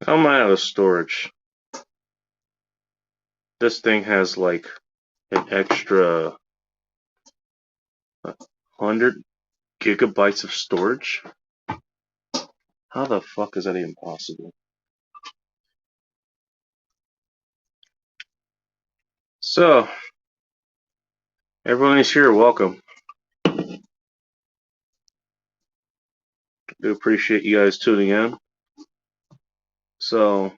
I'm out of storage. This thing has like an extra 100 gigabytes of storage. How the fuck is that even possible? So, everyone is here. Welcome. Do appreciate you guys tuning in. So,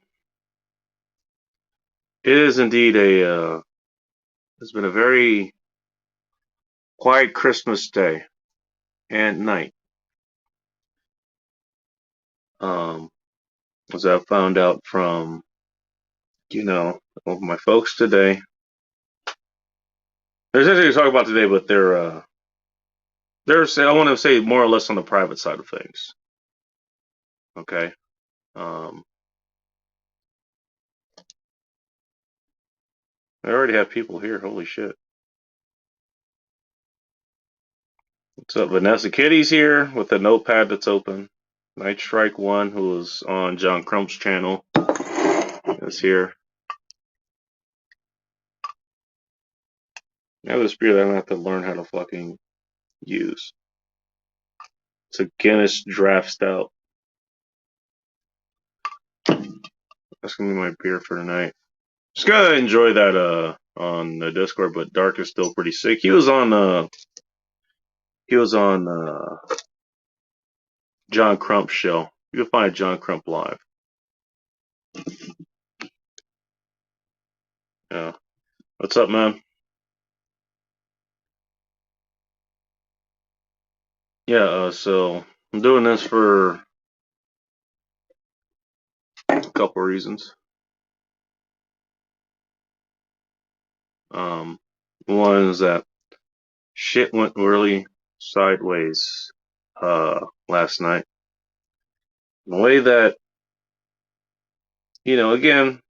it is indeed it's been a very quiet Christmas day and night. Um, as I found out from, my folks today. There's anything to talk about today, but I want to say more or less on the private side of things. Okay. Um, I already have people here. Holy shit. What's up? Vanessa Kitty's here with a notepad that's open. Night Strike One, who was on John Crump's channel, is here. I have this beer that I'm gonna have to learn how to fucking use. It's a Guinness Draft Stout. That's gonna be my beer for tonight. Just gotta enjoy that on the Discord, but Dark is still pretty sick. He was on John Crump's show. You can find John Crump live. Yeah. What's up, man? Yeah, so I'm doing this for a couple reasons. One is that shit went really sideways last night. In a way that, again,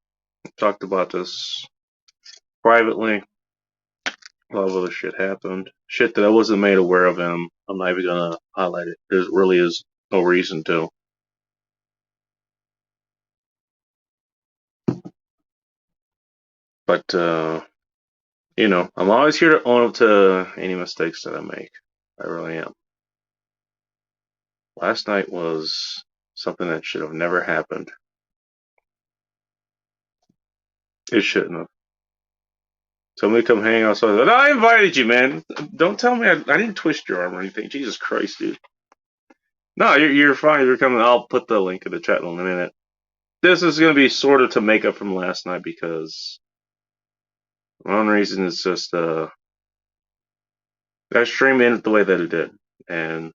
talked about this privately. A lot of other shit happened. Shit that I wasn't made aware of, and I'm not even gonna highlight it. There really is no reason to. But, I'm always here to own up to any mistakes that I make. I really am. Last night was something that should have never happened. It shouldn't have. Somebody come hang out. So I invited you, man. Don't tell me I didn't twist your arm or anything. Jesus Christ, dude. No, you're fine. You're coming. I'll put the link in the chat in a minute. This is going to be sort of to make up from last night because one reason is just that stream ended the way that it did, and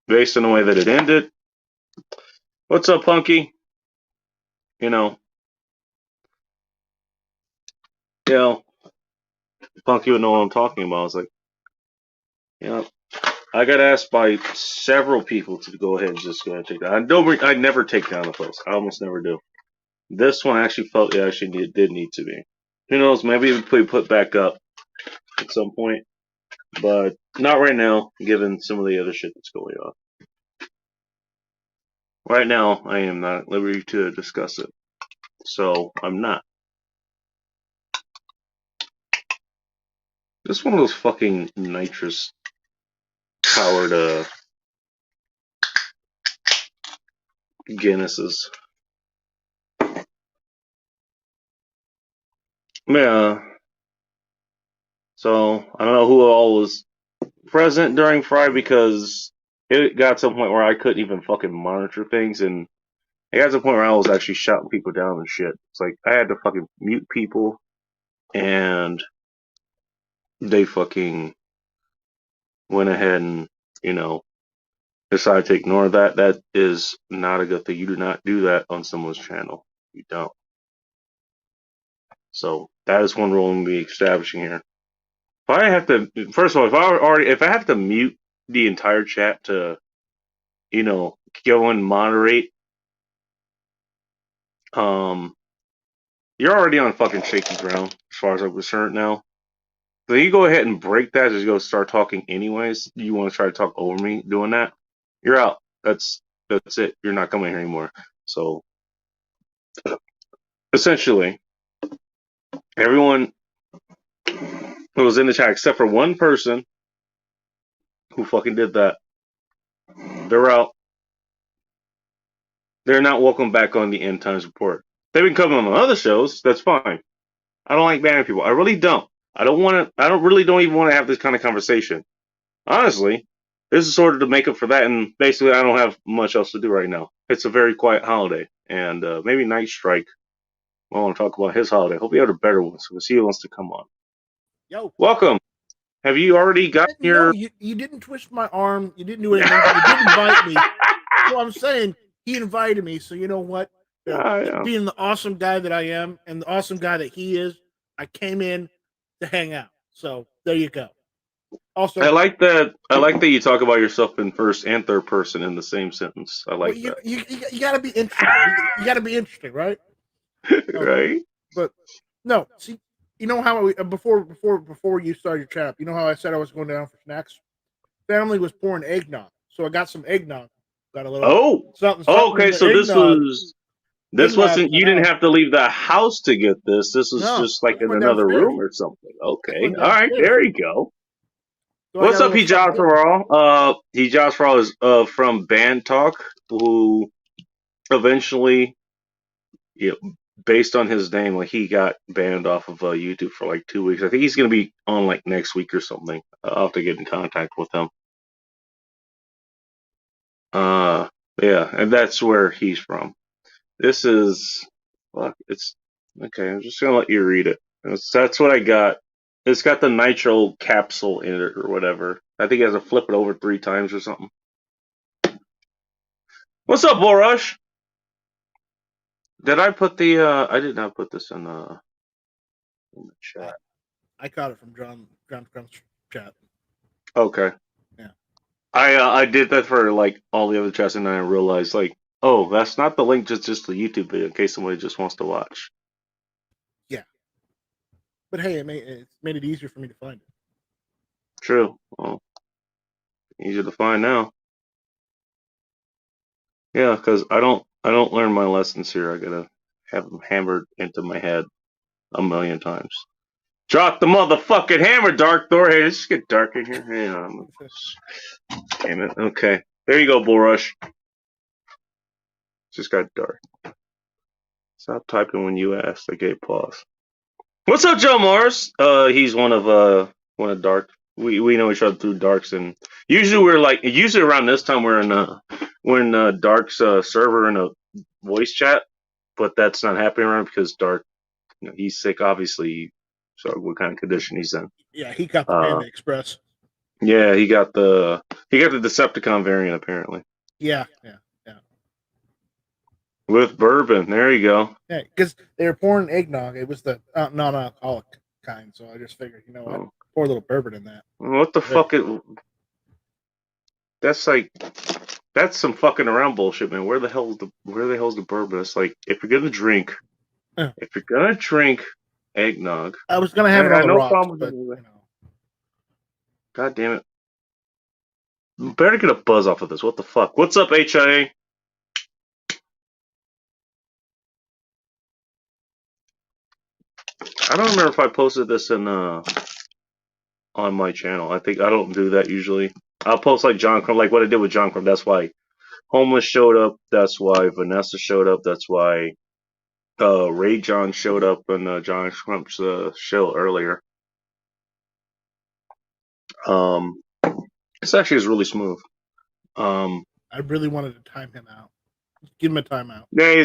based on the way that it ended. What's up, Punky? You know, you know, Punky would know what I'm talking about. I was like, I got asked by several people to go ahead and just go ahead and take that. I never take down a post. I almost never do. This one actually felt it actually did need to be. Who knows? Maybe it will be put back up at some point, but not right now, given some of the other shit that's going on. Right now, I am not at liberty to discuss it, so I'm not. This is one of those fucking nitrous powered Guinnesses. Yeah. So I don't know who all was present during Friday because it got to a point where I couldn't even fucking monitor things, and it got to a point where I was actually shouting people down and shit. It's like I had to fucking mute people, and they fucking went ahead and decided to ignore that. That is not a good thing. You do not do that on someone's channel. You don't. So that is one rule I'm be establishing here. If I have to, first of all, if I have to mute the entire chat to, go and moderate, you're already on fucking shaky ground as far as I'm concerned now. So you go ahead and break that. Just go start talking anyways. You want to try to talk over me doing that? You're out. That's it. You're not coming here anymore. So essentially, everyone who was in the chat except for one person who fucking did that, they're out. They're not welcome back on the End Times Report. They've been coming on other shows. That's fine. I don't like banning people. I really don't. I don't want to. I don't really don't even want to have this kind of conversation. Honestly, this is sort of to make up for that. And basically, I don't have much else to do right now. It's a very quiet holiday, and maybe Night Strike. I want to talk about his holiday. Hope you had a better one. So we'll see who wants to come on. Yo, Welcome. Have you already got no, your? you didn't twist my arm. You didn't do anything. You did invite me. So I'm saying he invited me. So you know what? Yeah. Being the awesome guy that I am and the awesome guy that he is, I came in to hang out. So there you go. Also, I like that. I like that you talk about yourself in first and third person in the same sentence. I like well, that. you got to be interesting. You got to be interesting, right? Right? But no, see, you know how before you started your chat, you know how I said I was going down for snacks. Family was pouring eggnog, so I got some eggnog. Got a little something in Okay. the So eggnog. this Eggnog in wasn't. the You didn't house. have to leave the house to get this. This was No, just like just in went another downstairs. room or something. Just Okay. went All right. downstairs. There you go. So What's up, something Hijaz good. Faral? Hijaz Faral is from Band Talk, who eventually, based on his name, like he got banned off of YouTube for like 2 weeks. I think he's gonna be on like next week or something. I'll have to get in contact with him. Uh, yeah, and that's where he's from. This is, fuck, it's okay. I'm just gonna let you read it. That's what I got. It's got the nitro capsule in it or whatever. I think he has to flip it over 3 times or something. What's up, Borush? Did I put the? I did not put this in the chat. I caught it from John's chat. Okay. Yeah. I did that for like all the other chats, and then I realized like, oh, that's not the link, just the YouTube video in case somebody just wants to watch. Yeah. But hey, it made it easier for me to find it. True. Well, easier to find now. Yeah, because I don't learn my lessons here. I gotta have them hammered into my head a million times. Drop the motherfucking hammer, Dark Thor. Hey, let's get dark in here. Hang on. Damn it. Okay. There you go, Bullrush. Just got dark. Stop typing when you ask. I gave pause. What's up, Joe Morris? He's one of Dark. We know each other through Darks, and usually around this time we're in Dark's server in a voice chat, but that's not happening around because Dark, he's sick, obviously. So what kind of condition he's in? Yeah, he got the Panda Express. Yeah, he got the Decepticon variant apparently. Yeah. With bourbon, there you go. Yeah, because they were pouring eggnog. It was the non-alcoholic kind, so I just figured, you know what, pour a little bourbon in that. What the fuck? That's some fucking around bullshit, man. Where the hell's the bourbon? It's like if you're gonna drink eggnog. I was gonna have it on the no rocks, problem but with it. God damn it! Better get a buzz off of this. What the fuck? What's up, HIA? I don't remember if I posted this on my channel. I don't do that usually. I'll post like John Crumb, like what I did with John Crumb. That's why Homeless showed up. That's why Vanessa showed up. That's why Ray John showed up in John Crump's show earlier. This actually is really smooth. I really wanted to time him out. Give him a timeout. Yeah,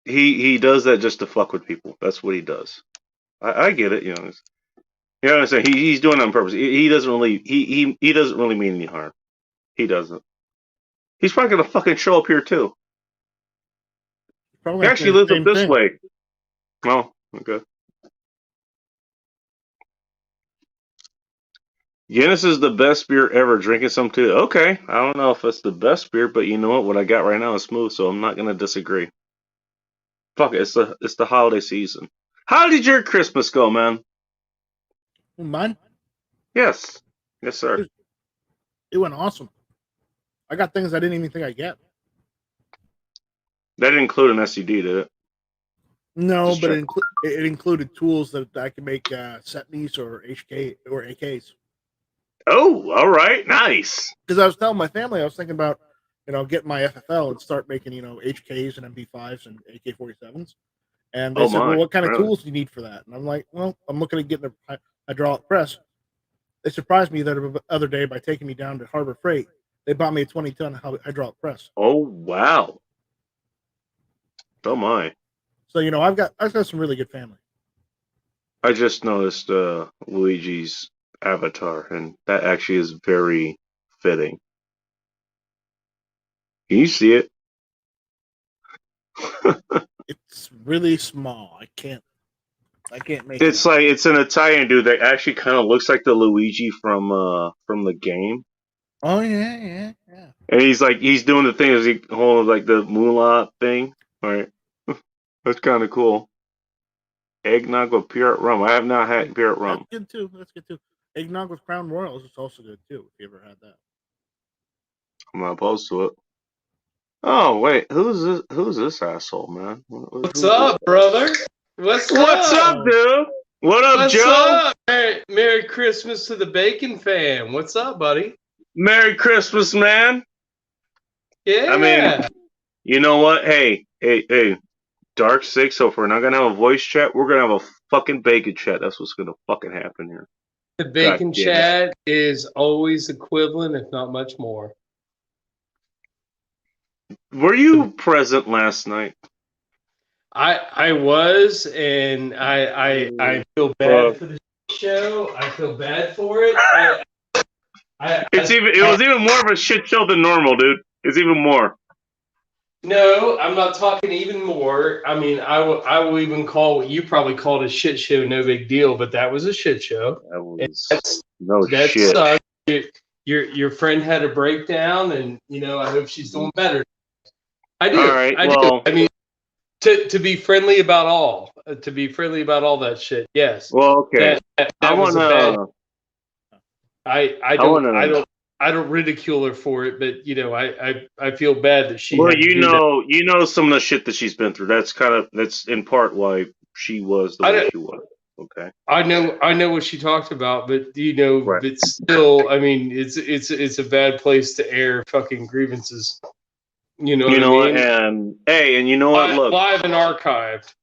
he does that just to fuck with people. That's what he does. I get it, You know what I'm saying? He's doing it on purpose. He doesn't really he doesn't really mean any harm. He doesn't. He's probably gonna fucking show up here too. Probably He actually lives up this way. Oh, okay. Guinness is the best beer ever. Drinking some too. Okay, I don't know if it's the best beer, but you know what? What I got right now is smooth, so I'm not gonna disagree. Fuck it, it's the holiday season. How did your Christmas go, man? Mine? Yes. Yes, sir. It went awesome. I got things I didn't even think I'd get. That didn't include an SUD, did it? No, Just but check. it included tools that I could make setnies or HK or AKs. Oh, all right. Nice. Because I was telling my family I was thinking about getting my FFL and start making HKs and MP5s and AK-47s. And they Oh, said, "Well, my. what kind of Really? tools do you need for that?" And I'm like, "Well, I'm looking at getting a hydraulic press." They surprised me the other day by taking me down to Harbor Freight. They bought me a 20-ton hydraulic press. Oh, wow. Oh, my. So I've got some really good family. I just noticed Luigi's avatar, and that actually is very fitting. Can you see it? It's really small. I can't make it It's out. like it's an Italian dude that actually kind of looks like the Luigi from the game, Oh yeah. and he's doing the thing as he holds like the moolah thing. All right, that's kind of cool. Eggnog with pure rum. I have not had pure That's rum. good too. That's good too. Eggnog with Crown Royals is also good too. If you ever had that. I'm not opposed to it. Oh wait, who's this? Who's this asshole, man? What's Who's this? up, brother? What's What's up, up? dude? What up, What's Joe? up? Merry Christmas to the Bacon fam. What's up, buddy? Merry Christmas, man. I mean, Yeah. you know what? Hey, Dark Six. So if we're not gonna have a voice chat, we're gonna have a fucking bacon chat. That's what's gonna fucking happen here. The God Bacon damn it. chat is always equivalent, if not much more. Were you present last night? I was, and I feel bad for the show. I feel bad for it. It was even more of a shit show than normal, dude. It's even more. No, I'm not talking even more. I mean, I will even call what you probably called a shit show, no big deal, but that was a shit show. That was That's no that shit. sucks. Your friend had a breakdown, and I hope she's doing better. I do. All right. I do. I mean, to be friendly about all, that shit. Yes. Well, okay. That was a bad. I wanna. don't ridicule her for it, but I feel bad that she Well, had to do that. you know some of the shit that she's been through. That's in part why she was the way she was. Okay. I know what she talked about, but Right. but still, I mean, it's a bad place to air fucking grievances. You know what I mean? And hey, and you know what? Look, live and archived.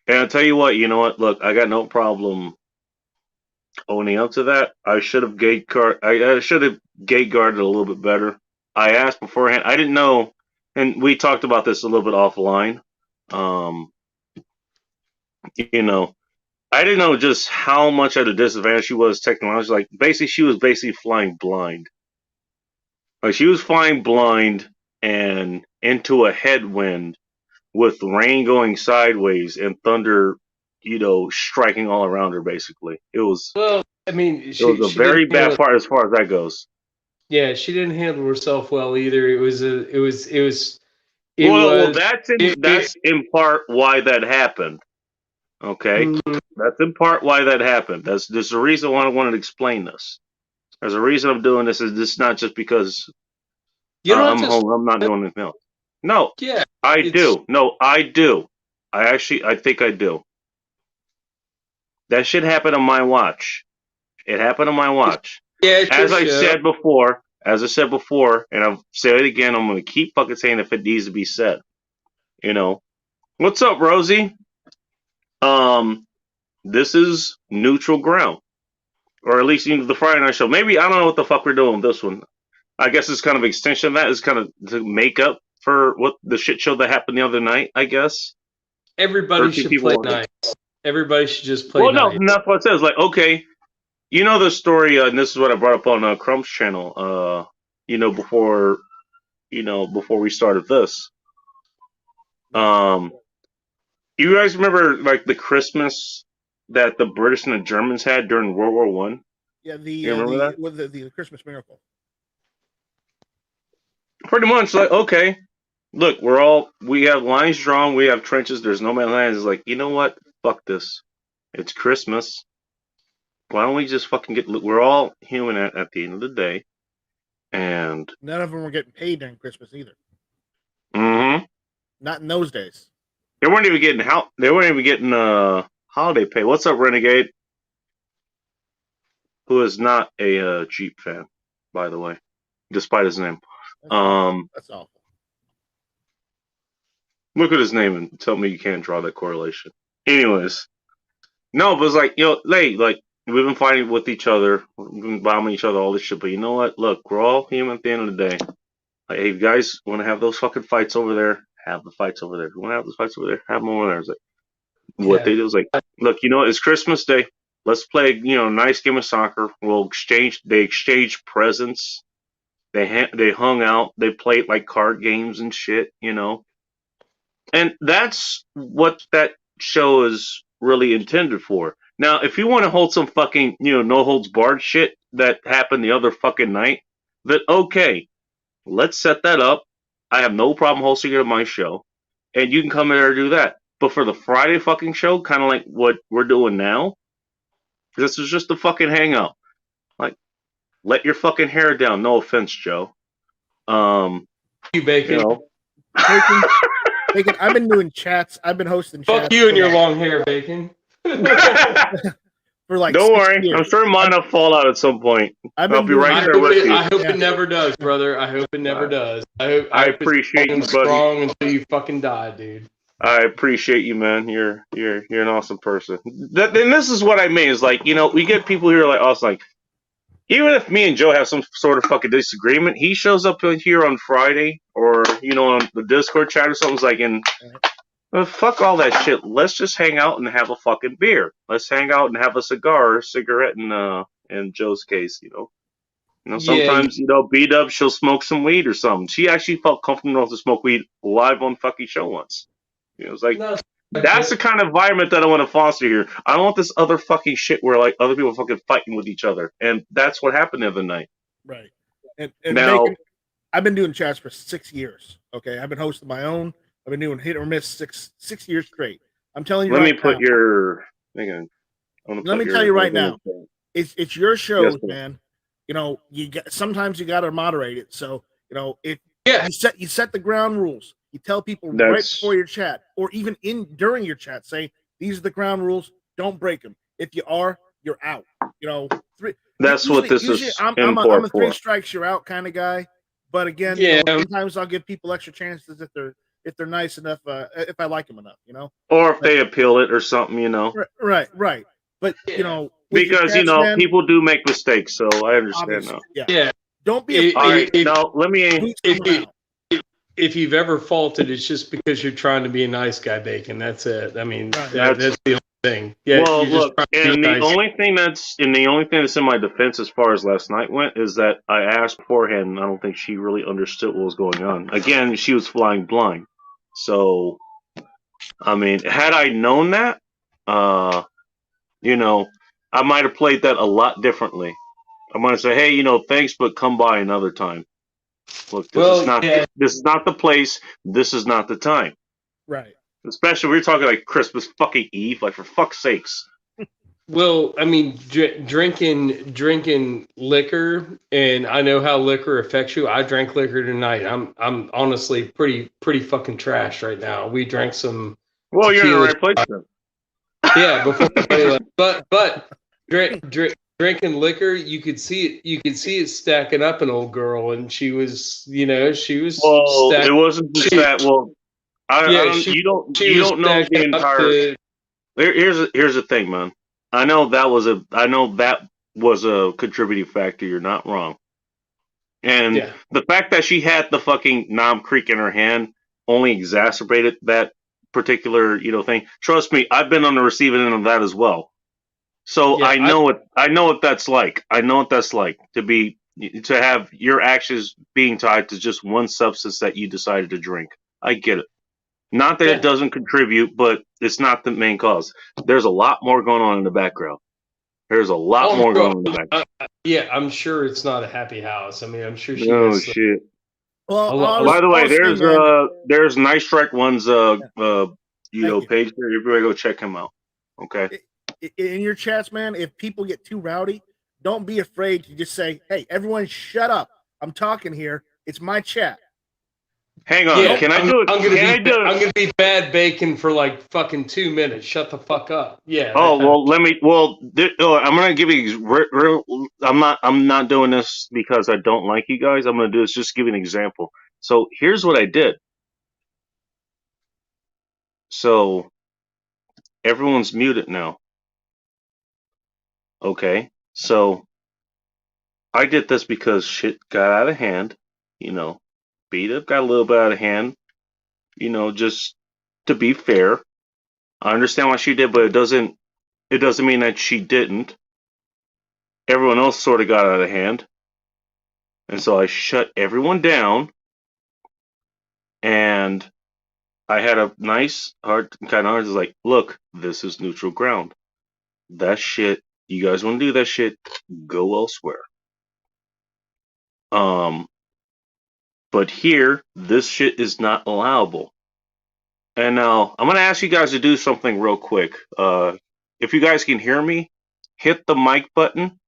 and I'll tell you what. You know what? Look, I got no problem owning up to that. I should have I should have gate guarded a little bit better. I asked beforehand. I didn't know, and we talked about this a little bit offline. Um, you know, I didn't know just how much at a disadvantage she was technologically. Like, basically, she was basically flying blind. Like, she was flying blind and into a headwind with rain going sideways and thunder, striking all around her. Basically, Well, I mean, it was a she didn't very bad part as far as that goes. Yeah, she didn't handle herself well either. Well, that's in part why that happened. Okay, that's in part why that happened. There's a reason why I wanted to explain this. There's a reason I'm doing this. Is this not just because you don't I'm have to. home? I'm not doing anything else. No, Yeah, I do. No, I do. I think I do. That shit happened on my watch. It happened on my watch. Yeah, As I said before, and I'll say it again, I'm going to keep fucking saying if it needs to be said. What's up, Rosie? This is neutral ground, or at least the Friday night show. Maybe I don't know what the fuck we're doing with this one. I guess it's kind of extension of that. Is kind of to make up for what the shit show that happened the other night. I guess everybody should play nice. Everybody should just play nice. Well, no, that's what it says. Like, okay, you know the story, and this is what I brought up on Crumb's channel. Before we started this. You guys remember like the Christmas that the British and the Germans had during World War One? Yeah, you remember that? The Christmas miracle. Pretty much, like, okay, look, we have lines drawn, we have trenches. There's no man lands. It's like, you know what? Fuck this. It's Christmas. why don't we just fucking get? We're all human at the end of the day, and none of them were getting paid during Christmas either. mm-hmm. Not in those days. They weren't even getting holiday pay. What's up, Renegade? Who is not a Jeep fan, by the way, despite his name. That's awful. Look at his name and tell me you can't draw that correlation. Anyways, no, but it's like, we've been fighting with each other, we've been bombing each other, all this shit. But you know what? Look, we're all human at the end of the day. Like, hey, you guys want to have those fucking fights over there? Have the fights over there. If you want to have those fights over there, have them over there. It's like, what they do is like, look, it's Christmas Day. Let's play, nice game of soccer. They exchange presents. They hung out. They played like card games and shit, And that's what that show is really intended for. Now, if you want to hold some fucking, no holds barred shit that happened the other fucking night, then okay, let's set that up. I have no problem hosting it on my show, and you can come in there and do that. But for the Friday fucking show, kind of like what we're doing now, this is just a fucking hangout. Like, let your fucking hair down. No offense, Joe. You Bacon. Bacon, I've been doing chats. I've been hosting chats. Fuck you and your long hair, Bacon. For like Don't worry. years. I'm sure mine will fall out at some point. I'll be right there with you. I hope it never does, brother. I hope it never does. I appreciate you, buddy. Strong until you fucking die, dude. I appreciate you, man. You're an awesome person. And this is what I mean. Is like, we get people here like us, like, even if me and Joe have some sort of fucking disagreement, he shows up here on Friday or, on the Discord chat or something. It's like, fuck all that shit. Let's just hang out and have a fucking beer. Let's hang out and have a cigarette, in Joe's case, sometimes, B-Dub, she'll smoke some weed or something. She actually felt comfortable enough to smoke weed live on fucking show once. It's like, that's the kind of environment that I want to foster here. I don't want this other fucking shit where, like, other people fucking fighting with each other. And that's what happened the other night. Right. And now, I've been doing chats for 6 years. Okay. I've been hosting my own. I've been doing hit or miss six years straight. I'm telling you. Let me tell you right now. It's your show, man. Sometimes you got to moderate it. So if you set the ground rules, you tell people right before your chat, or even during your chat, say these are the ground rules. Don't break them. If you are, you're out. That's what this is. I'm a 3 strikes you're out kind of guy. But again, sometimes I'll give people extra chances if they're nice enough, if I like them enough, or if they appeal it or something, Right. But because people do make mistakes, so I understand now. Yeah. Don't be. All right, now let me. If you've ever faulted, it's just because you're trying to be a nice guy, Bacon. That's it. I mean, that's the only thing. Yeah. Well, look, and the only thing that's in my defense as far as last night went is that I asked beforehand, and I don't think she really understood what was going on. Again, she was flying blind. So, I mean, had I known that, I might have played that a lot differently. I might have said, hey, thanks, but come by another time. Look, this is not the place. This is not the time. Right. Especially we're talking like Christmas fucking Eve, like for fuck's sakes. Well, I mean, drinking liquor, and I know how liquor affects you. I drank liquor tonight. I'm honestly pretty fucking trash right now. We drank some. Well, you're in the right place then. Yeah, but drinking liquor, you could see it stacking up an old girl, and she was. Well, it wasn't just that. Well, you don't know the entire. Here's the thing, man. I know that was a contributing factor. You're not wrong. And the fact that she had the fucking Nom Creek in her hand only exacerbated that particular, thing. Trust me, I've been on the receiving end of that as well. So I know what that's like. I know what that's like to have your actions being tied to just one substance that you decided to drink. I get it. Not that it doesn't contribute, but it's not the main cause. There's a lot more going on in the background. There's a lot more going on in the background. I'm sure it's not a happy house. I mean, I'm sure she. Oh shit! Well, by the way, there's Nice Strike One's page there. Everybody go check him out. Okay. in your chats, man, if people get too rowdy, don't be afraid to just say, "Hey, everyone, shut up! I'm talking here. It's my chat." Hang on, Yeah, can I do it? I'm gonna be bad bacon for like fucking 2 minutes. Shut the fuck up. Yeah. Oh well, let me. Well, I'm gonna give you. I'm not doing this because I don't like you guys. I'm gonna do this just to give you an example. So here's what I did. So everyone's muted now. Okay. So I did this because shit got out of hand. You know, beat up got a little bit out of hand. You know, just to be fair, I understand what she did, but it doesn't mean that she didn't. Everyone else sort of got out of hand. And so I shut everyone down, and I had a nice heart kind of heart. Like, look, this is neutral ground. That shit, you guys want to do that shit, go elsewhere. But here, this shit is not allowable. And now I'm gonna ask you guys to do something real quick. If you guys can hear me, hit the mic button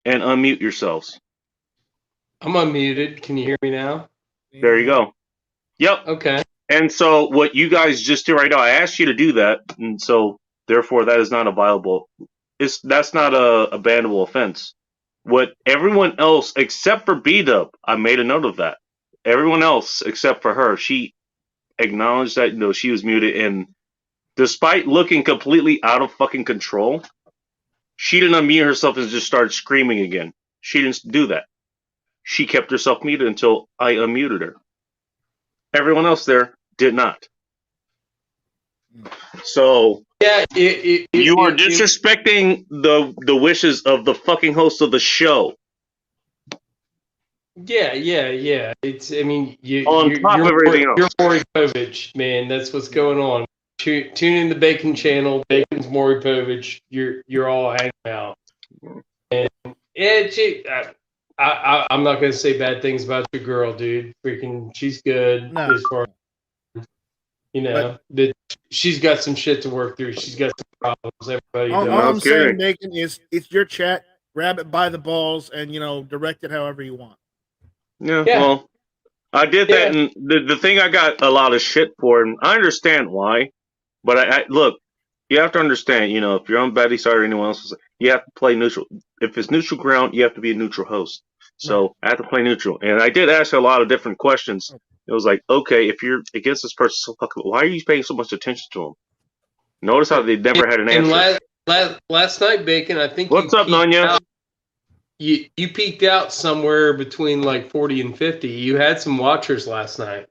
and unmute yourselves. I'm unmuted. Can you hear me now? There you go. Yep. Okay. And so what you guys just did right now, I asked you to do that, and so therefore that is not a viable. That's not a bannable offense. What everyone else except for B-Dub, I made a note of that. Everyone else except for her, she acknowledged that she was muted, and despite looking completely out of fucking control, she didn't unmute herself and just started screaming again. She didn't do that. She kept herself muted until I unmuted her. Everyone else there did not. So yeah, you are disrespecting the wishes of the fucking host of the show. Yeah. It's. I mean, you're Maury Povich, man. That's what's going on. Tune in the Bacon channel. Bacon's Maury Povich. You're all hanging out. And I'm not gonna say bad things about your girl, dude. Freaking, she's good as far. That she's got some shit to work through. She's got some problems. Everybody all I'm saying, Bacon, is it's your chat. Grab it by the balls and direct it however you want. Yeah. Well, I did that, and the thing I got a lot of shit for, and I understand why. But I look, you have to understand. If you're on Betty's side or anyone else's, you have to play neutral. If it's neutral ground, you have to be a neutral host. So I have to play neutral, and I did ask her a lot of different questions. It was like, okay, if you're against this person, so fucking, why are you paying so much attention to them? Notice how they never had an answer. And last night, Bacon, I think. What's up, Nanya? You peaked out somewhere between like 40 and 50. You had some watchers last night.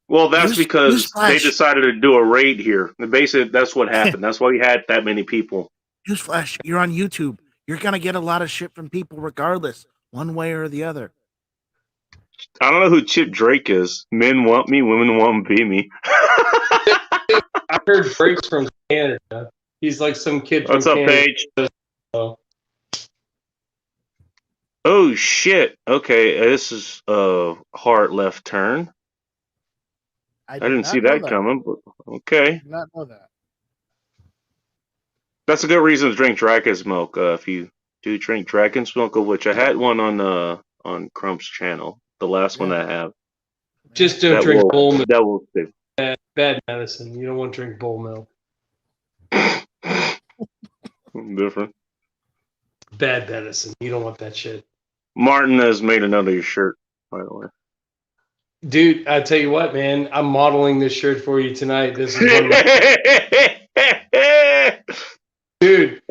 Well, that's because they decided to do a raid here. Basically, that's what happened. That's why we had that many people. Newsflash, you're on YouTube. You're going to get a lot of shit from people regardless, one way or the other. I don't know who Chip Drake is. Men want me, women want to be me. I heard Drake's from Canada. He's like some kid from Canada. What's up, Paige? Oh, shit. Okay, this is a hard left turn. I didn't see that coming, but okay. I did not know that. That's a good reason to drink dragon's milk. If you do drink dragon's milk, of which I had one on Crump's channel, the last one I have. Just don't drink bull milk. That will do. Bad medicine. You don't want to drink bull milk. Different. Bad medicine. You don't want that shit. Martin has made another shirt, by the way. Dude, I tell you what, man, I'm modeling this shirt for you tonight. This is dude.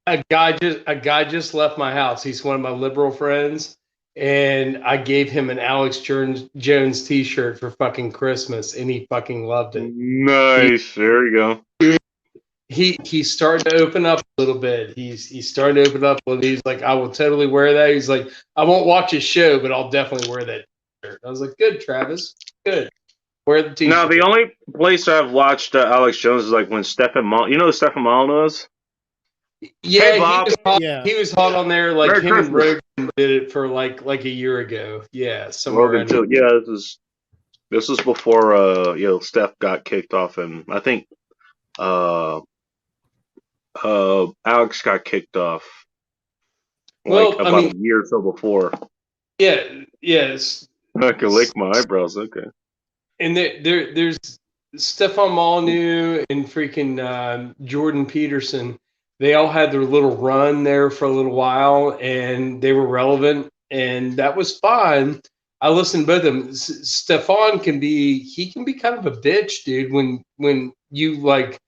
A guy just left my house. He's one of my liberal friends, and I gave him an Alex Jones T-shirt for fucking Christmas, and he fucking loved it. Nice. There you go. He's starting to open up a little bit. He's starting to open up. He's like, I will totally wear that. He's like, I won't watch his show, but I'll definitely wear that. I was like, good, Travis. Good. Wear the T-shirt. Now, the only place I've watched Alex Jones is like when Stephen Mal. You know who Stephen Mal is? Yeah, hey, Bob. He was hot on there. Like Merry him Christmas. And Rogan did it for like a year ago. Yeah, somewhere. This was before Steph got kicked off, and I think Alex got kicked off like Well, I about mean, a year or so before. yeah, yes. I can lick my eyebrows. Okay. And there's Stefan Molyneux and freaking Jordan Peterson. They all had their little run there for a little while, and they were relevant, and that was fine. I listened to both of them. Stefan can be kind of a bitch, dude. When you like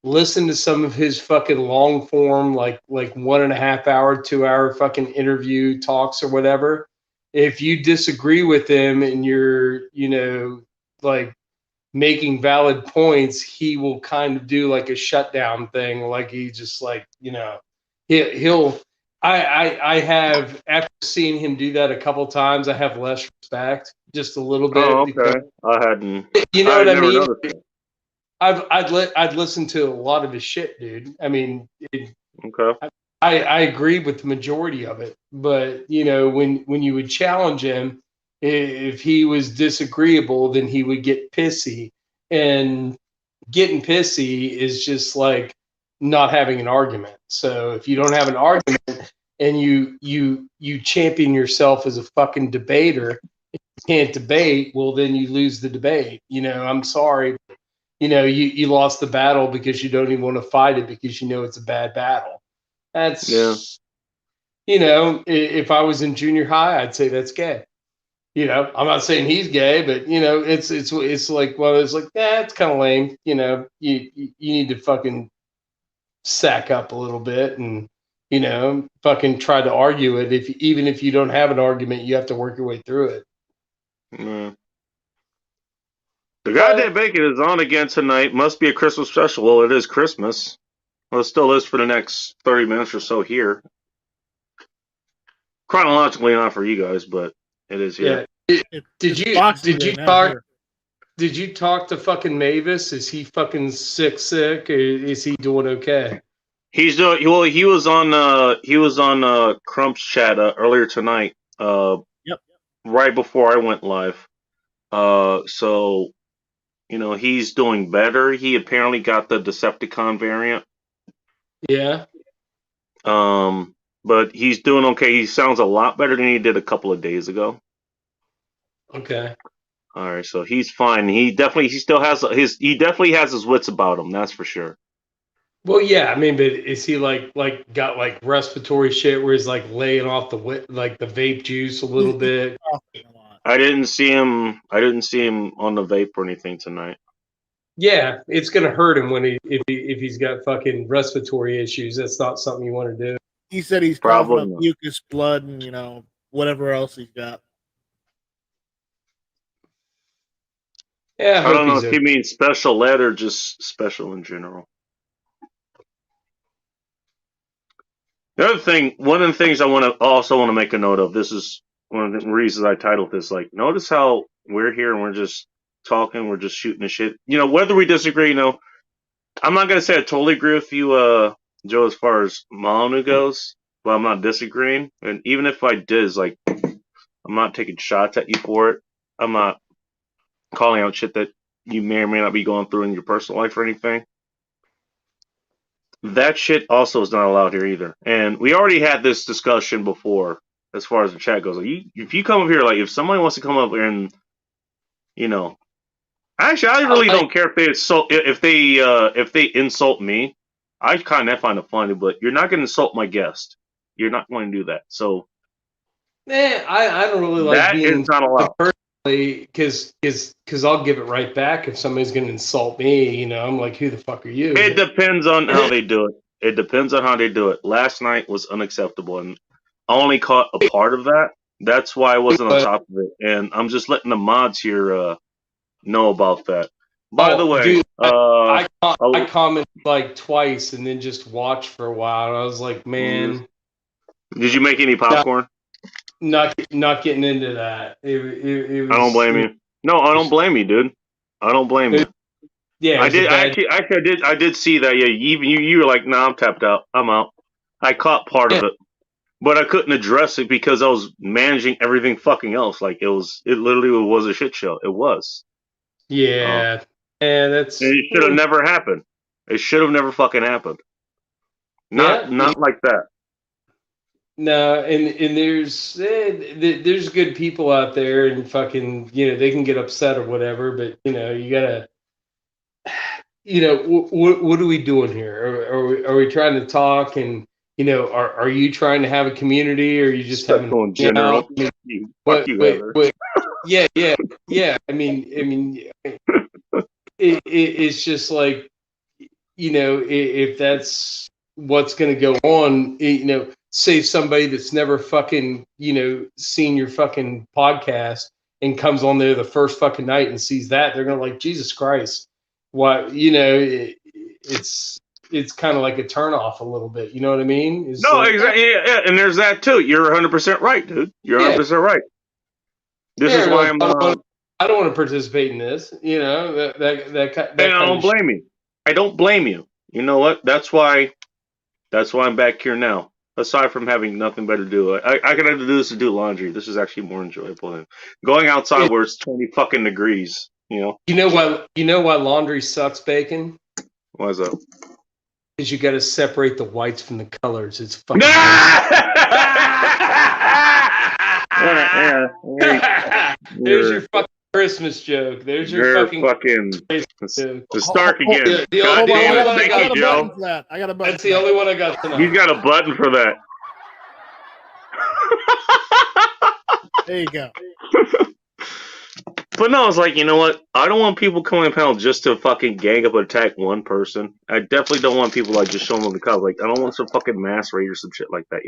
listen to some of his fucking long form, like 1.5 hour, 2 hour fucking interview talks or whatever. If you disagree with him and you're, like making valid points, he will kind of do like a shutdown thing. Like he just like, he'll I have, after seeing him do that a couple times, I have less respect, just a little Oh, bit, because okay. I hadn't. you know I what had I never mean? noticed that. I'd listen to a lot of his shit, dude. I mean, Okay. I agree with the majority of it, but when you would challenge him, if he was disagreeable, then he would get pissy, and getting pissy is just like not having an argument. So if you don't have an argument and you champion yourself as a fucking debater, can't debate, well then you lose the debate. I'm sorry, you lost the battle because you don't even want to fight it because you know it's a bad battle. Yeah. That's, if I was in junior high, I'd say that's gay. I'm not saying he's gay, but it's like, well, it's like, it's kind of lame. You need to fucking sack up a little bit and fucking try to argue it. Even if you don't have an argument, you have to work your way through it. Yeah. The goddamn But bacon is on again tonight. Must be a Christmas special. Well, it is Christmas. Well, it still is for the next 30 minutes or so here. Chronologically not for you guys, but it is here. yeah, It's Boxing did Day you now talk here. did you talk to fucking Mavis? Is he fucking sick, or is he doing okay? He's doing well. He was on Crump's chat earlier tonight. Yep. Right before I went live. So he's doing better. He apparently got the Decepticon variant. Yeah. But he's doing okay. He sounds a lot better than he did a couple of days ago. Okay. All right, so he's fine. He definitely has his wits about him. That's for sure. Well, yeah. I mean, but is he like got like respiratory shit where he's like laying off like the vape juice a little bit? I didn't see him. I didn't see him on the vape or anything tonight. Yeah, it's gonna hurt him if he's got fucking respiratory issues. That's not something you want to do. He said he's coughing Probably up not. mucus, blood, and whatever else he's got. Yeah, I I hope don't know he's if okay. he means special ed or just special in general. The other thing, one of the things I want to make a note of. This is one of the reasons I titled this. Like, notice how we're here and we're just talking, we're just shooting the shit. Whether we disagree, I'm not gonna say I totally agree with you, Joe, as far as Molyneux goes, but I'm not disagreeing. And even if I did, it's like I'm not taking shots at you for it. I'm not calling out shit that you may or may not be going through in your personal life or anything. That shit also is not allowed here either. And we already had this discussion before, as far as the chat goes. Like, if you come up here, like if somebody wants to come up here and, actually, I really don't care if they insult me. I kind of find it funny, but you're not going to insult my guest. You're not going to do that. So I don't really like that is being not allowed. personally because I'll give it right back if somebody's gonna insult me. I'm like, who the fuck are you? It depends on how they do it. It depends on how they do it. Last night was unacceptable, and I only caught a part of that. That's why I wasn't on But top of it, and I'm just letting the mods here know about that. By the way, dude, I commented like twice and then just watched for a while, and I was like, man, did you make any popcorn? not getting into that. It was. I don't blame you. No, I don't blame you, dude. I don't blame you. Yeah, I did I did see that. Yeah, even you were like, "Nah, I'm tapped out. I'm out." I caught part of it, but I couldn't address it because I was managing everything fucking else. Like it literally was a shit show. It was. Yeah, and that's. And it should have never happened. It should have never fucking happened. Not like that. No, and there's good people out there, and fucking, they can get upset or whatever, but you gotta, what are we doing here? Are we trying to talk, and are you trying to have a community, or are you just having going general? Fuck you, Heather. Yeah. I mean, it's just like, if that's what's going to go on, say somebody that's never fucking, seen your fucking podcast and comes on there the first fucking night and sees that, they're going to like, Jesus Christ. Why, it's kind of like a turn off a little bit. You know what I mean? It's exactly. Yeah, and there's that too. You're 100% right, dude. You're 100% right. This is why I don't want to participate in this. That I don't blame you. I don't blame you. You know what? That's why I'm back here now. Aside from having nothing better to do, I can have to do this to do laundry. This is actually more enjoyable than going outside where it's 20 fucking degrees. You know why laundry sucks, Bacon? Why is that? Because you got to separate the whites from the colors. It's fucking. There's your fucking Christmas joke. There's your fucking the Stark again. Goddamn, thank you, Joe. I got a button. That's the only one I got tonight. He's got a button for that. There you go. But no, it's like, you know what? I don't want people coming in panel just to fucking gang up and attack one person. I definitely don't want people like just showing them the cover. Like, I don't want some fucking mass raid or some shit like that,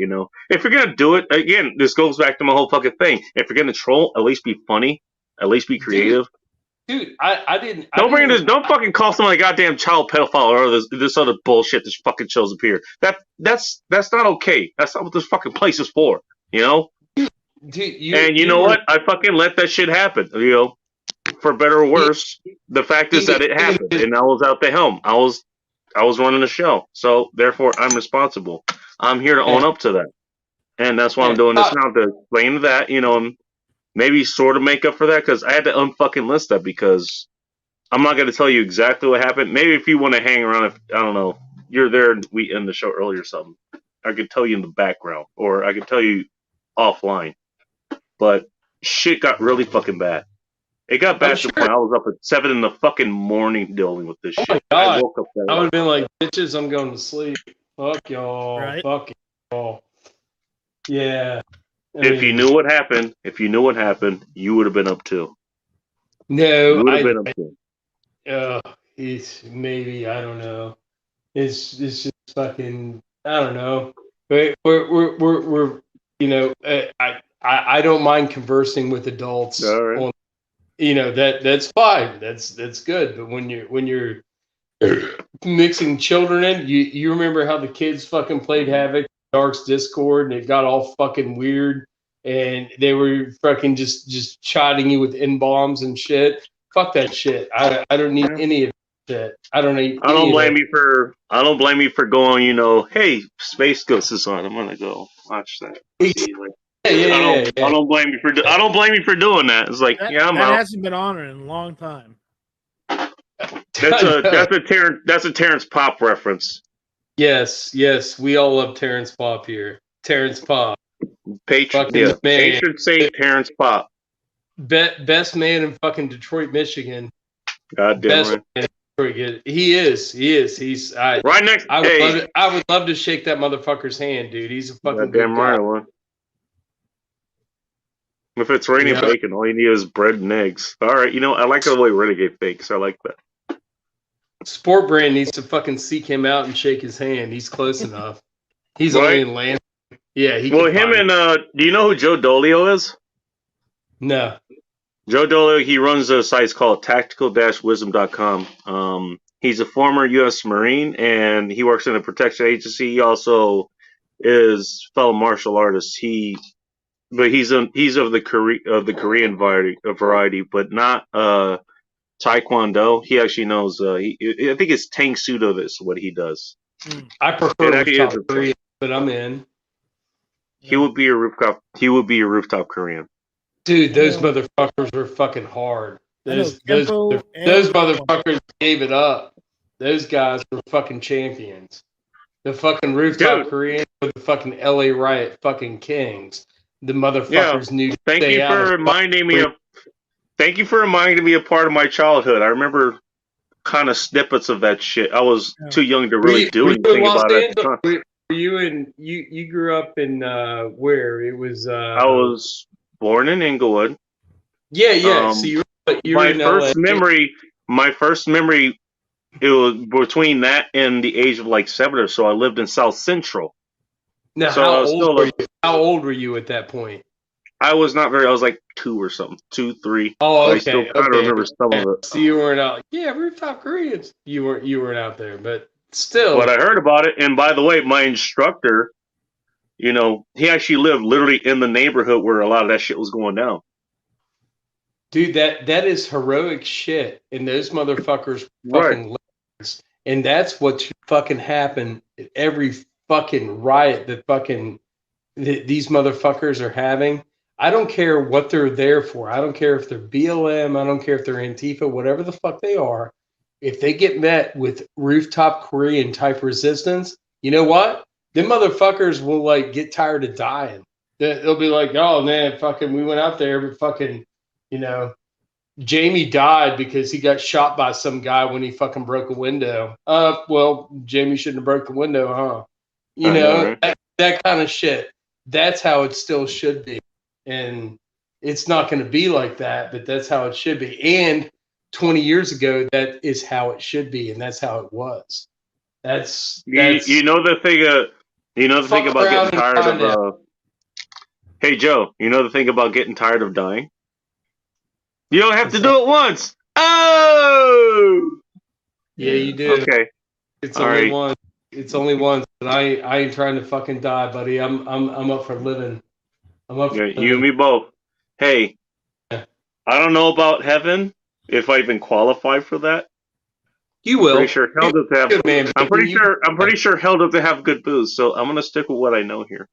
If you're gonna do it, again, this goes back to my whole fucking thing. If you're gonna troll, at least be funny. At least be creative. Dude, I didn't. Don't fucking call someone a goddamn child pedophile or this other bullshit that fucking shows up here. That's not okay. That's not what this fucking place is for, Dude, you know what? I fucking let that shit happen, for better or worse. The fact is that it happened, and I was out the helm. I was running the show, so therefore I'm responsible. I'm here to own up to that, and that's why I'm doing this now, to explain that, and maybe sort of make up for that, because I had to unfucking list that, because I'm not going to tell you exactly what happened. Maybe if you want to hang around, if I don't know, you're there and we end the show early or something, I could tell you in the background, or I could tell you offline. But shit got really fucking bad. It got bad to the point I was up at 7 in the fucking morning dealing with this shit. My God. I woke up there. I would have been like, bitches, I'm going to sleep. Fuck y'all. Right? Fuck y'all. Yeah. If you knew what happened, you would have been up too. No, you would have been up too. It's maybe, I don't know. It's just fucking, I don't know. We're I don't mind conversing with adults. All right. That's fine. That's good. But when you're mixing children in, you remember how the kids fucking played Havoc, Dark's Discord, and it got all fucking weird, and they were fucking just chiding you with N-bombs and shit. Fuck that shit. I don't need any of that shit. I don't blame you for going, hey, Space Ghost is on. I'm gonna go watch that. I don't blame you for doing that. It's like, I'm out. That hasn't been on in a long time. That's a Terrence Pop reference. Yes, we all love Terrence Pop here. Terrence Pop, patron saint Terrence Pop, best man in fucking Detroit, Michigan. Goddamn right. He is. He's right next. I would love to shake that motherfucker's hand, dude. He's a fucking good guy. One. If it's raining bacon, all you need is bread and eggs. All right, I like the way Renegade fakes. I like that. Sport Brand needs to fucking seek him out and shake his hand. He's close enough. He's only in Lansing. Yeah, him and do you know who Joe Dolio is? No. Joe Dolio, he runs a site called tactical-wisdom.com. He's a former U.S. Marine, and he works in a protection agency. He also is fellow martial artist. But he's of the Korean variety, but not Taekwondo. He actually knows. I think it's Tang Sudo. That's what he does. I prefer rooftop Korean, but I'm in. He would be a rooftop. Rooftop Korean. Dude, those motherfuckers are fucking hard. Those motherfuckers gave it up. Those guys were fucking champions. The fucking rooftop Dude, Koreans were the fucking LA riot fucking kings. The yeah. motherfuckers knew to Thank stay you out for of reminding me of. Thank you for reminding me of part of my childhood. I remember kind of snippets of that shit. I was too young to really do were you in anything Los about it at the Angeles? time. Were you in you grew up in where? It was I was born in Inglewood. yeah. So Um, you were my in LA. my first memory, it was between that and the age of like 7 or so. I lived in South Central, Now so I was still how old were you at that point? I was not very. I was like 2 or something, 2, 3. Oh, But I still okay, kind of okay. remember some of it. So you weren't out. Yeah, rooftop Koreans. You weren't out there, but But still, I heard about it, and by the way, my instructor, he actually lived literally in the neighborhood where a lot of that shit was going down. dude, that is heroic shit, and those motherfuckers Right. fucking legends. And that's what should fucking happen at every fucking riot that fucking these motherfuckers are having. I don't care what they're there for. I don't care if they're BLM. I don't care if they're Antifa, whatever the fuck they are. If they get met with rooftop Korean type resistance, you know what? Them motherfuckers will like get tired of dying. They'll be like, oh man, fucking, we went out there, but fucking, you know, Jamie died because he got shot by some guy when he fucking broke a window. Well, Jamie shouldn't have broke the window, huh? You I know, know, right? that kind of shit. That's how it still should be. And it's not going to be like that, but that's how it should be. And 20 years ago, that is how it should be. And that's how it was. That's You know the thing. The thing fuck about getting around and tired find out. of. Hey Joe, you know the thing about getting tired of dying. You don't have to do it once. Oh. Yeah, you do. Okay. It's All only right. one. It's only one. But I ain't trying to fucking die, buddy. I'm up for living. I'm up for Yeah, you and living. me both. Hey, Yeah. I don't know about heaven. If I even qualify for that. You I'm pretty will. sure hell does have. Good man, I'm pretty you, sure. I'm pretty sure hell doesn't have good booze. So I'm gonna stick with what I know here.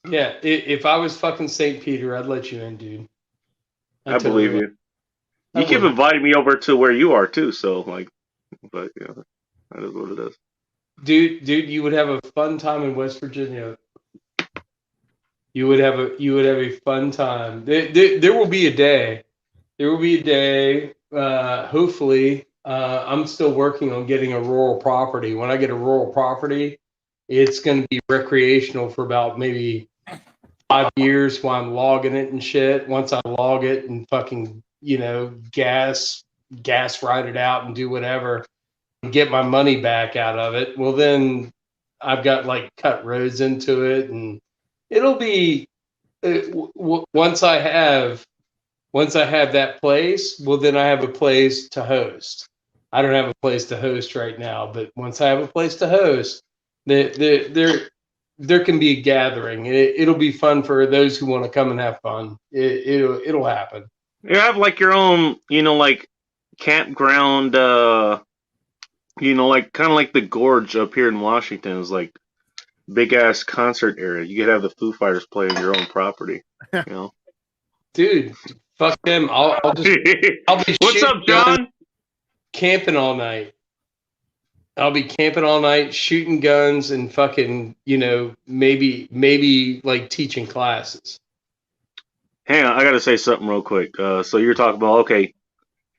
yeah. If I was fucking St. Peter, I'd let you in, dude. I Totally believe would. you. I You keep would. inviting me over to where you are too. So like, but that is what it is. Dude, you would have a fun time in West Virginia. You would have a fun time. There will be a day. There will be a day. Hopefully, I'm still working on getting a rural property. When I get a rural property, it's going to be recreational for about maybe 5 years while I'm logging it and shit. Once I log it and fucking, gas ride it out and do whatever and get my money back out of it, well, then I've got like cut roads into it, and it'll be once I have that place, well, then I have a place to host. I don't have a place to host right now, but once I have a place to host, there can be a gathering. It'll be fun for those who want to come and have fun. It'll happen. You have like your own, like campground. Like kind of like the Gorge up here in Washington is like big ass concert area. You could have the Foo Fighters play on your own property. Dude, fuck them. I'll be What's up, John? Camping all night. I'll be camping all night, shooting guns, and fucking, maybe like teaching classes. Hang on, I gotta say something real quick. So you're talking about, okay,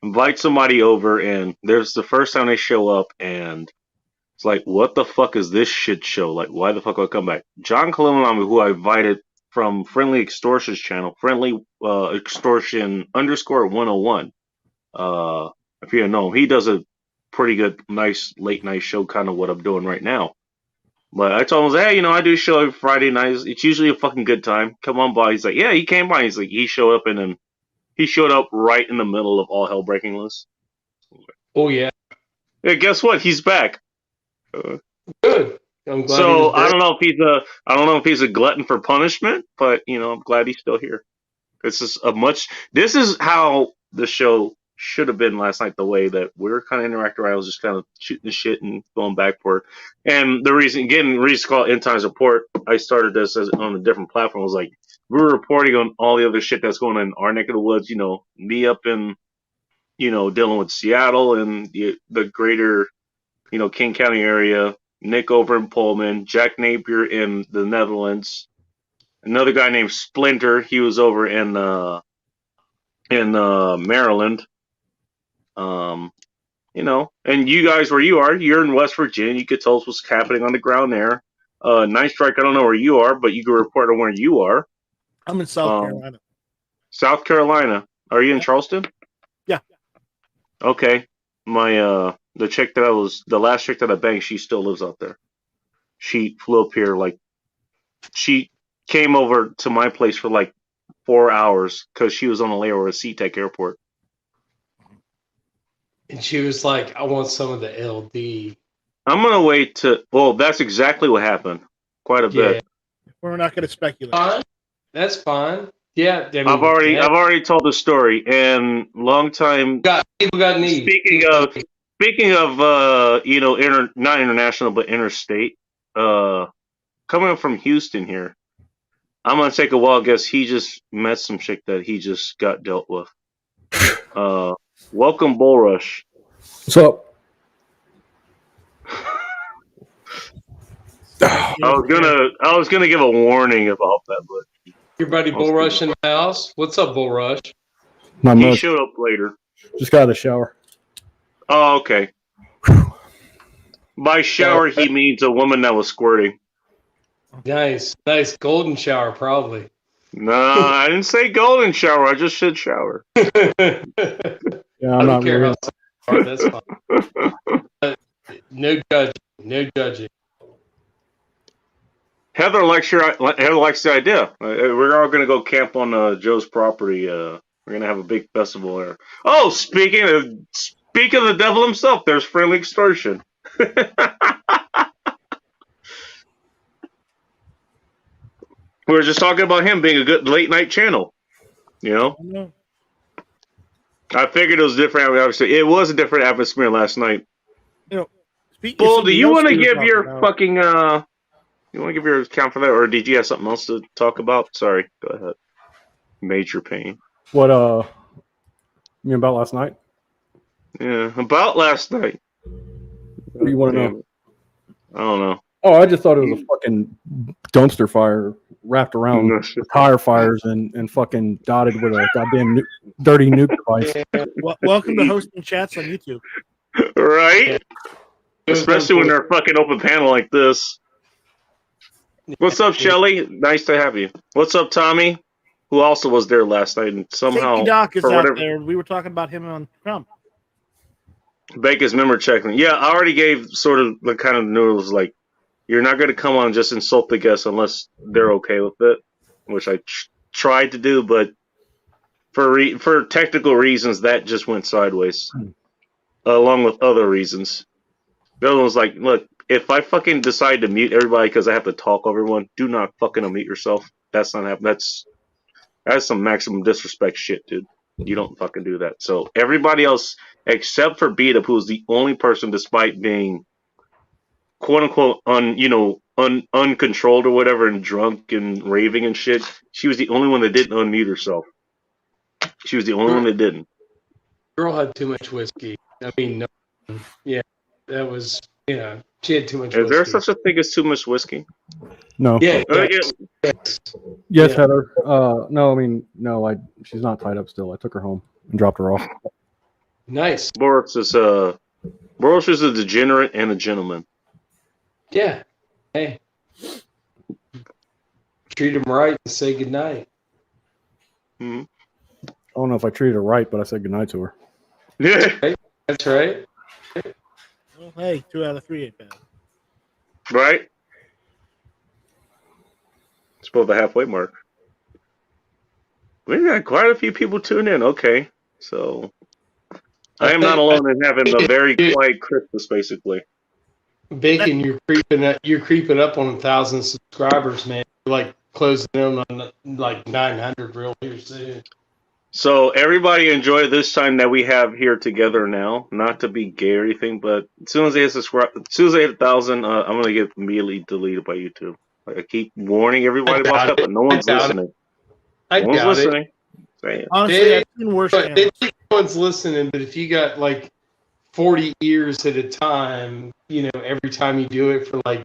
invite somebody over, and there's the first time they show up, and it's like, what the fuck is this shit show? Like, why the fuck would I come back? John Kalimami, who I invited from Friendly Extortion's channel, Friendly Extortion _101. If you don't know him, he does a pretty good, nice late night show, kind of what I'm doing right now. But I told him, hey, I do show every Friday nights. It's usually a fucking good time. Come on by. He's like, yeah, he came by. He's like, he showed up, and then he showed up right in the middle of all hell breaking loose. Oh yeah. Yeah, guess what? He's back. Good. I'm glad. So I don't know if he's a glutton for punishment, but I'm glad he's still here. This is how the show should have been last night. The way that we were kind of interacting, I was just kind of shooting the shit and going back for it. And the reason it's called End Times Report. I started this on a different platform. It was like we were reporting on all the other shit that's going on in our neck of the woods. Me up in dealing with Seattle and the greater King County area. Nick over in Pullman. Jack Napier in the Netherlands. Another guy named Splinter. He was over in Maryland. And you guys where you are, you're in West Virginia. You could tell us what's happening on the ground there. Night Strike, I don't know where you are, but you can report on where you are. I'm in South Carolina. South Carolina. Are you in Charleston? Yeah. Okay. My the last chick that I banged, she still lives out there. She flew up here she came over to my place for 4 hours because she was on a layover at SeaTac Airport. And she was like, I want some of the LD. I'm gonna wait that's exactly what happened. Quite a bit. We're not gonna speculate. Fine. That's fine. Yeah, I mean, I've already told the story, and long time. People got needs. Speaking of not international but interstate, coming up from Houston here, I'm gonna take a wild guess. He just met some chick that he just got dealt with. Welcome, Bull Rush. What's up? I was gonna give a warning about that, but your buddy Bull Rush in the house. What's up, Bull Rush? He showed up later. Just got out of the shower. Oh, okay. By shower, he means a woman that was squirting. Nice golden shower, probably. No, I didn't say golden shower. I just said shower. Yeah, I don't care how hard, that's fine. No judging. Heather likes the idea. We're all going to go camp on Joe's property. We're going to have a big festival there. Oh, speaking of the devil himself, there's Friendly Extortion. We were just talking about him being a good late night channel. I figured it was different. Obviously, it was a different atmosphere last night. Bull, do you want to give your fucking you want to give your account for that, or did you have something else to talk about? Sorry, go ahead. Major pain. What you mean about last night? Yeah, about last night. What do you want to know? I don't know. Oh, I just thought it was a fucking dumpster fire wrapped around tire fires and fucking dotted with a goddamn dirty nuke device. Welcome to hosting chats on YouTube. Right? Yeah. Especially when they're fucking open panel like this. What's up, Shelly? Nice to have you. What's up, Tommy? Who also was there last night and somehow Safety Doc is out there. We were talking about him on Trump. Baker's memory checking. Yeah, I already gave sort of the kind of noodles like you're not going to come on and just insult the guests unless they're okay with it, which I tried to do, but for technical reasons that just went sideways, along with other reasons. The other one was like, look, if I fucking decide to mute everybody because I have to talk over everyone, do not fucking unmute yourself. That's not happening. That's some maximum disrespect shit, dude. You don't fucking do that. So everybody else, except for Beat Up, who was the only person, despite being quote unquote uncontrolled or whatever and drunk and raving and shit, she was the only one that didn't unmute herself. She was the only one that didn't. Girl had too much whiskey. I mean, no, yeah, that was she had too much. Is there such a thing as too much whiskey? No. Yeah. Yes, Heather. No, I mean, no. She's not tied up still. I took her home and dropped her off. Nice. Boris is a degenerate and a gentleman. Yeah. Hey. Treat him right and say goodnight. Mm-hmm. I don't know if I treated her right, but I said goodnight to her. Yeah. That's right. Well, hey, 2 out of 3 ain't bad. Right? It's about the halfway mark. We got quite a few people tune in. Okay. So I am not alone in having a very quiet Christmas, basically. Bacon, you're creeping up on 1,000 subscribers, man. You're like closing in on like 900 real soon. So everybody enjoy this time that we have here together now. Not to be gay or anything, but as soon as they hit 1,000, I'm gonna get immediately deleted by YouTube. Like I keep warning everybody about that, but no one's listening. No one's listening. Honestly, I've seen worse. No one's listening, but if you got like 40 years at a time, you know, every time you do it for like,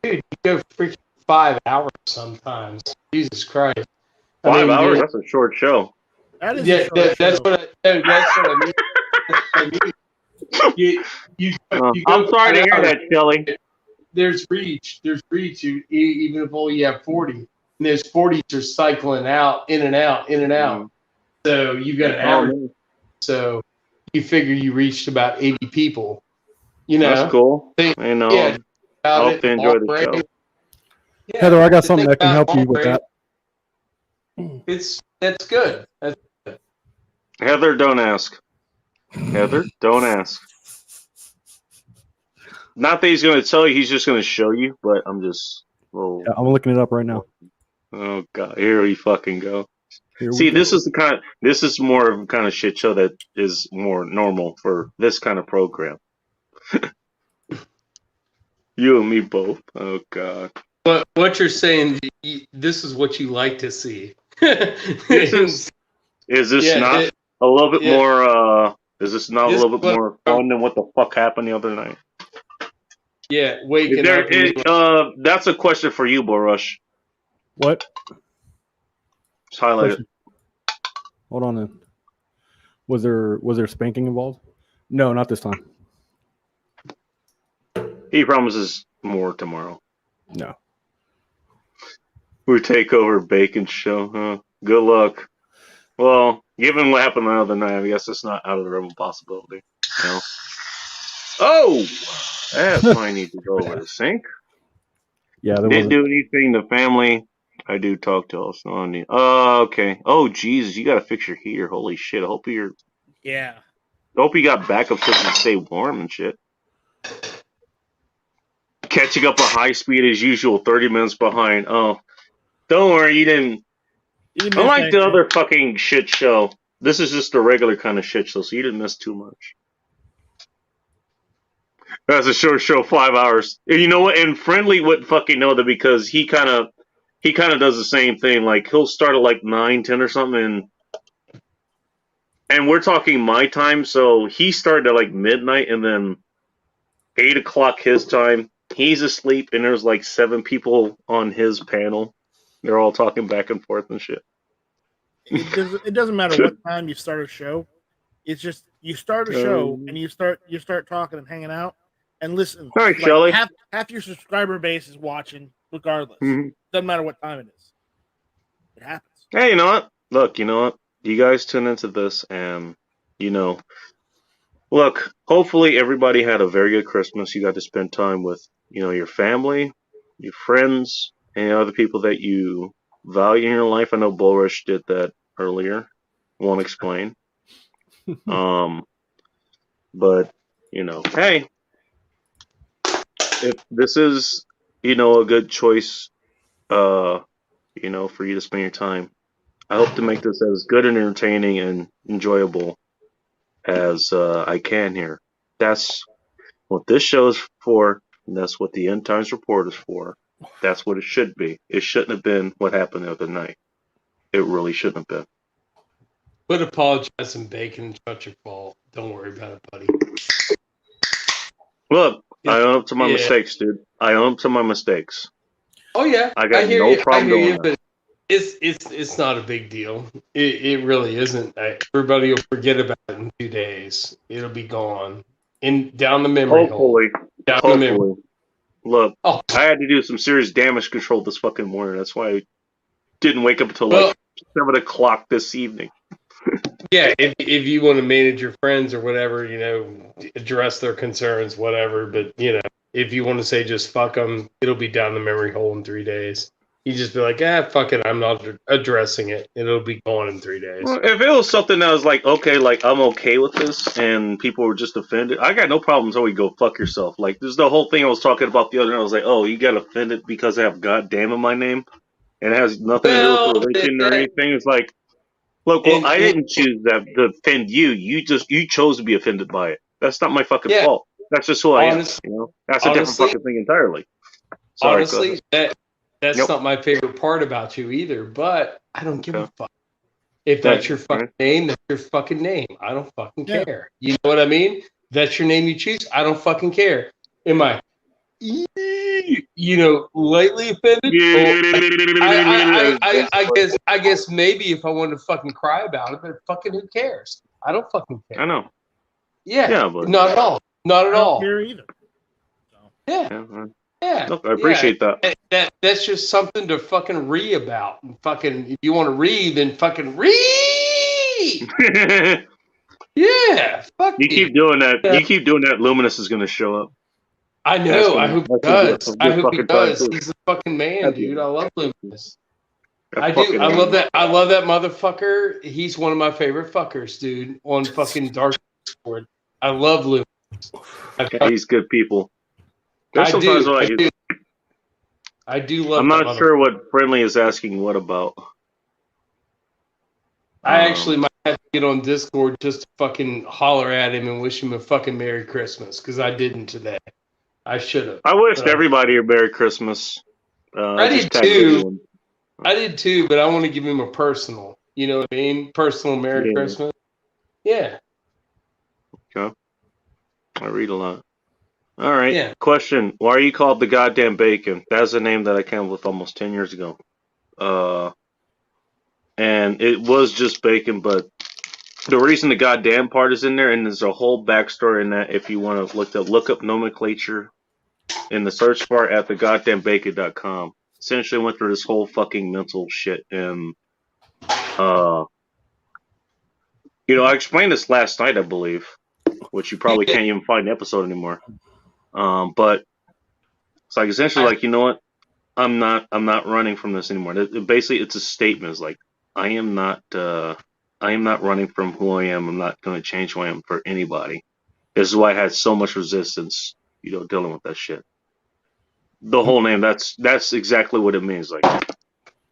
dude, you go freaking 5 hours sometimes. Jesus Christ. 5 hours? That's a short show. That is Yeah, that's show. what I mean. That's what I mean. You I'm sorry to hear that, Shelly. There's reach. Even if only you have 40. And those 40s are cycling out, in and out. So you've got an average. So you figure you reached about 80 people. You know, that's cool. I know. Yeah, I hope they enjoy the show. Yeah, Heather, I got something that can help you with that. That's good. Heather, don't ask. Heather, don't ask. Not that he's going to tell you, he's just going to show you, but I'm just... Oh, Yeah, I'm looking it up right now. oh God, here we fucking go. See, this is more of a kind of shit show that is more normal for this kind of program. You and me both. Oh God. But what you're saying, this is what you like to see. Is this not a little bit more? Is this not a little bit more fun than what the fuck happened the other night? Yeah, waking up. That's a question for you, Borush. What? Just highlight it. Hold on then. Was there spanking involved? No, not this time. He promises more tomorrow. No. We take over Bacon's show, huh? Good luck. Well, given what happened the other night, I guess it's not out of the realm of possibility. You know? Oh! That's why I need to go over the sink. Yeah, didn't do anything. The family, I do talk to us on the. Oh, okay. Oh, Jesus, you got to fix your heater. Holy shit! I hope you got backup system to stay warm and shit. Catching up at high speed as usual. 30 minutes behind. Oh, don't worry, you didn't. Unlike the other fucking shit show, this is just a regular kind of shit show, so you didn't miss too much. That's a short show, 5 hours. And you know what? And Friendly wouldn't fucking know that because he kind of does the same thing. Like he'll start at like 9, 10 or something, and we're talking my time, so he started at like midnight, and then 8 o'clock his time. He's asleep, and there's like 7 people on his panel. They're all talking back and forth and shit. It doesn't matter what time you start a show. It's just you start a show and you start talking and hanging out. And listen, all right, Shelly. Half your subscriber base is watching, regardless. Mm-hmm. Doesn't matter what time it is. It happens. Hey, you know what? Look, you know what? You guys tune into this, and look. Hopefully, everybody had a very good Christmas. You got to spend time with, your family, your friends, and other people that you value in your life. I know Borush did that earlier. Won't explain. But hey. If this is, a good choice, for you to spend your time, I hope to make this as good and entertaining and enjoyable as I can here. That's what this show is for, and that's what the End Times Report is for. That's what it should be. It shouldn't have been what happened the other night. It really shouldn't have been. But apologize and Bacon, it's not your fault. Don't worry about it, buddy. Look. I own up to my mistakes, dude. I own up to my mistakes. Oh yeah, I got no problem doing that. But it's not a big deal. It really isn't. Everybody will forget about it in 2 days. It'll be gone down the memory hole. Hopefully. Look, I had to do some serious damage control this fucking morning. That's why I didn't wake up until like 7 o'clock this evening. Yeah, if you want to manage your friends or whatever, address their concerns, whatever. But, if you want to say just fuck them, it'll be down the memory hole in 3 days. You just be like, fuck it, I'm not addressing it. It'll be gone in 3 days. Well, if it was something that was like, okay, like I'm okay with this and people were just offended, I got no problem until we go fuck yourself. Like, this is the whole thing I was talking about the other night. I was like, oh, you got offended because I have goddamn in my name? And it has nothing to do with religion or anything. It's like, look, I didn't choose that to offend you. You chose to be offended by it. That's not my fucking fault. That's just who I am. That's a different fucking thing entirely. Sorry, honestly, that's not my favorite part about you either. But I don't give a fuck. If that's your fucking name, that's your fucking name. I don't fucking care. You know what I mean? That's your name you choose. I don't fucking care. Am I, lightly offended? I guess maybe if I wanted to fucking cry about it, but fucking who cares? I don't fucking care. I know. Yeah, but not at all. Not at I don't all. care either. So. Yeah. Look, I appreciate that. That's just something to fucking read about. And fucking, if you want to read, then fucking read. Yeah, fuck you keep doing that. Yeah. You keep doing that. Luminous is going to show up. I know. I hope he does. I hope he does. Too. He's the fucking man, dude. I love Luminous. I do. I love that. I love that motherfucker. He's one of my favorite fuckers, dude. On fucking Dark Discord. I love Luminous. He's good people. I do love. I'm not sure what Friendly is asking. What about? I actually might have to get on Discord just to fucking holler at him and wish him a fucking Merry Christmas, because I didn't today. I should have. I wished everybody a Merry Christmas. I did too. I did too, but I want to give him a personal. You know what I mean? Personal Merry Christmas. Yeah. Okay. I read a lot. All right. Yeah. Question: why are you called the goddamn bacon? That's a name that I came up with almost 10 years ago. And it was just bacon, but the reason the goddamn part is in there, and there's a whole backstory in that if you want to look up nomenclature in the search bar at thegoddammebacon.com. Essentially went through this whole fucking mental shit, and I explained this last night, I believe, which you probably can't even find the episode anymore. But it's like essentially like, you know what? I'm not running from this anymore. Basically, it's a statement. It's like I am not running from who I am. I'm not going to change who I am for anybody. This is why I had so much resistance, dealing with that shit. The whole name, that's exactly what it means. Like,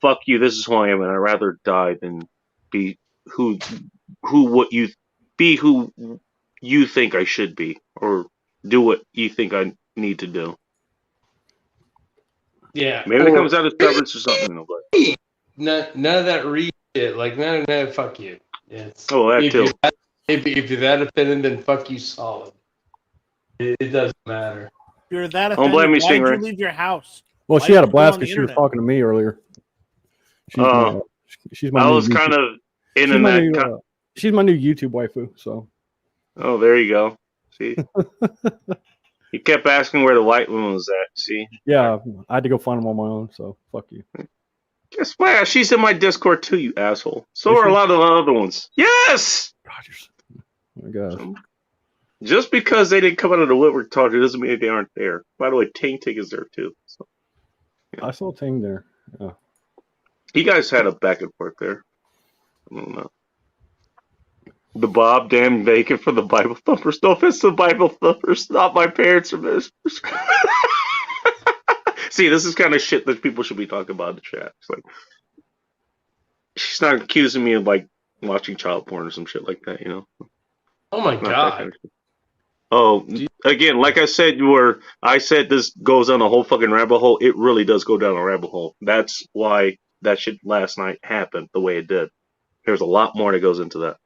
fuck you, this is who I am, and I'd rather die than be who you think I should be, or do what you think I need to do. Yeah. Maybe it comes out of stubbornness or something, but none of that read shit. Like, no, fuck you. That too. If you're that offended, then fuck you solid. It doesn't matter. If you're that offended, don't blame me, why did Stingray. you leave your house? Well, Why she had a did you go blast on the because she was internet? talking to me earlier. She's my I new was YouTube- kind of in she's my that. new, she's my new YouTube waifu. So. Oh, there you go. See, you kept asking where the white woman was at. See. Yeah, I had to go find them on my own. So fuck you. Guess what? She's in my Discord too, you asshole. So are a lot of the other ones. Yes. Rogers. Oh my gosh. Just because they didn't come out of the woodwork talk, it doesn't mean they aren't there. By the way, Ting is there too. So, yeah. I saw Ting there. Yeah. You guys had a back and forth there. I don't know. The Bob damn bacon for the Bible thumpers. No offense to the Bible thumpers, not my parents or ministers. See, this is kind of shit that people should be talking about in the chat. It's like, she's not accusing me of like watching child porn or some shit like that, Oh my Not god. that kind of shit. Oh, again, like I said, I said this goes down a whole fucking rabbit hole. It really does go down a rabbit hole. That's why that shit last night happened the way it did. There's a lot more that goes into that.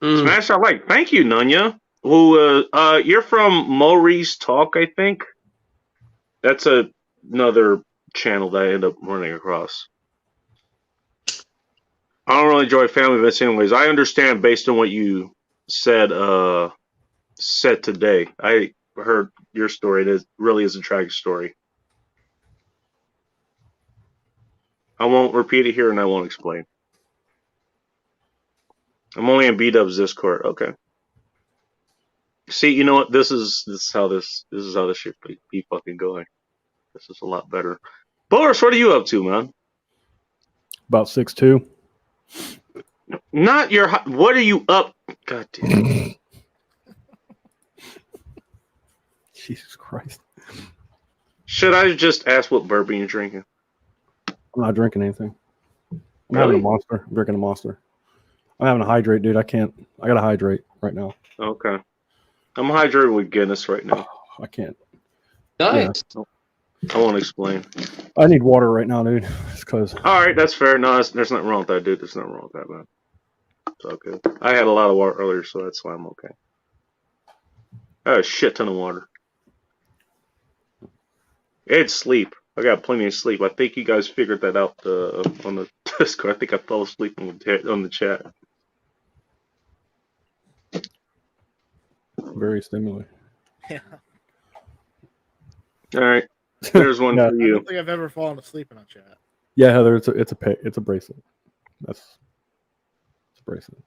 Smash that like. Thank you, Nunya. Who you're from Maurice Talk, I think. That's another channel that I end up running across. I don't really enjoy family events anyways. I understand based on what you said today. I heard your story. It really is a tragic story. I won't repeat it here and I won't explain. I'm only in B-Dub's Discord. Okay. See, you know what? This is how this shit be fucking going. This is a lot better. Boris, what are you up to, man? About 6'2". Not your. What are you up? God damn. Jesus Christ. Should I just ask what bourbon you're drinking? I'm not drinking anything. I'm Really? having a monster. I'm drinking a monster. I'm having to hydrate, dude. I gotta hydrate right now. Okay. I'm hydrated with Guinness right now. I can't. Nice. Yeah. I won't explain. I need water right now, dude. It's because All right, that's fair. No, there's nothing wrong with that, dude. There's nothing wrong with that, man. It's all good. I had a lot of water earlier, so that's why I'm okay. I had a shit ton of water. And sleep. I got plenty of sleep. I think you guys figured that out on the Discord. I think I fell asleep on the chat. Very stimulating. Yeah. All right. There's one Yeah. for I you. don't think I've ever fallen asleep in a chat. Yeah, Heather, it's a bracelet. It's a bracelet.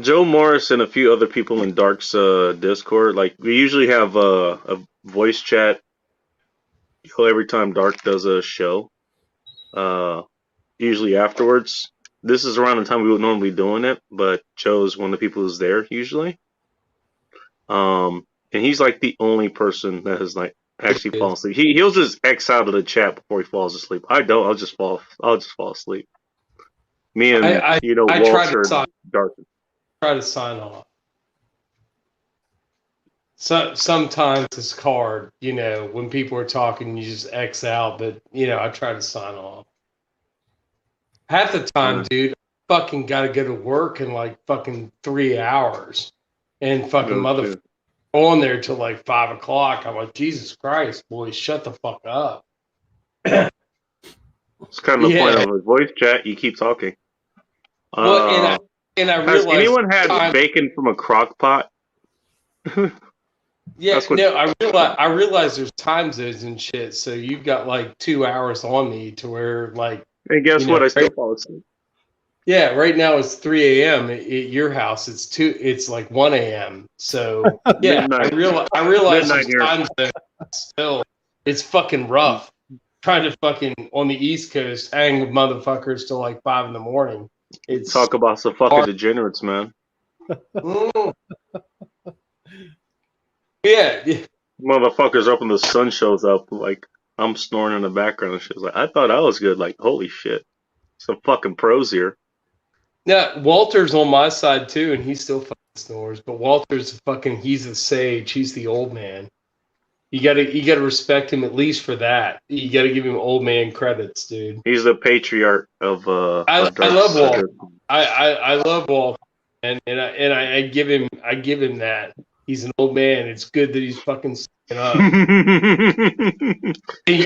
Joe Morris and a few other people in Dark's Discord, like we usually have a voice chat every time Dark does a show. Usually afterwards. This is around the time we would normally doing it, but Joe's one of the people who's there usually. And he's like the only person that has like actually fallen asleep. He'll just X out of the chat before he falls asleep. I don't. I'll just fall asleep. Me and I Walter and Dark. Try to sign off. So sometimes it's hard, when people are talking, you just X out. But I try to sign off. Half the time, dude, I fucking got to go to work in like fucking 3 hours, and fucking motherfucker on there till like 5 o'clock. I'm like, Jesus Christ, boys, shut the fuck up. It's kind of the point of a voice chat. You keep talking. Well, and I realized. Has anyone had bacon from a crock pot? Yeah, I realize there's time zones and shit. So you've got like 2 hours on me to where like. And guess what? I still fall asleep. Yeah, right now it's 3 a.m. at your house. It's like 1 a.m. So yeah, I realize there's time zones still. It's fucking rough. Trying to fucking on the East Coast hang with motherfuckers till like 5 in the morning. It's talk about some fucking degenerates, man. Yeah. Motherfuckers up when the sun shows up, like I'm snoring in the background and shit. Like I thought I was good. Like holy shit, some fucking pros here. Yeah, Walter's on my side too, and he still fucking snores. But Walter's he's a sage. He's the old man. You gotta respect him at least for that. You gotta give him old man credits, dude. He's the patriarch of I love Walter. I love Walter, and I give him that. He's an old man. It's good that he's fucking sticking up.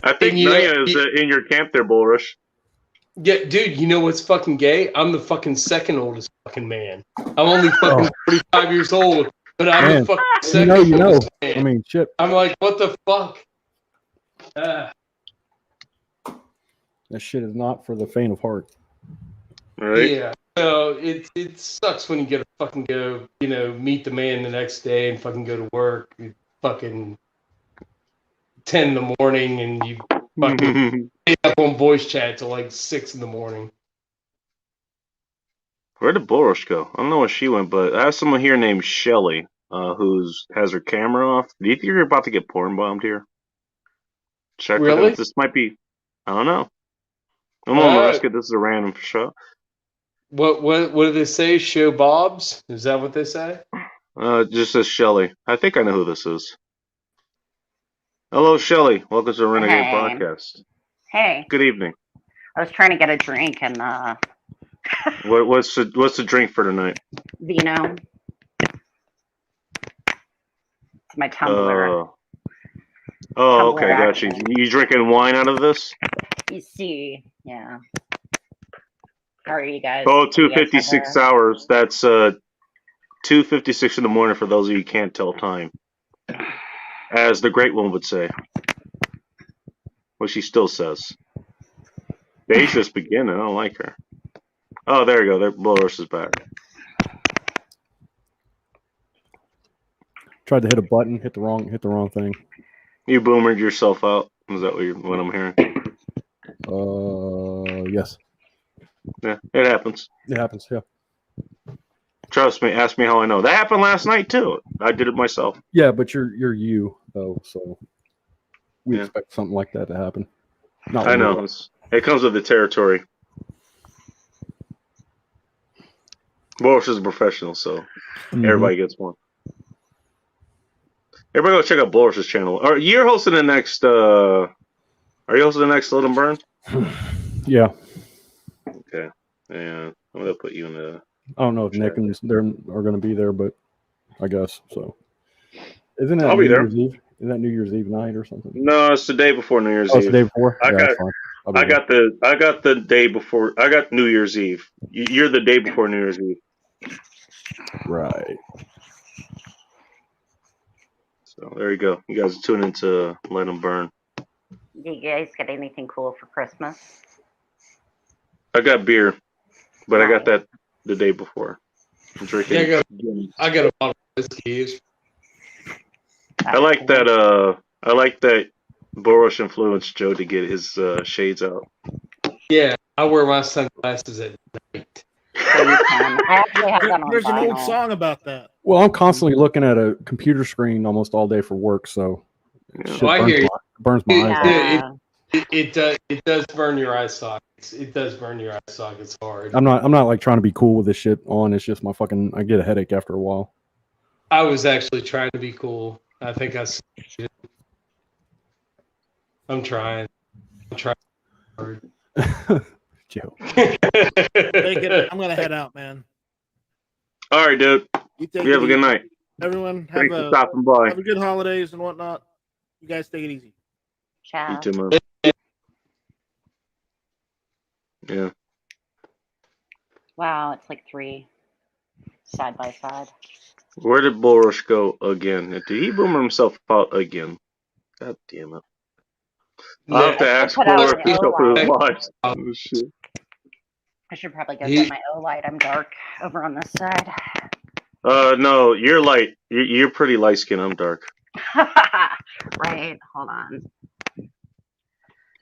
I think Naya is in your camp there, Bullrush. Yeah, dude, you know what's fucking gay? I'm the fucking second oldest fucking man. I'm only fucking 45 years old, but I'm the fucking second oldest man. I mean, shit. I'm like, what the fuck? That shit is not for the faint of heart. Right? Yeah. So it sucks when you get to fucking go, meet the man the next day and fucking go to work. You fucking 10 in the morning and you fucking stay up on voice chat till like 6 in the morning. Where did Boros go? I don't know where she went, but I have someone here named Shelly, has her camera off. Do you think you're about to get porn bombed here? Check really? This might be. I don't know. I'm gonna ask it. This is a random show. What do they say? Show Bob's? Is that what they say? Just says Shelly. I think I know who this is. Hello, Shelly. Welcome to the Renegade Podcast. Hey. Good evening. I was trying to get a drink and What's the drink for tonight? Vino. It's my tumbler. Okay, got you. You drinking wine out of this? You see, yeah. How are you guys? 2:56 hours. That's 2:56 in the morning for those of you who can't tell time. As the great one would say. What she still says. Day's just beginning. I don't like her. Oh, there you go. Boris is back. Tried to hit a button, hit the wrong thing. You boomered yourself out. Is that what I'm hearing? Yes. Yeah, it happens. It happens, yeah. Trust me, ask me how I know. That happened last night too. I did it myself. Yeah, but you're you though, so we expect something like that to happen. I know. It comes with the territory. Boris is a professional, so everybody gets one. Everybody go check out Boris's channel. You're hosting the next are you hosting the next Load and Burn? Yeah. Okay. Yeah. I'm gonna put you in the I don't know if Nick and they're are gonna be there, but I guess so. Isn't that I'll New be there. Year's Eve? Isn't that New Year's Eve night or something? No, it's the day before New Year's Oh, it's Eve. the day before. I Yeah, got that's fine. I got the day before. I got New Year's Eve. You're the day before New Year's Eve. Right. So there you go. You guys are tuning into Let Them Burn. Do you guys get anything cool for Christmas? I got beer, but I got Nice. that the day before. I'm drinking. Yeah, I got a bottle of whiskey. I like that. I like that. Boros influenced Joe to get his shades out. Yeah, I wear my sunglasses at night. So you can. I actually have that on There's an old vinyl. song about that. Well, I'm constantly looking at a computer screen almost all day for work, so Yeah. shit Oh, I hear you. burns my eyes. Yeah. It does burn your eye sockets. It does burn your eye sockets hard. I'm not like trying to be cool with this shit on. It's just I get a headache after a while. I was actually trying to be cool. I think I'm trying. Hard. Joe. Take it. I'm gonna head out, man. All right, dude. You have a good night. Everyone Thanks for stopping by. have a good holidays and whatnot. You guys take it easy. Ciao. You too, man. Yeah. Wow, it's like 3 side by side. Where did Boros go again? Did he boomer himself out again? God damn it. I'll have to ask put out Boros my himself for his O-line. lives. Oh, shit. I should probably go get my O light. I'm dark over on this side. No, you're light. You're pretty light skinned. I'm dark. Right. Hold on.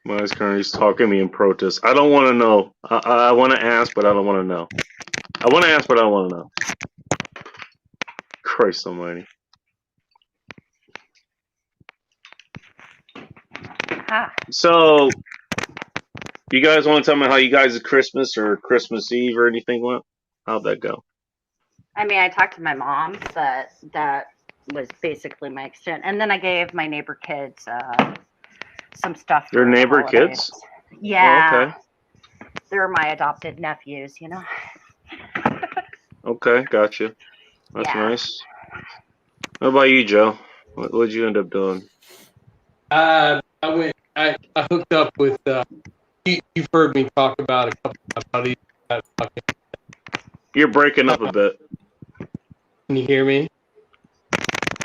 My eyes currently talking to me in protest. I don't want to know. I want to ask, but I don't want to know. I want to ask, but I don't want to know. Christ almighty. Ha. So, you guys want to tell me how you guys' Christmas or Christmas Eve or anything went? How'd that go? I mean, I talked to my mom, but that was basically my extent. And then I gave my neighbor kids some stuff. Your for the neighbor holidays. kids? Yeah. Oh, okay. They're my adopted nephews, you know? Okay, gotcha. That's Yeah. nice. How about you, Joe? What'd you end up doing? I hooked up with. You've heard me talk about a couple of my buddies. That fucking, You're breaking up a bit. can you hear me?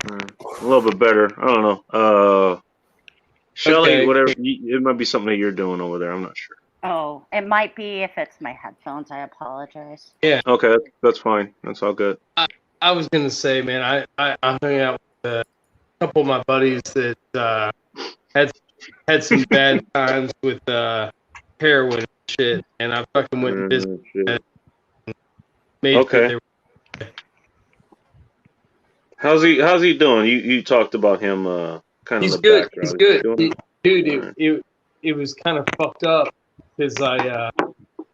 A little bit better. I don't know. Shelly, Okay. whatever. It might be something that you're doing over there. I'm not sure. Oh, it might be if it's my headphones. I apologize. Okay, that's fine. That's all good. I was gonna say, man, I hung out with a couple of my buddies that had some bad times with heroin and shit, and I fucking went and visited. Shit. Made Okay. sure How's he doing? You talked about him kind of he's the good. background. He's good, Doing dude. It was kind of fucked up because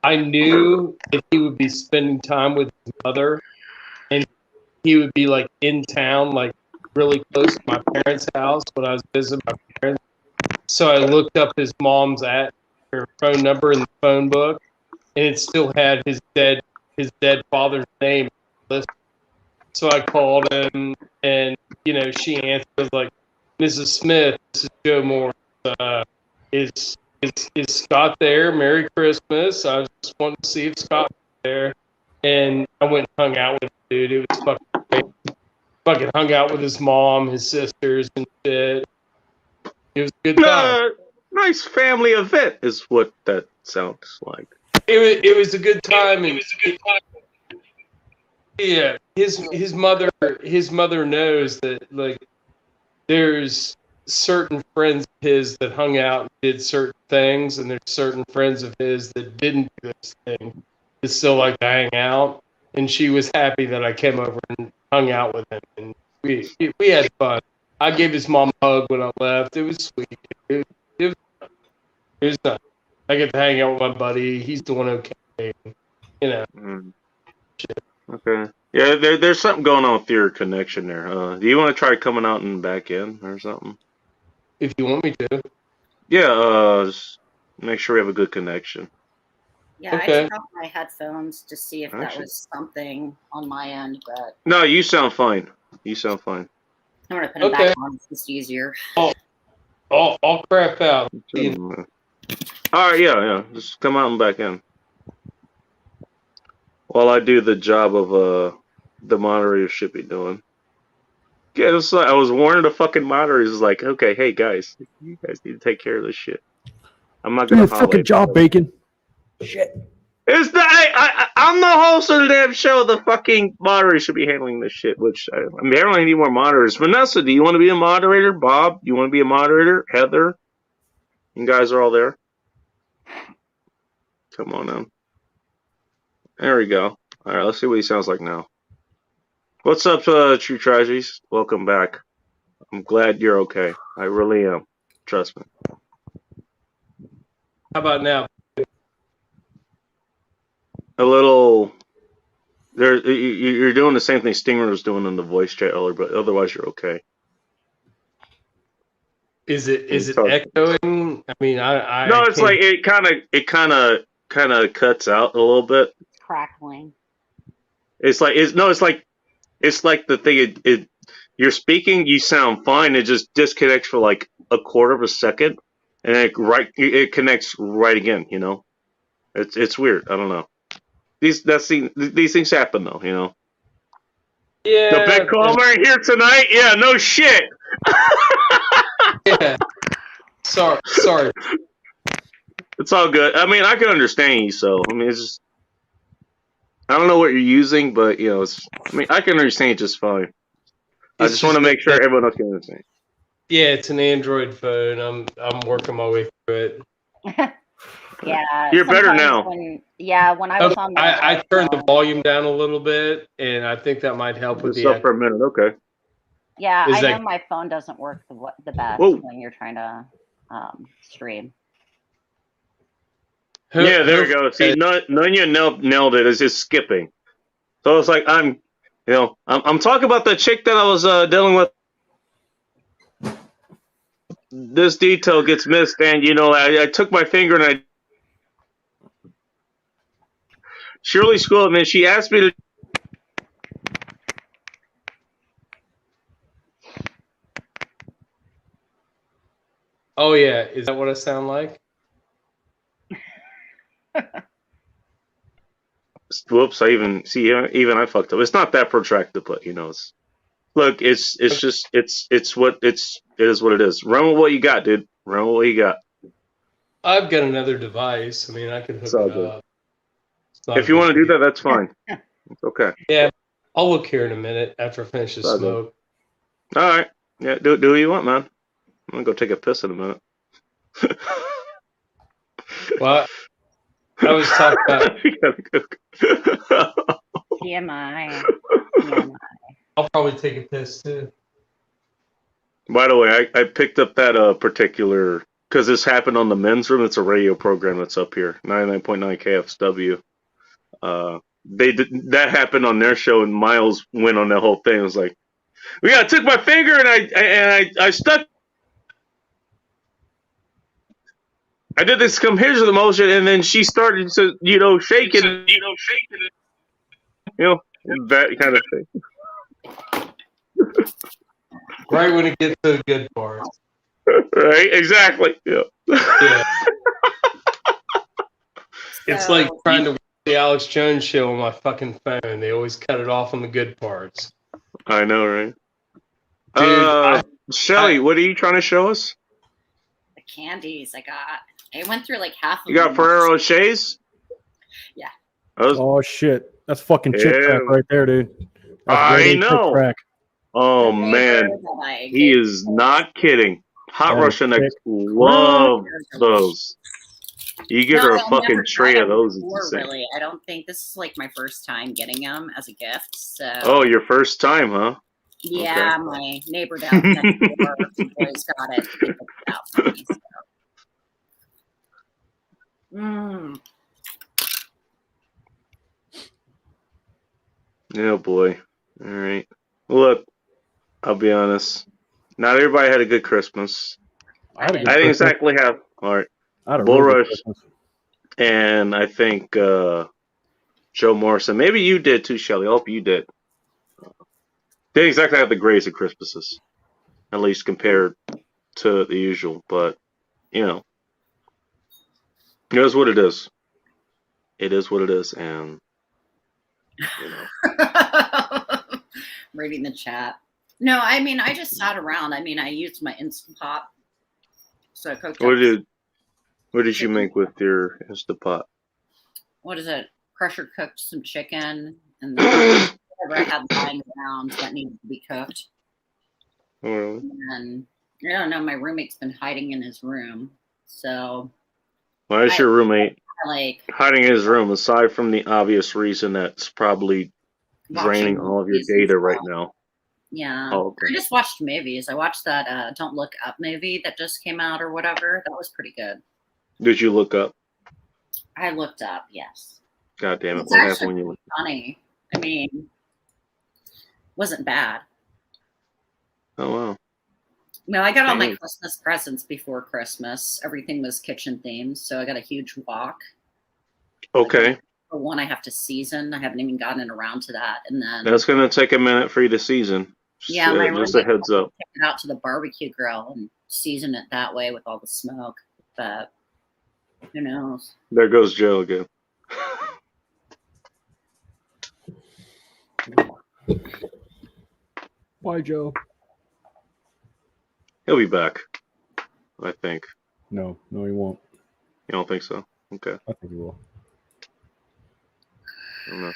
I knew that he would be spending time with his mother, and he would be like in town, like really close to my parents' house when I was visiting my parents. So I looked up his mom's her phone number in the phone book, and it still had his dead father's name. So I called him, and she answered, was like, "Mrs. Smith, this is Joe Moore. Is Scott there? Merry Christmas. I just wanted to see if Scott was there." And I went and hung out with him, dude. It was fucking great. Fucking hung out with his mom, his sisters, and shit. It was a good time. Nice family event is what that sounds like. It was a good time, and yeah, his mother knows that, like, there's certain friends of his that hung out and did certain things, and there's certain friends of his that didn't do this thing, that still like to hang out. And she was happy that I came over and hung out with him, and we had fun. I gave his mom a hug when I left. It was sweet. It was nice. I get to hang out with my buddy. He's doing okay. Shit. Okay. Yeah, there's something going on with your connection there. Do you want to try coming out and back in or something? If you want me to. Yeah, just make sure we have a good connection. Yeah, Okay. I took off my headphones to see if that was something on my end, but No, you sound fine. You sound fine. I'm gonna put them back on. It's just easier. I'll crap out. All right, yeah. Just come out and back in. While I do the job of the moderator should be doing. Yeah, I was warning the fucking moderators, like, okay, hey guys, you guys need to take care of this shit. I'm not Do gonna your fucking job, Bacon. Shit. It's the I'm the host of the damn show. The fucking moderator should be handling this shit. Which I don't need more moderators. Vanessa, do you want to be a moderator? Bob, you want to be a moderator? Heather, you guys are all there. Come on in. There we go. All right, let's see what he sounds like now. What's up, True Tragedies? Welcome back. I'm glad you're okay. I really am. Trust me. How about now? A little. You're doing the same thing Stinger was doing in the voice chat earlier, but otherwise you're okay. Is it echoing? I mean, I no, it's like it kind of cuts out a little bit. Crackling. It's like the thing. You're speaking, you sound fine. It just disconnects for like a quarter of a second, and it connects right again. You know, it's weird. I don't know. These things happen though. You know. Yeah. The big calmer here tonight. Yeah. No shit. Yeah. Sorry. It's all good. I mean, I can understand you. So I mean, it's just. I don't know what you're using, but you know, I can understand it just fine. I just want to make sure everyone else can understand. Yeah, it's an Android phone. I'm working my way through it. Yeah. You're better now. When I was on I turned the volume down a little bit, and I think that might help with the for a minute. Okay. Yeah, I know my phone doesn't work the best when you're trying to stream. Yeah, there we go. See, Nunya nailed it. It's just skipping. So it's like I'm talking about the chick that I was dealing with. This detail gets missed, and I took my finger and I Shirley School, and then she asked me to. Oh yeah, is that what I sound like? Whoops! Even I fucked up. It's not that protracted, but look, it is what it is. Run with what you got, dude. Run with what you got. I've got another device. I mean, I can hook it up. If you want to do that, that's fine. It's okay. Yeah, I'll look here in a minute after I finish the smoke. All right. Yeah, do what you want, man. I'm gonna go take a piss in a minute. Well, I was talking about TMI. I'll probably take a piss too. By the way, I picked up that particular because this happened on the men's room. It's a radio program that's up here, 99.9 KFSW. That happened on their show, and Miles went on that whole thing. It was like, I took my finger and I stuck. I did this here's the motion, and then she started to shaking it, that kind of thing. Right when it gets to the good part. Right, exactly. Yeah. It's like trying to watch the Alex Jones show on my fucking phone. They always cut it off on the good parts. I know, right? Dude, Shelly, what are you trying to show us? The candies I got. I went through like half of them. You got Ferrero Rochers? Yeah. Oh shit, that's fucking chip crack right there, dude. I know. Oh man, he is not kidding. Hot Russian X love those. You give her a fucking tray of those. Really, I don't think this is like my first time getting them as a gift. So. Oh, your first time, huh? Yeah, okay. My neighbor down next door always got it. He picked it out for me. Yeah, boy. All right. Look, I'll be honest. Not everybody had a good Christmas. I didn't exactly have. All right. Bull Rush, and I think Joe Morrison. Maybe you did too, Shelly. I hope you did. Didn't exactly have the greatest of Christmases. at least compared to the usual. But you know, it is what it is. It is what it is, and you know. Reading the chat. No, I mean, I just sat around. I mean, I used my Instant Pot. So I cooked up. What did you make with your Instant Pot? What is it? Pressure cooked some chicken and then whatever I had lying around that needed to be cooked. Oh, really? And I don't know, my roommate's been hiding in his room. So Why is your roommate like hiding in his room, aside from the obvious reason that's probably draining all of your data right now? Yeah. Oh, okay. I just watched movies. I watched that Don't Look Up movie that just came out or whatever. That was pretty good. Did you look up? I looked up, yes. God damn it. It's What happened actually when you looked up? funny. I mean, wasn't bad. Oh, wow. No, I got all my Christmas presents before Christmas. Everything was kitchen themed, so I got a huge wok. Okay. For one, I have to season. I haven't even gotten around to that, and then That's going to take a minute for you to season. Yeah, my just a heads up. Take it out to the barbecue grill and season it that way with all the smoke. But who knows? There goes Joe again. Why, Joe? He'll be back, I think. No, he won't. You don't think so? Okay. I think he will. I don't know.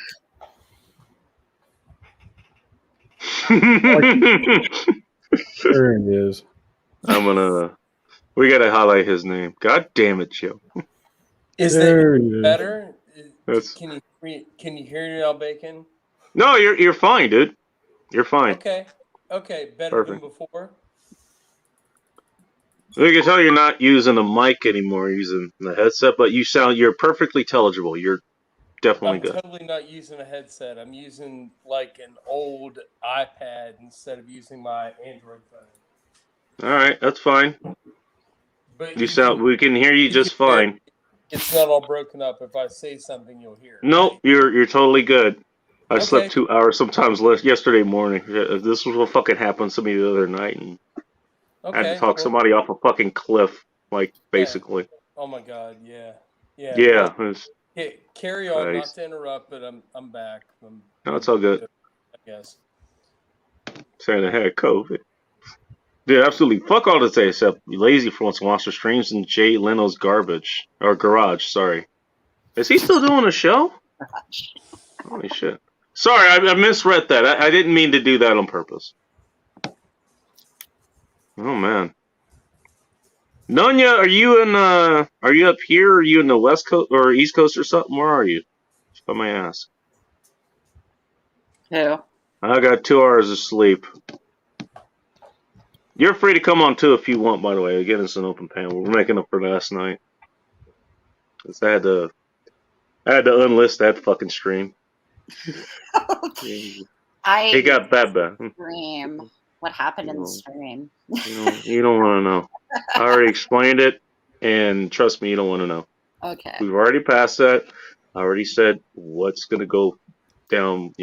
There he is. We gotta highlight his name. God damn it, Joe. Is There that he is. better? That's- Can you hear me now, Bacon? No, you're fine, dude. You're fine. Okay, better Perfect. than before. We can tell you're not using a mic anymore, you're using the headset, but you're perfectly intelligible. You're definitely I'm good. totally not using a headset. I'm using like an old iPad instead of using my Android phone. All right, that's fine. But We can hear you just fine. It's not all broken up. If I say something, you'll hear it. Nope, Right? you're totally good. I Okay. slept 2 hours sometimes yesterday morning. This was what fucking happened to me the other night, and I had to talk somebody off a fucking cliff, like, basically. Oh my god, yeah. Yeah. Well, carry on, Nice. not to interrupt, but I'm back. No, it's all good. I guess. Saying I had COVID. Dude, absolutely fuck all to say except lazy for once monster streams and Jay Leno's garbage. Or garage, sorry. Is he still doing a show? Holy shit. Sorry, I misread that. I didn't mean to do that on purpose. Oh man. Nonya, are you up here? Are you in the West Coast or East Coast or something? Where are you? If I may ask. Who? I got 2 hours of sleep. You're free to come on too if you want, by the way. Again, it's an open panel. We're making up for last night. I had to unlist that fucking stream. It got bad. Stream. What happened in the stream? You don't want to know. I already explained it, and trust me, you don't want to know. Okay. We've already passed that. I already said what's going to go down,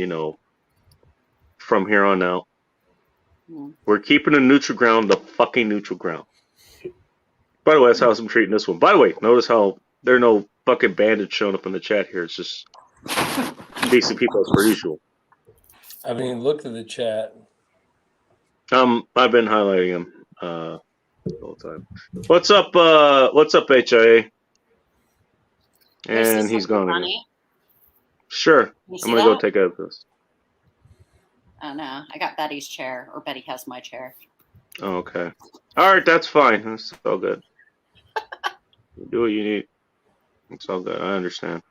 from here on out. We're keeping the neutral ground the fucking neutral ground. By the way, that's how I'm treating this one. By the way, notice how there are no fucking bandits showing up in the chat here. It's just decent people as per usual. I mean, look at the chat. I've been highlighting him the whole time. What's up, HIA? And he's gone again. Sure. I'm gonna go take out this. Oh no, I got Betty's chair, or Betty has my chair. Oh, okay. All right, that's fine. That's all good. Do what you need. It's all good. I understand.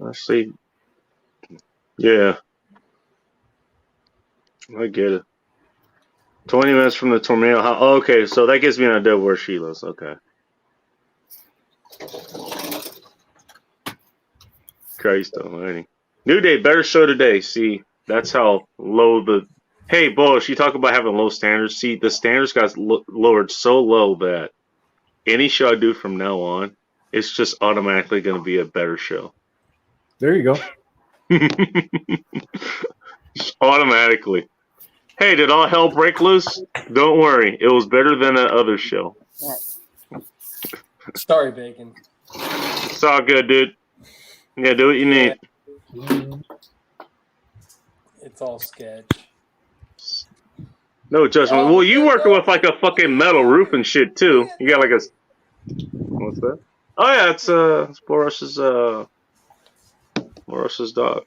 Let's see. Yeah. I get it. 20 minutes from the tornado. Okay, so that gives me an idea of where she lives. Okay. Christ almighty. New day, better show today. See, that's how low the... Hey, Bush, you talk about having low standards. See, the standards got lowered so low that any show I do from now on, it's just automatically going to be a better show. There you go. Just automatically. Hey, did all hell break loose? Don't worry, it was better than that other show. Sorry, Bacon. It's all good, dude. Yeah, do what you need. It's all sketch. No judgment. Oh, Well, you look, working with look, like a fucking metal roof and shit too. You got like a. What's that? Oh yeah, it's Boris's dog.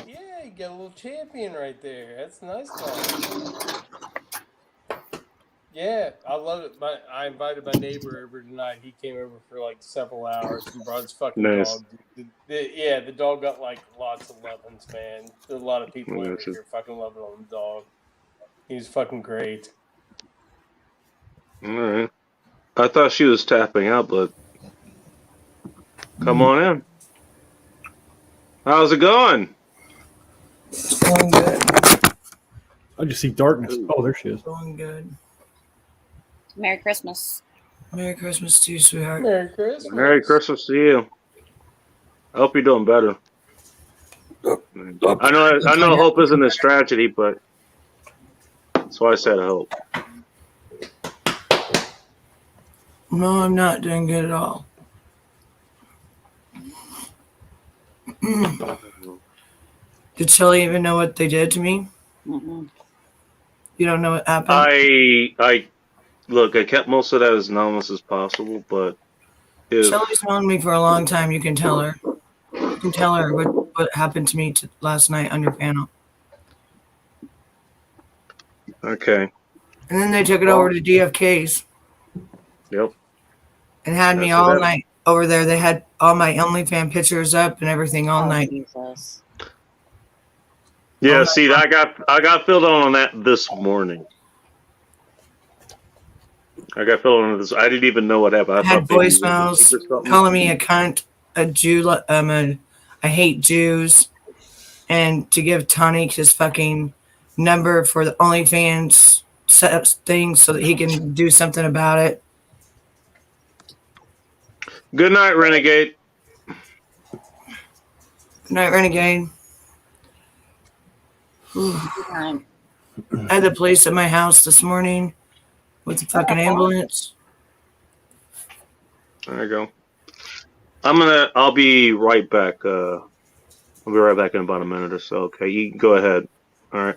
Yeah, you got a little champion right there. That's a nice dog. Yeah, I love it. I invited my neighbor over tonight. He came over for like several hours and brought his fucking Nice. dog. The dog got like lots of lovins, man. There's a lot of people over here fucking loving on the dog. He's fucking great. All right. I thought she was tapping out, but come on in. How's it going? It's going good. I just see darkness. Oh, there she is. Going good. Merry Christmas. Merry Christmas to you, sweetheart. Merry Christmas. Merry Christmas to you. I hope you're doing better. I know hope isn't a tragedy, but that's why I said hope. No, I'm not doing good at all. Did Shelly even know what they did to me? Mm-hmm. You don't know what happened? I look. I kept most of that as anonymous as possible, but Shelly's known me for a long time. You can tell her. You can tell her what happened to me last night on your panel. Okay. And then they took it over to DFK's. Yep. And had me all night over there. They had all my OnlyFans pictures up and everything all night. Jesus. Yeah, see, I got filled on that this morning. I got filled on this. I didn't even know what happened. I had voicemails calling me a cunt, a Jew. I hate Jews, and to give Tonic his fucking number for the OnlyFans thing so that he can do something about it. Good night, Renegade. Good night, Renegade. Time. I had the police at my house this morning with the fucking ambulance. There you go. I'll be right back. I'll be right back in about a minute or so. Okay, you can go ahead. All right.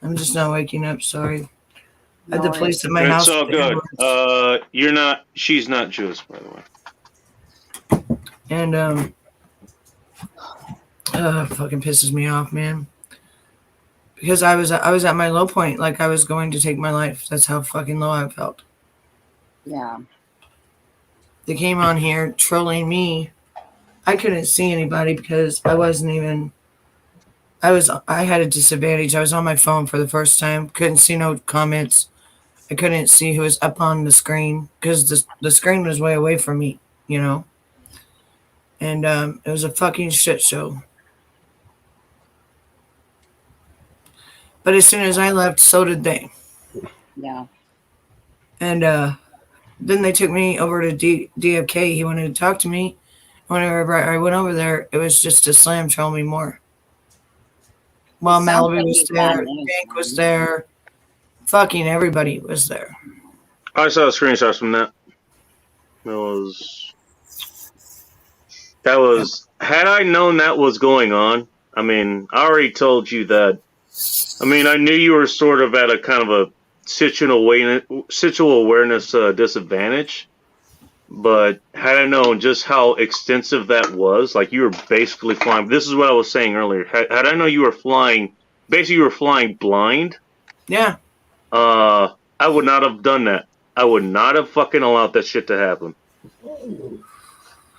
I'm just not waking up. Sorry. I had the police at my house. It's all good. She's not Jewish, by the way. And fucking pisses me off, man. Because I was at my low point, like I was going to take my life. That's how fucking low I felt. Yeah. They came on here trolling me. I couldn't see anybody because I had a disadvantage. I was on my phone for the first time. Couldn't see no comments. I couldn't see who was up on the screen because the screen was way away from me, you know. And it was a fucking shit show. But as soon as I left, so did they. Yeah. And then they took me over to DFK. He wanted to talk to me. Whenever I went over there, it was just to slam troll me more. While Malibu was there, Hank was there, fucking everybody was there. I saw screenshots from that. That was. Had I known that was going on, I mean, I already told you that. I mean, I knew you were sort of at a kind of a situational awareness disadvantage. But had I known just how extensive that was, like you were basically flying. This is what I was saying earlier. Had I known you were flying, basically you were flying blind. Yeah. I would not have done that. I would not have fucking allowed that shit to happen.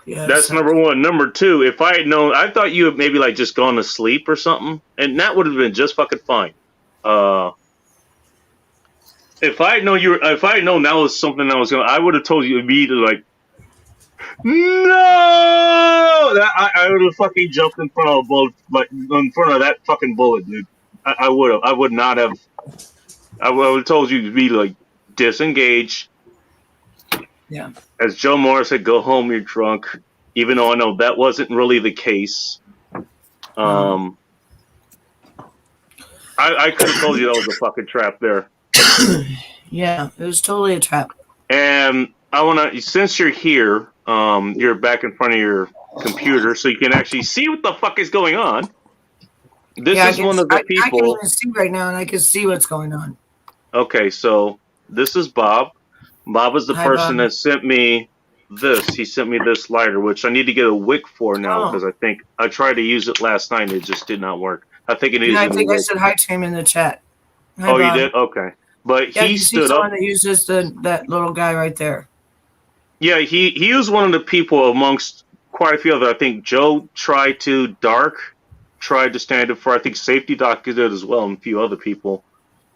Yeah, that's number one. Number two, if I had known, I thought you had maybe like just gone to sleep or something, and that would have been just fucking fine. If I had known that was something that was going, I would have told you immediately, like, no, I would have fucking jumped in front of a bullet, like in front of that fucking bullet, dude. I would have. I would not have. I would have told you to be like disengage. Yeah. As Joe Morris said, go home, you're drunk. Even though I know that wasn't really the case. I could have told you that was a fucking trap there. Yeah, it was totally a trap. And I want to, since you're here, you're back in front of your computer, so you can actually see what the fuck is going on. This is one of the people. I can even see right now, and I can see what's going on. Okay, so this is Bob. Bob is the person that sent me this. He sent me this lighter, which I need to get a wick for now because I think I tried to use it last night and it just did not work. I think it needs. I think I said hi to him in the chat. Hi, Bob. You did? Okay. But he stood up. That uses that little guy right there. Yeah, he was one of the people amongst quite a few other. I think Joe tried to, Dark tried to stand up for. I think Safety Doc did as well, and a few other people.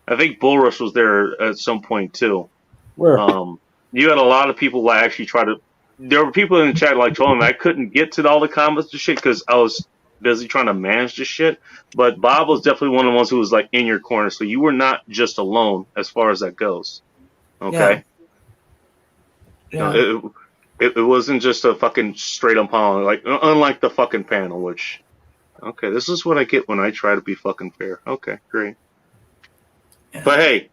I think Bull Rush was there at some point too. Where? You had a lot of people that actually tried to. There were people in the chat like told me I couldn't get to all the comments and shit because I was busy trying to manage this shit. But Bob was definitely one of the ones who was like in your corner, so you were not just alone as far as that goes. Okay. Yeah. No, it wasn't just a fucking straight up pollen, like unlike the fucking panel, which okay, this is what I get when I try to be fucking fair. Okay, great. Yeah. But hey,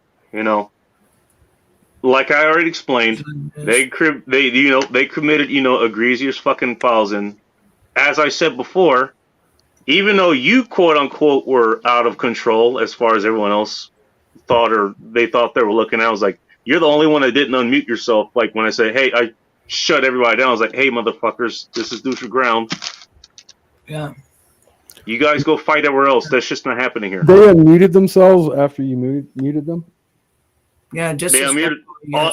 like I already explained, they committed egregious fucking fouls, and as I said before, even though you quote unquote were out of control as far as everyone else thought or they thought they were looking at, I was like, you're the only one that didn't unmute yourself. Like when I say, hey, I shut everybody down. I was like, hey, motherfuckers, this is neutral ground. Yeah. You guys go fight everywhere else. That's just not happening here. They unmuted themselves after you muted them? Yeah, just they unmuted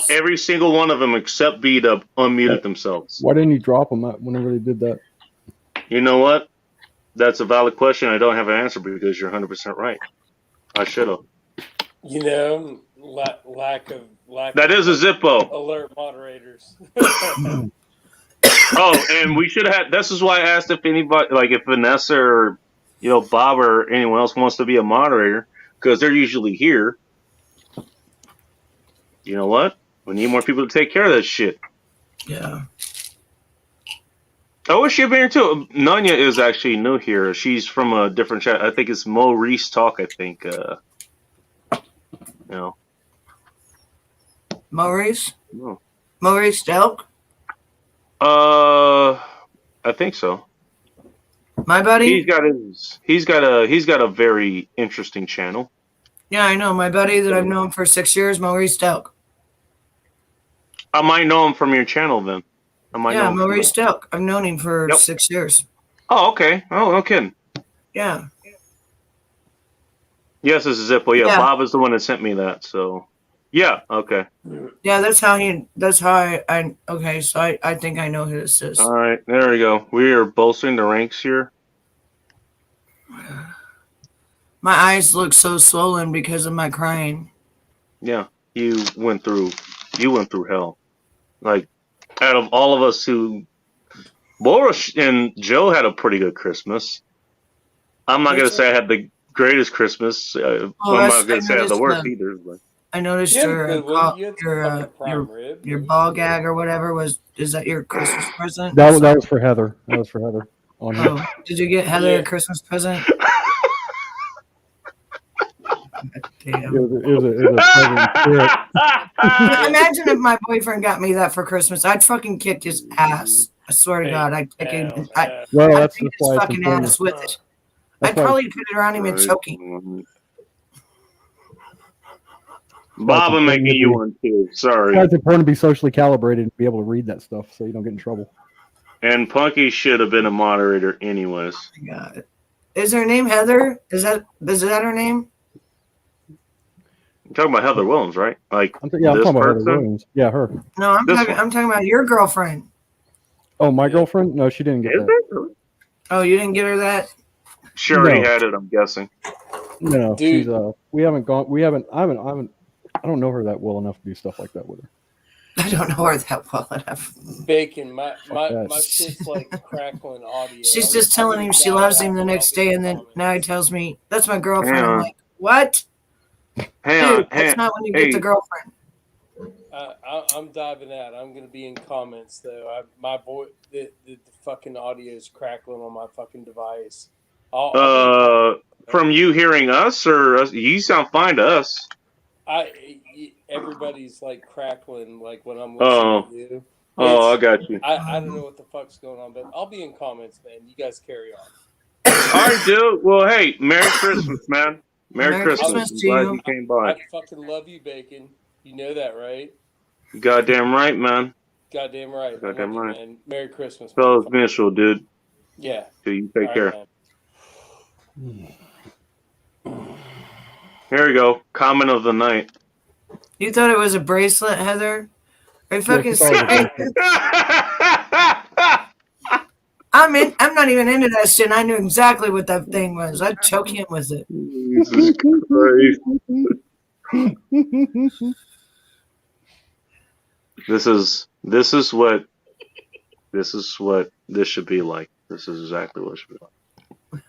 every single one of them except B-Dub unmuted themselves. Why didn't you drop them whenever they did that? You know what? That's a valid question. I don't have an answer because you're 100% right. I should have. Lack of that is a Zippo. Alert moderators. Oh, and we should have. This is why I asked if anybody, like if Vanessa or Bob or anyone else wants to be a moderator, because they're usually here. You know what? We need more people to take care of that shit. Yeah. Oh, is she been here too? Nanya is actually new here. She's from a different chat. I think it's Maurice Talk. I think. Maurice? No. Maurice Delk? I think so. My buddy? He's got a very interesting channel. Yeah, I know. My buddy that I've known for 6 years, Maurice Delk. I might know him from your channel then. Maurice Delk. I've known him for 6 years. Oh, okay. Oh, no kidding. Yeah. Yes, this is Zippo. Yeah, Bob is the one that sent me that. So, yeah, okay. Yeah, that's how I okay, so I think I know who this is. All right, there we go. We are bolstering the ranks here. My eyes look so swollen because of my crying. Yeah, you went through hell. Like, out of all of us who, Boris and Joe had a pretty good Christmas. I'm not going to say I had the greatest Christmas. I'm not going to say I had the worst either. But. I noticed your ball gag or whatever is that your Christmas present? That was for Heather. That was for Heather. Did you get Heather a Christmas present? Damn. It was a Imagine if my boyfriend got me that for Christmas. I'd fucking kick his ass. I swear to God, I'd kick him. I'd kick his fucking ass with it. I'd probably put it around him and choke him. Bob, I'm making you one too. Sorry. It's important to be socially calibrated and be able to read that stuff so you don't get in trouble. And Punky should have been a moderator anyways. Oh my God. Is her name Heather? Is that her name? You're talking about Heather Williams, right? Like I'm talking about Heather Williams. Yeah, her. No, I'm talking about your girlfriend. Oh, my girlfriend? No, she didn't get that. Oh, you didn't get her that? She already had it, I'm guessing. No, she's we haven't gone. I don't know her that well enough to do stuff like that with her. I don't know her that well enough. Bacon, my shit's like crackling audio. She's just telling him she loves him the next day, and then now he tells me that's my girlfriend. I'm like, what? That's not when you get the girlfriend. I'm diving out. I'm gonna be in comments though. The fucking audio is crackling on my fucking device. From you hearing us, or us? You sound fine to us. Everybody's like crackling like when I'm Oh. listening to you. Oh, I got you. I don't know what the fuck's going on, but I'll be in comments, man. You guys carry on. All right, dude. Well, hey, Merry Christmas, man. Merry Christmas. I'm to glad you. you came by. I fucking love you, Bacon. You know that, right? Goddamn right, man. Goddamn right. Goddamn right. Man. Merry Christmas, Fellas Mitchell, dude. Yeah. So you take care. Man. Here we go. Comment of the night. You thought it was a bracelet, Heather? Are you fucking serious? I'm not even into that shit. I knew exactly what that thing was. I'd choke him with it. Jesus Christ. This is what this should be like. This is exactly what it should be like.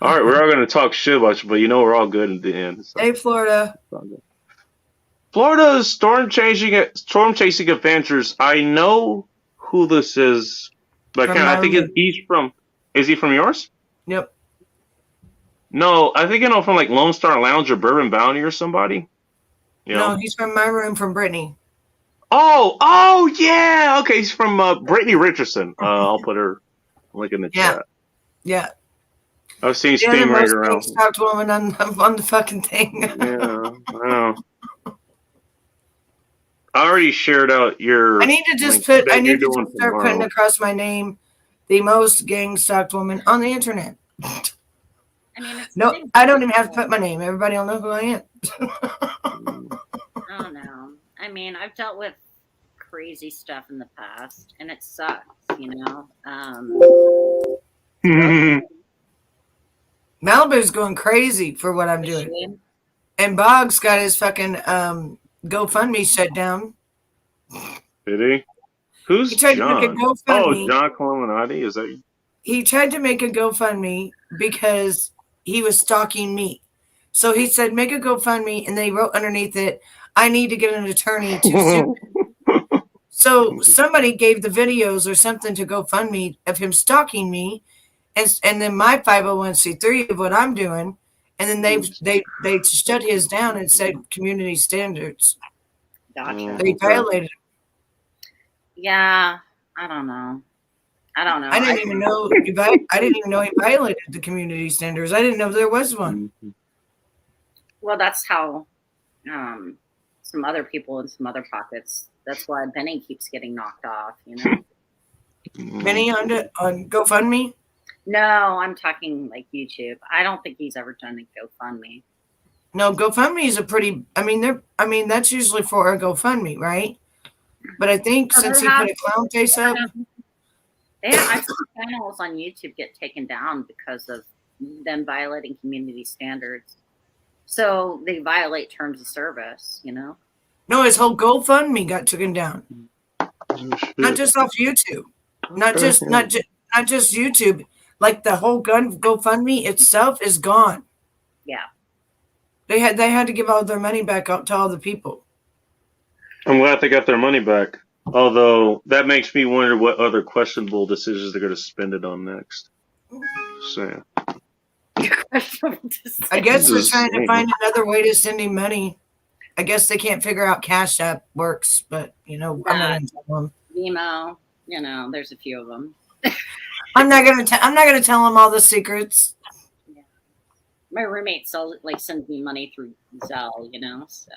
All right, we're all going to talk shit about you, but you know we're all good in the end. So. Hey, Florida. Florida's storm chasing adventures. I know who this is, but I think he's from. Is he from yours? Yep. No, I think I know from like Lone Star Lounge or Bourbon Bounty or somebody. No, he's from my room from Brittany. Oh yeah. Okay, he's from Brittany Richardson. I'll put her link in the chat. Yeah. I've seen Steam right around. Stalked woman on the fucking thing. Yeah, I know. I already shared out your. I need to just start putting across my name, the most gang stalked woman on the internet. I mean, no, I don't even have to put my name. Everybody will know who I am. I don't know. I mean, I've dealt with crazy stuff in the past, and it sucks, you know. Malibu's going crazy for what I'm doing, and Boggs got his fucking GoFundMe shut down. Did he? Who's he tried John? To make a GoFundMe. Oh, John Clemenati? Is that you? He tried to make a GoFundMe because he was stalking me. So he said, make a GoFundMe, and they wrote underneath it, I need to get an attorney to sue. So somebody gave the videos or something to GoFundMe of him stalking me, and then my 501c3 of what I'm doing, and then they shut his down and said community standards. Gotcha. They violated. Yeah, I don't know. I didn't even know. I didn't even know he violated the community standards. I didn't know there was one. Well, that's how some other people in some other pockets. That's why Benny keeps getting knocked off. You know. Benny on GoFundMe. No, I'm talking like YouTube. I don't think he's ever done a GoFundMe. No, GoFundMe is a pretty. I mean, that's usually for a GoFundMe, right? But I think since he put a clown face up, I've seen channels on YouTube get taken down because of them violating community standards. So they violate terms of service, you know. No, his whole GoFundMe got taken down. Not just off YouTube, not just YouTube. Like the whole GoFundMe itself is gone. Yeah. They had to give all their money back out to all the people. I'm glad they got their money back. Although that makes me wonder what other questionable decisions they're going to spend it on next. So, I guess they're trying to find another way to send him money. I guess they can't figure out Cash App works, but you know, I'm not gonna tell them. Venmo, you know, there's a few of them. I'm not gonna tell them all the secrets. Yeah. My roommate sends me money through Zelle, you know. So.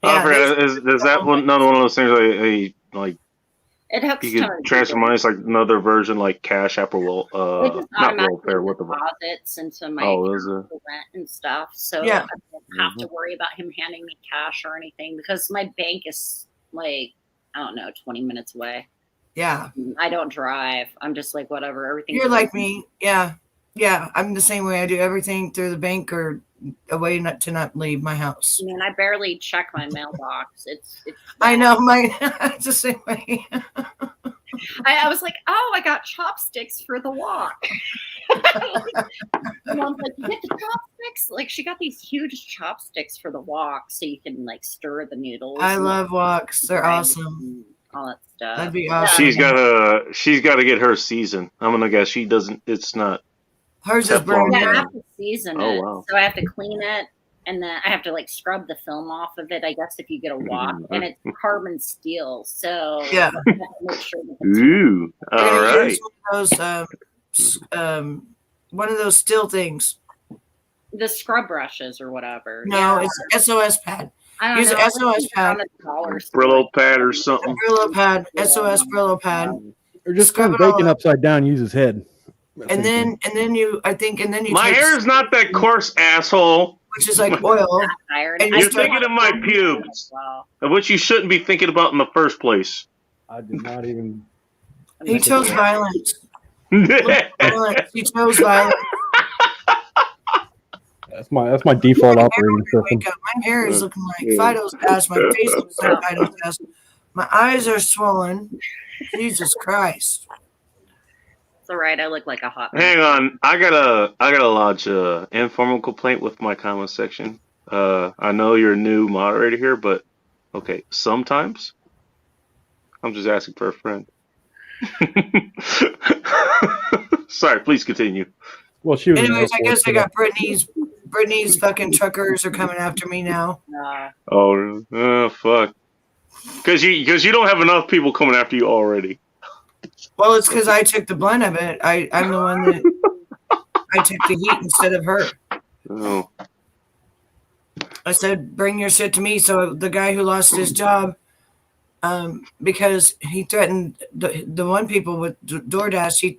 Yeah, is that one of those things like it hooks you could transfer money? It's like another version, like Cash App or not welfare. What the deposits into my rent and stuff. So I don't have to worry about him handing me cash or anything because my bank is like 20 minutes away. Yeah, I don't drive. I'm just like whatever. Everything. You're like me. Yeah. I'm the same way. I do everything through the bank or a way not to leave my house. I mean, I barely check my mailbox. It's I know it's the same way. I was like, oh, I got chopsticks for the wok. Mom's like, you get the chopsticks? Like, she got these huge chopsticks for the wok, so you can like stir the noodles. I love woks; they're awesome. All that stuff. That'd be awesome. She's got to get her season. I'm gonna guess she doesn't. It's not. Hers is brand Yeah, I new. have to season Oh, it. wow. So I have to clean it, and then I have to like scrub the film off of it. I guess if you get a wok, and it's carbon steel, so Yeah. I have to make sure that it's Ooh, We're all gonna right. use one of those steel things. the scrub brushes or whatever. No, Yeah, it's SOS pad. I don't Use know. an SOS pad. Brillo pad or something. Brillo pad, SOS Brillo pad, Or just Scrub turn it all bacon up. upside down, use his head. and then you My take, hair is not that coarse, asshole. which is like oil. Tired. And I You're start- thinking of my pubes, of which you shouldn't be thinking about in the first place. I did not even. He chose violence. That's Violence. He chose violence. That's my default operating system. Wake up. My hair is looking like Fido's ass. My face looks like Fido's ass. My eyes are swollen. Jesus Christ. It's all right. I look like a hot. Hang on, I gotta lodge a informal complaint with my comment section. I know you're a new moderator here, but okay, sometimes I'm just asking for a friend. Sorry, please continue. Well, she was. Anyways, I guess I got Brittany's fucking truckers are coming after me now. Oh, fuck. Because you don't have enough people coming after you already. Well, it's because I took the blunt of it. I'm the one that I took the heat instead of her. Oh. I said, bring your shit to me. So the guy who lost his job, because he threatened the one people with DoorDash, he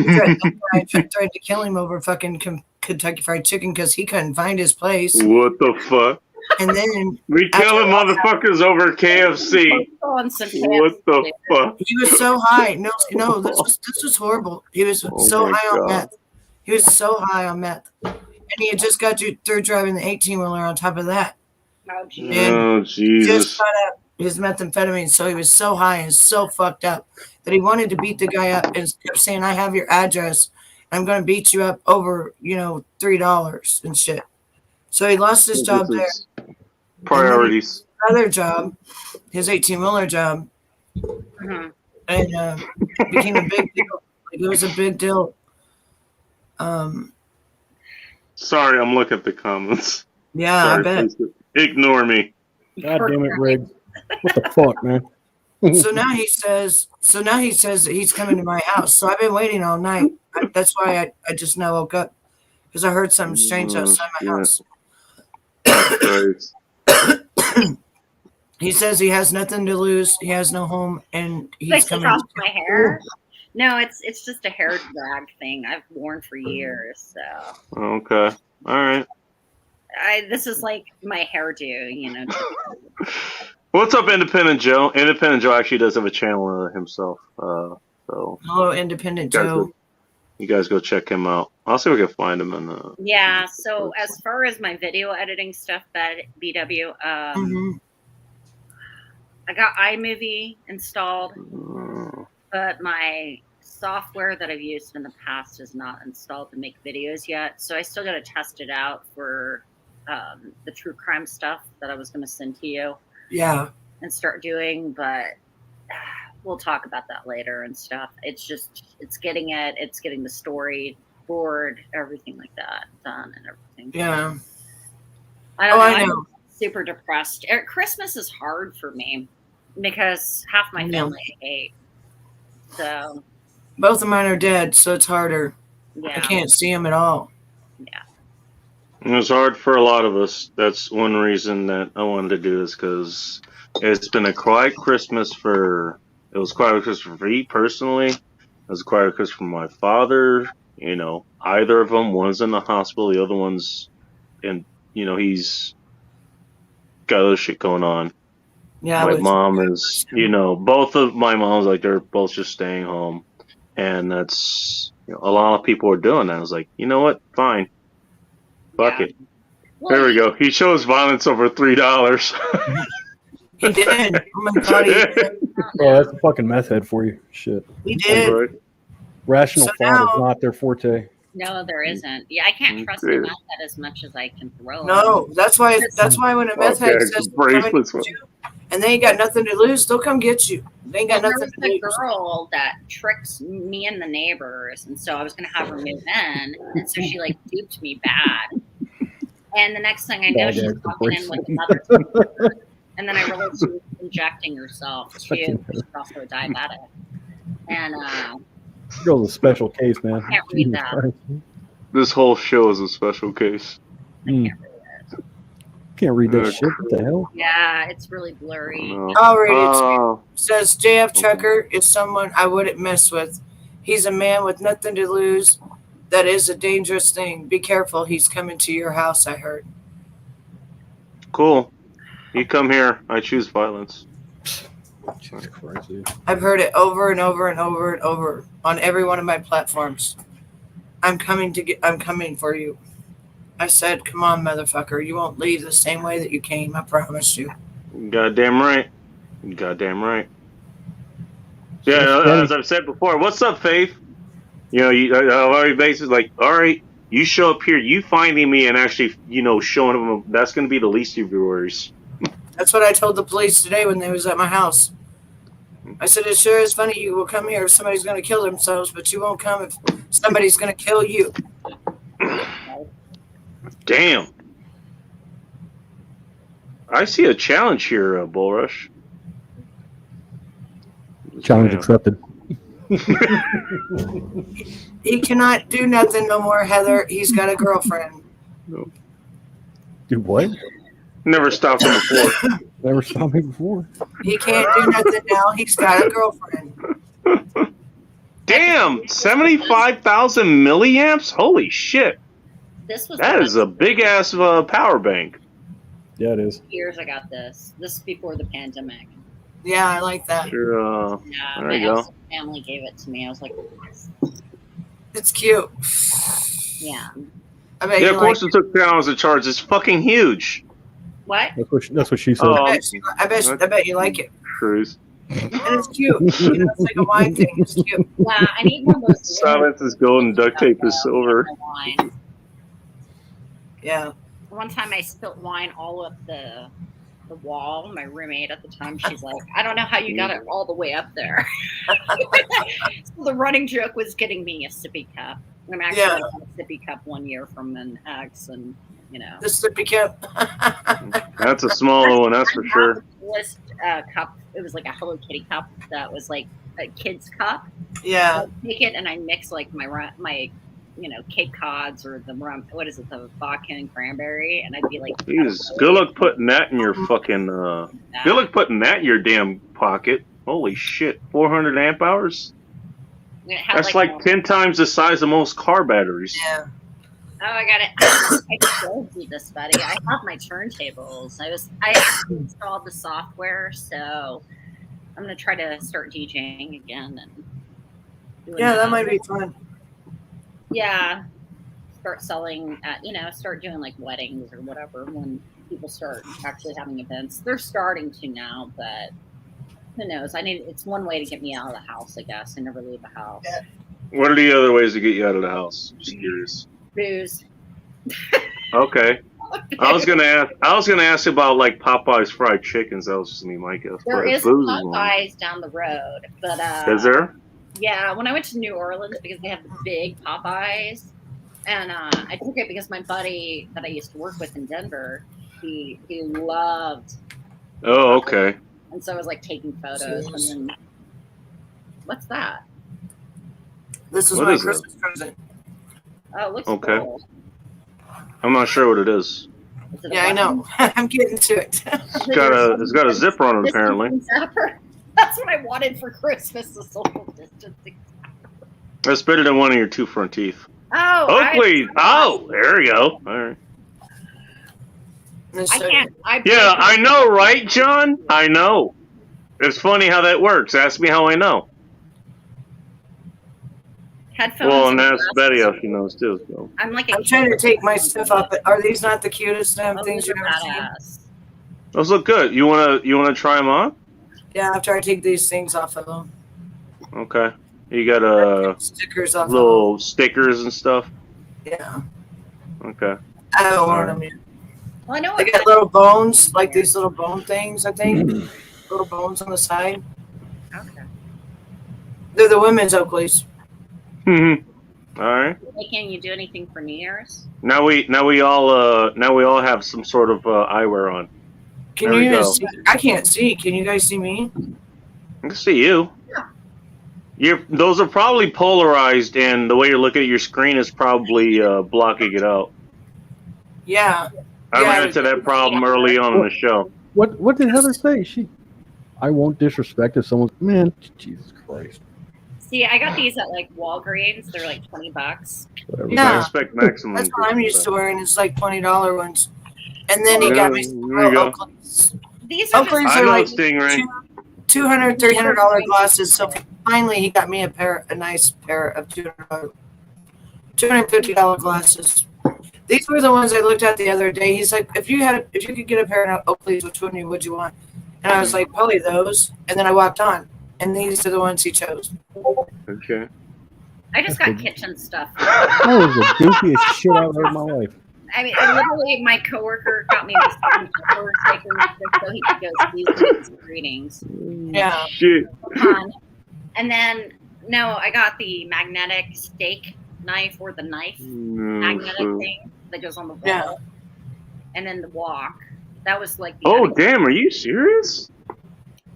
threatened to kill him over fucking Kentucky Fried Chicken because he couldn't find his place. What the fuck? And then We killing motherfuckers over KFC. What the fuck? he was so high. No, this was horrible. He was so high on meth. He was so high on meth. And he had just got through driving the 18-wheeler on top of that. Oh, Jesus. Just got up his methamphetamine, so he was so high and so fucked up that he wanted to beat the guy up and kept saying, I have your address. I'm going to beat you up over, $3 and shit. So he lost his job there. Priorities. Other job, his 18-wheeler job, and became a big deal. Like, it was a big deal. Sorry, I'm looking at the comments. Yeah, Sorry, I bet. please ignore me. God damn it, Rig. What the fuck, man? So now he says that he's coming to my house. So I've been waiting all night. That's why I just now woke up, because I heard something strange outside my house. He says he has nothing to lose. He has no home, and he's coming. Off my hair. No, it's just a hair drag thing I've worn for years. So Okay. All right. this is like my hairdo, What's up, Independent Joe? Independent Joe actually does have a channel himself. So Hello, Independent Joe. You guys go check him out. I'll see if we can find him in the. Yeah. So as far as my video editing stuff, that BW, I got iMovie installed, but my software that I've used in the past is not installed to make videos yet. So I still got to test it out for the true crime stuff that I was going to send to you. Yeah. And start doing, but we'll talk about that later and stuff. It's getting the story board, everything like that done and everything. Yeah. I don't know. I know. I'm super depressed. Christmas is hard for me because half my family I hate. So both of mine are dead, so it's harder. Yeah. I can't see them at all. Yeah. It's hard for a lot of us. That's one reason that I wanted to do this, because it's been a quiet Christmas for. It was quiet Christmas for me personally. It was a quiet Christmas for my father. Either of them. One's in the hospital. The other one's he's got other shit going on. Yeah. My mom is, both of my moms, like, they're both just staying home. And that's, a lot of people are doing that. I was like, you know what? Fine. Fuck it. Well, there we go. He chose violence over $3. He did. Oh my God, he did. Oh, that's a fucking meth head for you. Shit. He did. Right. Rational So thought now- is not their forte. No, there isn't. Yeah, I can't trust a Okay. meth head as much as I can throw him. No, that's why when a meth head says they're coming to get you and they ain't got nothing to lose, they'll come get you. They ain't got Well, nothing to there was lose. a girl that tricked me and the neighbors, and so I was going to have her move in, and so she like duped me bad. And the next thing I know, she's walking in with another teenager. And then I realized she was injecting herself too. She's also a diabetic. And Girl's a special case, man. I can't read that. This whole show is a special case. Can't read that shit. What the hell? Yeah, it's really blurry. I'll read it to you. It says JF Chucker is someone I wouldn't mess with. He's a man with nothing to lose. That is a dangerous thing. Be careful. He's coming to your house, I heard. Cool. You come here. I choose violence. Jesus Christ, dude. I've heard it over and over and over and over on every one of my platforms. I'm coming for you. I said, come on, motherfucker. You won't leave the same way that you came. I promise you. Goddamn right. Goddamn right. Yeah, as I've said before, what's up, Faith? You know, you basis like, all right, you show up here, you finding me and actually, you know, showing them, that's going to be the least of your worries. That's what I told the police today when they was at my house. I said, it sure is funny you will come here if somebody's going to kill themselves, but you won't come if somebody's going to kill you. Damn. I see a challenge here, Bullrush. Challenge accepted. He cannot do nothing no more, Heather. He's got a girlfriend. No. Do what? Never stopped him before. Never stopped me before. He can't do nothing now. He's got a girlfriend. Damn, 75,000 milliamps? Holy shit. That is a big ass power bank. Yeah, it is. Years I got this. This is before the pandemic. Yeah, I like that. Sure, Yeah, there my you go. family gave it to me. I was like, it's cute. Yeah. I bet yeah, you of course like it took hours to charge. It's fucking huge. What? That's what she said. Oh, I bet you like it. Cruise. And it's cute. You know, it's like a wine thing. It's cute. Yeah, I need one of those. Silence is gold and duct tape is silver. Wine. Yeah. One time I spilt wine all up the wall. My roommate at the time, she's like, I don't know how you got it all the way up there. So the running joke was getting me a sippy cup. I'm actually got a sippy cup one year from an ex, and you know. The sippy cup. That's a smaller one, that's for sure. List cup. It was like a Hello Kitty cup that was like a kid's cup. Yeah. So I take it and I mix like my you know, Cape Cods or the rum. What is it? The vodka and cranberry, and I'd be like, Jesus, good luck putting that in your fucking. Good luck putting that in your damn pocket. Holy shit, 400 amp hours. That's like 10 times the size of most car batteries. Yeah. Oh, I got it. I showed you this, buddy. I have my turntables. I actually installed the software, so I'm gonna try to start DJing again and. Yeah, that might be fun. Yeah, start selling at, you know, start doing like weddings or whatever when people start actually having events. They're starting to now, but who knows? It's one way to get me out of the house, I guess. I never leave the house. Yeah. What are the other ways to get you out of the house? Just curious. Booze. Okay. I was gonna ask about like Popeye's fried chickens. That was just me, my guess. There is Popeyes down the road, but is there? Yeah, when I went to New Orleans, because they have the big Popeyes, and I took it because my buddy that I used to work with in Denver, he loved. Oh, okay. And so I was like taking photos, and then what's that? This is my Christmas present. Oh, it looks okay. Cool. I'm not sure what it is. Yeah, I know. I'm getting to it. It's got a zipper on it apparently. That's what I wanted for Christmas, the social distancing. That's better than one of your two front teeth. Oh, hopefully. There you go. All right. I can't. Yeah, I know, right, John? I know. It's funny how that works. Ask me how I know. Headphones. Well, and that's Betty if she knows too. So. I'm trying to take my stuff off, but are these not the cutest things you've ever seen? Those look good. You wanna try them on? Yeah, after I take these things off of them. Okay. You got stickers off little stickers and stuff. Yeah. Okay. I don't want them yet. Well, I know They what got little bones, like these little bone things, I think. Little bones on the side. Okay. They're the women's Oakleys. All right. Hey, can you do anything for New Year's? Now we all have some sort of eyewear on. Can There we you go. see? I can't see. Can you guys see me? I can see you. Those are probably polarized, and the way you're looking at your screen is probably blocking it out. Yeah. I ran into that problem early on in the show. What did Heather say? I won't disrespect if someone's man. Jesus Christ. See, I got these at like Walgreens. They're like $20. Whatever. Yeah. I expect maximum. That's what I'm used to wearing. It's like $20 ones. And then he got me some there you go. Oakleys. These are Oakleys just I are know like Stingray. $200, $300 glasses. So finally, he got me a nice pair of $250 glasses. These were the ones I looked at the other day. He's like, if you could get a pair of Oakleys, which one would you want? And I was like, probably those. And then I walked on, and these are the ones he chose. Okay. I just got kitchen stuff. That was the goofiest shit I've heard in my life. I mean, literally, my coworker got me this pepper shaker so he could go season greetings. Yeah. Shit. And then, no, I got the magnetic steak knife or the knife magnetic thing that goes on the wall. Yeah. And then the wok. That was like the Oh, damn. Are you serious?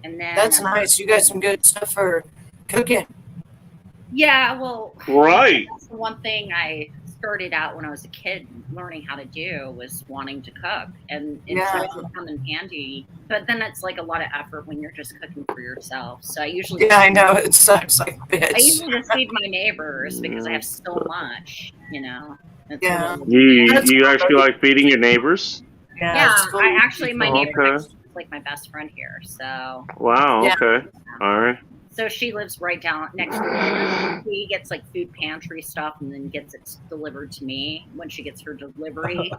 And then That's nice. You got some good stuff for cooking. Yeah, well, Right. that's the one thing I started out when I was a kid learning how to do was wanting to cook, and it's really come in handy. But then it's like a lot of effort when you're just cooking for yourself. So I usually I know it sucks like bitch. I usually just feed my neighbors because I have so much, you know. It's You actually like feeding your neighbors? Yeah, cool. I actually my neighbor Okay. is like my best friend here. So Wow. Okay. All right. So she lives right down next door. She gets like food pantry stuff and then gets it delivered to me when she gets her delivery.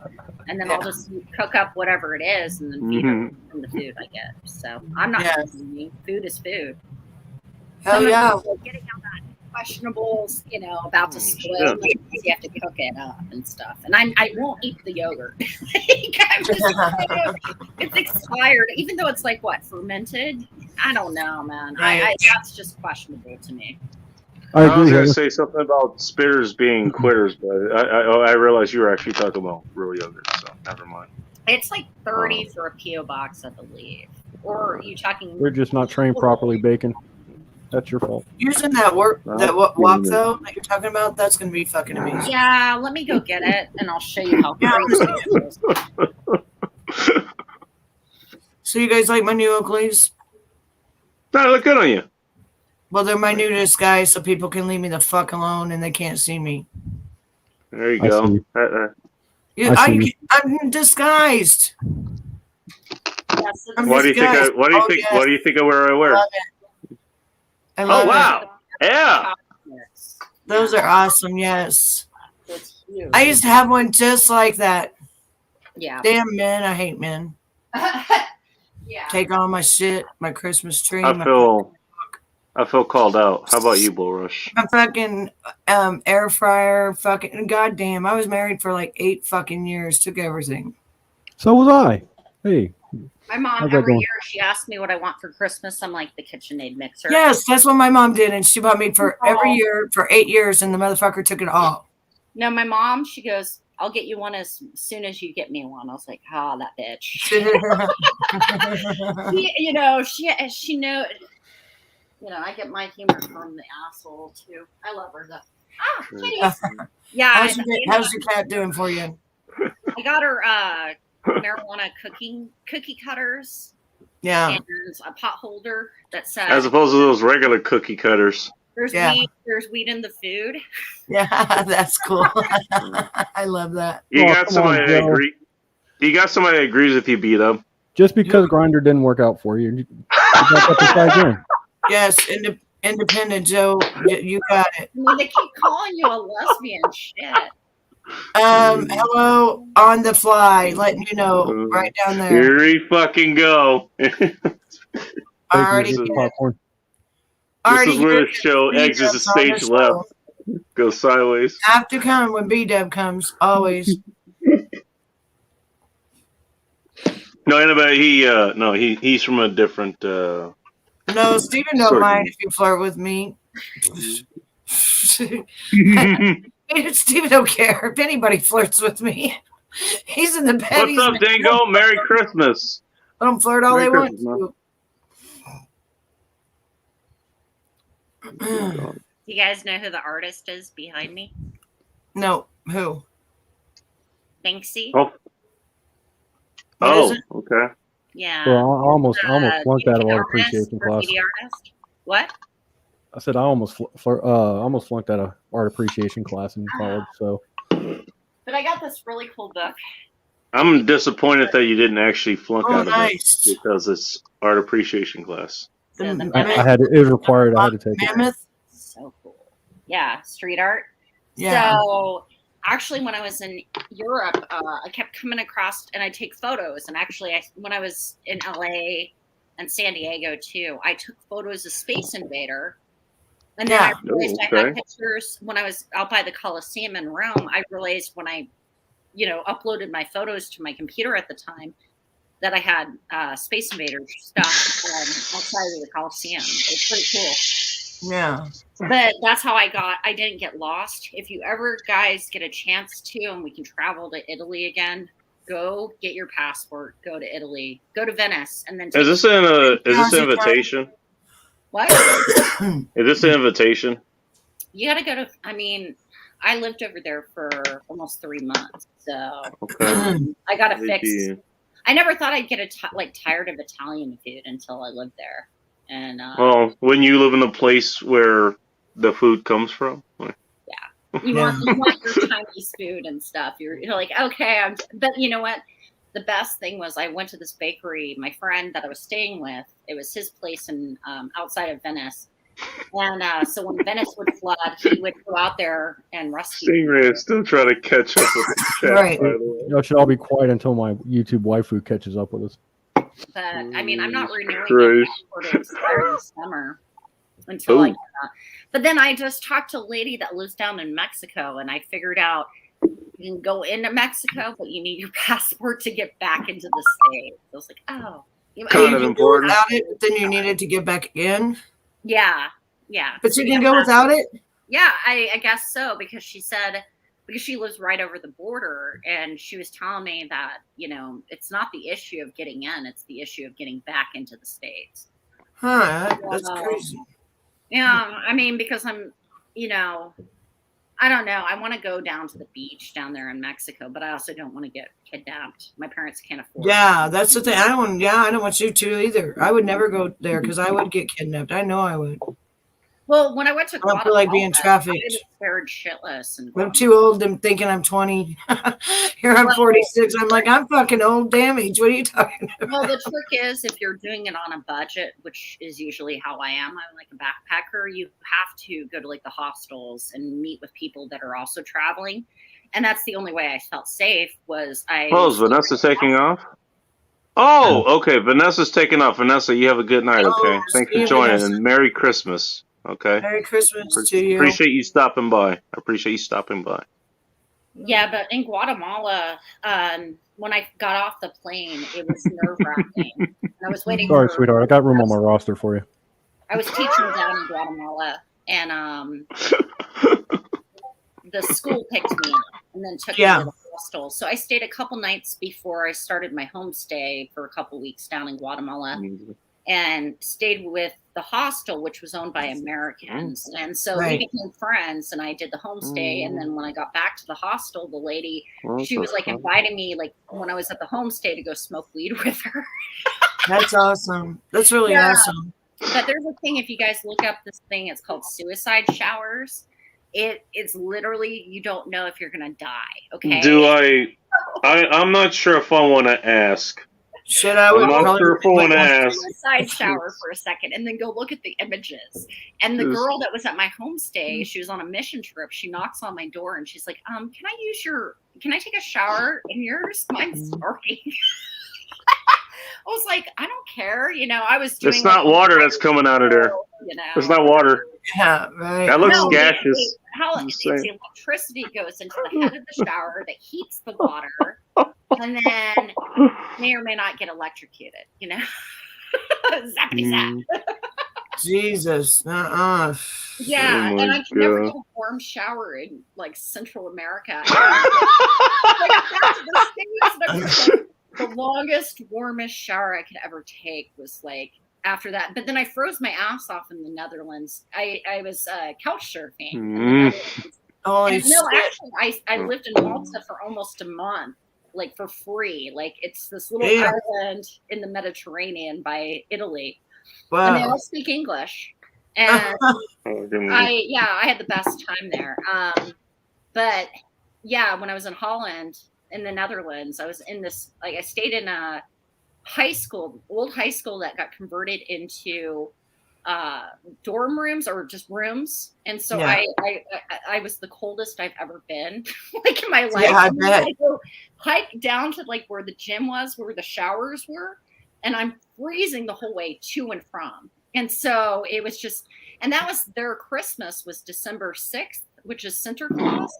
And then I'll just cook up whatever it is and then feed her from the food I get. So I'm not complaining. Food is food. Hell yeah. Getting out that questionables, you know, about to spoil because you have to cook it up and stuff. And I won't eat the yogurt. It's expired, even though it's like what, fermented? I don't know, man. That's just questionable to me. I was going to say something about spitters being quitters, but I realized you were actually talking about real yogurt, so never mind. It's like 30 for a P.O. box, I believe. Or are you talking? We're just not trained properly baking. That's your fault. Using that wok though that you're talking about, that's gonna be fucking amazing. Yeah, let me go get it and I'll show you how crazy it is. So you guys like my new Oakleys? No, look good on you. Well, they're my new disguise, so people can leave me the fuck alone and they can't see me. There you go. I'm disguised. What do you think? What do you think I wear? I love wow! It. Yeah, those are awesome. Yes, I used to have one just like that. Yeah. Damn men, I hate men. Yeah. Take all my shit, my Christmas tree. I feel called out. How about you, Bull Rush? My fucking air fryer, fucking goddamn. I was married for like 8 fucking years. Took everything. So was I. Hey. My mom every year she asks me what I want for Christmas. I'm like the KitchenAid mixer. Yes, that's what my mom did, and she bought me for every year for 8 years, and the motherfucker took it all. No, my mom, she goes, "I'll get you one as soon as you get me one." I was like, "Ah, that bitch." she know. You know, I get my humor from the asshole too. I love her though. Ah, kitties. Yeah. How's your cat doing for you? I got her marijuana cookie cutters. Yeah. And a pot holder that says, as opposed to those regular cookie cutters. There's weed in the food. Yeah, that's cool. I love that. You got somebody that agrees. You got somebody that agrees with you, B-Dub. Just because Grindr didn't work out for you, you got to try again. Yes, independent Joe, you got it. I mean, they keep calling you a lesbian. Shit. Hello, on the fly, letting you know, right down there. Here we fucking go. Already. This is where the show exits the stage left. Go sideways. Have to come when B-Dub comes, always. No, anybody. He's from a different. No, Steven don't mind if you flirt with me. Steven don't care if anybody flirts with me. He's in the bed. What's up, Dingo? Merry Christmas. Let them flirt all Merry they Christmas, want to. You guys know who the artist is behind me? No, who? Banksy. Oh, okay. Yeah. Well, I almost flunked out of art appreciation class. Artist. What? I said I almost flunked out of art appreciation class in college. So, but I got this really cool book. I'm disappointed that you didn't actually flunk out of nice. it because it's art appreciation class. So I had it was required. I had to take Mammoth. it. So cool. Yeah, street art. Yeah. So actually, when I was in Europe, I kept coming across and I take photos. And actually, when I was in LA and San Diego too, I took photos of Space Invader. And then I realized I had pictures when I was out by the Coliseum in Rome. I realized when I, uploaded my photos to my computer at the time that I had Space Invader stuff outside of the Coliseum. It was pretty cool. Yeah. But that's how I didn't get lost. If you ever guys get a chance to, and we can travel to Italy again, go get your passport, go to Italy, go to Venice, and then Is this an invitation? What? Is this an invitation? You got to go to, I lived over there for almost 3 months. So I got to fix. I never thought I'd get tired of Italian food until I lived there. And well, when you live in a place where the food comes from, you want your Chinese food and stuff. You're like, okay, but you know what? The best thing was I went to this bakery. My friend that I was staying with, it was his place in outside of Venice. And so when Venice would flood, he would go out there and rescue. Stingray is still trying to catch up with the chat. Right. Y'all should all be quiet until my YouTube waifu catches up with us. But I'm not renewing it for the entire summer until I get that. But then I just talked to a lady that lives down in Mexico, and I figured out you can go into Mexico, but you need your passport to get back into the States. I was like, oh. Kind of important. Without it, then you needed to get back in? Yeah. But you can go without it? Yeah, I guess so, because she said, because she lives right over the border, and she was telling me that, it's not the issue of getting in, it's the issue of getting back into the States. Huh, that's crazy. Yeah, because I'm, I don't know. I want to go down to the beach down there in Mexico, but I also don't want to get kidnapped. My parents can't afford it. Yeah, that's the thing. I don't want you to either. I would never go there because I would get kidnapped. I know I would. Well, when I went to I don't feel like being trafficked. I was scared shitless. I'm too old. I'm thinking I'm 20. Here I'm 46. I'm like, I'm fucking old damage. What are you talking about? Well, the trick is if you're doing it on a budget, which is usually how I am, I'm like a backpacker, you have to go to like the hostels and meet with people that are also traveling. And that's the only way I felt safe was is Vanessa taking off? Oh, okay. Vanessa's taking off. Vanessa, you have a good night, okay? Thanks for joining, Vanessa. And Merry Christmas. Okay. Merry Christmas to you. Appreciate you stopping by. Yeah, but in Guatemala, when I got off the plane, it was nerve-wracking. And I was waiting. Sorry, sweetheart. I got room on my roster for you. I was teaching down in Guatemala, and the school picked me up and then took me to the hostel. So I stayed a couple nights before I started my homestay for a couple weeks down in Guatemala. Mm-hmm. And stayed with the hostel, which was owned by Americans. And so we became friends, and I did the homestay. And then when I got back to the hostel, the lady, she was like inviting me, like when I was at the homestay, to go smoke weed with her. That's awesome. That's really awesome. But there's a thing, if you guys look up this thing, it's called suicide showers. It's literally, you don't know if you're going to die. Okay. I'm not sure if I want to ask. Should I? I'm not sure if I want to ask. Side shower for a second, and then go look at the images. And the girl that was at my homestay, she was on a mission trip. She knocks on my door, and she's like, can I take a shower in yours? Mine's sorry. I was like, I don't care. I was doing. It's not water that's coming out of there. It's not water. Yeah, right. That looks No, gaseous. how I'm just the saying. electricity goes into the head of the shower that heats the water, and then may or may not get electrocuted. You know, zappy zap. Jesus. Yeah, Oh my and I could never God. get a warm shower in like Central America. Like, that's the States, and I was like, the longest, warmest shower I could ever take was like after that. But then I froze my ass off in the Netherlands. I was couch surfing in the Netherlands. Holy And, no, shit. actually, I lived in Malta for almost a month, like for free. Like it's this little island in the Mediterranean by Italy, and they Wow. all speak English. And I had the best time there. But yeah, when I was in Holland, in the Netherlands, I was in this, like, I stayed in a old high school that got converted into dorm rooms or just rooms. And so Yeah. I was the coldest I've ever been like in my life. Yeah, I bet. I go hike down to like where the gym was, where the showers were, and I'm freezing the whole way to and from. And so it was just, and that was their Christmas was December 6th, which is Santa Claus.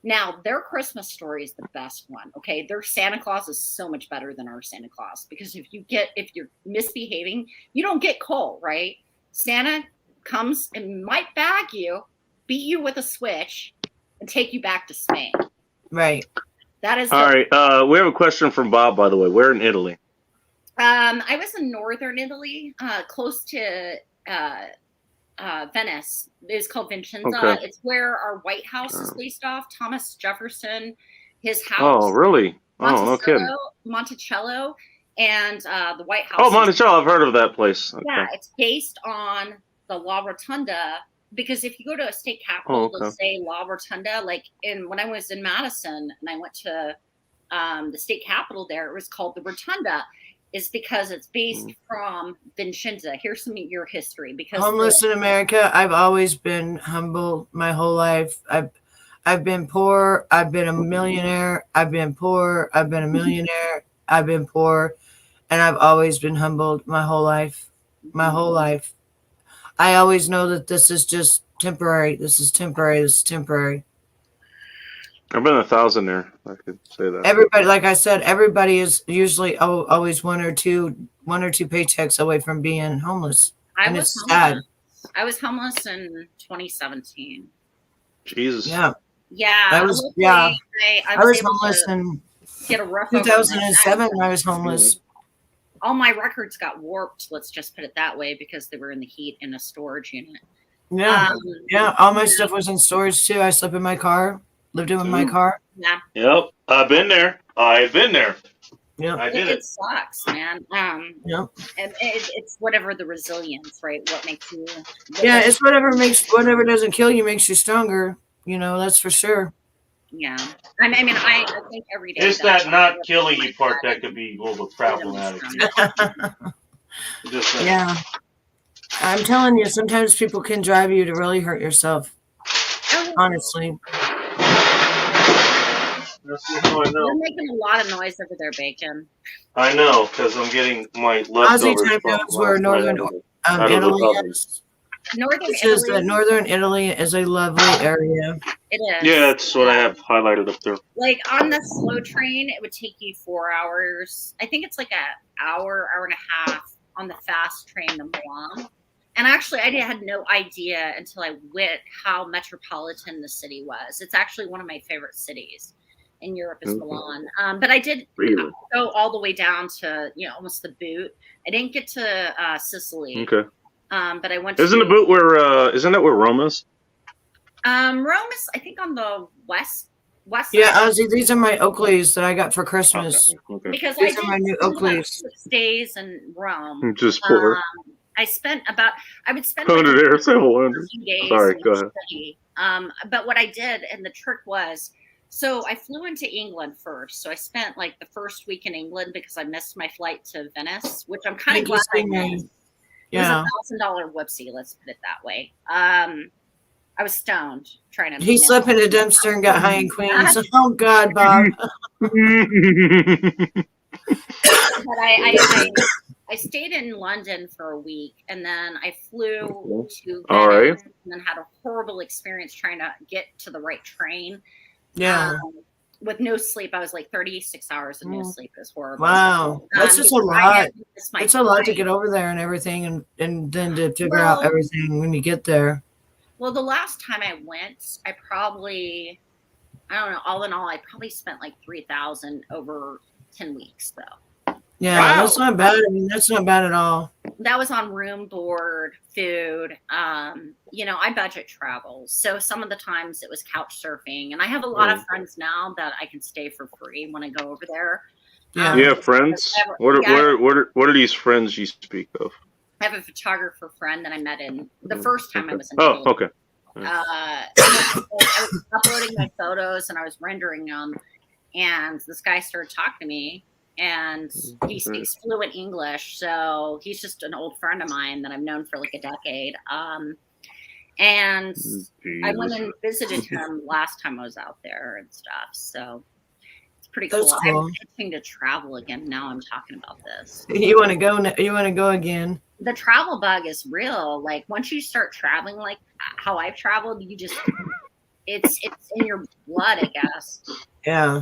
Now, their Christmas story is the best one. Okay. Their Santa Claus is so much better than our Santa Claus, because if you're misbehaving, you don't get coal, right? Santa comes and might bag you, beat you with a switch, and take you back to Spain. Right. That is all right. We have a question from Bob, by the way. Where in Italy? I was in northern Italy, close to Venice. It's called Vicenza. Okay. It's where our White House is based off. Thomas Jefferson, his house. Oh, really? Oh, no kidding. Monticello, and the White House. Oh, Monticello. I've heard of that place. Okay. Yeah, it's based on the La Rotunda, because if you go to a state capitol, they'll say La Rotunda. Like when I was in Madison and I went to the state capitol there, it was called the Rotunda. Is because it's based from Vicenza. Here's some of your history. Because homeless in America, I've always been humble my whole life. I've been poor. I've been a millionaire. I've been poor. I've been a millionaire. I've been poor, and I've always been humbled my whole life. My whole life. I always know that this is just temporary. This is temporary. This is temporary. I've been 1,000 there. I could say that. Everybody, like I said, everybody is usually always one or two paychecks away from being homeless. I was homeless in 2017. Jesus. Yeah. Yeah. I was homeless in get a rough 2007. I was homeless. All my records got warped. Let's just put it that way, because they were in the heat in a storage unit. Yeah. All my stuff was in storage too. I slept in my car. Lived in my car. Yeah. Yep. I've been there. Yeah. I did it sucks, man. Yep. And it's whatever the resilience, right? What makes you. Yeah, it's whatever doesn't kill you makes you stronger. You know, that's for sure. Yeah. I mean, I think every day. It's that not killing you part that could be a little problematic. Yeah. I'm telling you, sometimes people can drive you to really hurt yourself. Honestly. You're making a lot of noise over there, Bacon. I know, because I'm getting my leftovers. Aussie time knows where northern Italy is. Northern Italy is a lovely area. It is. Yeah, that's what I have highlighted up there. Like on the slow train, it would take you 4 hours. I think it's like an hour and a half on the fast train to Milan. And actually, I had no idea until I went how metropolitan the city was. It's actually one of my favorite cities in Europe is Milan. But I did go all the way down to, almost the boot. I didn't get to Sicily. Okay. But I went to... Isn't that where Rome is? Rome is, I think, on the west Yeah, Ozzy, these are my Oakleys that I got for Christmas. Okay. Because these I are my new Oakleys. 6 days in Rome. Just poor. I would spend 100 like there, a few days. Sorry, go ahead. City. But what I did, and the trick was, so I flew into England first. So I spent like the first week in England because I missed my flight to Venice, which I'm kind of glad I missed. Yeah. It was $1,000 whoopsie, let's put it that way. I was stoned trying to. He slept in a dumpster and got high in Queens. Oh God, Bob. But I stayed in London for a week, and then I flew to All Venice, right. and then had a horrible experience trying to get to the right train. Yeah. With no sleep, I was like 36 hours of no sleep. It was horrible. Wow, that's just a because I lot. had missed my It's a lot to flight. get over there and everything, and then to figure Well- out everything when you get there. Well, the last time I went, I don't know, all in all, I probably spent like 3,000 over 10 weeks though. Yeah, Wow. that's not bad. I mean, that's not bad at all. That was on room, board, food. You know, I budget travel. So some of the times it was couch surfing. And I have a lot of friends now that I can stay for free when I go over there. Yeah. You have friends? What are these friends you speak of? I have a photographer friend that I met in the first time I was in Oh, Italy. okay. I was uploading my photos and I was rendering them, and this guy started talking to me, and he speaks fluent English, so he's just an old friend of mine that I've known for like a decade. And I went and visited him last time I was out there and stuff, so it's pretty cool. That's cool. I'm itching to travel again. Now I'm talking about this. You want to go? You want to go again? The travel bug is real. Like once you start traveling, like how I've traveled, it's in your blood, I guess. Yeah.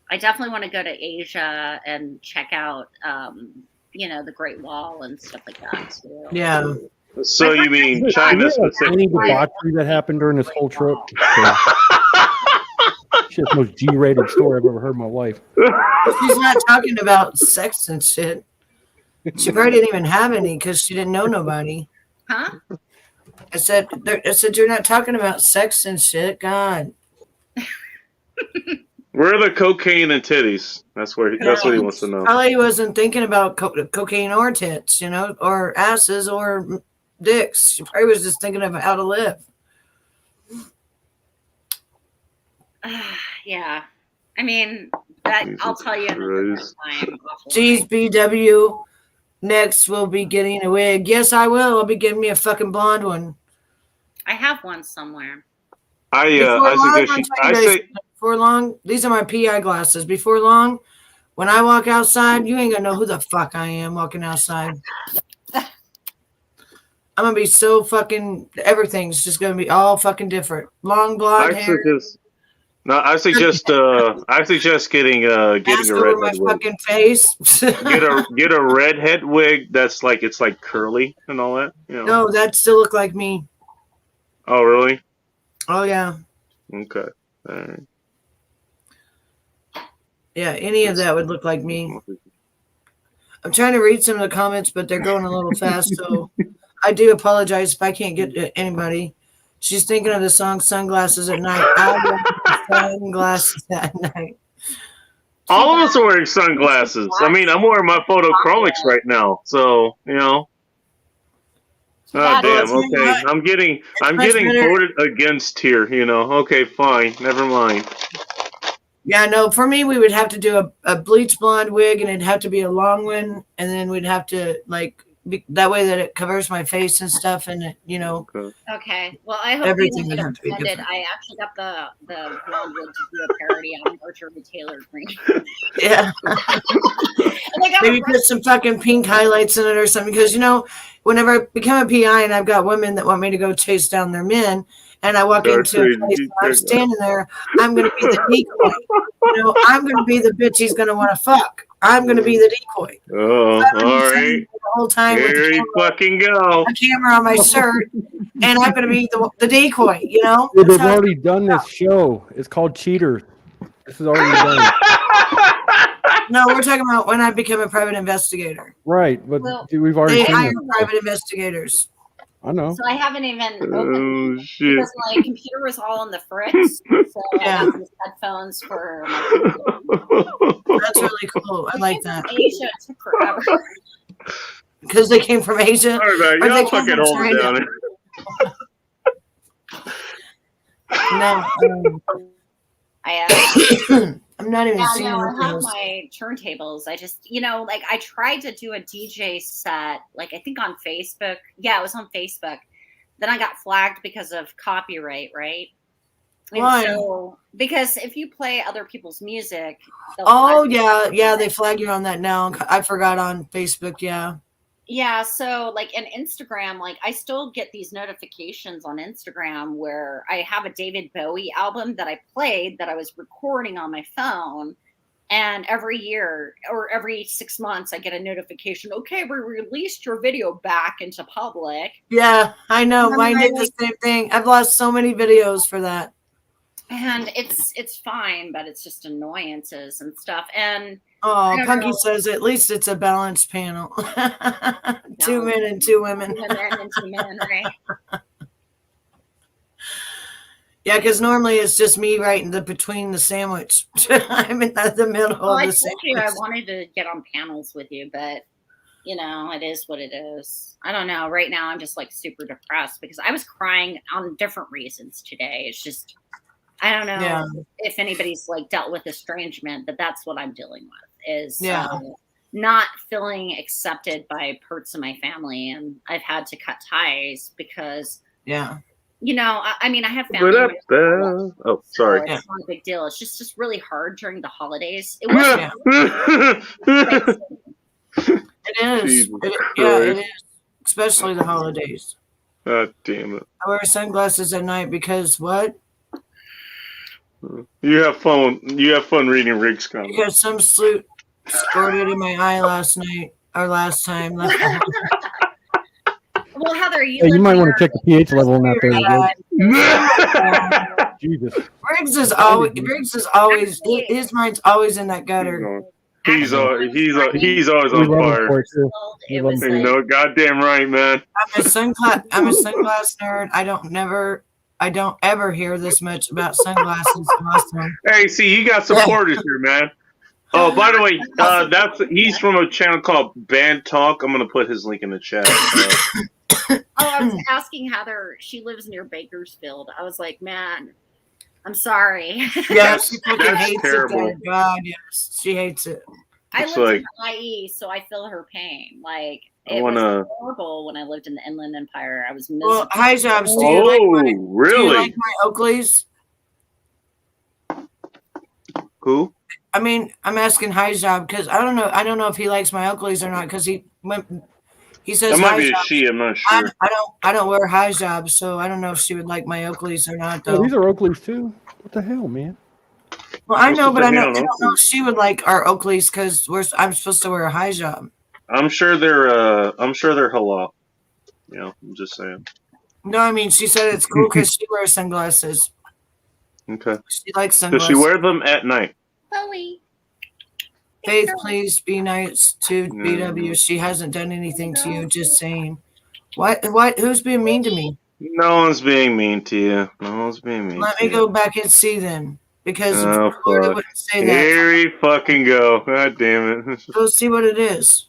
I definitely want to go to Asia and check out, the Great Wall and stuff like that too. Yeah. So you mean China Any specifically? debauchery that happened during this whole trip? Shit's the most G-rated story I've ever heard in my life. She's not talking about sex and shit. She probably didn't even have any because she didn't know nobody. Huh? I said, you're not talking about sex and shit. God. Where are the cocaine and titties? That's what he wants to know. Probably wasn't thinking about cocaine or tits, or asses or dicks. She probably was just thinking of how to live. Yeah. I mean, I'll tell you another time. Geez, BW. Next, we'll be getting a wig. Yes, I will. I'll be getting me a fucking blonde one. I have one somewhere. Before long, these are my PI glasses. Before long, when I walk outside, you ain't gonna know who the fuck I am walking outside. I'm gonna be so fucking, everything's just gonna be all fucking different. Long blonde hair. I suggest getting a redhead my wig. fucking face. get a redhead wig that's like it's like curly and all that. No, that still look like me. Oh really? Oh yeah. Okay. All right. Yeah, any of that would look like me. I'm trying to read some of the comments, but they're going a little fast, so I do apologize if I can't get to anybody. She's thinking of the song Sunglasses at Night. I wear sunglasses at night. All of us are wearing sunglasses. I mean, I'm wearing my photochromics right now, so Oh damn. Okay, I'm getting voted against here. Okay, fine. Never mind. Yeah, no. For me, we would have to do a bleach blonde wig, and it'd have to be a long one, and then we'd have to that way that it covers my face and stuff, and Okay. Well, I hope everything you would don't have to be get offended. different. I actually got the blonde wig to do a parody on Marjorie Taylor Greene. Yeah. Maybe put some fucking pink highlights in it or something, because whenever I become a PI and I've got women that want me to go chase down their men, and I walk into a place and I'm standing there, I'm going to be the decoy. I'm going to be the bitch he's going to want to fuck. I'm going to be the decoy. Oh, So all right. The whole time Here with you fucking go. a camera on my shirt, and I'm going to be the decoy. Yeah, they've already done this show. It's called Cheater. This is already done. No, we're talking about when I become a private investigator. Right, but we've already They seen hire this. private investigators. I know. So I haven't even Oh shit. because my computer was all on the fritz. So I have these headphones for my computer. That's really cool. I like that. Asia, it took forever. Because they came from Asia. Sorry, Or they y'all came fucking from hold it China. down. No, I'm not even seeing I have those. my turntables. I just, I tried to do a DJ set, I think on Facebook. Yeah, it was on Facebook. Then I got flagged because of copyright, right? And Why? So, because if you play other people's music. Oh, yeah, they flag you on that now. I forgot on Facebook, yeah. Yeah, so like in Instagram, like I still get these notifications on Instagram where I have a David Bowie album that I played that I was recording on my phone. And every year or every 6 months, I get a notification. Okay, we released your video back into public. Yeah, I know. Mine did the same thing. I've lost so many videos for that. And it's fine, but it's just annoyances and stuff. And Punky says at least it's a balanced panel. 2 men and 2 women. 2 men and 2 men, right? Yeah, because normally it's just me right in the between the sandwich. I'm in the middle of the I told sandwich. you I wanted to get on panels with you, but it is what it is. I don't know. Right now, I'm just like super depressed because I was crying on different reasons today. It's just, I don't know if anybody's like dealt with estrangement, but that's what I'm dealing with is not feeling accepted by parts of my family. And I've had to cut ties because, I mean, I have family. Oh, sorry. So it's not a big deal. It's just really hard during the holidays. It was. It is. It is. Especially the holidays. God damn it. I wear sunglasses at night because what? You have fun reading Rig's comments. Because some sloot squirted in my eye last time. Well, Heather, you might want to check the pH level in that there. Jesus. Riggs is always his mind's always in that gutter. He's always on fire. Goddamn right, man. I'm a sunglass nerd. I don't ever hear this much about sunglasses. Awesome. Hey, see, you got supporters here, man. Oh, by the way, he's from a channel called Band Talk. I'm gonna put his link in the chat. I was asking Heather. She lives near Bakersfield. I was like, man, I'm sorry. Yeah, she fucking hates terrible. It. God, yes, she hates it. I lived in IE, so I feel her pain. Like it was horrible when I lived in the Inland Empire. I was miserable. Well, hi, Jobs. Do you like my Oakleys? Who? I mean, I'm asking Hijab because I don't know if he likes my Oakleys or not because he says that might be a she. I'm not sure. I don't wear hijab, so I don't know if she would like my Oakleys or not. Though these are Oakleys too. What the hell, man? Well, I know, but I don't know if she would like our Oakleys because I'm supposed to wear a hijab. I'm sure they're halal. I'm just saying. No, I mean she said it's cool because she wears sunglasses. Okay. She likes sunglasses. Does she wear them at night? Chloe. Faith, please be nice to BW. She hasn't done anything to you. Just saying. What? Who's being mean to me? No one's being mean to you. No one's being mean. Let me go back and see them because Florida wouldn't say that. Here we fucking go. God damn it. Go see what it is.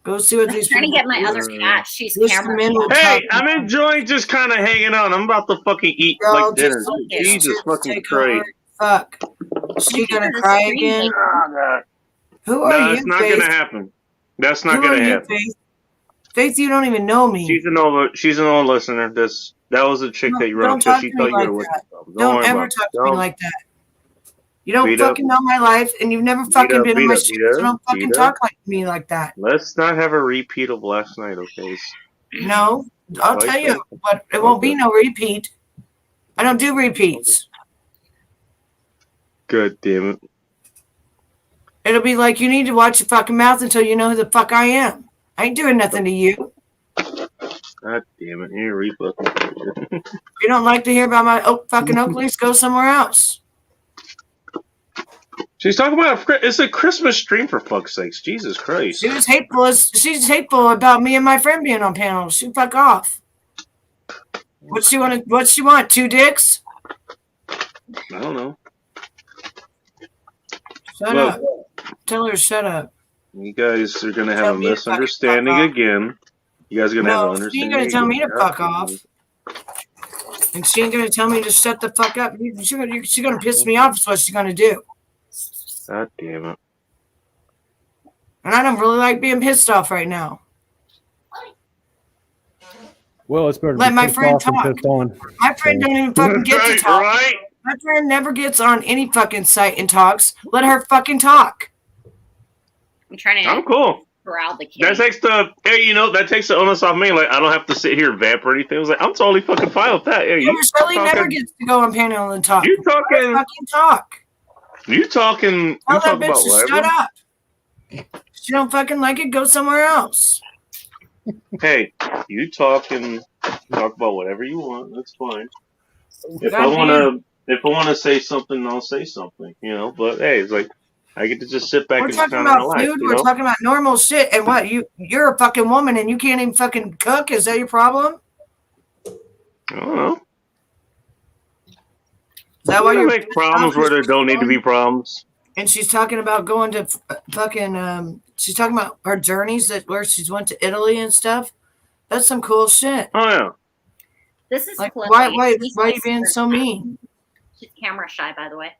Go see what these. I'm trying to get my other cat. She's camera. Hey, I'm enjoying just kind of hanging out. I'm about to fucking eat like dinner. Jesus fucking Christ. Fuck. She gonna cry again? Who are you? That's not gonna happen. That's not gonna happen. Faith, you don't even know me. She's an old listener. That was a chick that you wrote because she thought you were with yourself. Don't ever talk to me like that. You don't fucking know my life, and you've never fucking been in my shit. So don't fucking talk like me like that. Let's not have a repeat of last night, okay? No, I'll tell you, but it won't be no repeat. I don't do repeats. God damn it. It'll be like you need to watch your fucking mouth until you know who the fuck I am. I ain't doing nothing to you. God damn it. You're fucking. If you don't like to hear about my fucking Oakleys, go somewhere else. She's talking about it's a Christmas stream for fuck's sakes. Jesus Christ. She's hateful about me and my friend being on panel. She fuck off. What she want? 2 dicks? I don't know. Shut up. Tell her to shut up. You guys are gonna have a misunderstanding again. You guys are gonna have an understanding. She ain't gonna tell me to fuck off. And she ain't gonna tell me to shut the fuck up. She's gonna piss me off is what she's gonna do. God damn it. And I don't really like being pissed off right now. Well, it's better to let my friend talk. On. My friend don't even fucking get to talk. Right? My friend never gets on any fucking site and talks. Let her fucking talk. I'm trying to. I'm cool. corral the That kids. takes that takes the onus off me. Like I don't have to sit here and vamp or anything. I was like, I'm totally fucking fine with that. Yeah, Shirley never gets to go on panel and talk. You talking? Fucking talk. You talking? Tell You that talk bitch about to whatever. shut up. If she don't fucking like it, go somewhere else. Hey, you talking? Talk about whatever you want. That's fine. If Goddamn. I wanna say something, I'll say something. But hey, it's like I get to just sit back We're and talking kind of about relax. food. We're talking about normal shit. And what? You're a fucking woman and you can't even fucking cook? Is that your problem? I don't know. Is that why you you make problems where there don't need to be problems? And she's talking about going to fucking. She's talking about her journeys where she's went to Italy and stuff. That's some cool shit. Oh yeah. This is like Chloe. why are you being so mean? She's camera shy, by the way.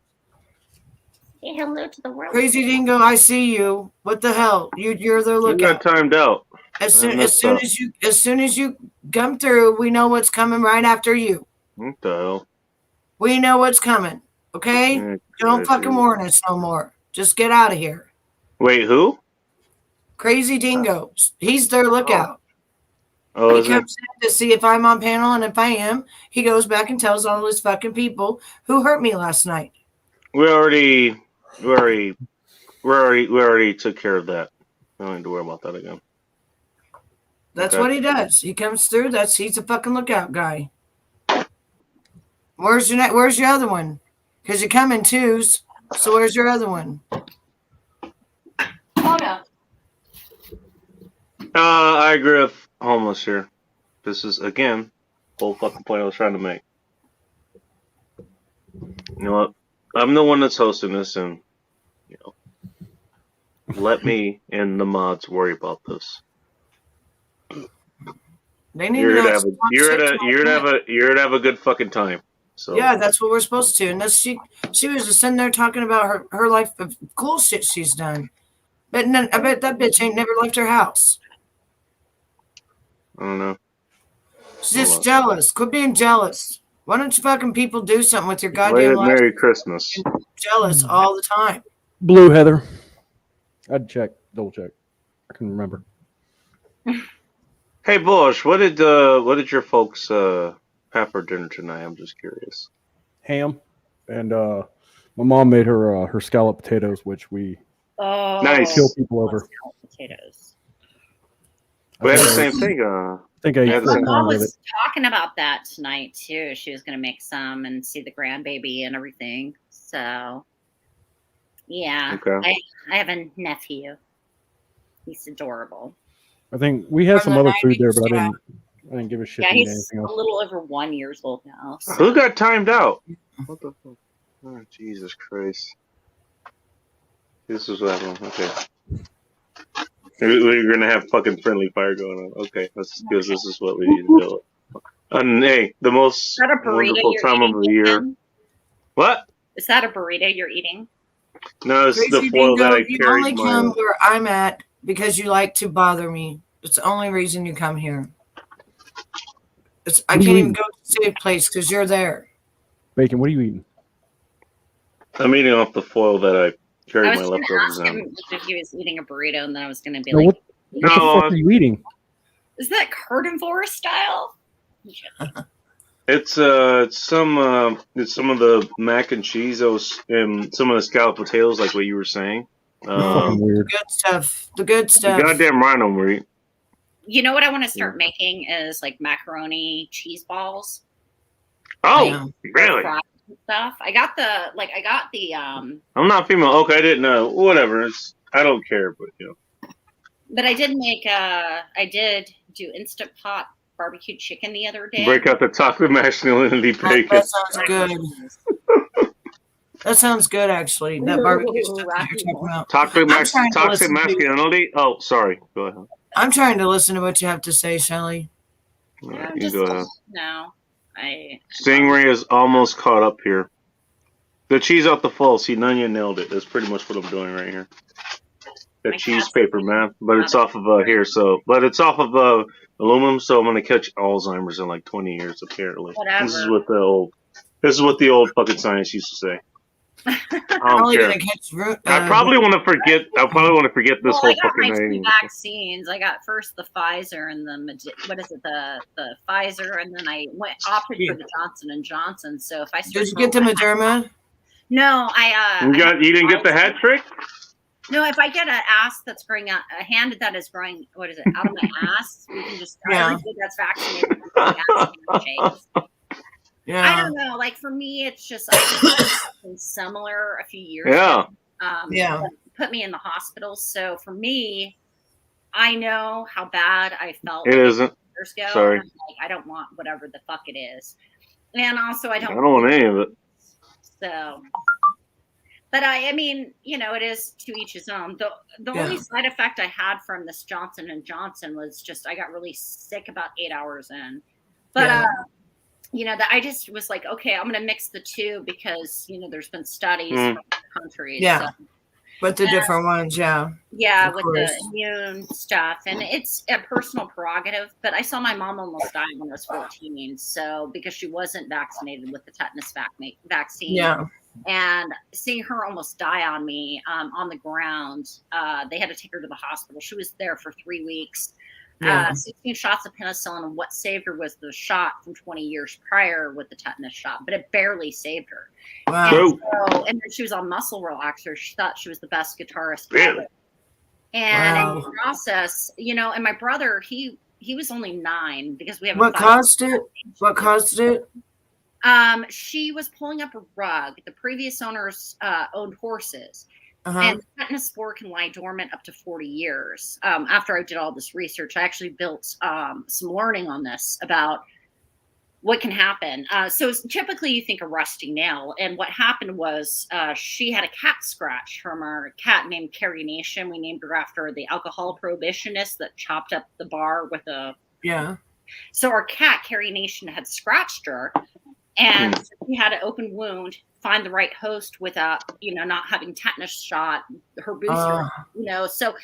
Say hello to the world. Crazy Dingo, I see you. What the hell? You're the lookout. You got timed out. As soon as you come through, we know what's coming right after you. What the hell? We know what's coming. Okay? Don't fucking warn us no more. Just get out of here. Wait, who? Crazy Dingo. He's their lookout. Oh, he comes in to see if I'm on panel, and if I am, he goes back and tells all his fucking people who hurt me last night. We already took care of that. I don't need to worry about that again. That's what he does. He comes through. He's a fucking lookout guy. Where's your other one? Because you come in twos. So where's your other one? Oh no. I agree with homeless here. This is again whole fucking point I was trying to make. You know what? I'm the one that's hosting this, and let me and the mods worry about this. They need You're to have a good fucking time. So yeah, that's what we're supposed to. And she was just sitting there talking about her life of cool shit she's done. But I bet that bitch ain't never left her house. I don't know. She's just jealous. Quit being jealous. Why don't you fucking people do something with your goddamn life? Merry Christmas. Jealous all the time. Blue Heather. I'd double check. I can remember. Hey Bush, what did your folks have for dinner tonight? I'm just curious. Ham, and my mom made her scallop potatoes, which we nice kill people over. Scallop potatoes. We had the same thing. I think I ate my mom was talking about that tonight too. She was going to make some and see the grandbaby and everything. So, yeah, okay. I have a nephew. He's adorable. I think we had some other food there, but I didn't give a shit. Yeah, he's anything else. a little over 1 year old now. So. Who got timed out? What the fuck? Oh, Jesus Christ. This is what happened. Okay. We're going to have fucking friendly fire going on. Okay, that's because this is what we need to do. And hey, the most wonderful time of the year. Again? What? Is that a burrito you're eating? No, it's the foil that I carried. You only come where I'm at because you like to bother me. It's the only reason you come here. I can't even go to the safe place because you're there. Bacon, what are you eating? I'm eating off the foil that I carried my leftovers in. I was going to ask him if he was eating a burrito, and then I was going to be like, what the fuck are you eating? Is that carnivore style? It's some of the mac and cheese and some of the scalloped potatoes, like what you were saying. Weird. Good stuff. The good stuff. The goddamn rhino, Marie. You know what I want to start making is like macaroni cheese balls. Oh, really? Stuff. I got the. I'm not female. Okay, I didn't know. Whatever. I don't care, but But I did make. I did do Instant Pot barbecue chicken the other day. Break out the taco masculinity bacon. That sounds good. That sounds good, actually. That barbecue stuff that you're talking about. Toxic masculinity? Oh, sorry. Go ahead. I'm trying to listen to what you have to say, Shelly. Yeah, you go ahead. No. Stingray is almost caught up here. The cheese off the fall. See, none of you nailed it. That's pretty much what I'm doing right here. That cheese paper, man. But it's off of here, but it's off of aluminum, so I'm gonna catch Alzheimer's in like 20 years, apparently. Whatever. This is what the old fucking science used to say. I I'm don't only care. gonna catch. I probably want to forget. I probably want to forget this whole I got fucking my two thing. vaccines. I got first the Pfizer and the Pfizer, and then I opted for the Johnson and Johnson. So if I did you get the Moderna? No, You didn't get the hat trick? No, if I get an ass that's growing out, a hand that is growing, what is it, out of my ass, we can just everybody that's vaccinated shakes. Yeah. I don't know. Like for me, it's just I did something similar a few years Yeah. ago. Put me in the hospital. So for me, I know how bad I felt. It isn't. Years ago. Sorry. And I'm like, I don't want whatever the fuck it is, and also I don't want any of it. So. But I mean, you know, it is to each his own. The only side effect I had from this Johnson and Johnson was just I got really sick about 8 hours in. But you know, that I just was like, okay, I'm going to mix the two because you know there's been studies from countries. Yeah, so. But the different ones, Yeah, with the immune stuff, and it's a personal prerogative. But I saw my mom almost die when I was 14, so because she wasn't vaccinated with the tetanus vaccine. Yeah. And seeing her almost die on me on the ground, they had to take her to the hospital. She was there for 3 weeks. 16 shots of penicillin, and what saved her was the shot from 20 years prior with the tetanus shot, but it barely saved her. Wow. And then she was on muscle relaxer. She thought she was the best guitarist ever. And in the process, you know, and my brother, he was only 9 because we have. What caused it? What caused it? She was pulling up a rug. The previous owners owned horses. Uh-huh. And the tetanus spore can lie dormant up to 40 years. After I did all this research, I actually built some learning on this about what can happen. So typically you think a rusty nail. And what happened was she had a cat scratch from our cat named Carrie Nation. We named her after the alcohol prohibitionist that chopped up the bar with a... Yeah. So our cat, Carrie Nation, had scratched her. And she had an open wound, find the right host without, you know, not having tetanus shot, her booster, you know. So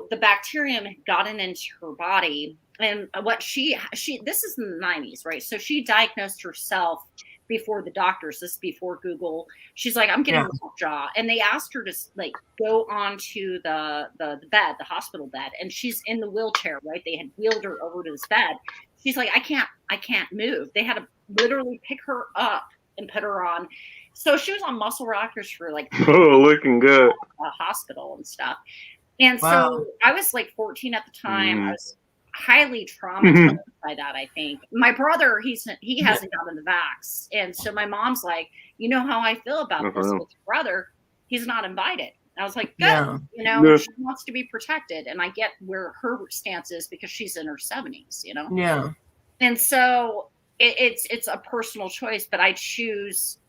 the bacterium had gotten into her body. And what she this is in the 90s, right? So she diagnosed herself before the doctors, this is before Google. She's like, I'm getting a jaw. And they asked her to like go onto the bed, the hospital bed. And she's in the wheelchair, right? They had wheeled her over to this bed. She's like, I can't move. They had to literally pick her up and put her on. So she was on muscle rockers for like looking good a hospital and stuff. And so I was like 14 at the time. I was highly traumatized by that. I think my brother, he hasn't gotten the vax, and so my mom's like, you know how I feel about this with your brother. He's not invited. I was like, good, you know, she wants to be protected, and I get where her stance is because she's in her 70s, you know. Yeah. And so it's a personal choice, but I choose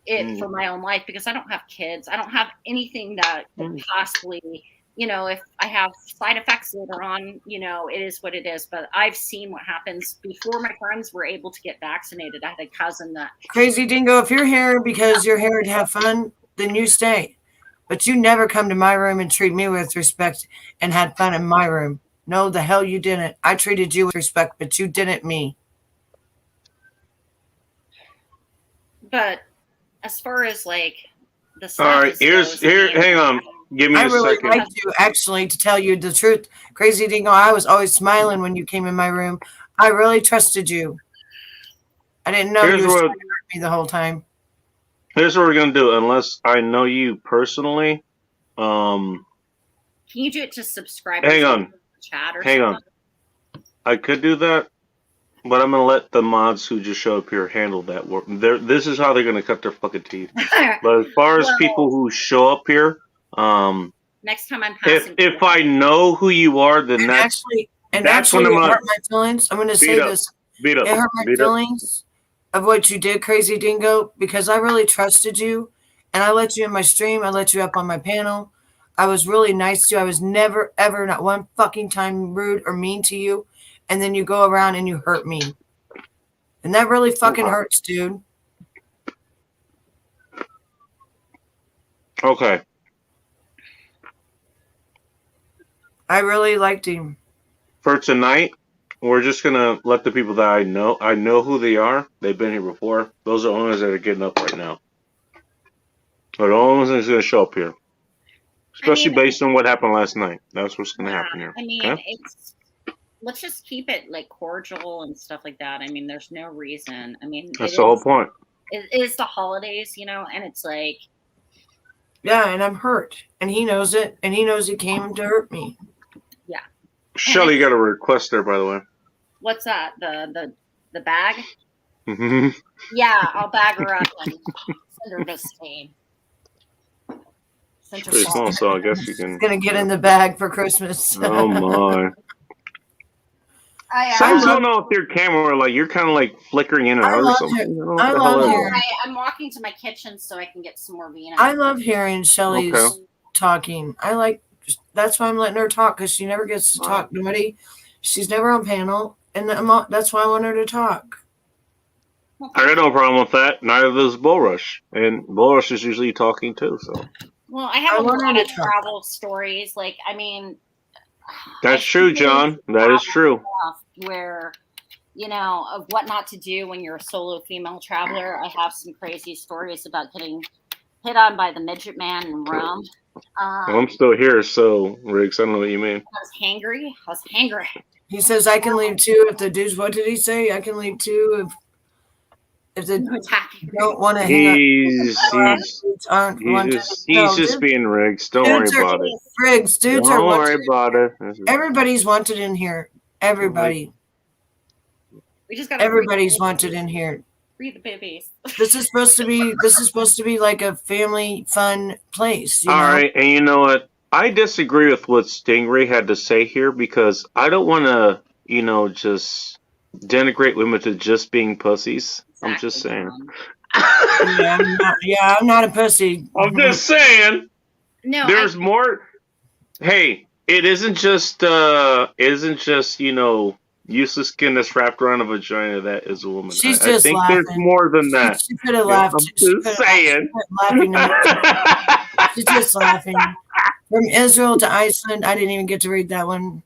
it for my own life because I don't have kids. I don't have anything that could possibly, you know, if I have side effects later on, you know, it is what it is. But I've seen what happens before my friends were able to get vaccinated. I had a cousin that... Crazy Dingo, if you're here because you're here to have fun, then you stay. But you never come to my room and treat me with respect and had fun in my room. No, the hell you didn't. I treated you with respect, but you didn't me. But as far as like the... All right, hang on. Give me a second. I really like you, actually, to tell you the truth. Crazy Dingo, I was always smiling when you came in my room. I really trusted you. I didn't know you were trying to hurt me the whole time. Here's what we're going to do. Unless I know you personally. Can you do it to subscribe? Hang on. Chat or hang something? on. I could do that, but I'm going to let the mods who just show up here handle that work. This is how they're going to cut their fucking teeth. But as far as people who show up here, next time I'm passing, if I know who you are, then that's actually it hurt my feelings. I'm going to say this. It hurt my feelings of what you did, Crazy Dingo, because I really trusted you, and I let you in my stream. I let you up on my panel. I was really nice to you. I was never, ever, not one fucking time rude or mean to you, and then you go around and you hurt me, and that really fucking hurts, dude. Okay. I really liked him. For tonight, we're just gonna let the people that I know who they are. They've been here before. Those are owners that are getting up right now. But the only thing that's going to show up here, especially based on what happened last night. That's what's going to happen here. I mean, okay? Let's just keep it like cordial and stuff like that. I mean, there's no reason. I mean, That's the whole point. It is the holidays, you know, and it's like. Yeah, and I'm hurt, and he knows it, and he knows he came to hurt me. Yeah. Shelly got a request there, by the way. What's that? The bag? Mm-hmm. Yeah, I'll bag her up and send her to Spain. It's pretty small, so I guess you can. Gonna get in the bag for Christmas. Oh my! Something's going on with your camera. Like you're kind of like flickering in and out or something. I'm walking to my kitchen so I can get some more vino. I love hearing Shelly's talking. That's why I'm letting her talk, because she never gets to talk. Nobody. She's never on panel, and that's why I want her to talk. I got no problem with that. Neither does Bullrush, and Bullrush is usually talking too. So. Well, I have a lot of travel stories. Like, I mean. That's true, John. That is true. Where, you know, of what not to do when you're a solo female traveler. I have some crazy stories about getting hit on by the midget man in Rome. Well, I'm still here, so Riggs, I don't know what you mean. I was hangry. He says I can leave too if the dudes. What did he say? I can leave too if the don't want to hang out. He's just being Riggs. Don't worry about it. Riggs, dudes are wanted. Don't worry about it. Everybody's wanted in here. Everybody. We just got. Everybody's wanted in here. Free the babies. This is supposed to be like a family fun place. All right, and you know what? I disagree with what Stingray had to say here because I don't want to, you know, just denigrate women to just being pussies. Exactly. I'm just saying. I'm not a pussy. I'm just saying. No, there's more. Hey, it isn't just you know, useless skin that's wrapped around a vagina that is a woman. She's I think laughing. There's more than that. She could have laughed. I'm just saying. She's just laughing. From Israel to Iceland, I didn't even get to read that one.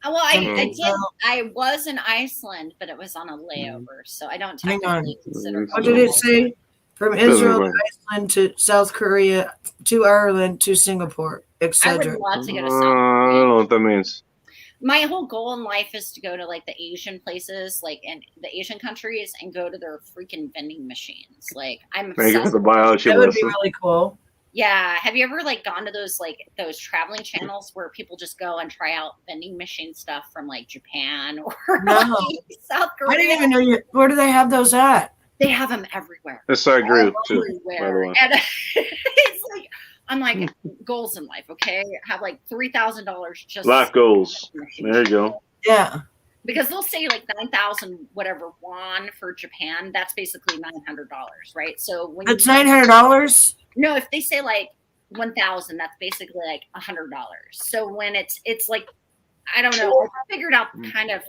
Well, I did. I was in Iceland, but it was on a layover, so I don't technically consider. What did it say? From Israel to Iceland to South Korea to Ireland to Singapore, etc. I would love to go to South Korea. I don't know what that means. My whole goal in life is to go to like the Asian places, like in the Asian countries, and go to their freaking vending machines. Like I'm obsessed. That would be really cool. Yeah. Have you ever like gone to those traveling channels where people just go and try out vending machine stuff from like Japan or like South Korea? I didn't even know where do they have those at? They have them everywhere. Yes, I agree with too. Everywhere. And it's like I'm like goals in life, okay? Have like $3,000 just life goals. There you go. Yeah. Because they'll say like 9,000 whatever won for Japan. That's basically $900, right? So when it's $900. No, if they say like 1,000, that's basically like $100. So when it's like I don't know, I figured out kind of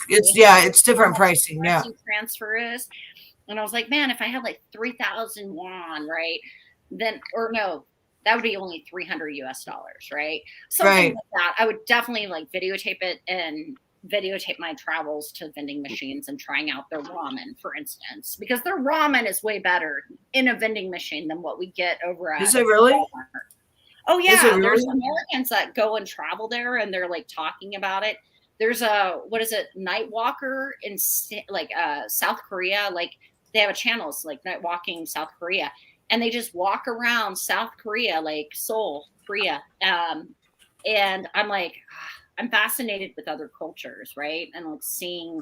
it's different pricing. Yeah, transfer is, and I was like, man, if I had like 3,000 won, right? Then or no. That would be only $300 US, right? Something like that. I would definitely like videotape it and videotape my travels to vending machines and trying out their ramen, for instance, because their ramen is way better in a vending machine than what we get over at. Is it really? Walmart. Oh yeah, there's Americans that go and travel there, and they're like talking about it. There's a night walker in like South Korea. Like they have a channel, it's like Night Walking South Korea. And they just walk around South Korea, like Seoul, Korea. And I'm like, I'm fascinated with other cultures, right? And like seeing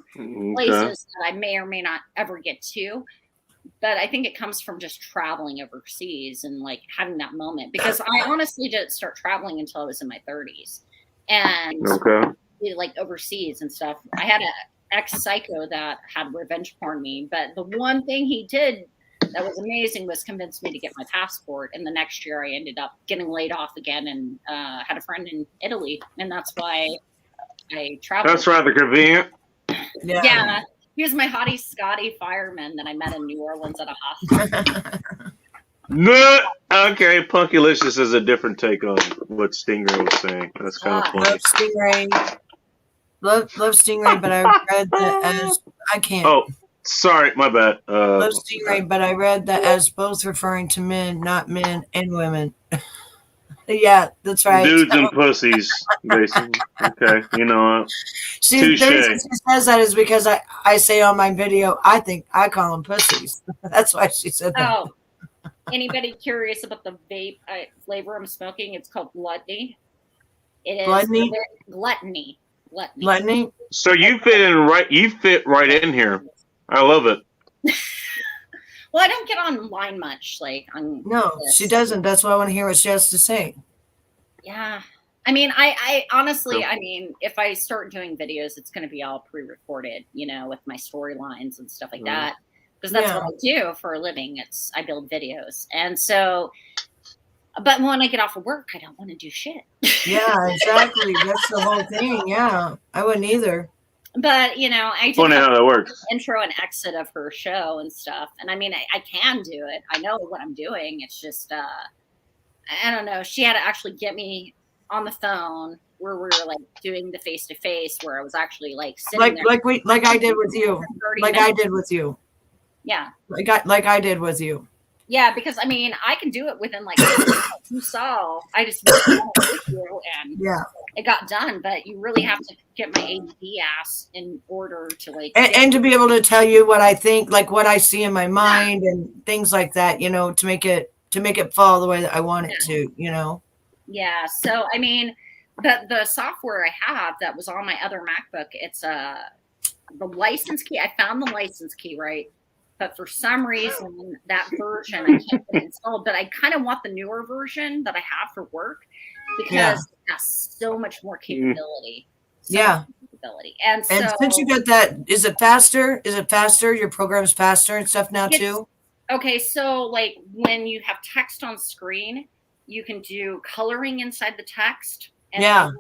places that I may or may not ever get to. But I think it comes from just traveling overseas and like having that moment. Because I honestly didn't start traveling until I was in my 30s. And like overseas and stuff. I had an ex-psycho that had revenge porn me. But the one thing he did that was amazing was convince me to get my passport, and the next year I ended up getting laid off again and had a friend in Italy, and that's why I traveled. That's rather convenient. Yeah. Here's my hottie Scotty fireman that I met in New Orleans at a hospital. No, okay, Punkylicious is a different take on what Stingray was saying. That's kind of funny. Love Stingray. Love Stingray, but I read that as I can't. Oh, Sorry, my bad. Low stingray, but I read that as both referring to men, not men and women. Yeah, that's right. Dudes and pussies, basically. Okay, you know what? See, the reason she says that is because I say on my video, I think I call them pussies. That's why she said that. Oh, anybody curious about the vape flavor I'm smoking? It's called Gluttony. It is Gluttony? Gluttony. Gluttony? So you fit in right. You fit right in here. I love it. Well, I don't get online much. Like on No, this. she doesn't. That's why I want to hear what she has to say. Yeah. I mean, I honestly, I mean, if I start doing videos, it's going to be all pre-recorded, you know, with my storylines and stuff like that, because that's what I do for a living. I build videos, and so, but when I get off of work, I don't want to do shit. Yeah, exactly. That's the whole thing. Yeah, I wouldn't either. But you know, I funny how that works. Intro and exit of her show and stuff, and I mean, I can do it. I know what I'm doing. It's just, I don't know. She had to actually get me on the phone where we were like doing the face to face, where I was actually like sitting there, like I did with you, I did with you. Yeah, like I did with you. Yeah, because I mean, I can do it within like you saw. I just with you and it got done. But you really have to get my ADD ass in order to like and to be able to tell you what I think, like what I see in my mind and things like that. You know, to make it fall the way that I want it to. You know. Yeah. So I mean, the software I have that was on my other MacBook, it's the license key. I found the license key, right? But for some reason, that version I can't get it installed. But I kind of want the newer version that I have for work because it has so much more capability. And so, since you got that, is it faster? Your program's faster and stuff now too? Okay, so like when you have text on screen, you can do coloring inside the text and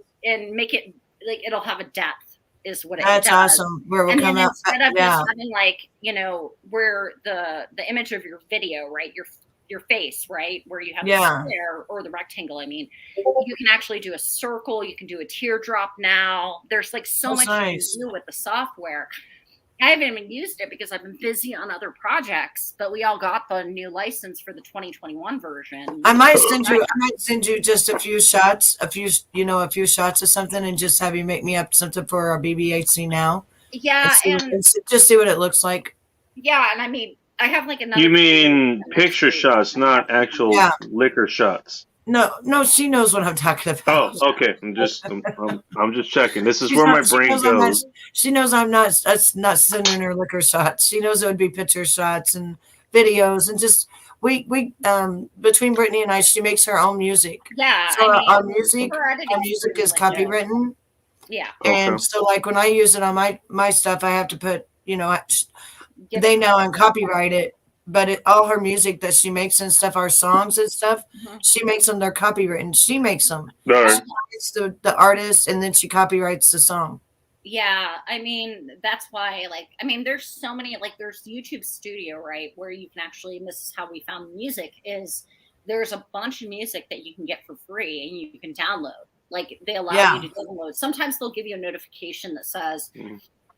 make it like it'll have a depth. Is what it That's does. awesome. Where we'll come out. Instead of just having like, you know, where the image of your video, right? Your face, right? Where you have the square or the rectangle. I mean, you can actually do a circle. You can do a teardrop now. There's like so much you can do with the software. I haven't even used it because I've been busy on other projects, but we all got the new license for the 2021 version. I might send you just a few shots, a few shots of something and just have you make me up something for our BBHC now. Yeah. And just see what it looks like. Yeah. And I mean, I have like another. You mean picture shots, not actual liquor shots? No, she knows what I'm talking about. Oh, okay. I'm just checking. This is where my brain goes. She knows I'm not sending her liquor shots. She knows it would be picture shots and videos and just we between Brittany and I, she makes her own music. Yeah. So our music is copywritten. Yeah. And so like when I use it on my stuff, I have to put, you know, they know I'm copyrighted. But all her music that she makes and stuff, our songs and stuff, she makes them. They're copywritten. She makes them. It's the artist, and then she copyrights the song. Yeah, I mean that's why. Like, I mean, there's so many. Like, there's YouTube Studio, right, where you can actually. And this is how we found music. Is there's a bunch of music that you can get for free, and you can download. Like, they allow you to download. Sometimes they'll give you a notification that says.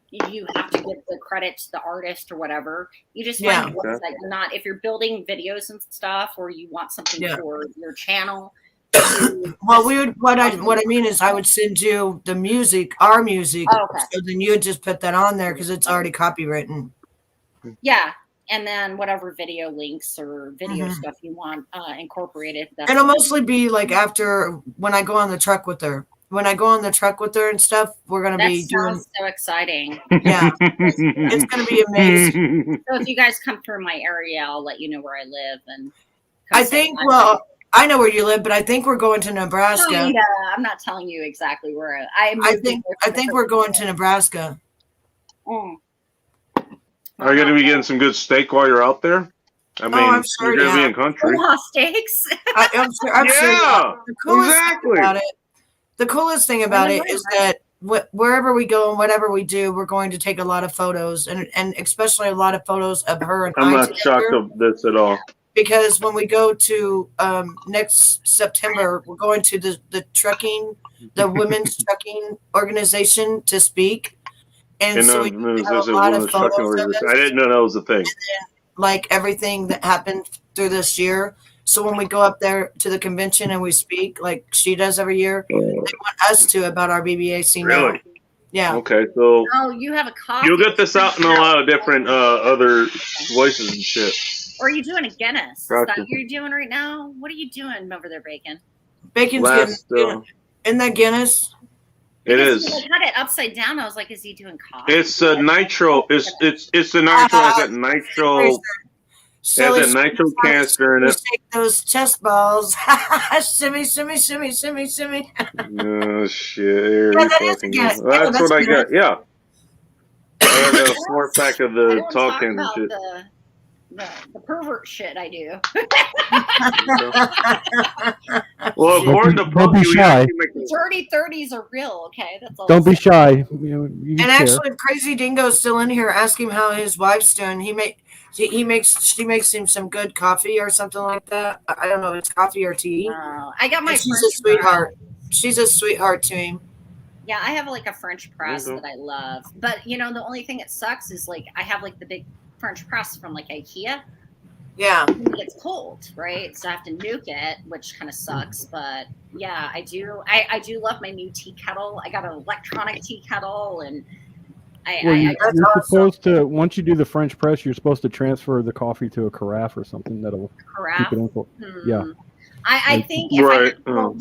You have to give the credit to the artist or whatever. You just find ones that you're not. If you're building videos and stuff, or you want something for your channel. Well, we would. What I mean is, I would send you the music, our music. Oh, okay. So then you would just put that on there because it's already copywritten. Yeah, and then whatever video links or video stuff you want incorporated. It'll mostly be like after when I go on the truck with her. When I go on the truck with her and stuff, we're going to be doing. Sounds so exciting. Yeah, it's going to be amazing. So if you guys come through my area, I'll let you know where I live. And I think, I know where you live, but I think we're going to Nebraska. Oh, yeah, I'm not telling you exactly where I think we're going to Nebraska. Are you going to be getting some good steak while you're out there? I mean, I'm sure, you're going to be in country. Steaks. I'm sure. The coolest thing about it. The coolest thing about it is that wherever we go and whatever we do, we're going to take a lot of photos and especially a lot of photos of her and I'm not shocked of this at all. Because when we go to next September, we're going to the women's trucking organization to speak. And so we have a lot of photos of it. I didn't know that was a thing. Like everything that happened through this year. So when we go up there to the convention and we speak, like she does every year, they want us to about our BBAC now. Really? Yeah. Okay, so Oh, you have a copy. you'll get this out in a lot of different other voices and shit. Or are you doing a Guinness? Gotcha. Is that what you're doing right now? What are you doing over there, Bacon? Bacon's getting in that Guinness. It is. I had it upside down. I was like, is he doing coffee? It's a nitro. It's the nitro. Has that nitro. So has that nitro canister in it. Take those chest balls. Shimmy, shimmy, shimmy, shimmy, shimmy. Oh shit! Yeah, that is a Guinness. That's what I got. Yeah. I got a 4-pack of the tall cans and shit. The pervert shit I do. Well, according to don't be shy. Dirty 30s are real, okay? That's all. Don't be shy. You and actually, Crazy Dingo's still in here. Ask him how his wife's doing. She makes him some good coffee or something like that. I don't know if it's coffee or tea. I got my. She's a sweetheart. She's a sweetheart to him. Yeah, I have like a French press that I love, but the only thing that sucks is like I have like the big French press from like IKEA. Yeah. It's cold, right? So I have to nuke it, which kind of sucks. But yeah, I do love my new tea kettle. I got an electronic tea kettle, and you're supposed to, once you do the French press, you're supposed to transfer the coffee to a carafe or something that'll keep it in. Yeah. I think the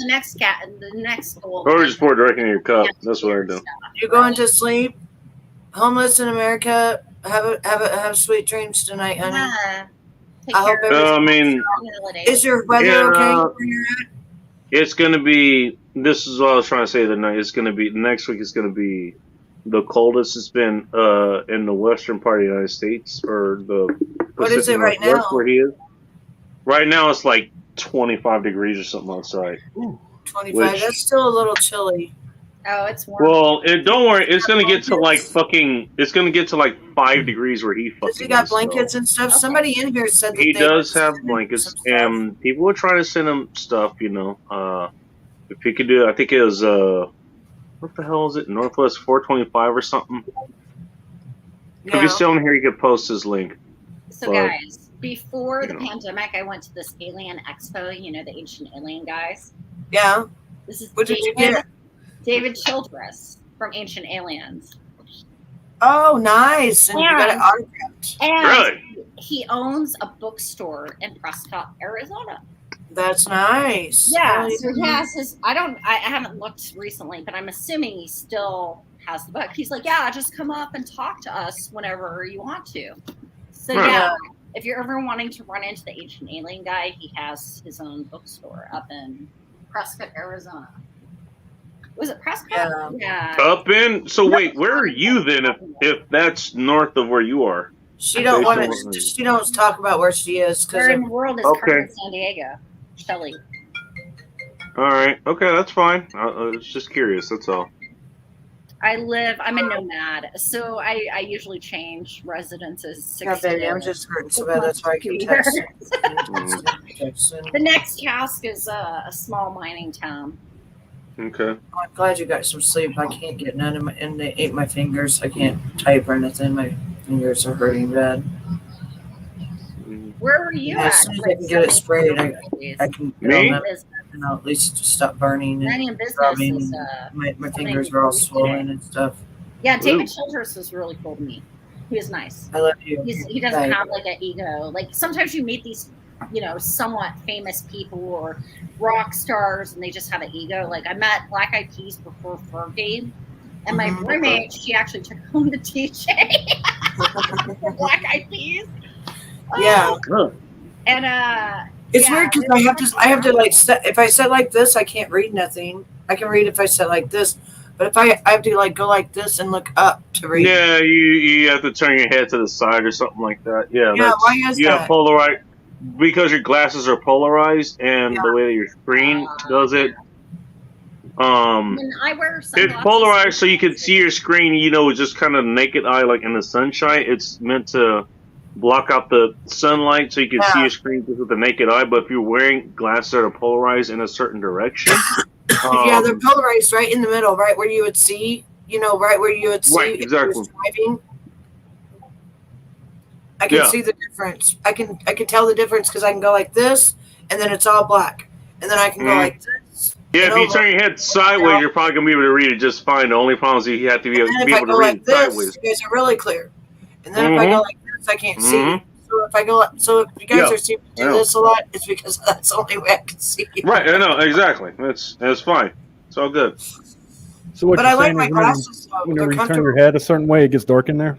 next goal. Or just pour it directly in your cup. That's what I do. You're going to sleep, homeless in America. Have sweet dreams tonight, honey. Yeah. I hope is your weather okay where you're at? It's gonna be. This is what I was trying to say. It's gonna be next week. Is gonna be the coldest it's been in the western part of the United States, or the what is it right now? Where he is. Right now, it's like 25 degrees or something outside. 25. That's still a little chilly. Oh, it's warm. Well, don't worry. It's gonna get to like fucking. It's gonna get to like 5 degrees where he fucking. Does he got blankets and stuff? Okay. Somebody in here said that he does have blankets, and people were trying to send him stuff. If he could do it, I think it was what the hell is it? Northwest 425 or something. If he's still in here, you could post his link. So guys, before the pandemic, I went to this alien expo. The ancient alien guys. Yeah. This is what did you get? David Childress from Ancient Aliens. Oh, nice. And you got it autographed. And he owns a bookstore in Prescott, Arizona. That's nice. Yeah. So he has his, I haven't looked recently, but I'm assuming he still has the book. He's like, yeah, just come up and talk to us whenever you want to. So yeah, if you're ever wanting to run into the Ancient Alien guy, he has his own bookstore up in Prescott, Arizona. Was it Prescott? Yeah. Up in. So wait, where are you then? If that's north of where you are, she don't want to. She don't talk about where she is. Where in the world is Carmen San Diego? Shelly. All right. Okay, that's fine. I was just curious. That's all. I'm a nomad, so I usually change residences. Yeah, baby, I'm just hurting so bad. That's why I keep texting. The next task is a small mining town. Okay. I'm glad you got some sleep. I can't get none of my, and they ate my fingers. I can't type or anything. My fingers are hurting bad. Where were you at? As soon as I can get it sprayed, I can get on that, and I'll at least stop burning and throbbing. My fingers are all swollen and stuff. Yeah, David Childress was really cool to me. He was nice. I love you. He doesn't have like an ego. Like sometimes you meet these somewhat famous people or rock stars and they just have an ego. Like I met Black Eyed Peas before Fergie, and my roommate, she actually took home the DJ for Black Eyed Peas. Yeah. And it's weird because I have to like set, if I set like this, I can't read nothing. I can read if I set like this, but if I have to like go like this and look up to read. Yeah, you have to turn your head to the side or something like that. Yeah. Why is you that? have polarized because your glasses are polarized and the way that your screen does it. When I wear sunglasses, it's polarized so you can see your screen. Just kind of naked eye, like in the sunshine. It's meant to block out the sunlight so you can see your screen just with the naked eye. But if you're wearing glasses that are polarized in a certain direction, they're polarized right in the middle, right where you would see. you know, right where you would see Right, if he exactly. was driving. I can see the difference. I can tell the difference because I can go like this, and then it's all black, and then I can go like this. Yeah, and if you over, turn your head sideways, you're probably gonna be able to read it just fine. The only problem is you have to be and then if I able go to read like it this, sideways. you guys are really clear. And then if I go like this, I can't see. So if I go, so if you guys are seeing me do this a lot, it's because that's the only way I can see. Right, I know exactly. That's fine. It's all good. So what But you're I like saying my is glasses. whenever you turn your head a certain way, it gets dark in there?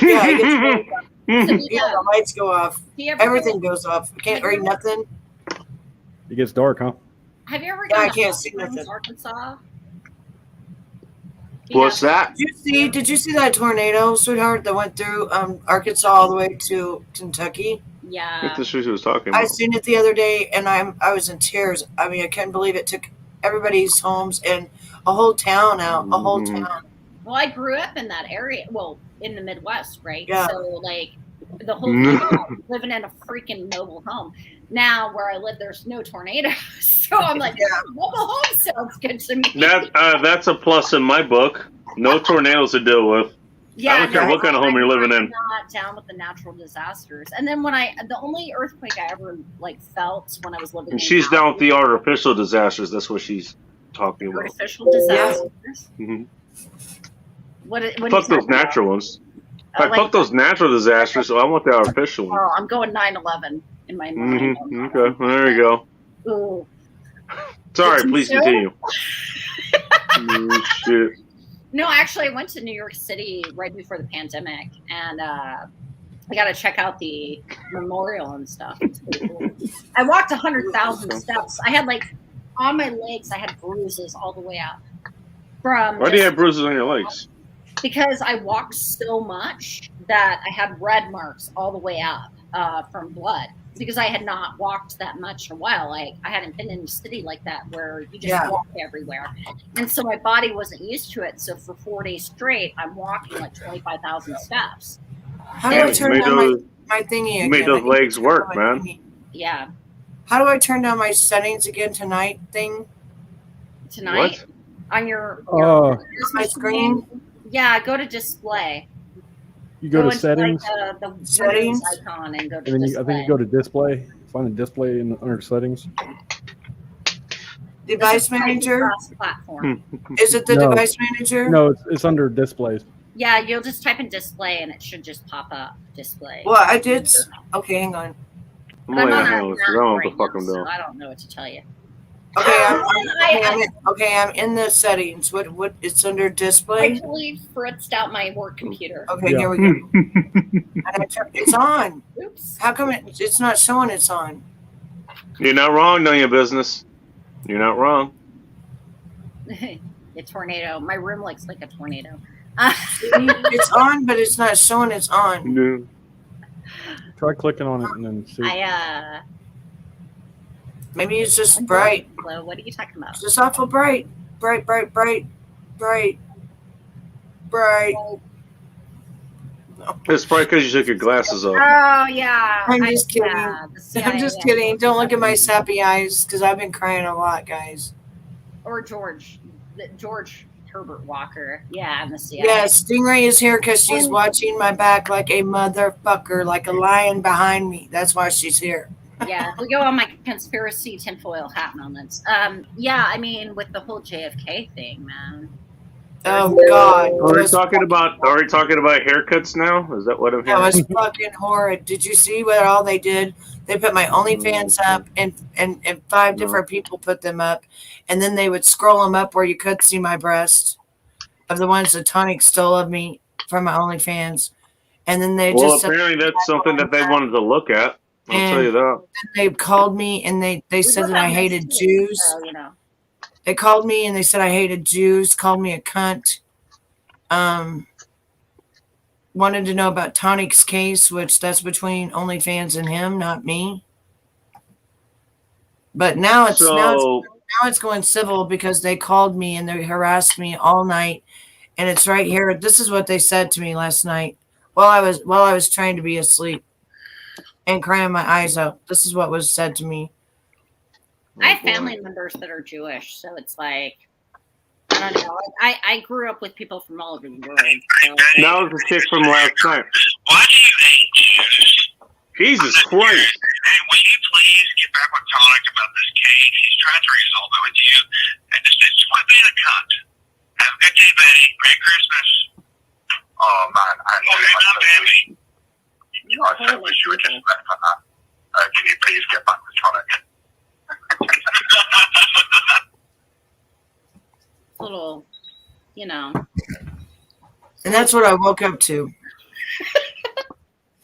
Yeah, it gets really dark. So, Yeah, the lights go off. Everything goes off. I can't read nothing. It gets dark, huh? Have you ever Yeah, gone I to can't see Milestones, nothing. Arkansas? What's that? Did you see that tornado, sweetheart, that went through Arkansas all the way to Kentucky? Yeah. I think this is what she was talking I about. seen it the other day, and I was in tears. I mean, I couldn't believe it took everybody's homes and a whole town out. A whole town. Well, I grew up in that area. Well, in the Midwest, right? Yeah. So like the whole thing about living in a freaking mobile home. Now where I live, there's no tornadoes, so I'm like, mobile home sounds good to me. That's a plus in my book. No tornadoes to deal with. Yeah, I don't care what kind of home you're living in. I'm not down with the natural disasters. And then the only earthquake I ever like felt when I was living. And she's down with the artificial disasters. That's what she's talking about. Artificial disasters. Mm-hmm. What fuck those natural ones. Fuck those natural disasters. So I want the artificial ones. Oh, I'm going 9/11 in my mind. Okay, well, there you go. Ooh. Sorry, please continue. Shit. No, actually, I went to New York City right before the pandemic, and I got to check out the memorial and stuff. It's pretty cool. I walked 100,000 steps. I had on my legs, I had bruises all the way up. Why do you have bruises on your legs? Because I walked so much that I had red marks all the way up from blood. Because I had not walked that much in a while. I hadn't been in a city like that where you just walk everywhere. And so my body wasn't used to it. So for 4 days straight, I'm walking 25,000 steps. How do I turn down my thingy again? You made those legs work, man. Yeah. How do I turn down my settings again tonight thing? Tonight? What? On your my screen? Yeah, go to display. You go to settings. The settings icon and go to and then display. I think you go to display. Find the display under settings. Device manager. Platform. Is it the device manager? No, it's under displays. Yeah, you'll just type in display and it should just pop up display. Well, I did. Okay, hang on. I'm on I don't know what to tell you. Okay, I'm in the settings. What? It's under display. I totally fritzed out my work computer. Okay, here we go. It's on. Oops. How come it's not showing it's on? You're not wrong, knowing your business. You're not wrong. A tornado. My room looks like a tornado. It's on, but it's not showing it's on. No. Try clicking on it and then see. Maybe it's just bright. What are you talking about? It's just awful bright. Bright. It's probably because you took your glasses off. Oh, yeah. I'm just kidding. I'm just kidding. Don't look at my sappy eyes because I've been crying a lot, guys. Or George Herbert Walker. Yeah, and the CIA. Yeah, Stingray is here because she's watching my back like a motherfucker, like a lion behind me. That's why she's here. Yeah, we go on my conspiracy tinfoil hat moments. Yeah, I mean, with the whole JFK thing, man. Oh God! Are we talking about haircuts now? Is that what I'm hearing? That was fucking horrid. Did you see what all they did? They put my OnlyFans up, and 5 different people put them up, and then they would scroll them up where you could see my breast of the ones that Tonic stole of me from my OnlyFans, and then they just apparently that's something that they wanted to look at. I'll tell you that. They called me and they said that I hated Jews. So, you know. They called me and they said I hated Jews, called me a cunt. Wanted to know about Tonic's case, which that's between OnlyFans and him, not me. But now it's going civil because they called me and they harassed me all night, and it's right here. This is what they said to me last night while I was trying to be asleep and crying my eyes out. This is what was said to me. I have family members that are Jewish, so it's like I don't know. I grew up with people from all over the world. So. That was the chick from last night. Why do you hate Jews? Jesus Christ. Hey, will you please get back with Tonic about this case? He's trying to resolve it with you. And just quit being a cunt. Have a good day, buddy. Merry Christmas. Oh, man. Okay, not family. I wish you would just left on that. Can you please get back with Tonic? Little, you know. And that's what I woke up to.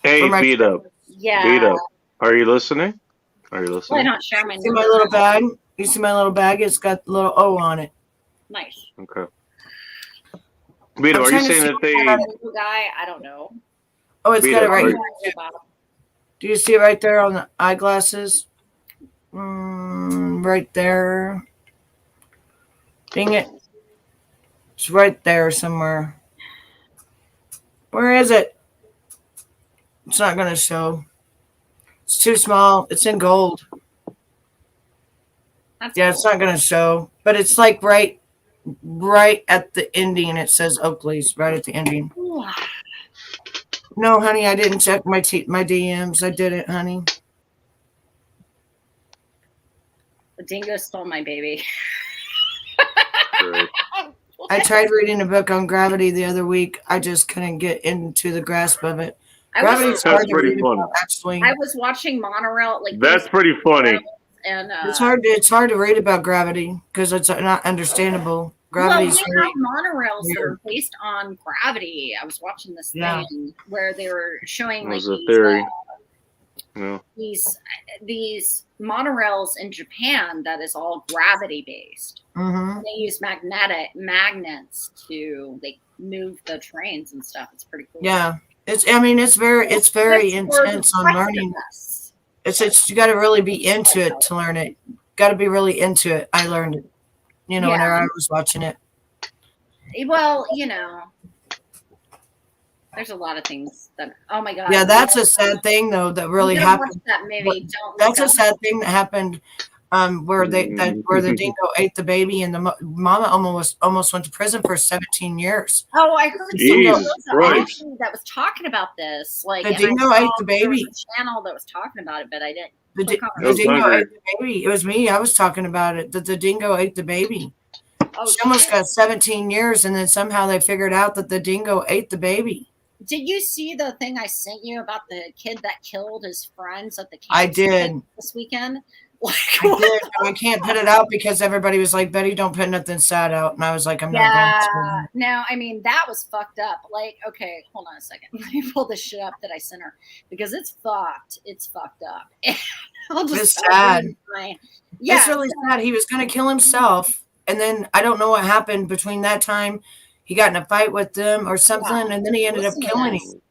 Hey, beat up. Yeah. Beat up. Are you listening? Are you listening? Why not share my See my little bag? You see my little bag? It's got a little O on it. Nice. Okay. Beat up, are you saying that they... guy? I don't know. Oh, it's got it right here. About. Do you see it right there on the eyeglasses? Right there. Dang it. It's right there somewhere. Where is it? It's not going to show. It's too small. It's in gold. That's Yeah, cool. it's not going to show. But it's like right at the ending. It says Oakley's right at the ending. Ooh. No, honey, I didn't check my DMs. I didn't, honey. The dingo stole my baby. Great. I tried reading a book on gravity the other week. I just couldn't get into the grasp of it. Gravity's hard to read about, actually. I was watching Monorail. That's pretty funny. And it's hard to read about gravity because it's not understandable. Gravity's we have monorails that are based on gravity. I was watching this thing where they were showing like a theory. These monorails in Japan that is all gravity based. Mm-hmm. They use magnets to like move the trains and stuff. It's pretty cool. Yeah, it's very intense on learning. It's you got to really be into it to learn it. Got to be really into it. I learned it. Whenever I was watching it. Well, there's a lot of things that. Oh my god. Yeah, that's a sad thing though that really happened. That movie. That's a sad thing that happened. Where the dingo ate the baby and the mama almost went to prison for 17 years. Oh, I heard that was talking about this. Like the dingo ate the baby. Channel that was talking about it, but I didn't. The dingo ate the baby. It was me. I was talking about it. That the dingo ate the baby. Oh, she almost got 17 years, and then somehow they figured out that the dingo ate the baby. Did you see the thing I sent you about the kid that killed his friends at the camp? I did this weekend. I did. I can't put it out because everybody was like, "Betty, don't put nothing sad out," and I was like, "I'm not going to." No, I mean that was fucked up. Like, okay, hold on a second. Let me pull this shit up that I sent her because it's fucked. It's fucked up. It's sad. It's really sad. He was going to kill himself, and then I don't know what happened between that time. He got in a fight with them or something, and then he ended up killing him.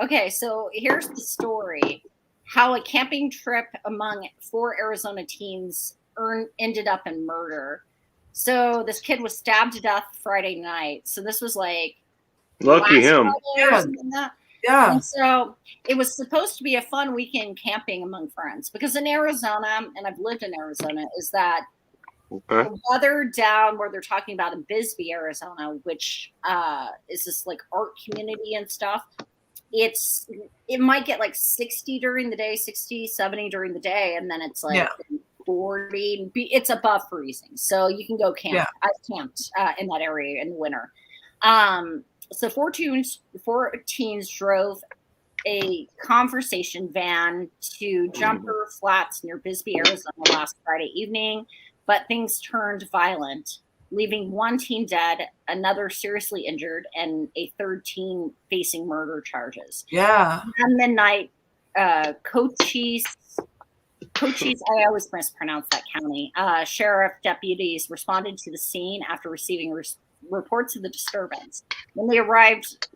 Okay, so here's the story. How a camping trip among 4 Arizona teens ended up in murder. So this kid was stabbed to death Friday night. So this was like lucky him. Yeah. And so it was supposed to be a fun weekend camping among friends because in Arizona, and I've lived in Arizona, is that the weather down where they're talking about in Bisbee, Arizona, which is this like art community and stuff. It might get like 60 during the day, 60, 70 during the day. And then it's like 40, it's above freezing. So you can go camp. Yeah. I've camped in that area in the winter. So 4 teens drove a conversation van to Jumper Flats near Bisbee, Arizona last Friday evening, but things turned violent, leaving 1 teen dead, another seriously injured, and a 3rd teen facing murder charges. Yeah. At midnight, Cochise, I always mispronounce that county, sheriff deputies responded to the scene after receiving reports of the disturbance. When they arrived,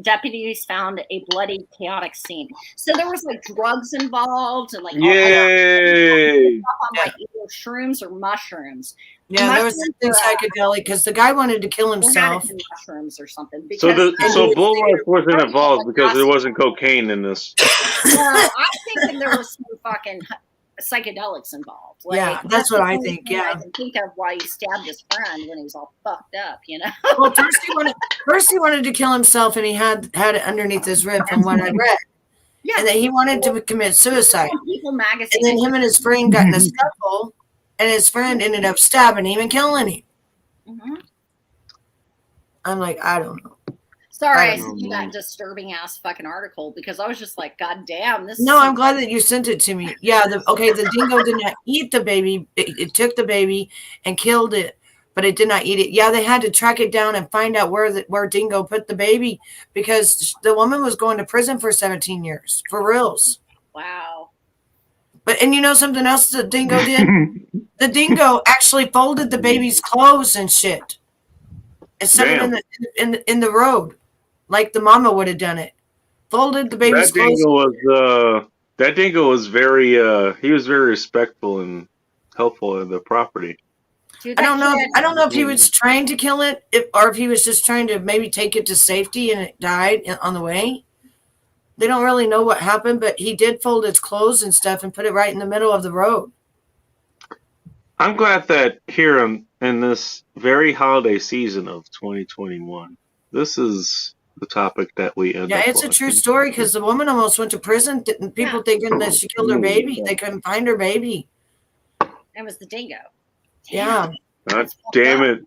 deputies found a bloody, chaotic scene. So there was like drugs involved and like yay, on like either shrooms or mushrooms. Yeah, there was something psychedelic because the guy wanted to kill himself. Mushrooms or something. So Bullrush wasn't involved because there wasn't cocaine in this. No, I'm thinking there was some fucking psychedelics involved. Yeah, that's what the I only think, thing yeah. I can think of why he stabbed his friend when he was all fucked up, you know. Well, first he wanted to kill himself, and he had it underneath his rib, from what I read, Yeah. and then he wanted to commit suicide. People And magazine. then him and his friend got in a scuffle, and his friend ended up stabbing him and killing him. Mm-hmm. I'm like, I don't know. Sorry, I sent you that disturbing ass fucking article because I was just like, God damn, this. No, I'm glad that you sent it to me. Yeah, the dingo did not eat the baby. It took the baby and killed it, but it did not eat it. Yeah, they had to track it down and find out where Dingo put the baby, because the woman was going to prison for 17 years for reals. Wow. And you know something else the dingo did? The dingo actually folded the baby's clothes and shit and set it in the road, like the mama would have done it. Folded the baby's clothes. That dingo was very he was very respectful and helpful in the property. Dude, I don't know if he was trying to kill it, or if he was just trying to maybe take it to safety and it died on the way. They don't really know what happened, but he did fold its clothes and stuff and put it right in the middle of the road. I'm glad that here in this very holiday season of 2021, this is the topic that we end up. Yeah, it's a true story, because the woman almost went to prison. People thinking that she killed her baby. They couldn't find her baby. It was the dingo. Yeah. God damn it.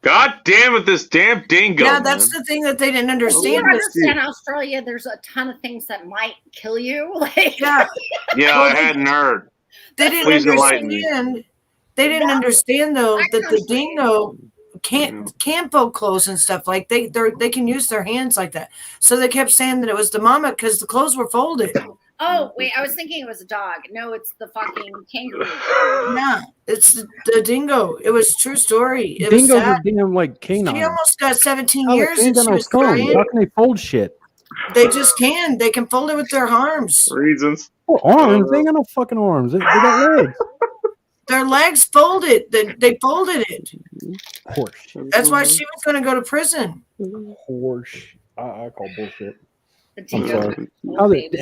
God damn it, this damn dingo. Yeah, that's the thing that they didn't understand. You understand, Australia, there's a ton of things that might kill you. Yeah. Yeah, I hadn't heard. They didn't understand. They didn't understand though that the dingo can't fold clothes and stuff. Like they can use their hands like that. So they kept saying that it was the mama because the clothes were folded. Oh wait, I was thinking it was a dog. No, it's the fucking kangaroo. Yeah, it's the dingo. It was a true story. It Dingoes was sad. are damn like canines. She almost got 17 How years. they And she was crying. How can they fold shit? They just can. They can fold it with their arms. Reasons. Oh, arms? They ain't got no fucking arms. They got legs. Their legs folded. They folded it. Horse. That's why she was going to go to prison. Horse. I call bullshit. I'm sorry.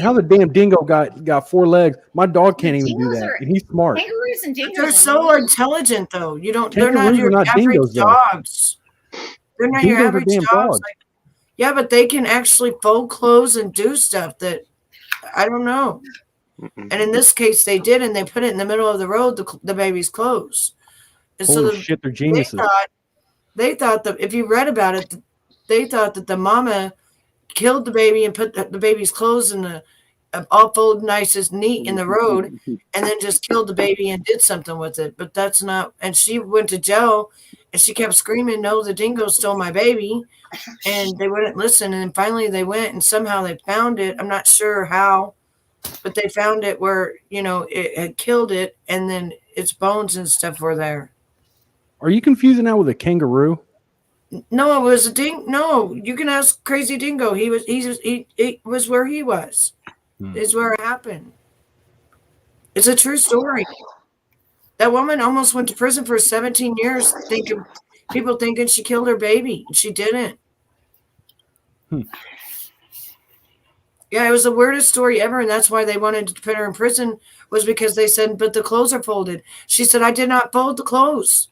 How the damn dingo got 4 legs? My dog can't even do that. And he's smart. Kangaroos and dingoes. They're so intelligent, though. They're not Kangaroos your are not average dingoes, though. dogs. They're not your Dingoes are average damn dogs. dogs. Yeah, but they can actually fold clothes and do stuff that I don't know. And in this case, they did, and they put it in the middle of the road, the baby's clothes. And Holy shit, they're geniuses. They thought that if you read about it, they thought that the mama killed the baby and put the baby's clothes in the all folded nice as neat in the road, and then just killed the baby and did something with it. But that's not. And she went to jail, and she kept screaming, "No, the dingo stole my baby," and they wouldn't listen. And finally, they went, and somehow they found it. I'm not sure how, but they found it where it had killed it, and then its bones and stuff were there. Are you confusing that with a kangaroo? No, it was a No, you can ask Crazy Dingo. He was where he was. Is where it happened. It's a true story. That woman almost went to prison for 17 years, people thinking she killed her baby. She didn't. Yeah, it was the weirdest story ever, and that's why they wanted to put her in prison, was because they said, but the clothes are folded. She said, I did not fold the clothes.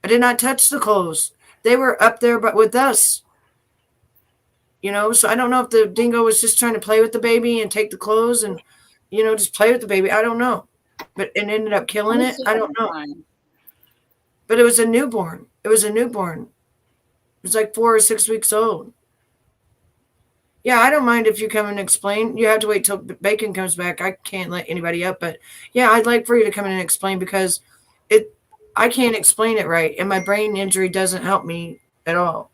I did not touch the clothes. They were up there, but with us. So I don't know if the dingo was just trying to play with the baby and take the clothes and, just play with the baby. I don't know. But it ended up killing it. I don't know. But it was a newborn. It was like 4 or 6 weeks old. Yeah, I don't mind if you come and explain. You have to wait till Bacon comes back. I can't let anybody up. But, yeah, I'd like for you to come in and explain, because I can't explain it right. And my brain injury doesn't help me at all.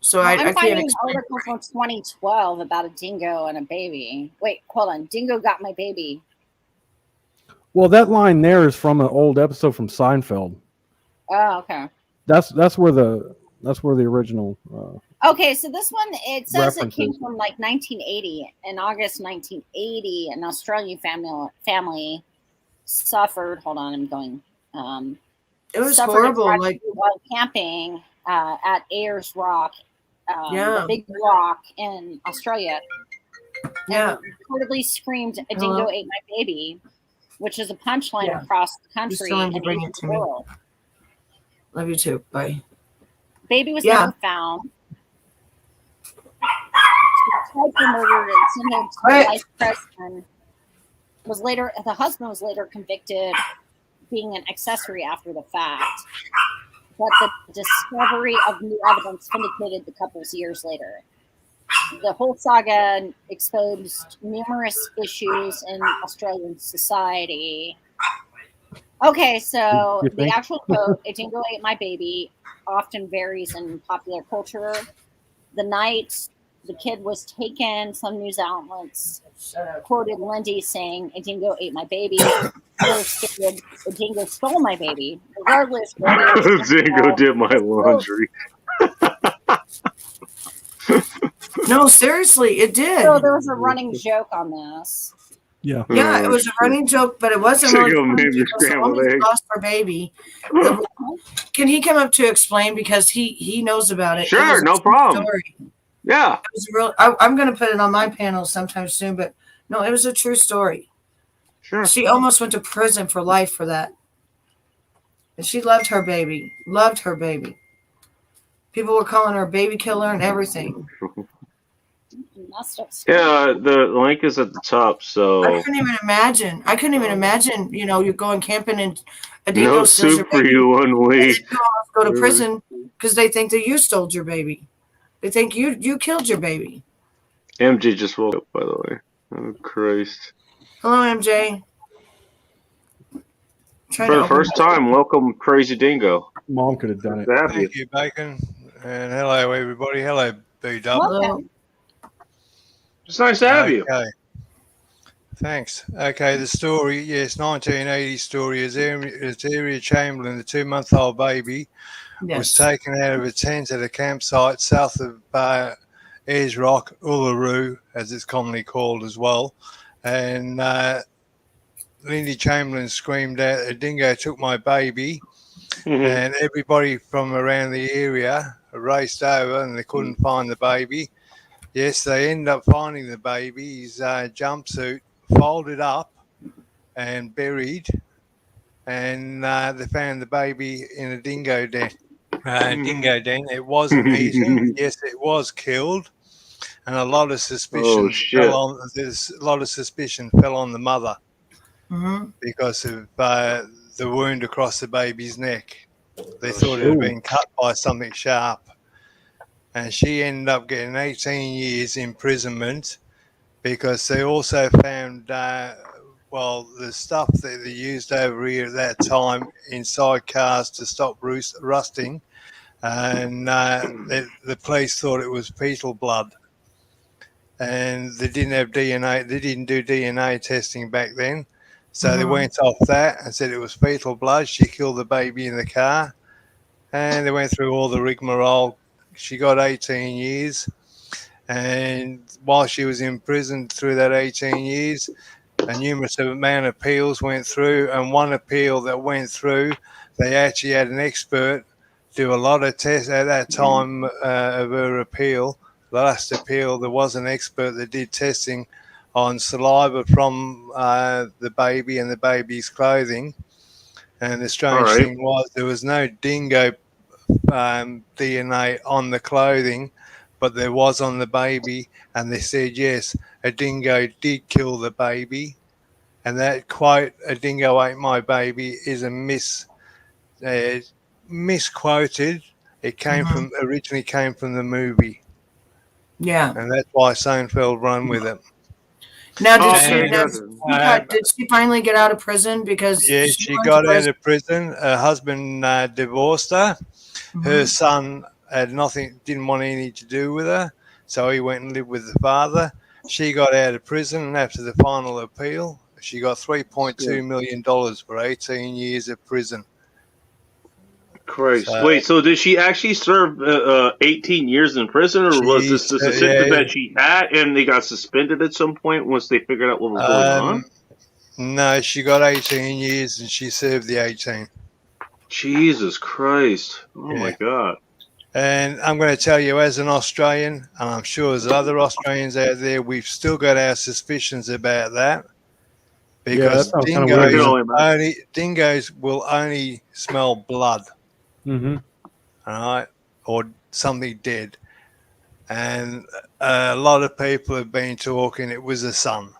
So I can't finding explain. an article from 2012 about a dingo and a baby. Wait, hold on. Dingo got my baby. Well, that line there is from an old episode from Seinfeld. Oh, okay. That's where the original. Okay, so this one, it says references. It came from like 1980. In August 1980, an Australian family suffered. Hold on, I'm going. It was horrible. Like while camping at Ayers Rock, the big rock in Australia. Yeah. and reportedly screamed, "A Hello? dingo ate my baby," which is a punchline Yeah. across the Just country tell him to and bring even it to the me. world. Love you too. Bye. Baby was Yeah. never found. She was tried for murder and sentenced to life prison. The husband was later convicted, being an accessory after the fact. But the discovery of new evidence vindicated the couples years later. The whole saga exposed numerous issues in Australian society. Okay, so You the think? actual quote, "A dingo ate my baby," often varies in popular culture. The night the kid was taken, some news outlets quoted Lindy saying, "A dingo ate my baby." Others stated, "A dingo stole my baby." Regardless, radio Zingo did my laundry. No, seriously, it did. So there was a running joke on this. Yeah. Yeah, it was a running joke, but it wasn't really Zingo funny made me because the scrambled woman eggs. lost her baby. Can he come up to explain because he knows about it? It Sure, was a no true problem. story. Yeah. It was real. I'm going to put it on my panel sometime soon, but no, it was a true story. Sure. She almost went to prison for life for that. And she loved her baby. Loved her baby. People were calling her a baby killer and everything. Yeah, the link is at the top, I so couldn't even imagine. You know, you're going camping and a no dingo steals your soup for baby. you one And then week. you almost go to prison because they think that you stole your baby. They think you killed your baby. MJ just woke up, by the way. Oh, Christ. Hello, MJ. For the first time, welcome, Crazy Dingo. Mom could have done it. Thank you, Bacon. And hello, everybody. Hello, B-Dub. Hello. It's nice to have you. Okay. Thanks. Okay, the story, yes, 1980 story is Area Chamberlain, the 2-month-old baby, was taken out of a tent at a campsite south of Ayers Rock, Uluru, as it's commonly called as well. And Lindy Chamberlain screamed out, "A dingo took my baby." And everybody from around the area raced over and they couldn't find the baby. Yes, they ended up finding the baby, his jumpsuit folded up and buried, and they found the baby in a dingo den. It wasn't eaten. Yes, it was killed, and a lot of suspicion fell on the mother because of the wound across the baby's neck. They thought it had been cut by something sharp. And she ended up getting 18 years imprisonment because they also found, the stuff that they used over here at that time inside cars to stop rusting. And the police thought it was fetal blood. And they didn't have DNA. They didn't do DNA testing back then. So they went off that and said it was fetal blood. She killed the baby in the car. And they went through all the rigmarole. She got 18 years. And while she was in prison through that 18 years, a numerous amount of appeals went through. And one appeal that went through, they actually had an expert do a lot of tests at that time of her appeal. The last appeal, there was an expert that did testing on saliva from the baby and the baby's clothing. And the strange thing was there was no dingo DNA on the clothing, but there was on the baby. And they said, yes, a dingo did kill the baby. And that quote, "A dingo ate my baby," is a misquoted. It originally came from the movie. Yeah. And that's why Seinfeld run with it. Now, did she finally get out of prison? Because she got out of prison. Her husband divorced her. Her son had didn't want anything to do with her, so he went and lived with the father. She got out of prison, and after the final appeal, she got $3.2 million for 18 years of prison. Christ. Wait, so did she actually serve 18 years in prison, or was this a sentence that she had and they got suspended at some point once they figured out what was going on? No, she got 18 years and she served the 18. Jesus Christ. Oh my God. And I'm going to tell you, as an Australian, and I'm sure there's other Australians out there, we've still got our suspicions about that. Because dingoes will only smell blood. Mm-hmm. All right, or something dead. And a lot of people have been talking it was a son.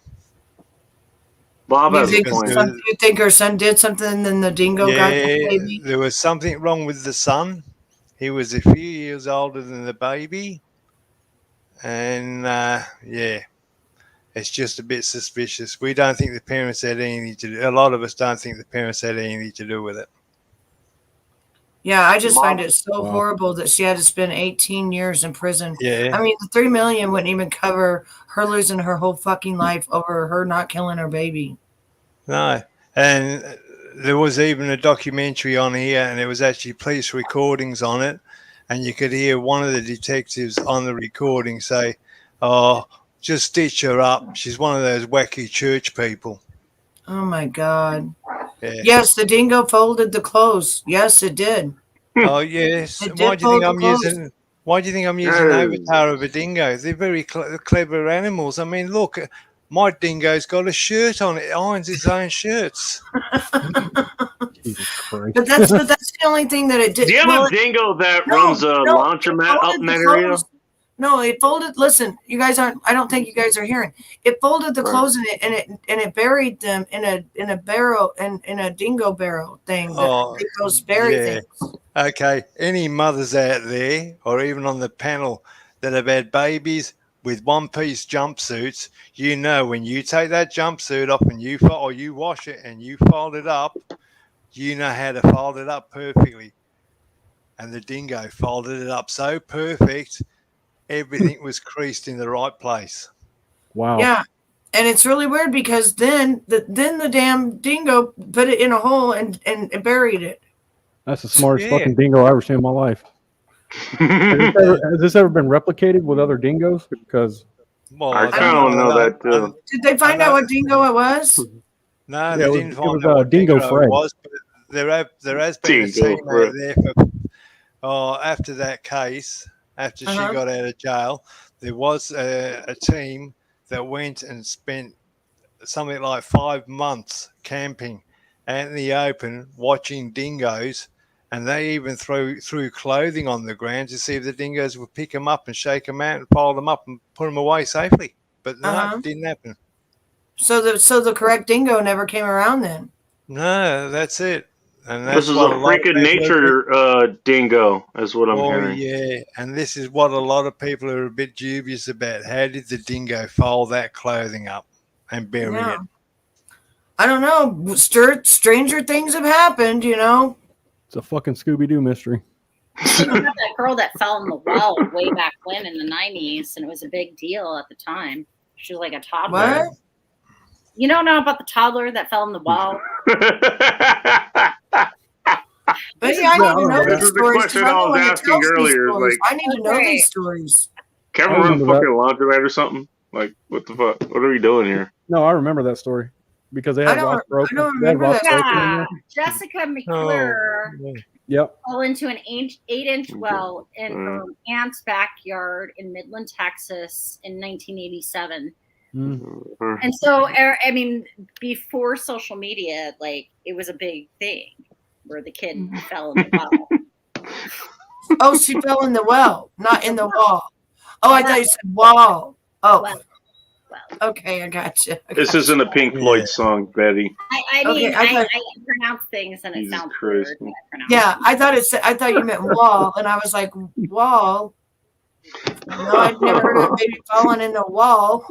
Bob has a point. point. You think her son did something and then the dingo got the baby? There was something wrong with the son. He was a few years older than the baby. And, it's just a bit suspicious. We don't think the parents had anything to do. A lot of us don't think the parents had anything to do with it. Yeah, I just find it so horrible that she had to spend 18 years in prison. Yeah. I mean, the $3 million wouldn't even cover her losing her whole fucking life over her not killing her baby. No. And there was even a documentary on here, and there was actually police recordings on it. And you could hear one of the detectives on the recording say, "Oh, just stitch her up. She's one of those wacky church people." Oh, my God. Yeah. Yes, the dingo folded the clothes. Yes, it did. Oh, yes. Why do you think I'm using an avatar of a dingo? They're very clever animals. I mean, look, my dingo's got a shirt on. It irons its own shirts. Jesus Christ. But that's the only thing that it did. Do you have a dingo that runs a laundromat up in that area? No, it folded. Listen, you guys aren't. I don't think you guys are hearing. It folded the clothes in it, and it buried them in a barrel in a dingo barrel thing. That goes bury things. Okay. Any mothers out there, or even on the panel, that have had babies with one-piece jumpsuits, you know when you take that jumpsuit off and you wash it and you fold it up, you know how to fold it up perfectly. And the dingo folded it up so perfect. Everything was creased in the right place. Wow. Yeah. And it's really weird because then the damn dingo put it in a hole and buried it. That's the smartest fucking dingo I've ever seen in my life. Has this ever been replicated with other dingoes? Because I kind of know that too. Did they find out what dingo it was? No, they didn't find out what dingo it was. But there has been a team out there after that case. After she got out of jail, there was a team that went and spent something like 5 months camping out in the open watching dingoes, and they even threw clothing on the ground to see if the dingoes would pick them up and shake them out and fold them up and put them away safely. But no, it didn't happen. So the correct dingo never came around then? No, that's it. And that's this is a freaking nature dingo, is what I'm hearing. Oh, yeah. And this is what a lot of people are a bit dubious about. How did the dingo fold that clothing up and bury it? I don't know. Stranger things have happened, you know. It's a fucking Scooby-Doo mystery. You know, that girl that fell in the well way back when in the 90s, and it was a big deal at the time. She was like a toddler. What? You don't know about the toddler that fell in the well? But yeah, I need to know this these is the stories. question I was asking earlier. Like, I need to know these stories. Kevin run a fucking laundromat or something? Like, what the fuck? What are we doing here? No, I remember that story because they had Ross broken. Jessica McClure fell into an 8-inch well in her aunt's backyard in Midland, Texas in 1987. Mm-hmm. And so, I mean, before social media, like, it was a big thing where the kid fell in the well. Oh, she fell in the well, not in the wall. Oh, I thought you said wall. Oh, well. Okay, I got you. This isn't a Pink Floyd song, Betty. I mean, I pronounce things and it sounds weird. Yeah, I thought you meant wall, and I was like, wall. No, I'd never heard of a baby falling in the wall.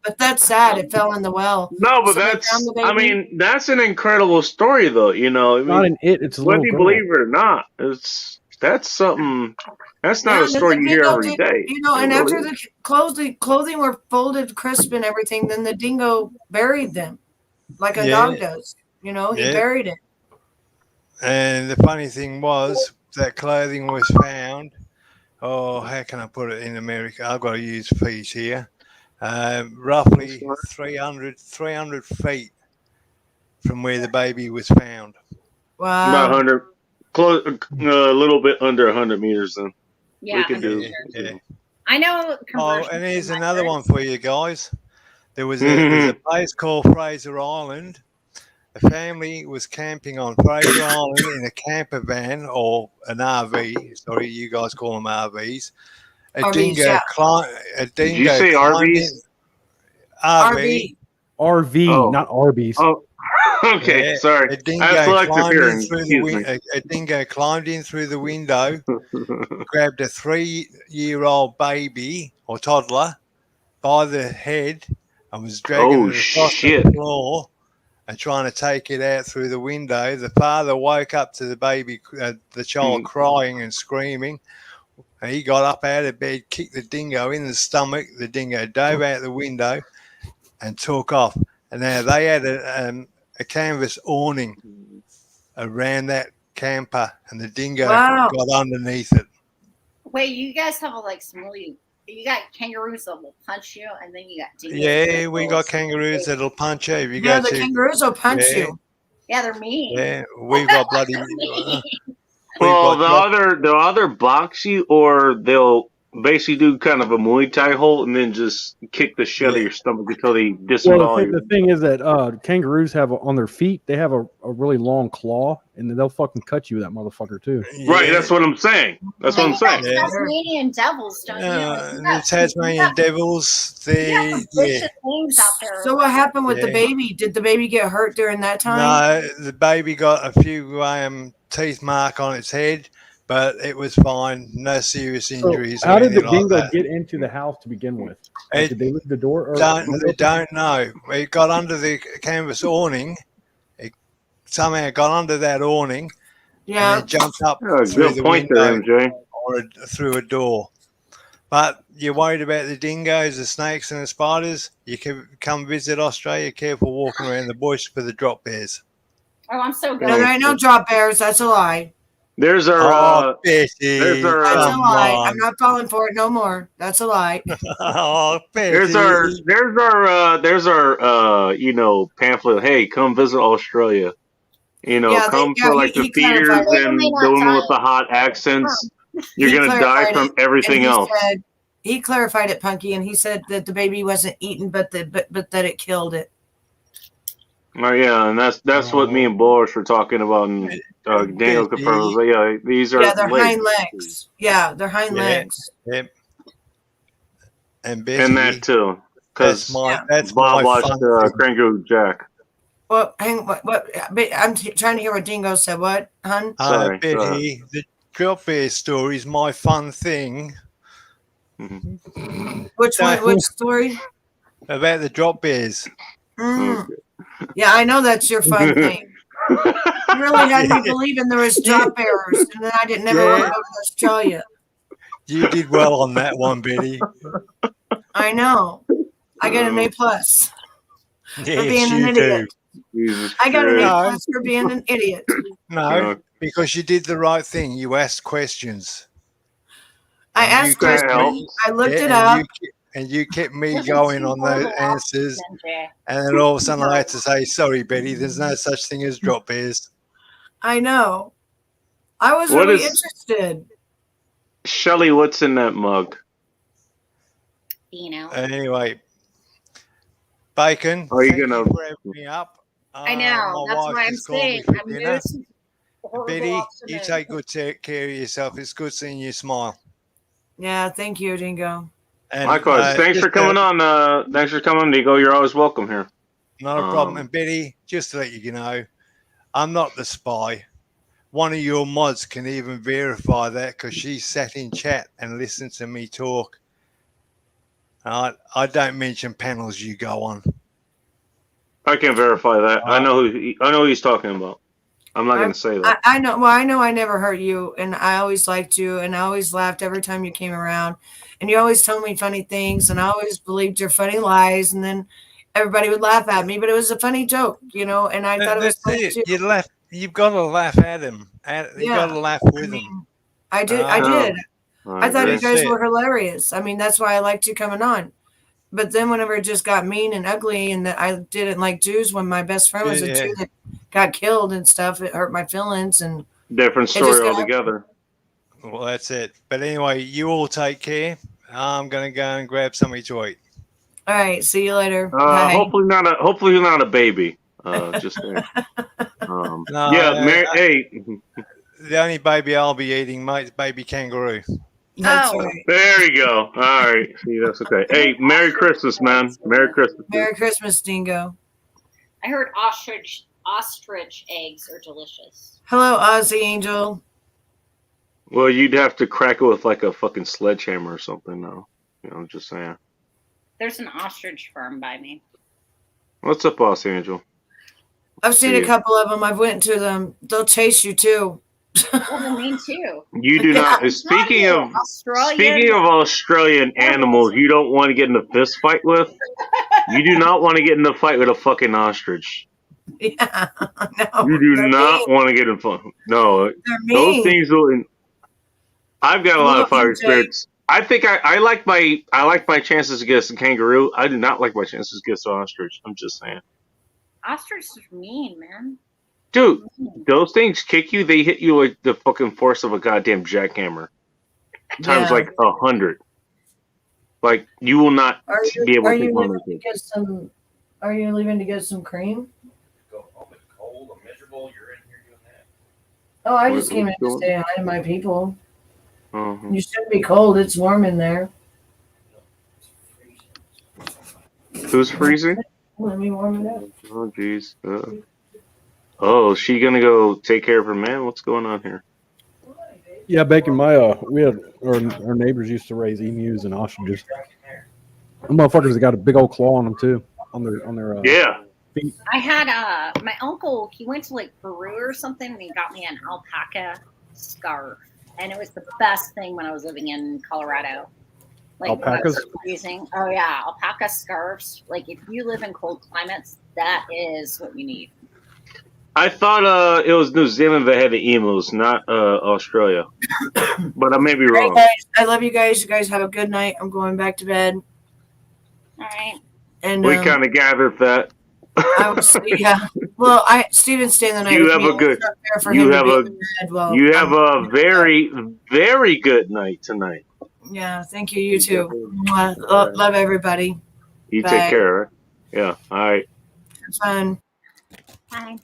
But that's sad. It fell in the well. No, but I mean, that's an incredible story, though. You know, I mean, it's a whether you believe it or not, that's something. That's not a story you hear every day. You know, and after the clothing were folded crisp and everything, then the dingo buried them like a dog does. You know, he buried it. And the funny thing was that clothing was found. Oh, how can I put it in America? I've got to use feet here. Roughly 300 feet from where the baby was found. Wow. About 100. Close, a little bit under 100 meters. Then Yeah, we can do. Yeah. I know. Oh, and here's another one for you guys. There's a Mhm. place called Fraser Island. A family was camping on Fraser Island in a camper van or an RV. Sorry, you guys call them RVs. A RVs, dingo, yeah. Did you say climbed Arby's? in. RV. RV, Oh. not Arby's. Oh, okay. Yeah, Sorry. a I dingo have selective climbed in hearing. through Excuse me. a dingo climbed in through the window, grabbed a 3-year-old baby or toddler by the head and was dragging Oh it across shit! the floor and trying to take it out through the window. The father woke up to the baby, the child crying and screaming. And he got up out of bed, kicked the dingo in the stomach. The dingo dove out the window and took off. And now they had a canvas awning around that camper, and the dingo got underneath it. Wait, you guys have like some really. You got kangaroos that will punch you, and then you got dingoes. Yeah, we got kangaroos that'll punch you. If you Yeah, go the to, kangaroos will punch yeah, you. Yeah, they're mean. Yeah, we've got bloody. Well, the other box you, or they'll basically do kind of a Muay Thai hold and then just kick the shit out of your stomach until they disembowel Well, you. the thing is that kangaroos have on their feet, they have a really long claw, and they'll fucking cut you with that motherfucker too. Right, that's what I'm saying. That's what I'm saying. Tasmanian devils, don't you? The Tasmanian devils, they vicious things out there. So what happened with the baby? Did the baby get hurt during that time? No, the baby got a few teeth mark on its head, but it was fine. No serious injuries. So how did the like dingo that. get into the house to begin with? Like, did they leave the door? Or They don't know. It got under the canvas awning. It somehow got under that awning. Yeah. And it jumped up Oh, through good the point window there, MJ. or through a door. But you're worried about the dingoes, the snakes, and the spiders. You can come visit Australia. Careful walking around the bush for the drop bears. Oh, I'm so good. No, there ain't no drop bears. That's a lie. There's our. Betty, there's our. That's a lie. I'm not falling for it no more. That's a lie. Betty. There's our pamphlet. Hey, come visit Australia. Come for like the feeders and the women with the hot accents. You're gonna die from everything else. He clarified it, Punky, and he said that the baby wasn't eaten, but that it killed it. Oh yeah, and that's what me and Boris were talking about, and Daniel confirms. Yeah, these are their hind legs. Yeah, their hind legs. Yep. And that too, because that's Bob watched Kangaroo Jack. Well, hang. What? I'm trying to hear what Dingo said. What, hun? Betty, the drop bear story is my fun thing. Mm-hmm. Which one? Which story? About the drop bears. Yeah, I know that's your fun thing. You really had me believing there was drop bearers, and then I didn't never want to go to Australia. You did well on that one, Betty. I know. I got an A+ for being an idiot. I got an A+ for being an idiot. No, because you did the right thing. You asked questions. I asked questions. I looked it up. And you kept me going on those answers. And then all of a sudden I had to say, sorry, Betty, there's no such thing as drop bears. I know. I was really interested. Shelly, what's in that mug? Anyway, Bacon. Are you going to wrap me up? I know. That's why I'm saying. Betty, you take good care of yourself. It's good seeing you smile. Yeah, thank you, Dingo. And, likewise. Thanks for coming on. Thanks for coming, Dingo. You're always welcome here. Not a problem. And Betty, just to let you know, I'm not the spy. One of your mods can even verify that because she sat in chat and listened to me talk. I don't mention panels you go on. I can verify that. I know who he's talking about. I'm not going to say that. I know. Well, I know I never hurt you, and I always liked you, and I always laughed every time you came around, and you always told me funny things, and I always believed your funny lies, and then everybody would laugh at me, but it was a funny joke, and I thought it was funny too. You've got to laugh at him. You've got to laugh with him. I did. I thought you guys were hilarious. I mean, that's why I liked you coming on. But then whenever it just got mean and ugly, and I didn't like Jews when my best friend was a Jew that got killed and stuff, it hurt my feelings. And Different It just story got- altogether. Well, that's it. But anyway, you all take care. I'm gonna go and grab something to eat. All right. See you later. Bye. Hopefully not a baby. Just saying. No, yeah, Mary. Hey, the only baby I'll be eating, mate, is baby kangaroo. That's Oh. right. there you go. All right. See, that's okay. Hey, Merry Christmas, man. Merry Christmas. Merry Christmas, Dingo. I heard ostrich eggs are delicious. Hello, Ozzy Angel. Well, you'd have to crack it with like a fucking sledgehammer or something, though. You know, just saying. There's an ostrich farm by me. What's up, Los Angel? I've seen a couple of them. I've went to them. They'll chase you too. Well, me too. You do not. Speaking of Australian animals, you don't want to get in a fist fight with. You do not want to get in a fight with a fucking ostrich. Yeah, no, you do not want to get in fun. No, those things will. I've got a lot of fire spirits. I think I like my chances against a kangaroo. I do not like my chances against an ostrich. I'm just saying. Ostrich is mean, man. Dude, those things kick you. They hit you like the fucking force of a goddamn jackhammer. Times like 100. Like you will not be able to take one of them. Are you leaving to get some cream? Go home. It's cold. I'm miserable. You're in here doing that. Oh, I just came in to say hi to my people. Uh-huh. You shouldn't be cold. It's warm in there. Who's freezing? Let me warm it up. Oh, jeez. Oh, is she gonna go take care of her man? What's going on here? Yeah, Bacon. We had our neighbors used to raise emus and ostriches. Them motherfuckers that got a big old claw on them too, on their yeah. feet. I had my uncle. He went to like Peru or something, and he got me an alpaca scarf, and it was the best thing when I was living in Colorado. Like alpacas? Freezing. Oh yeah, alpaca scarves. Like if you live in cold climates, that is what you need. I thought it was New Zealand that had the emus, not Australia. But I may be wrong. Hey guys, I love you guys. You guys have a good night. I'm going back to bed. All right. And we kind of gathered that. Yeah. Well, Steven's staying the night. You with have me. a good. You have a very, very good night tonight. Yeah. Thank you. You too. Love everybody. You Bye. take care. Right? Yeah. All right. Have fun. Bye.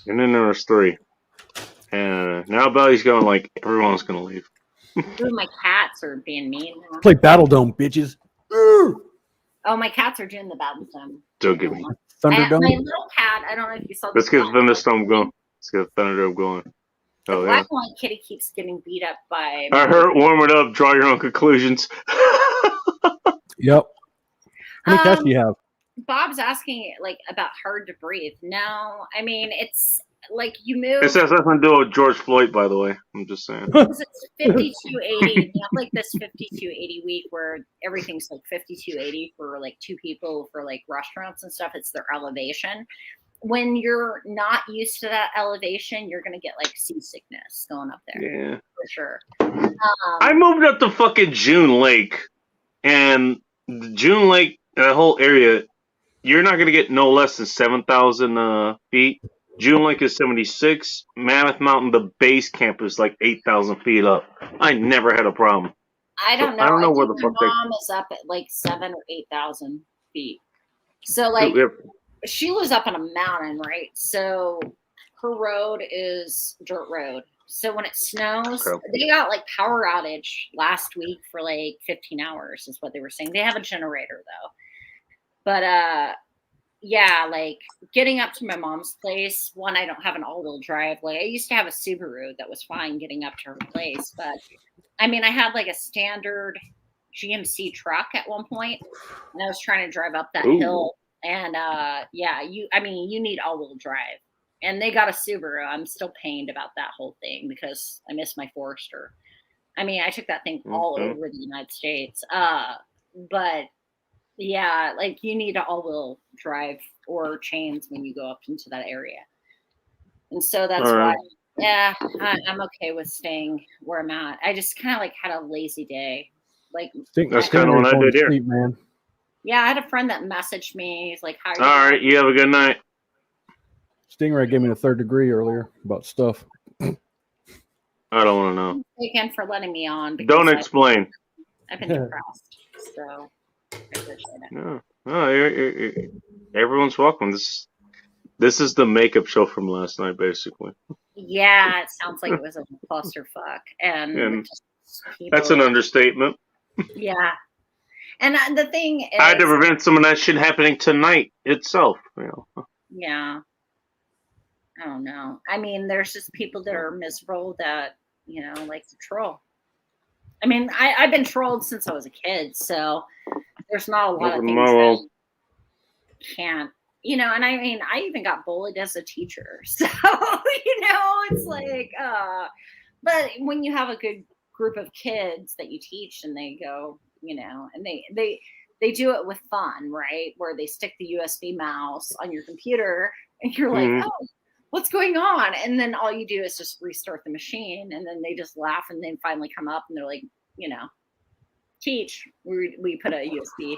And then there was 3. And now Belly's going like everyone's gonna leave. Ooh, my cats are being mean now. Play Battle Dome, bitches. Oh, my cats are doing the Thunderdome. Don't get me. Thunderdome. My little cat. I don't know if you saw. Let's get Thunderdome going. Let's get Thunderdome going. Oh, black and white kitty keeps getting beat up by. I heard. Warm it up. Draw your own conclusions. Yep. How many cats do you have? Bob's asking like about hard to breathe. No, I mean it's like you move. This has nothing to do with George Floyd, by the way. I'm just saying. It's 5280. You have like this 5280 week where everything's like 5280 for like 2 people for like restaurants and stuff. It's their elevation. When you're not used to that elevation, you're gonna get like seasickness going up there. Yeah, for sure. I moved up to fucking June Lake, and the June Lake, that whole area, you're not gonna get no less than 7,000 feet. June Lake is 76. Mammoth Mountain, the base camp is like 8,000 feet up. I never had a problem. I don't know. I don't know where the fuck my mom is up at like 7,000 or 8,000 feet. So like she lives up on a mountain, right? So her road is dirt road. So when it snows, they got like power outage last week for like 15 hours is what they were saying. They have a generator though. But yeah, like getting up to my mom's place, one, I don't have an all-wheel drive. Like I used to have a Subaru that was fine getting up to her place, but I mean, I had like a standard GMC truck at one point, and I was trying to drive up that hill, and yeah, you need all-wheel drive, and they got a Subaru. I'm still pained about that whole thing because I miss my Forester. I mean, I took that thing all over the United States, but. Yeah, like you need an all-wheel drive or chains when you go up into that area. And so that's why, yeah, I'm okay with staying where I'm at. I just kind of like had a lazy day. Like that's kind of what I did here. Sleep, man. Yeah, I had a friend that messaged me. He's like, "How are you?" All right, you have a good night. Stingray gave me the 3rd degree earlier about stuff. I don't want to know. Again for letting me on. Don't explain. I've been depressed, so I appreciate it. No, everyone's welcome. This is the makeup show from last night, basically. Yeah, it sounds like it was a clusterfuck, and that's an understatement. Yeah, and the thing is, I had to prevent some of that shit happening tonight itself. Yeah, I don't know. I mean, there's just people that are miserable that like to troll. I mean, I've been trolled since I was a kid, so there's not a lot of things that can't. And I mean, I even got bullied as a teacher. So, it's like, but when you have a good group of kids that you teach and they go, and they do it with fun, right? Where they stick the USB mouse on your computer and you're like, oh, what's going on? And then all you do is just restart the machine and then they just laugh and then finally come up and they're like, teach, we put a USB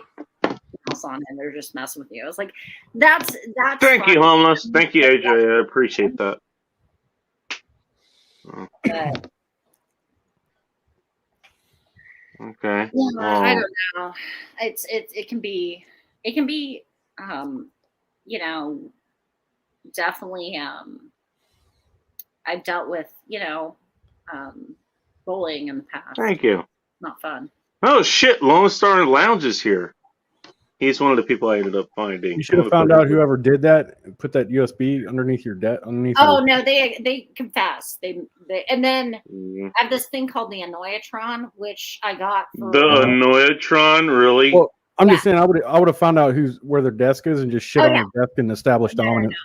on and they're just messing with you. I was like, that's thank you, homeless. Thank you, AJ. I appreciate that. But, okay. Yeah, I don't know. It can be definitely I've dealt with bullying in the past. Thank you. Not fun. Oh shit, Lone Star Lounge is here. He's one of the people I ended up finding. You should have found out whoever did that and put that USB underneath your No, they confessed. They and then I have this thing called the Annoyatron, which I got for the Annoyatron, really? Well, I'm just saying I would have found out where their desk is and just shit on their desk and established dominance.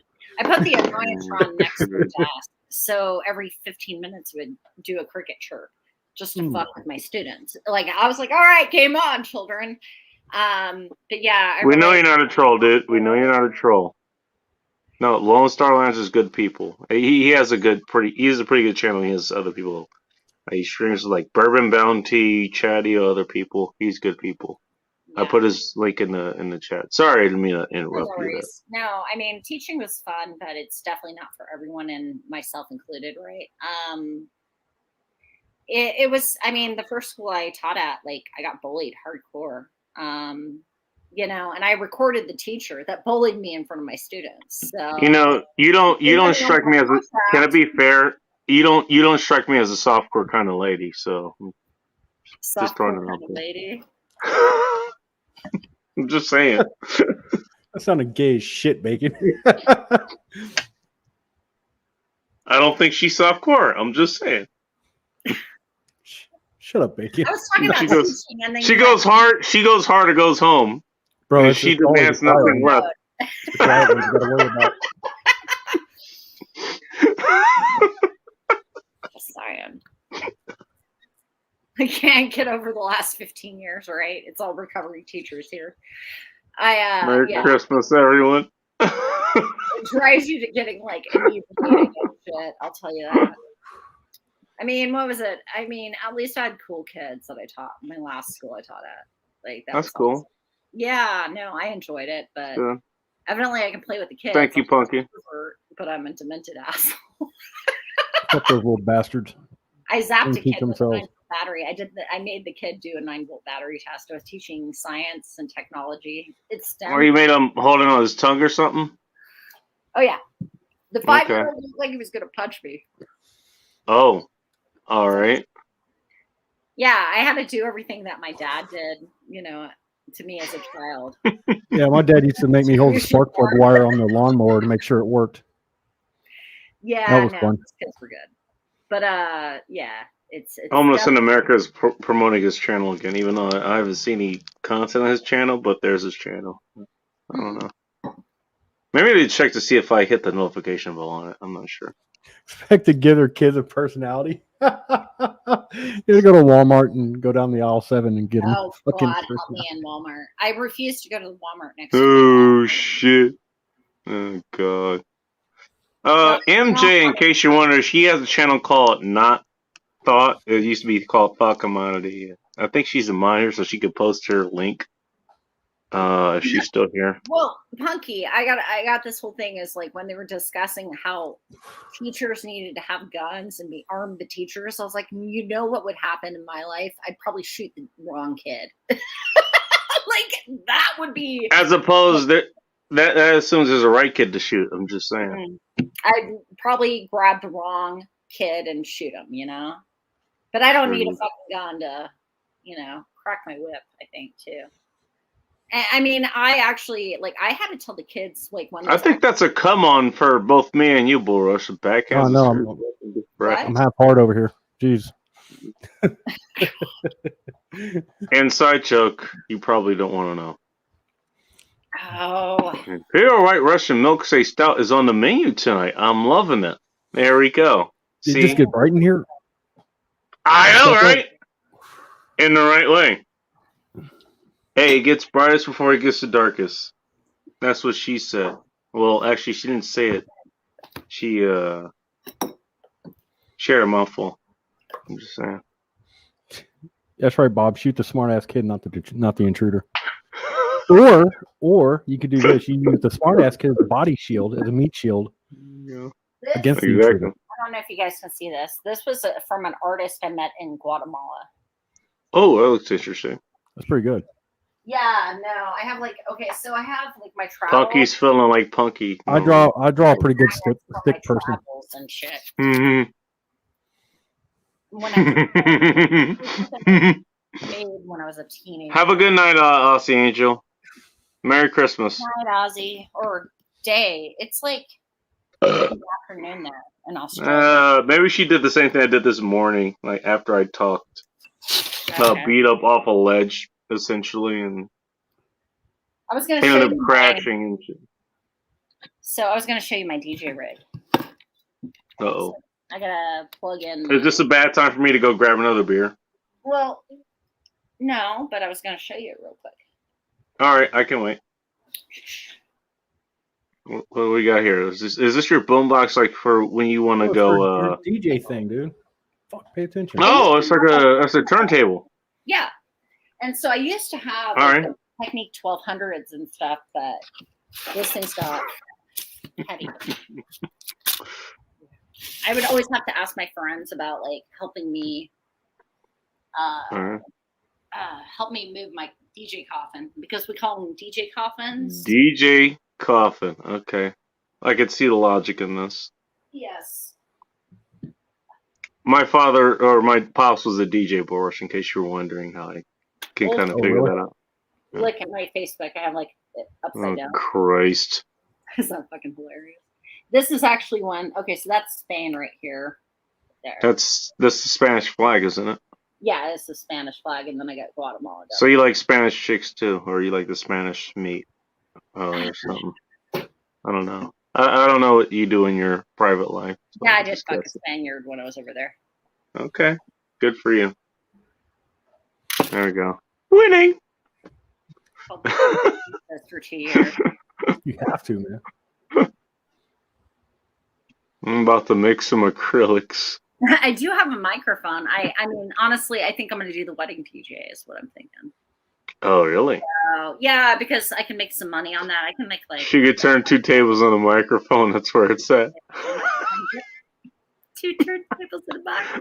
No. I put the Annoyatron next to the desk, so every 15 minutes it would do a cricket chirp just to fuck with my students. Like I was like, all right, game on, children. But yeah, we know you're not a troll, dude. We know you're not a troll. No, Lone Star Lounge is good people. He has a pretty good channel. He has other people. He streams like Bourbon Bounty, Chatty, other people. He's good people. Yeah. I put his link in the chat. Sorry, I didn't mean to interrupt you. No, I mean teaching was fun, but it's definitely not for everyone, and myself included, right? It was. I mean, the first school I taught at, like, I got bullied hardcore. And I recorded the teacher that bullied me in front of my students. So you don't strike me as a, can it be fair? You don't strike me as a softcore kind of lady. So just throwing it out there. Lady. I'm just saying. That sounded gay as shit, Bacon. I don't think she's softcore. I'm just saying. Shut up, Bacon. I was talking about teaching, and then she goes hard. She goes hard or goes home. Bro, she demands nothing left. Just saying. I can't get over the last 15 years, right? It's all recovery teachers here. Merry Christmas, everyone. It drives you to getting like inebriated and shit. I'll tell you that. I mean, what was it? I mean, at least I had cool kids that I taught. My last school I taught at. Like that's cool. Awesome. Yeah, no, I enjoed it, but evidently I can play with the kids. Thank you, Punky. But I'm a demented asshole. Fuck those little bastards. I zapped a kid with a 9-volt battery. I made the kid do a 9-volt battery test. I was teaching science and technology. Or you made him hold it on his tongue or something? Oh yeah. The 5-year-old looked like he was gonna punch me. Oh. All right. Yeah, I had to do everything that my dad did, to me as a child. Yeah, my dad used to make me hold the spark plug wire on the lawnmower to make sure it worked. Yeah, that was fun. Those kids were good. But yeah, it's Homeless in America is promoting his channel again, even though I haven't seen any content on his channel, but there's his channel. I don't know. Maybe I need to check to see if I hit the notification bell on it. I'm not sure. Expect to give their kids a personality. You go to Walmart and go down the aisle 7 and get them. Oh God, help me in Walmart. I refuse to go to the Walmart next. Oh shit! Oh God. MJ, in case you're wondering, she has a channel called Not Thought. It used to be called Thought Commodity. I think she's a minor, so she could post her link. If she's still here. Well, Punky, I got this whole thing is like when they were discussing how teachers needed to have guns and be armed the teachers. I was like, you know what would happen in my life? I'd probably shoot the wrong kid. Like that would be. As opposed that assumes there's a right kid to shoot. I'm just saying. I'd probably grab the wrong kid and shoot him, you know. But I don't need a fucking gun to, you know, crack my whip. I think too. I mean, I actually like. I had to tell the kids like when. I think that's a come on for both me and you, Bull Rush. Backhand. Oh no, I'm half hard over here. Jeez. Inside joke. You probably don't want to know. Oh. Imperial White Russian Milk Say Stout is on the menu tonight. I'm loving it. There we go. Did you just get bright in here? I know, right? In the right way. Hey, it gets brightest before it gets the darkest. That's what she said. Well, actually, she didn't say it. She shared a mouthful. I'm just saying. That's right, Bob. Shoot the smart-ass kid, not the intruder. Or you could do this. You use the smart-ass kid as a body shield, as a meat shield against the intruder. I don't know if you guys can see this. This was from an artist I met in Guatemala. Oh, that looks interesting. That's pretty good. Yeah, no, I have like so I have like my travel. Punky's feeling like Punky. I draw a pretty good stick person. And shit. Mm-hmm. When I made when I was a teenager. Have a good night, Aussie Angel. Merry Christmas. Night, Aussie, or day. It's like afternoon there in Australia. Maybe she did the same thing I did this morning, like after I talked. Beat up off a ledge, essentially, and I was going to show ended up you crashing and shit. So I was going to show you my DJ rig. Uh-oh. So I got to plug in. Is this a bad time for me to go grab another beer? Well, no, but I was going to show you it real quick. All right, I can wait. What do we got here? Is this your boombox, like for when you want to go? DJ thing, dude. Fuck, pay attention. No, it's like a turntable. Yeah, and so I used to have Technique 1200s and stuff, but this thing's got heavy. I would always have to ask my friends about like helping me, help me move my DJ coffin because we call them DJ coffins. DJ coffin. Okay, I could see the logic in this. Yes. My father or my pops was a DJ, Boris. In case you were wondering how I can kind of figure that out. Yeah. Look at my Facebook. I have like it upside down. Christ. Is that fucking hilarious? This is actually one. Okay, so that's Spain right here. There. That's the Spanish flag, isn't it? Yeah, it's the Spanish flag, and then I got Guatemala. So you like Spanish chicks too, or you like the Spanish meat, or something? I don't know. I don't know what you do in your private life. So yeah, I did fuck a Spaniard when I was over there. Okay, good for you. There we go. Winning. For 2 years. You have to, man. I'm about to make some acrylics. I do have a microphone. I mean, honestly, I think I'm going to do the wedding PJ is what I'm thinking. Oh, really? Yeah, because I can make some money on that. I can make like... She could turn 2 tables on the microphone. That's where it's at. 2 turntables in a box.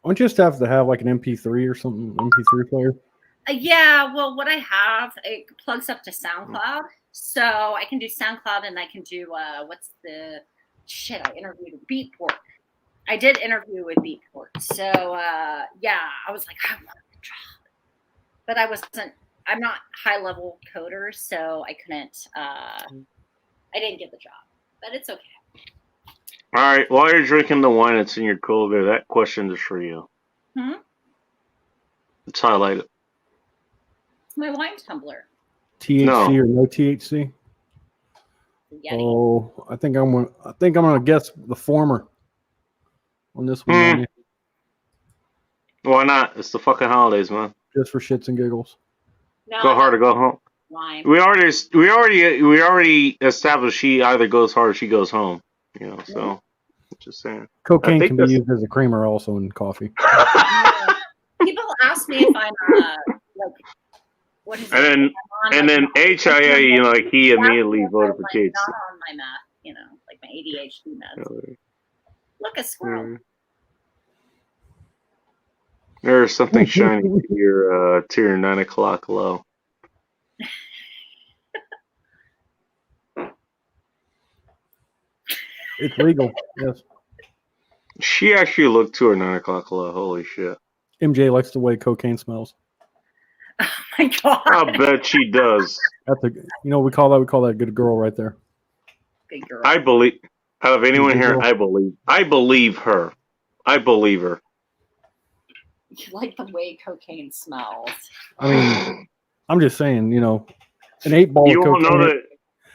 Don't you just have to have like an MP3 or something, MP3 player? Yeah, well, what I have, it plugs up to SoundCloud. So I can do SoundCloud and I can do, what's the shit? I interviewed with Beatport. I did interview with Beatport. So, yeah, I was like, I want the job. But I'm not high level coder, so I couldn't, I didn't get the job. But it's okay. All right, while you're drinking the wine that's in your cooler, that question is for you. Let's highlight it. It's my wine tumbler. THC or no THC? Yeti. Oh, I think I'm gonna guess the former on this one. Why not? It's the fucking holidays, man. Just for shits and giggles. No, go hard or go home. Wine. We already established she either goes hard or she goes home. You know, so just saying. Cocaine can be used as a creamer also in coffee. People ask me if I'm like, what is it? And then HIA, like he immediately voted for Casey. Not on my meth, like my ADHD meds. Look, a squirrel. There's something shining to your 9 o'clock low. It's legal. Yes. She actually looked to her 9 o'clock low. Holy shit. MJ likes the way cocaine smells. Oh my god. I bet she does. That's we call that a good girl right there. Good girl. I believe out of anyone here, I believe her. I believe her. You like the way cocaine smells. I mean, I'm just saying, an 8-ball you of cocaine. Won't know that.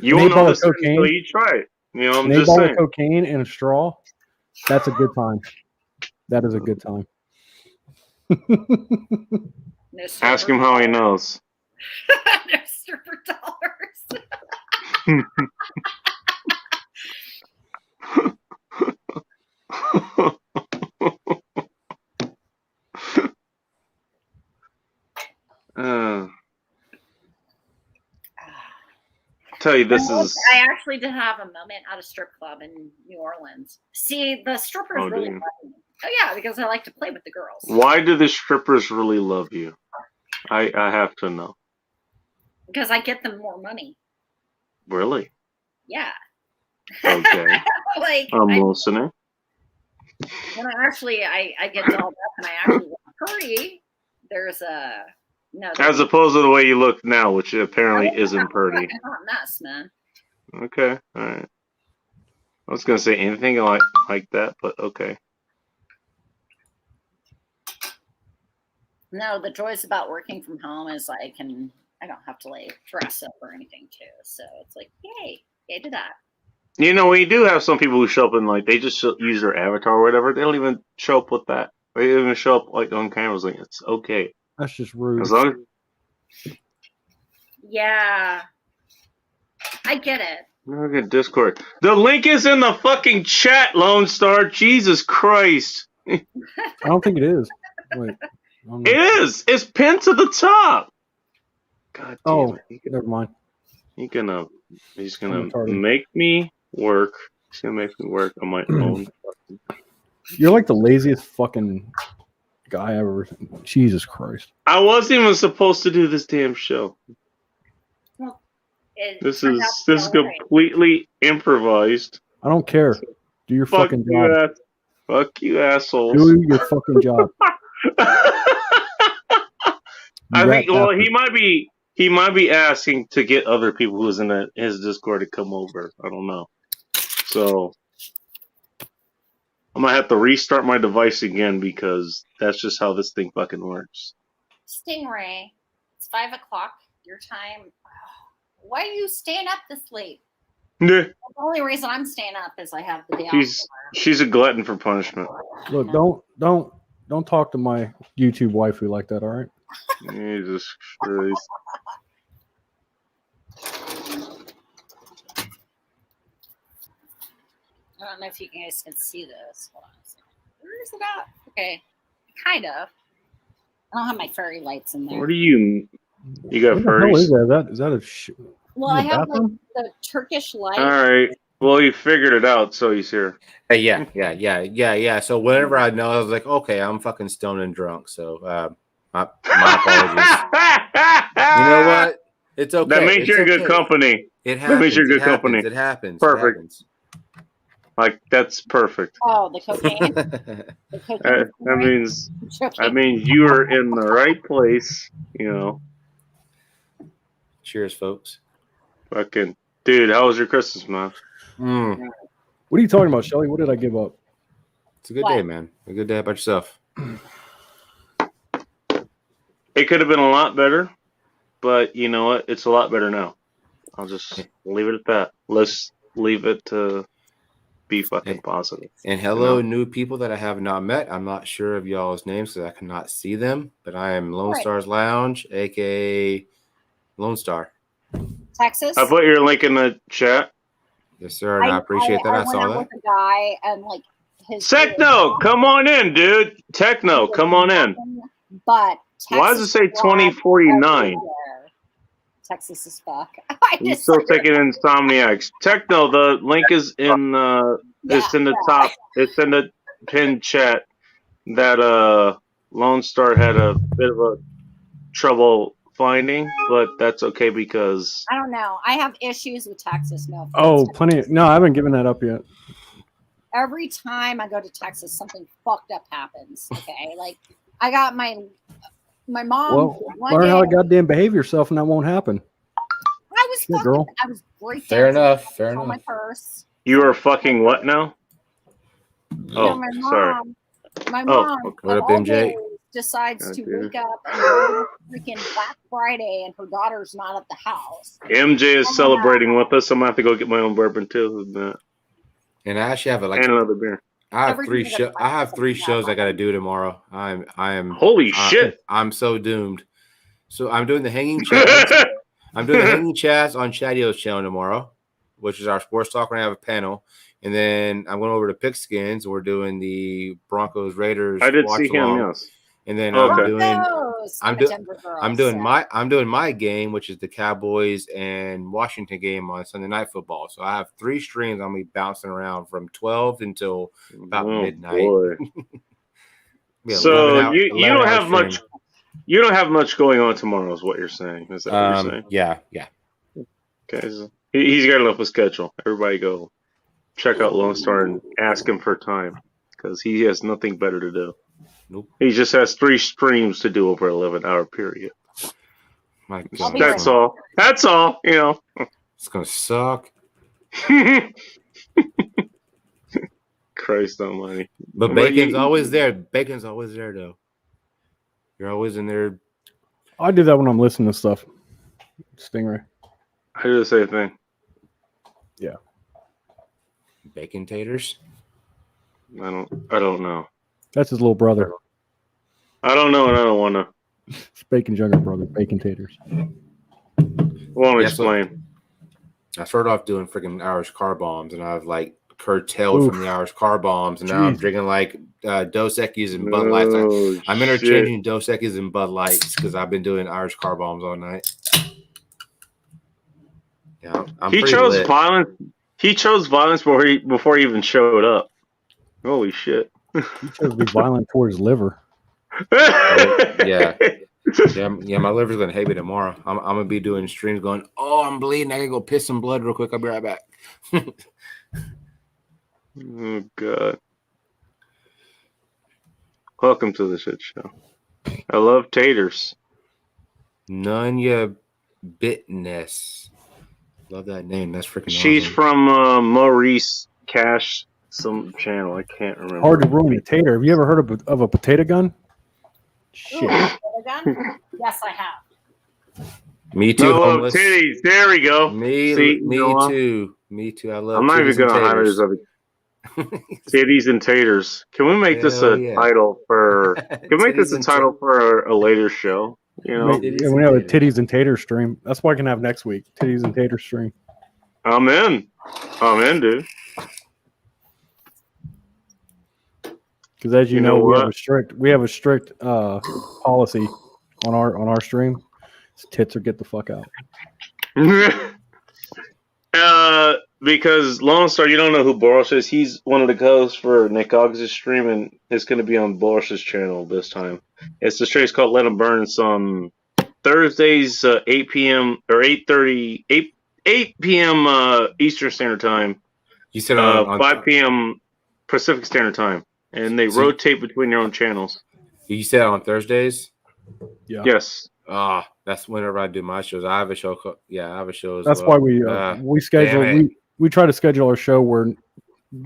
You won't know this until you try it. I'm an just 8-ball saying. of cocaine and a straw. That's a good time. That is a good time. No ask him how he knows. No stripper dollars. Tell you this is. I actually did have a moment at a strip club in New Orleans. See, the strippers really love me. Oh yeah, because I like to play with the girls. Why do the strippers really love you? I have to know. Because I get them more money. Really? Yeah. Okay. I'm listening. When I get dolled up and I actually look pretty, there's a as opposed to the way you look now, which apparently isn't pretty. I'm not a mess, man. Okay, all right. I was gonna say anything like that, but okay. No, the joys about working from home is I don't have to dress up or anything too. So it's like, yay to that. We do have some people who show up and they just use their avatar or whatever. They don't even show up with that. They don't even show up on cameras. It's okay. That's just rude. Yeah, I get it. Look at Discord. The link is in the fucking chat, Lone Star. Jesus Christ. I don't think it is. Wait. It is. It's pinned to the top. God damn it. Never mind. He's gonna make me work. He's gonna make me work on my own. You're like the laziest fucking guy ever. Jesus Christ. I wasn't even supposed to do this damn show. Well, this is completely improvised. I don't care. Do your fucking job. Fuck you, assholes. Do your fucking job. I think. Well, he might be asking to get other people who's in his Discord to come over. I don't know. So I might have to restart my device again because that's just how this thing fucking works. Stingray, it's 5 o'clock your time. Why are you staying up this late? Yeah. The only reason I'm staying up is I have the day off. She's a glutton for punishment. Look, don't talk to my YouTube waifu like that, all right? Jesus Christ. I don't know if you guys can see this. Hold on a second. Where is it at? Okay. Kind of. I don't have my fairy lights in there. What do you got what furries? The hell is that? Is that a well, I have the Turkish light. All right. Well, you figured it out, so he's here. Yeah. So whenever I know, I was like, okay, I'm fucking stoned and drunk. So my apologies. You know what? It's okay. That means you're good company. It happens. That means you're good company. It happens. Perfect. It happens. That's perfect. Oh, the cocaine. The cocaine that means you are in the right place. Cheers, folks. Fucking dude, how was your Christmas, man? What are you talking about, Shelly? What did I give up? It's a good day, man. A good day about yourself. It could have been a lot better, but you know what? It's a lot better now. I'll just leave it at that. Let's leave it to be fucking positive. And hello, new people that I have not met. I'm not sure of y'all's names because I cannot see them, but I am Lone Star's Lounge, aka Lone Star. Texas. I put your link in the chat. Yes, sir. And I appreciate that. I saw that. With a guy and his Techno, come on in, dude. Techno, come on in. But Texas, why does it say 2049? Texas is fuck. You still taking Insomniacs. Techno, the link is in it's in the top, it's in the pinned chat that Lone Star had a bit of a trouble finding, but that's okay because I don't know. I have issues with Texas. No. Oh, plenty. No, I haven't given that up yet. Every time I go to Texas, something fucked up happens. Okay, like I got my mom. Well, learn how to goddamn behave yourself, and that won't happen. I was fucking. Girl. I was breaking. Fair enough. Fair on enough. my purse. you are fucking what now? Oh, my mom. Sorry. My mom. Okay. What up, MJ? Decides to wake up and go to freaking Black Friday, and her daughter's not at the house. MJ is celebrating with us. I'm gonna have to go get my own bourbon too. And I actually have and another beer. I have three shows. I have 3 shows I got to do tomorrow. I am. Holy shit! I'm so doomed. So I'm doing the hanging chats. I'm doing the hanging chats on Shadio's channel tomorrow, which is our sports talk. We're gonna have a panel, and then I'm going over to Pickskins. We're doing the Broncos Raiders. I did watch see him. along. Yes. And then Broncos! I'm doing my game, which is the Cowboys and Washington game on Sunday Night Football. So I have 3 streams. I'm gonna be bouncing around from 12 until about midnight. So you don't have much. You don't have much going on tomorrow, is what you're saying. Is that what you're saying? Yeah. Okay. So he's got enough of a schedule. Everybody go check out Lone Star and ask him for time because he has nothing better to do. Nope. He just has 3 streams to do over 11-hour period. My God. That's all. That's all. You know. It's gonna suck. Christ almighty. But Bacon's always there. Bacon's always there, though. You're always in there. I do that when I'm listening to stuff. Stingray. I do the same thing. Yeah. Bacon taters? I don't know. That's his little brother. I don't know, and I don't want to. It's Bacon's younger brother, Bacon Taters. Won't explain. I started off doing freaking Irish car bombs, and I've like curtailed from the Irish car bombs, and now I'm drinking like Dos Equis and Bud Lights. I'm interchanging Dos Equis and Bud Lights because I've been doing Irish car bombs all night. Yeah, he chose violence. He chose violence before he even showed up. Holy shit! He chose to be violent towards his liver. Yeah, my liver's gonna hate me tomorrow. I'm gonna be doing streams going, oh, I'm bleeding. I gotta go piss some blood real quick. I'll be right back. Oh God! Welcome to the shit show. I love taters. Nunya Bitness. Love that name. That's freaking She's awesome. from Maurice Cash, some channel. I can't remember. Hard to ruin a tater. Have you ever heard of a potato gun? Shit. Yes, I have. Me too. No, homeless. titties. There we go. Me too. Me too. I love. I'm not even gonna hide it. Titties and taters. Can we make this a title for? Can we make this a title for a later show? You know, yeah, we have a titties and tater stream. That's what I can have next week. Titties and tater stream. I'm in, dude. Because as you know we have a strict policy on our stream. Tits or get the fuck out. Because Lone Star, you don't know who Boris is. He's one of the hosts for Nick Oggs' stream, and it's going to be on Boris's channel this time. It's the stream called Let 'Em Burn. It's on Thursdays, 8 p.m. or 8 p.m. Eastern Standard Time. You said on 5 p.m. Pacific Standard Time, and they rotate between their own channels. You said on Thursdays? Yeah. Yes. That's whenever I do my shows. I have a show. I have a show as That's well. why we schedule. We try to schedule our show where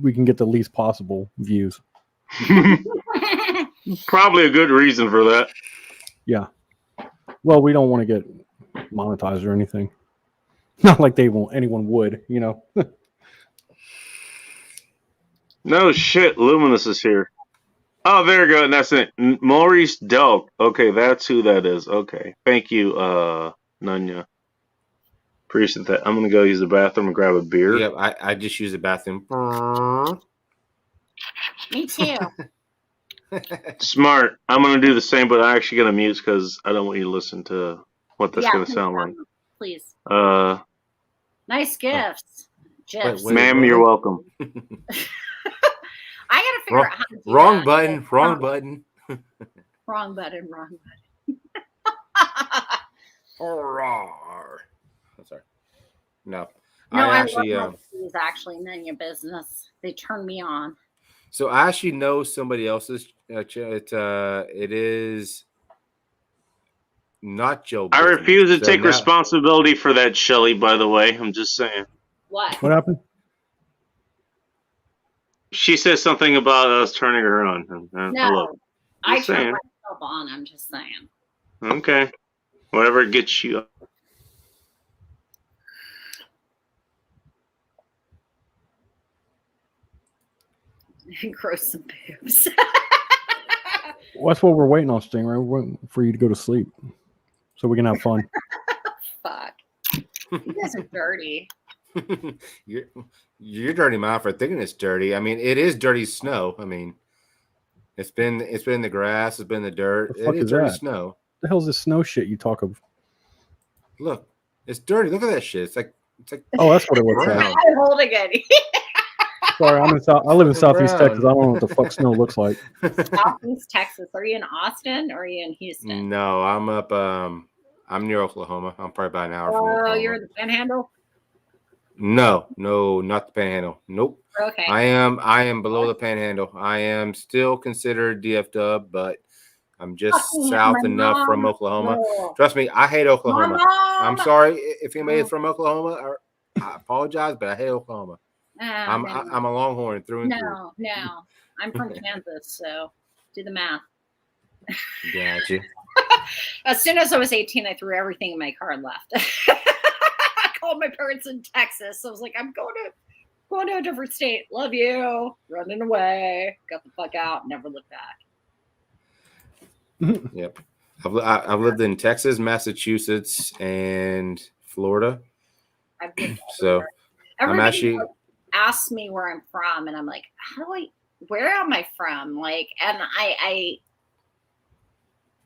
we can get the least possible views. Probably a good reason for that. Yeah. Well, we don't want to get monetized or anything. Not like anyone would, you know. No shit, Luminous is here. Oh, there we go. And that's it. Maurice Delk. Okay, that's who that is. Okay. Thank you, Nunya. Appreciate that. I'm going to go use the bathroom and grab a beer. Yep, I just use the bathroom. Me too. Smart. I'm gonna do the same, but I'm actually gonna mute because I don't want you to listen to what that's gonna sound like. Please. Nice gifts. Wait, Ma'am, you're welcome. I gotta figure out how to do wrong that. button. Wrong button. Wrong button. Wrong button. I'm sorry. No. No, I love these actually none of your business. They turn me on. So I actually know somebody else's. It is not Joe. I refuse to take responsibility for that, Shelly. By the way, I'm just saying. What happened? She said something about us turning her on. No, I turn myself on. I'm just saying. Okay, whatever gets you up. Grow some boobs. Well, that's what we're waiting on, Stingray. We're waiting for you to go to sleep so we can have fun. Fuck. You guys are dirty. You're dirty mouth for thinking it's dirty. I mean, it is dirty snow. I mean, it's been the grass, it's been the dirt. The fuck it is dirty snow. The hell's this snow shit you talk of? Look, it's dirty. Look at that shit. It's like. Oh, that's what it looks like. I'm holding it. Sorry, I live in Southeast Texas. I don't know what the fuck snow looks like. Southeast Texas. Are you in Austin or are you in Houston? No, I'm up. I'm near Oklahoma. I'm probably about an hour from Oklahoma. Oh, you're in the Panhandle? No, not the Panhandle. Nope. Okay. I am below the Panhandle. I am still considered DFW, but I'm just south enough from Oklahoma. No. Trust me, I hate Oklahoma. I'm sorry if anybody is from Oklahoma. I apologize, but I hate Oklahoma. I'm a Longhorn through and through. No. I'm from Kansas, so do the math. Gotcha. As soon as I was 18, I threw everything in my car and left. I called my parents in Texas. I was like, I'm going to a different state. Love you. Running away. Got the fuck out. Never looked back. Yep. I've lived in Texas, Massachusetts, and Florida. So Everybody I'm actually asks me where I'm from, and I'm like, where am I from? Like, and I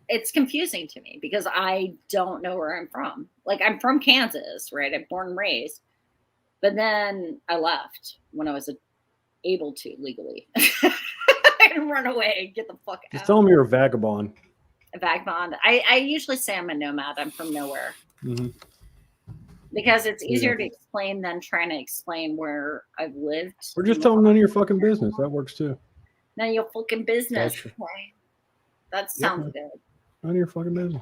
it's confusing to me because I don't know where I'm from. Like, I'm from Kansas, right? I'm born and raised, but then I left when I was able to legally and run away and get the fuck out. Just tell them you're a vagabond. A vagabond. I usually say I'm a nomad. I'm from nowhere. Mm-hmm. Because it's easier to explain than trying to explain where I've lived. Or just tell them none of your fucking business. That works too. None of your fucking business. Gotcha. That sounds good. None of your fucking business.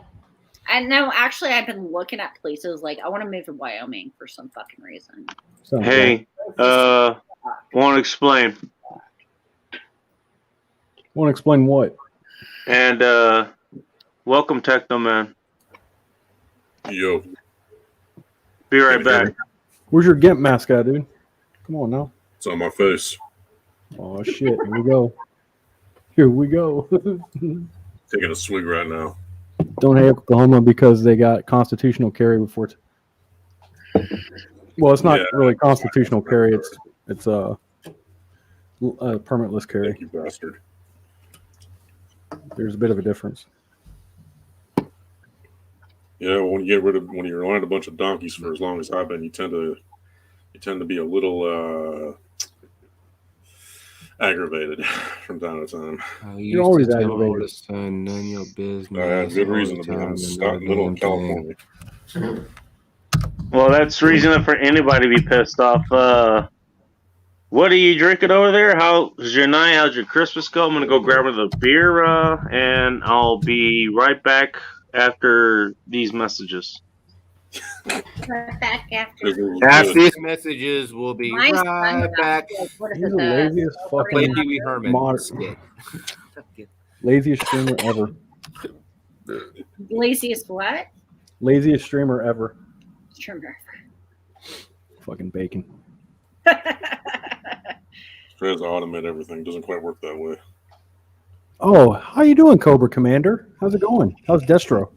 And no, actually, I've been looking at places like I want to move to Wyoming for some fucking reason. Hey, want to explain? Want to explain what? And welcome, Techno Man. Yo. Be right back. Where's your GIMP mask at, dude? Come on now. It's on my face. Oh shit! Here we go. Here we go. Taking a swig right now. Don't hate Oklahoma because they got constitutional carry before. Well, it's not really constitutional carry. It's a permitless carry. Thank you, bastard. There's a bit of a difference. Yeah, when you're around a bunch of donkeys for as long as I've been, you tend to be a little aggravated from time to time. You're always aggravated. None of your business. I have good reason to be in the middle of California. Well, that's reason enough for anybody to be pissed off. What are you drinking over there? How's your night? How's your Christmas go? I'm gonna go grab another beer, and I'll be right back after these messages. Back after these messages, we'll be right back. He's the laziest fucking laziest streamer ever. Laziest what? Laziest streamer ever. Streamer. Fucking bacon. Tries to automate everything. Doesn't quite work that way. Oh, how you doing, Cobra Commander? How's it going? How's Destro?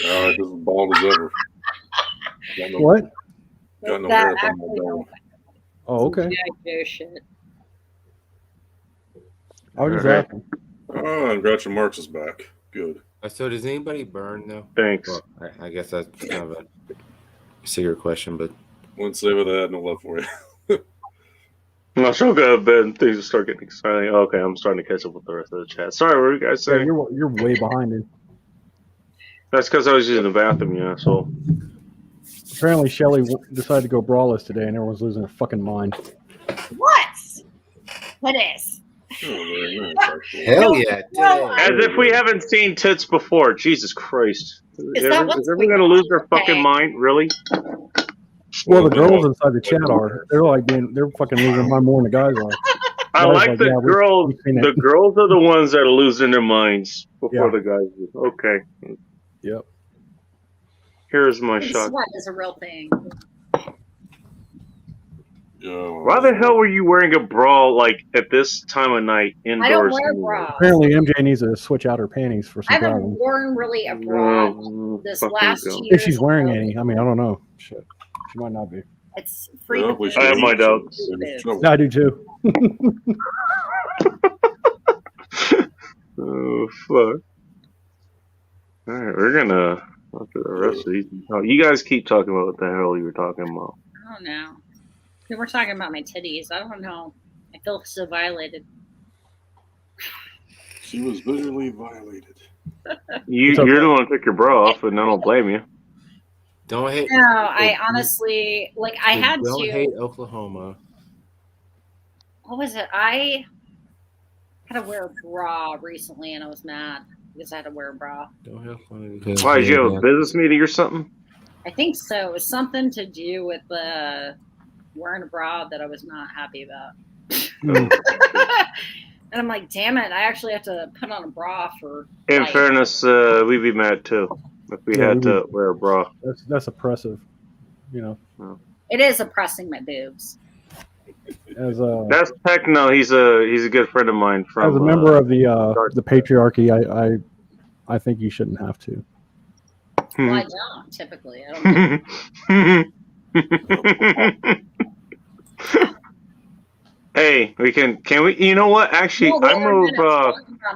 Just as bald as ever. What? Got no hair up on my dome. Oh, okay. Shit. I was just asking. Oh, and Groucho Marx is back. Good. So does anybody burn though? Thanks. Well, I guess that's kind of a secret question, but Wouldn't say what I had no love for you. No, she'll go to bed and things will start getting exciting. Okay, I'm starting to catch up with the rest of the chat. Sorry, what were you guys saying? Yeah, you're way behind it. That's because I was using the bathroom, you asshole. Apparently, Shelly decided to go braless today, and everyone's losing their fucking mind. What? What is? Oh, very nice, actually. Hell yeah! As if we haven't seen tits before. Jesus Christ. Is that what's everyone going to lose their fucking mind? Really? Well, the girls inside the chat are. They're fucking losing their mind more than the guys are. I like the girls. The girls are the ones that are losing their minds before the guys do. Okay. Yep. Here's my shot. Sweat is a real thing. Why the hell were you wearing a bra like at this time of night indoors? I don't wear bras. Apparently, MJ needs to switch out her panties for I some haven't driving. worn really a bra this last year. If she's wearing any, I mean, I don't know. Shit, she might not be. It's free. I have my doubts. I do too. Oh fuck! All right, we're gonna after the rest of these. Oh, you guys keep talking about what the hell you were talking about. I don't know. We were talking about my titties. I don't know. I feel so violated. She was visually violated. You're the one who took your bra off, and I don't blame you. Don't hate. No, I honestly I had Don't to. hate Oklahoma. What was it? I had to wear a bra recently, and I was mad because I had to wear a bra. Don't have fun. Why, did you have a business meeting or something? I think so. It was something to do with wearing a bra that I was not happy about. And I'm like, damn it! I actually have to put on a bra for. In fairness, we'd be mad too if we had to wear a bra. That's oppressive, you know. It is oppressing my boobs. As Techno. He's a good friend of mine. From as a member of the patriarchy, I think you shouldn't have to. Well, I don't typically. I don't. Hey, can we? You know what? Actually, I move.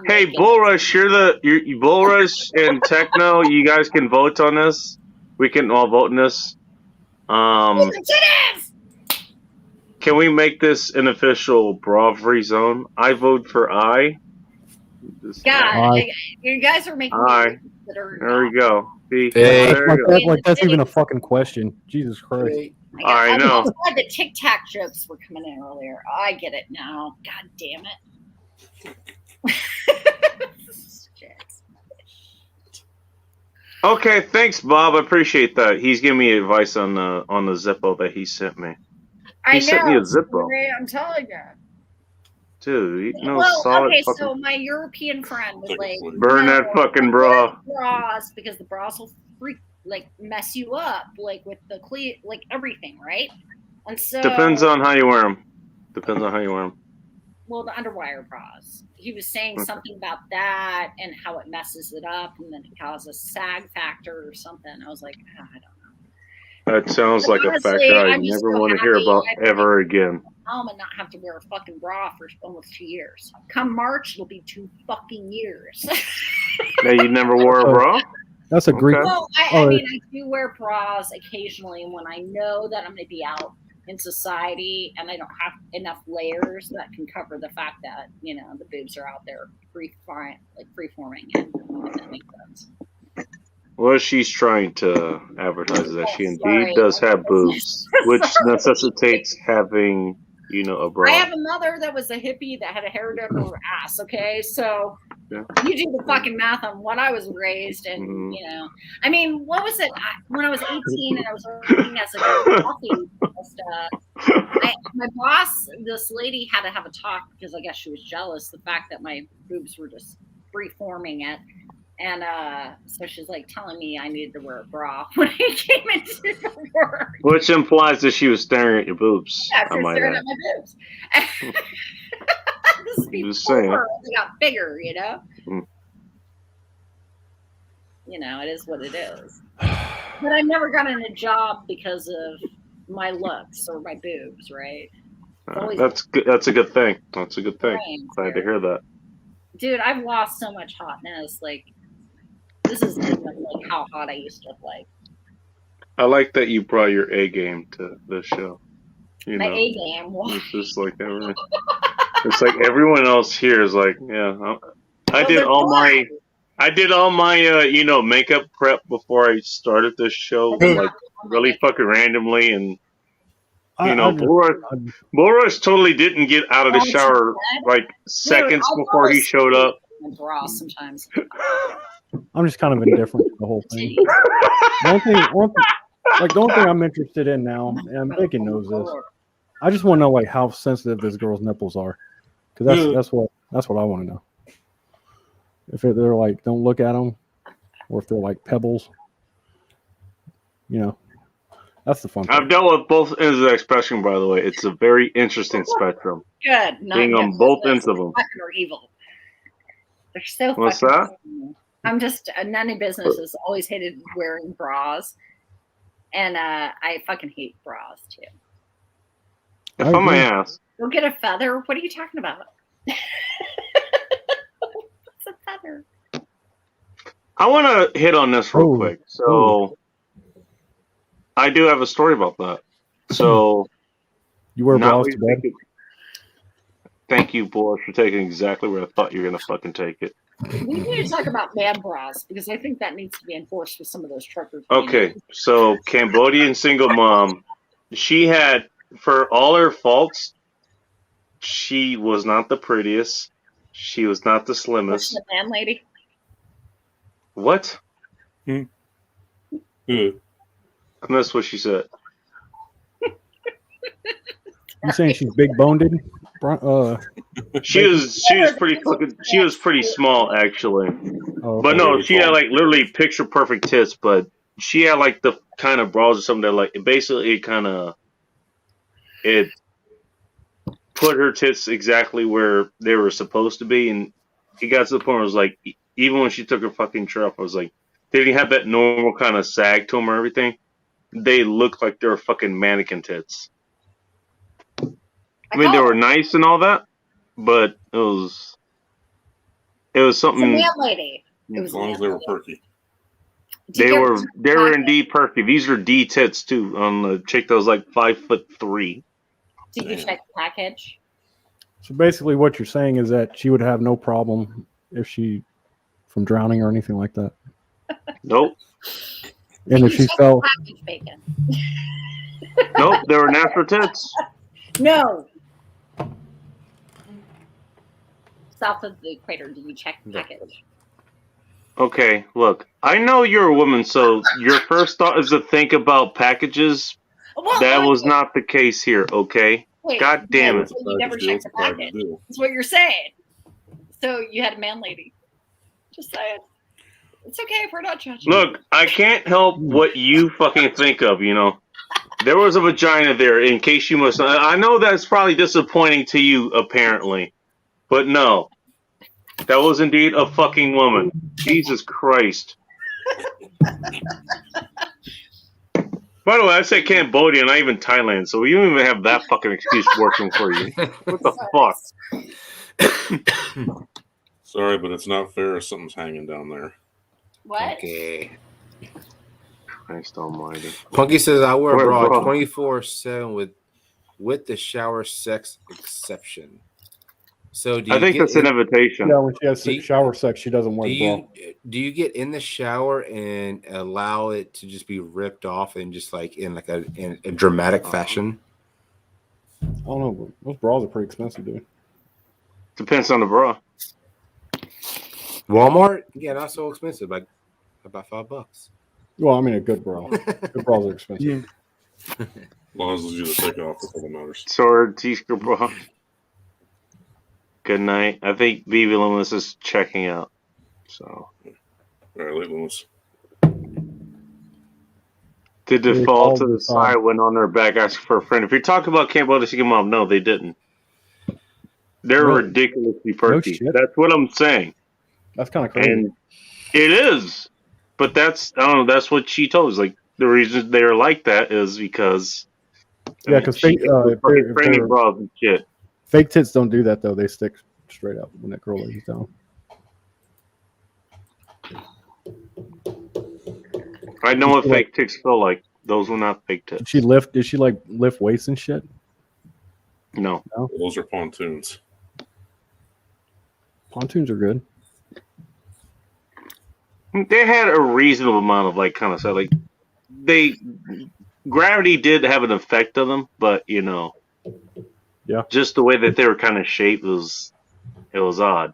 Hey, Bullrush, you Bullrush and Techno. You guys can vote on this. We can all vote on this. Can we make this an official bra-free zone? I vote for I. God, you guys are making. I. There we go. See, that's even a fucking question. Jesus Christ. I know. I'm glad the Tic Tac jokes were coming in earlier. I get it now. God damn it. Okay, thanks, Bob. I appreciate that. He's giving me advice on the Zippo that he sent me. He sent me a Zippo. I'm telling you. Dude, solid okay, so my European friend was like, burn that fucking bra. Bras, because the bras will mess you up, with the everything, right? And so depends on how you wear them. Well, the underwire bras. He was saying something about that and how it messes it up, and then it causes sag factor or something. I was like, I don't know. That sounds like a factor I never want to hear about ever again. And not have to wear a fucking bra for almost 2 years. Come March, it'll be 2 fucking years. Now you never wore a bra? That's a Greek. Well, I mean, I do wear bras occasionally when I know that I'm going to be out in society and I don't have enough layers that can cover the fact that the boobs are out there free-forming. If that makes sense. Well, she's trying to advertise that she indeed does have boobs, which necessitates having, a bra. I have a mother that was a hippie that had a hair down her ass, okay? So you do the fucking math on what I was raised and, I mean, what was it? When I was 18 and I was working as a coffee my boss, this lady had to have a talk because I guess she was jealous the fact that my boobs were just free-forming it. And so she's telling me I needed to wear a bra when I came into the work. Which implies that she was staring at your boobs. Yeah, she was staring at my boobs. This is before they got bigger, it is what it is. But I've never gotten a job because of my looks or my boobs, right? That's good. That's a good thing. Glad to hear that. Dude, I've lost so much hotness. Like, this is like how hot I used to look like. I like that you brought your A game to the show. You My know, A game. it's just like everyone. It's like everyone else here is like, yeah. I did all my makeup prep before I started this show, like really fucking randomly, and Boris totally didn't get out of the shower like seconds before he showed up. Sometimes. I'm just kind of indifferent to the whole thing. The only thing I'm interested in now, and Bacon knows this, I just want to know like how sensitive this girl's nipples are, because that's what I want to know. If they're like, don't look at them, or if they're like pebbles, that's the fun part. I've dealt with both ends of that spectrum, by the way. It's a very interesting spectrum. Good. Being on both ends of them. They're evil. They're so What's fucking that? evil. I'm just none of business has always hated wearing bras, and I fucking hate bras too. If I may ask, go get a feather. What are you talking about? What's a feather? I want to hit on this real quick. So, I do have a story about that. So, you wear bras to bed? Thank you, Boris, for taking exactly where I thought you were going to fucking take it. We need to talk about man bras because I think that needs to be enforced with some of those truckers. Okay, so Cambodian single mom, she had, for all her faults, she was not the prettiest. She was not the slimmest. The man lady. What? I missed what she said. You saying she's big boned? She was pretty small actually. Oh, okay. But no, she had like literally picture perfect tits, but she had like the kind of bras or something that like basically it put her tits exactly where they were supposed to be, and it got to the point where it was like even when she took her fucking shirt off, I was like they didn't have that normal kind of sag to them or everything. They looked like they were fucking mannequin tits. I mean, they were nice and all that, but it was something. It's a man lady. As long as they were perky. They were indeed perky. These are D tits too. On the chick that was like 5'3". Did you check the package? So basically, what you're saying is that she would have no problem from drowning or anything like that. Nope. And if she fell, nope, they were natural tits. No. South of the equator, did you check the package? Okay, look, I know you're a woman, so your first thought is to think about packages. That was not the case here, okay? Wait, God damn it. So you never checked the package. That's what you're saying. So you had a man lady. Just saying. It's okay if we're not judging. Look, I can't help what you fucking think of, There was a vagina there, in case you must. I know that's probably disappointing to you, apparently. But no. That was indeed a fucking woman. Jesus Christ. By the way, I said Cambodia, not even Thailand, so you don't even have that fucking excuse working for you. What the fuck? Sorry, but it's not fair if something's hanging down there. What? Okay. Christ almighty. Punky says, I wear a bra 24/7 with the shower sex exception. So I think that's an invitation. Yeah, when she has shower sex, she doesn't wear the bra. Do you get in the shower and allow it to just be ripped off and just like in a dramatic fashion? I don't know. Those bras are pretty expensive, dude. Depends on the bra. Walmart? Yeah, not so expensive. Like about $5. Well, I mean, a good bra. Good bras are expensive. As long as you take off, that's all that matters. Sword, t-shirt, bra. Good night. I think BB Loomis is checking out. So. All right, late Loomis. They default to the side, went on their back, asking for a friend. If you're talking about Cambodia Single Mom, no, they didn't. They're ridiculously perky. No, that's what I'm saying. That's kind of crazy. And it is. But that's what she told us. Like, the reason they're like that is because. Yeah, because fake bras and shit. Fake tits don't do that, though. They stick straight up when that girl lays down. I know what fake tits feel like. Those were not fake tits. Did she like lift weights and shit? No. Those are pontoons. Pontoons are good. They had a reasonable amount of like kind of stuff. Like gravity did have an effect on them, but yeah, just the way that they were kind of shaped was odd.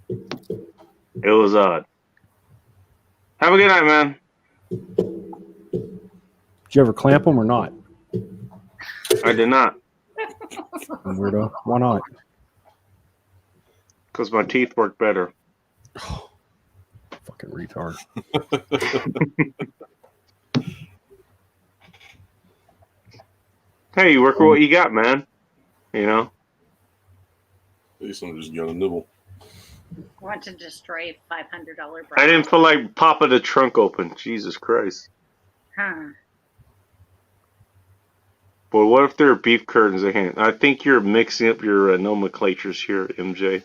It was odd. Have a good night, man. Did you ever clamp them or not? I did not. Weirdo. Why not? Because my teeth work better. Fucking retard. Hey, you work with what you got, man. At least I'm just gonna nibble. Want to destroy $500 bra. I didn't feel like popping the trunk open. Jesus Christ. Huh. Boy, what if there are beef curtains at hand? I think you're mixing up your nomenclatures here, MJ.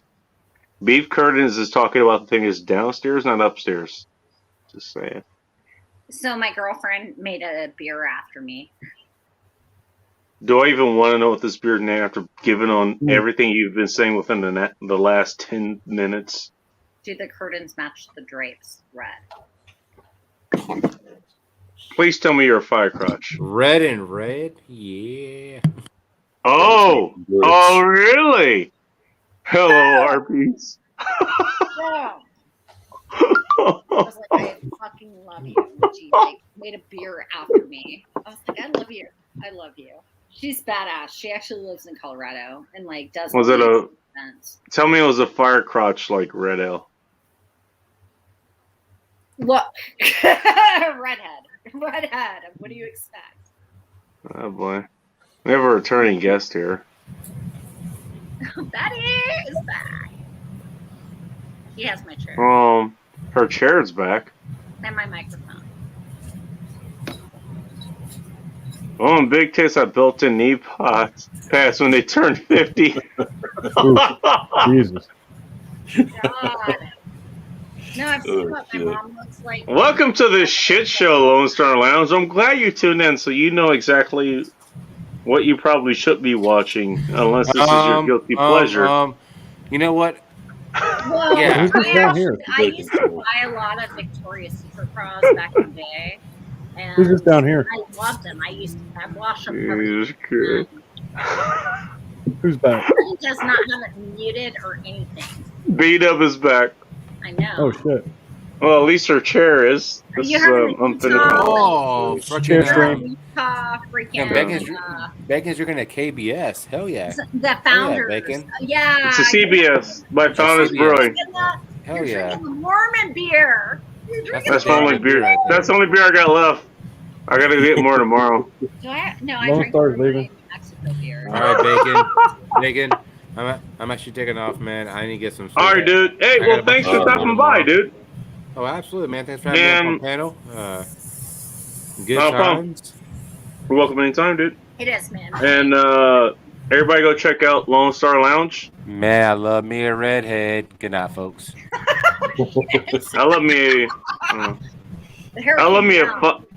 Beef curtains is talking about the thing is downstairs, not upstairs. Just saying. So my girlfriend made a beer after me. Do I even want to know what this beer name after giving on everything you've been saying within the last 10 minutes? Do the curtains match the drapes red? Please tell me you're a fire crotch. Red and red? Yeah. Oh! Oh, really? Hello, Harpies. Yeah. I was like, I fucking love you. She made a beer after me. I was like, I love you. I love you. She's badass. She actually lives in Colorado and does. Was it events. Tell me it was a fire crotch like red ale. Look, redhead. What do you expect? Oh boy, we have a returning guest here. Betty is back. He has my chair. Her chair's back. And my microphone. Oh, and big tits have built-in knee pads when they turn 50. Jesus. God. No, I've seen what my mom looks like. Welcome to this shit show, Lone Star Lounge. I'm glad you tuned in, so you know exactly what you probably should be watching, unless this is your guilty pleasure. You know what? Well, Yeah. I used to buy a lot of Victoria's Secret bras back in the day. And who's this down here? I loved them. I wash them. Who's back? He does not have it muted or anything. B-Dub is back. I know. Oh shit. Well, at least her chair is. This is unfinished. Oh, freaking Bacon's drinking at KBS. Hell yeah. The founders. Yeah, Bacon. Yeah. It's a CBS by Founders Brewing. Hell yeah. Drinking the Mormon beer. That's the only beer. That's the only beer I got left. I gotta get more tomorrow. I Lone drink Star's leaving. Mexico beer. All right, Bacon. I'm actually taking off, man. I need to get some. All right, dude. Hey, well, thanks for stopping by, dude. Oh, absolutely, man. Thanks for having me on the panel. Good times. You're welcome anytime, dude. It is, man. And everybody go check out Lone Star Lounge. Man, I love me a redhead. Good night, folks.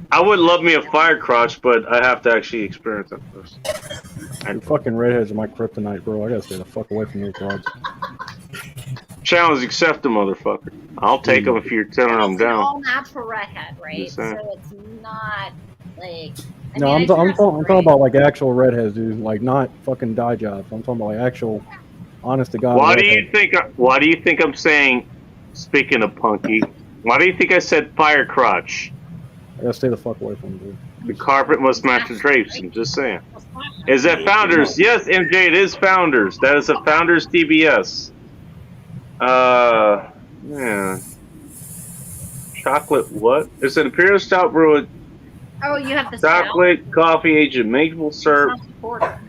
I would love me a fire crotch, but I have to actually experience it first. And fucking redheads are my kryptonite, bro. I gotta stay the fuck away from those broads. Challenge accepted, motherfucker. I'll take them if you're telling them down. All natural redhead, right? So it's not like. No, I'm talking about like actual redheads, dude. Like not fucking dye jobs. I'm talking about like actual, honest to God. Why do you think I'm saying? Speaking of punky, why do you think I said fire crotch? I gotta stay the fuck away from them, dude. The carpet must match the drapes. I'm just saying. Is that Founders? Yes, MJ, it is Founders. That is a Founders TBS. Yeah. Chocolate what? It's an Imperial Stout brewed. Oh, you have the chocolate, coffee aged maple syrup,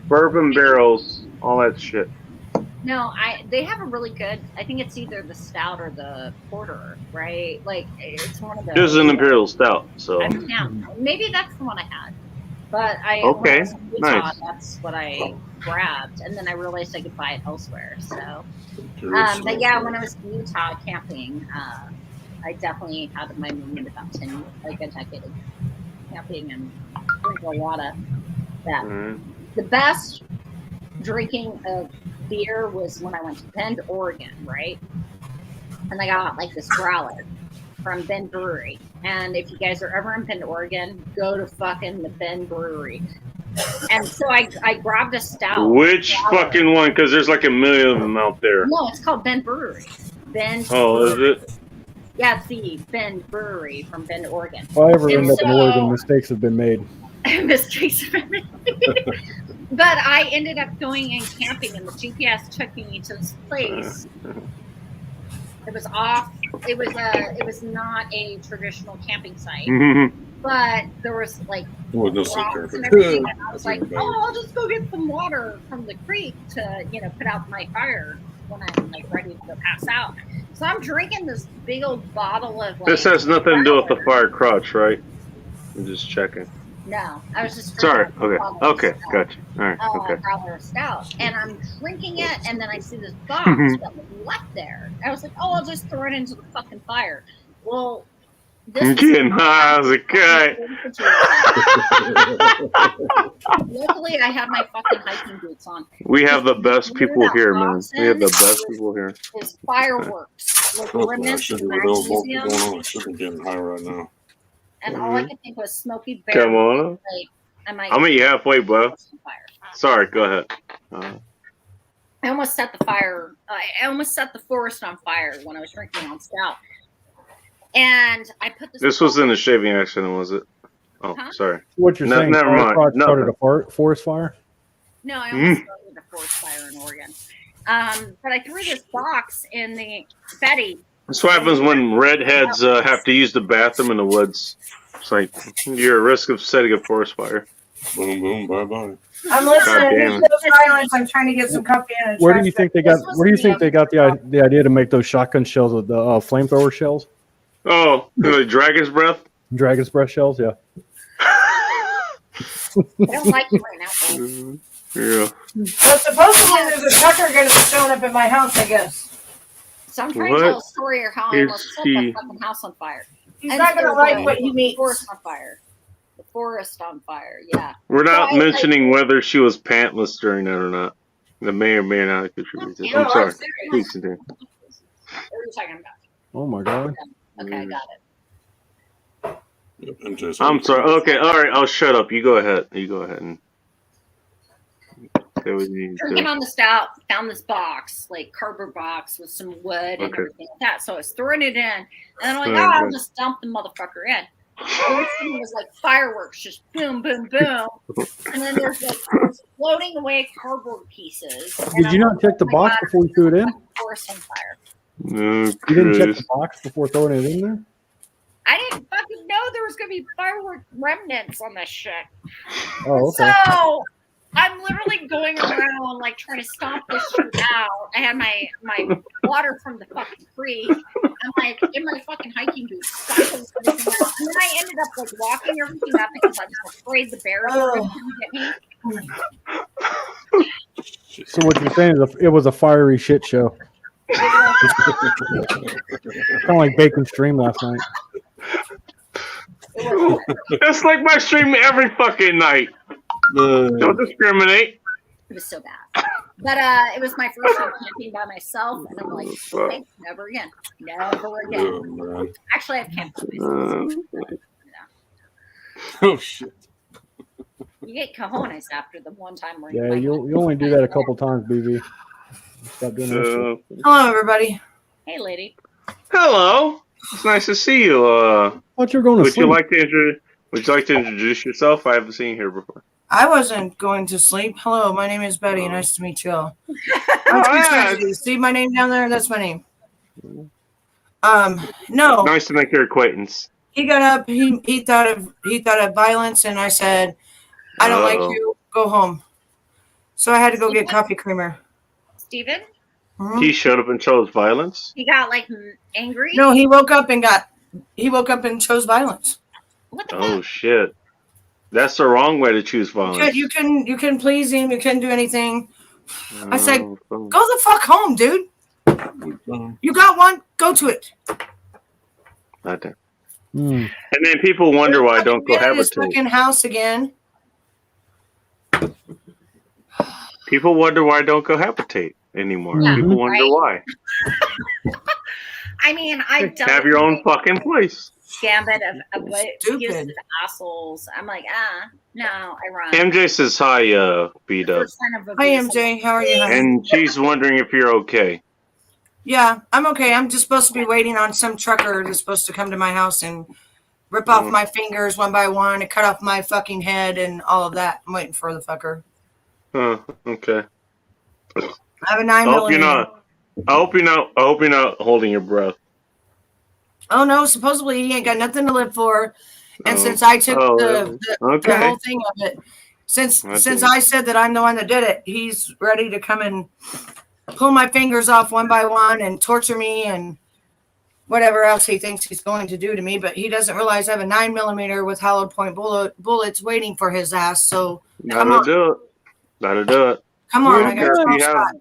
bourbon barrels, all that shit. No, they have a really good. I think it's either the stout or the porter, right? Like it's one of those. This is an Imperial Stout, so. Yeah, maybe that's the one I had. But okay, when I was in Utah, nice. That's what I grabbed, and then I realized I could buy it elsewhere. So, but yeah, when I was in Utah camping, I definitely had my moment about 10, like a decade of camping and drink a lot of that. The best drinking of beer was when I went to Bend, Oregon, right? And I got like this growler from Bend Brewery. And if you guys are ever in Bend, Oregon, go to fucking the Bend Brewery. And so I grabbed a stout. Which fucking one? Because there's like a million of them out there. No, it's called Bend Brewery. Bend. Oh, Brewery. is it? Yeah, it's the Bend Brewery from Bend, Oregon. If I ever end up in Oregon, mistakes have been made. Mistakes have been made. But I ended up going and camping, and the GPS took me to this place. It was off. It was not a traditional camping site, but there was like rocks and everything. And I was like, oh, I'll just go get some water from the creek to put out my fire when I'm like ready to go pass out. So I'm drinking this big old bottle of. This has nothing to do with the fire crotch, right? I'm just checking. No, I was just sorry. Okay, gotcha. All right, okay. Growler of stout, and I'm drinking it, and then I see this box that was left there. I was like, oh, I'll just throw it into the fucking fire. Well, I'm getting high as a kite. Luckily, I had my fucking hiking boots on. We have the best people here, man. We have the best people here. There's fireworks, like remnants of magnesium. I should be getting high right now. And all I could think was Smoky Bear. Come on. Like, I'll meet you halfway, bro. Sorry, go ahead. I almost set the fire. I almost set the forest on fire when I was drinking on stout. And I put this. This was in the shaving accident, was it? Oh, sorry. What you're saying? Never mind. Started a forest fire. No, I almost started a forest fire in Oregon. But I threw this box in the Betty. That's what happens when redheads have to use the bathroom in the woods. It's like you're at risk of setting a forest fire. Boom, boom, bye, bye. I'm listening. There's no silence. I'm trying to get some coffee in. Where do you think they got? Where do you think they got the idea to make those shotgun shells with the flamethrower shells? Oh, the dragon's breath. Dragon's breath shells, yeah. I don't like you right now. Yeah. So supposedly there's a trucker going to be showing up at my house, I guess. So I'm trying to tell a story of how I almost set the fucking house on fire. He's not going to like what you meet. The forest on fire. The forest on fire, yeah. We're not mentioning whether she was pantless during that or not. That may or may not contribute to it. I'm sorry. Please continue. What are you talking about? Oh my god. Okay, I got it. I'm sorry. Okay, all right. I'll shut up. You go ahead. You go ahead and say what you need to Drinking do. on the stout, found this box, like cardboard box with some wood and everything like that. So I was throwing it in, and I'm like, I'll just dump the motherfucker in. It was like fireworks, just boom, boom, boom, and then there's like floating away cardboard pieces. Did you not check the box before you threw it in? Forest on fire. No, you didn't check the box before throwing it in there? I didn't fucking know there was gonna be firework remnants on this shit. Oh, okay. So I'm literally going around like trying to stomp this shit out. I had my water from the fucking creek. I'm like in my fucking hiking boots, stomping everything out. And then I ended up like walking everything up because I was afraid the bears were going to get me. So what you're saying is it was a fiery shit show. Kind of like Bacon Stream last night. It's like my stream every fucking night. Don't discriminate. It was so bad. But it was my first time camping by myself, and I'm like, okay, never again. Never again. Oh, Actually, I've camped by myself. Oh, shit. You get cojones after the one time where Yeah, you only do that a couple times, BB. Stop doing that shit. Hello, everybody. Hey, lady. Hello. It's nice to see you. Thought you were going to would sleep. Would you like to introduce yourself? I haven't seen you here before. I wasn't going to sleep. Hello, my name is Betty. Nice to meet you all. See my name down there? That's my name. No. Nice to make your acquaintance. He got up. He thought of violence, and I said, "I don't like you. Go home." So I had to go get coffee creamer. Steven? Mm-hmm. He showed up and chose violence. He got like angry. No, he woke up and chose violence. What the fuck? Shit. That's the wrong way to choose violence. You can please him. You couldn't do anything. I said, go the fuck home, dude. You got one. Go to it. Goddamn. Mm. And then people wonder why I don't Get in his cohabitate. fucking house again. People wonder why I don't cohabitate anymore. Yeah, People wonder why. I mean, I've done Have your own fucking place. gambit of what Stupid. abusive assholes. I'm like, no, I run. MJ says hi, B-Dub. Hi, MJ. How are you, honey? And she's wondering if you're okay. Yeah, I'm okay. I'm just supposed to be waiting on some trucker that's supposed to come to my house and rip off my fingers one by one and cut off my fucking head and all of that. I'm waiting for the fucker. Oh, okay. I have a 9mm. I hope you're not holding your breath. Oh no, supposedly he ain't got nothing to live for. And since I took the whole thing of it, since I said that I'm the one that did it, he's ready to come and pull my fingers off one by one and torture me and whatever else he thinks he's going to do to me. But he doesn't realize I have a 9mm with hollowed point bullets waiting for his ass. So That'll do it. Come on, I got 12 shots.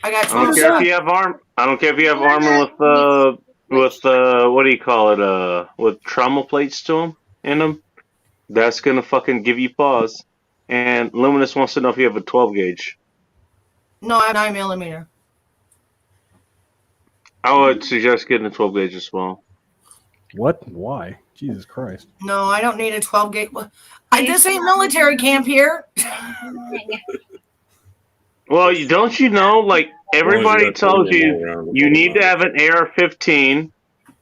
I got 12 I don't care shots. if you have I don't care if you have armor with what do you call it? With trauma plates to them in them. That's gonna fucking give you pause. And Luminous wants to know if you have a 12 gauge. No, I have 9mm. I would suggest getting a 12 gauge as well. What? Why? Jesus Christ. No, I don't need a 12 gauge. This ain't military camp here. Well, don't you know? Like everybody tells you, you need to have an AR-15.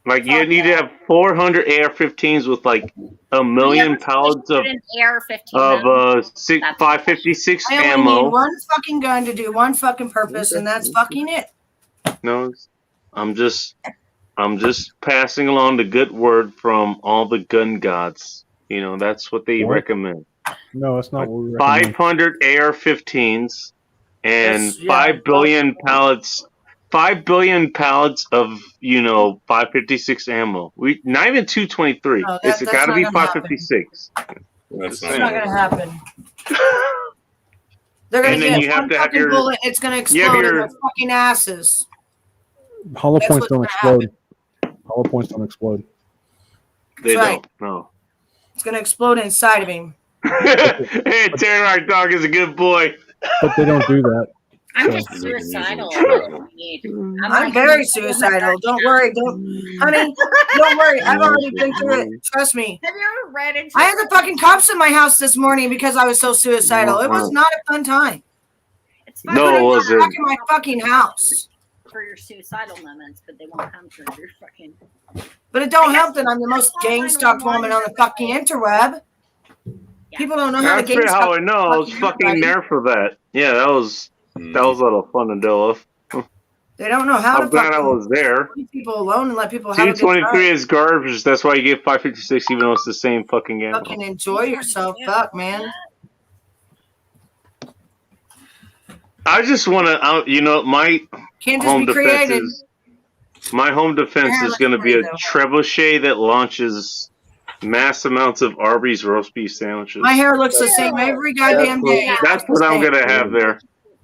Like you need to have 400 AR-15s with like a million pallets of 556 I only ammo. need one fucking gun to do one fucking purpose, and that's fucking it. No, I'm just passing along the good word from all the gun gods. You know, that's what they recommend. No, it's not what we recommend. 500 AR-15s and 5 billion pallets. 5 billion pallets of 556 ammo. Not even 223. It's got to be 556. That's not going to happen. They're going to get one fucking bullet. It's going to explode in their fucking asses. Hollow points don't explode. Hollow points don't explode. They don't. No. It's going to explode inside of him. Hey, Terrorite Dog is a good boy. But they don't do that. I'm just suicidal. I'm very suicidal. Don't worry. Honey, don't worry. I've already been through it. Trust me. Have you ever read into I had the fucking cops in my house this morning because I was so suicidal. It was not a fun time. It's fun No, it wasn't. Back in my fucking house. for your suicidal moments, but they won't come through your fucking. But it don't help that I'm the most gang stalked woman on the fucking interweb. People don't know how to gang That's stalk. how I know. I was fucking there for that. Yeah, that was a lot of fun to deal with. They don't know how I'm glad I was there. leave people alone and let people have a good 223 time. is garbage. That's why you get 556, even though it's the same fucking game. Fucking enjoy yourself. Fuck, man. I just want to, my Can't just home be defense creative. is my home defense is going to be a trebuchet that launches mass amounts of Arby's roast beef sandwiches. My hair looks the same every goddamn day. That's what I'm going to have there.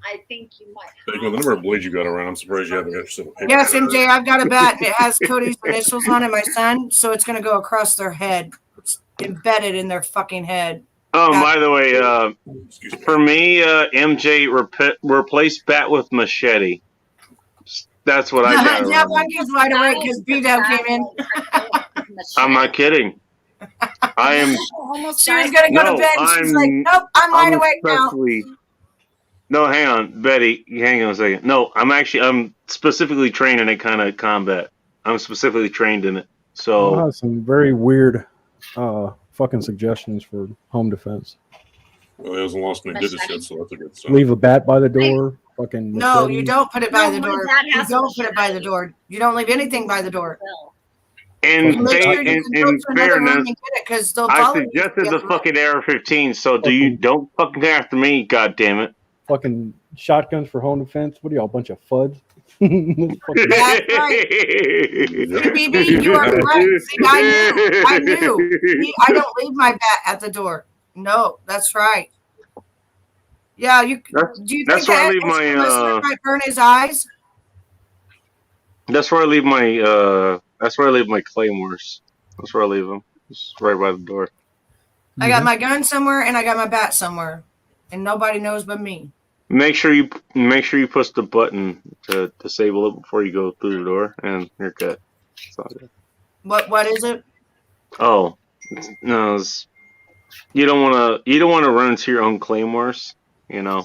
I think you might. The number of blades you got around, I'm surprised you haven't got yourself a paper. Yes, MJ, I've got a bat and it has Cody's initials on it, my son, so it's going to go across their head. It's embedded in their fucking head. Oh, by the way, for me, MJ replaced bat with machete. That's what I got. That one kid's wide awake because B-Dub came in. I'm not kidding. I am. She was going to go to bed. She's like, nope, I'm wide awake now. No, hang on, Betty. Hang on a second. No, I'm specifically trained in that kind of combat. I'm specifically trained in it. So I have some very weird fucking suggestions for home defense. Well, he hasn't lost any digits yet, so that's a good sign. Leave a bat by the door. Fucking No, machete. you don't put it by the door. You don't put it by the door. You don't leave anything by the door. in fairness, I I suggested the fucking AR-15. So don't fucking after me, goddammit. Fucking shotguns for home defense. What are y'all, a bunch of fuds? That's right. BB, you are correct. See, I knew. See, I don't leave my bat at the door. No, that's right. Yeah, do you think where I that leave my listener might burn his eyes? That's where I leave my That's where I leave my claymores. That's where I leave them. Just right by the door. I got my gun somewhere and I got my bat somewhere, and nobody knows but me. Make sure you push the button to disable it before you go through the door, and you're good. It's all good. What is it? Oh, no, you don't want to run into your own claymores. You know,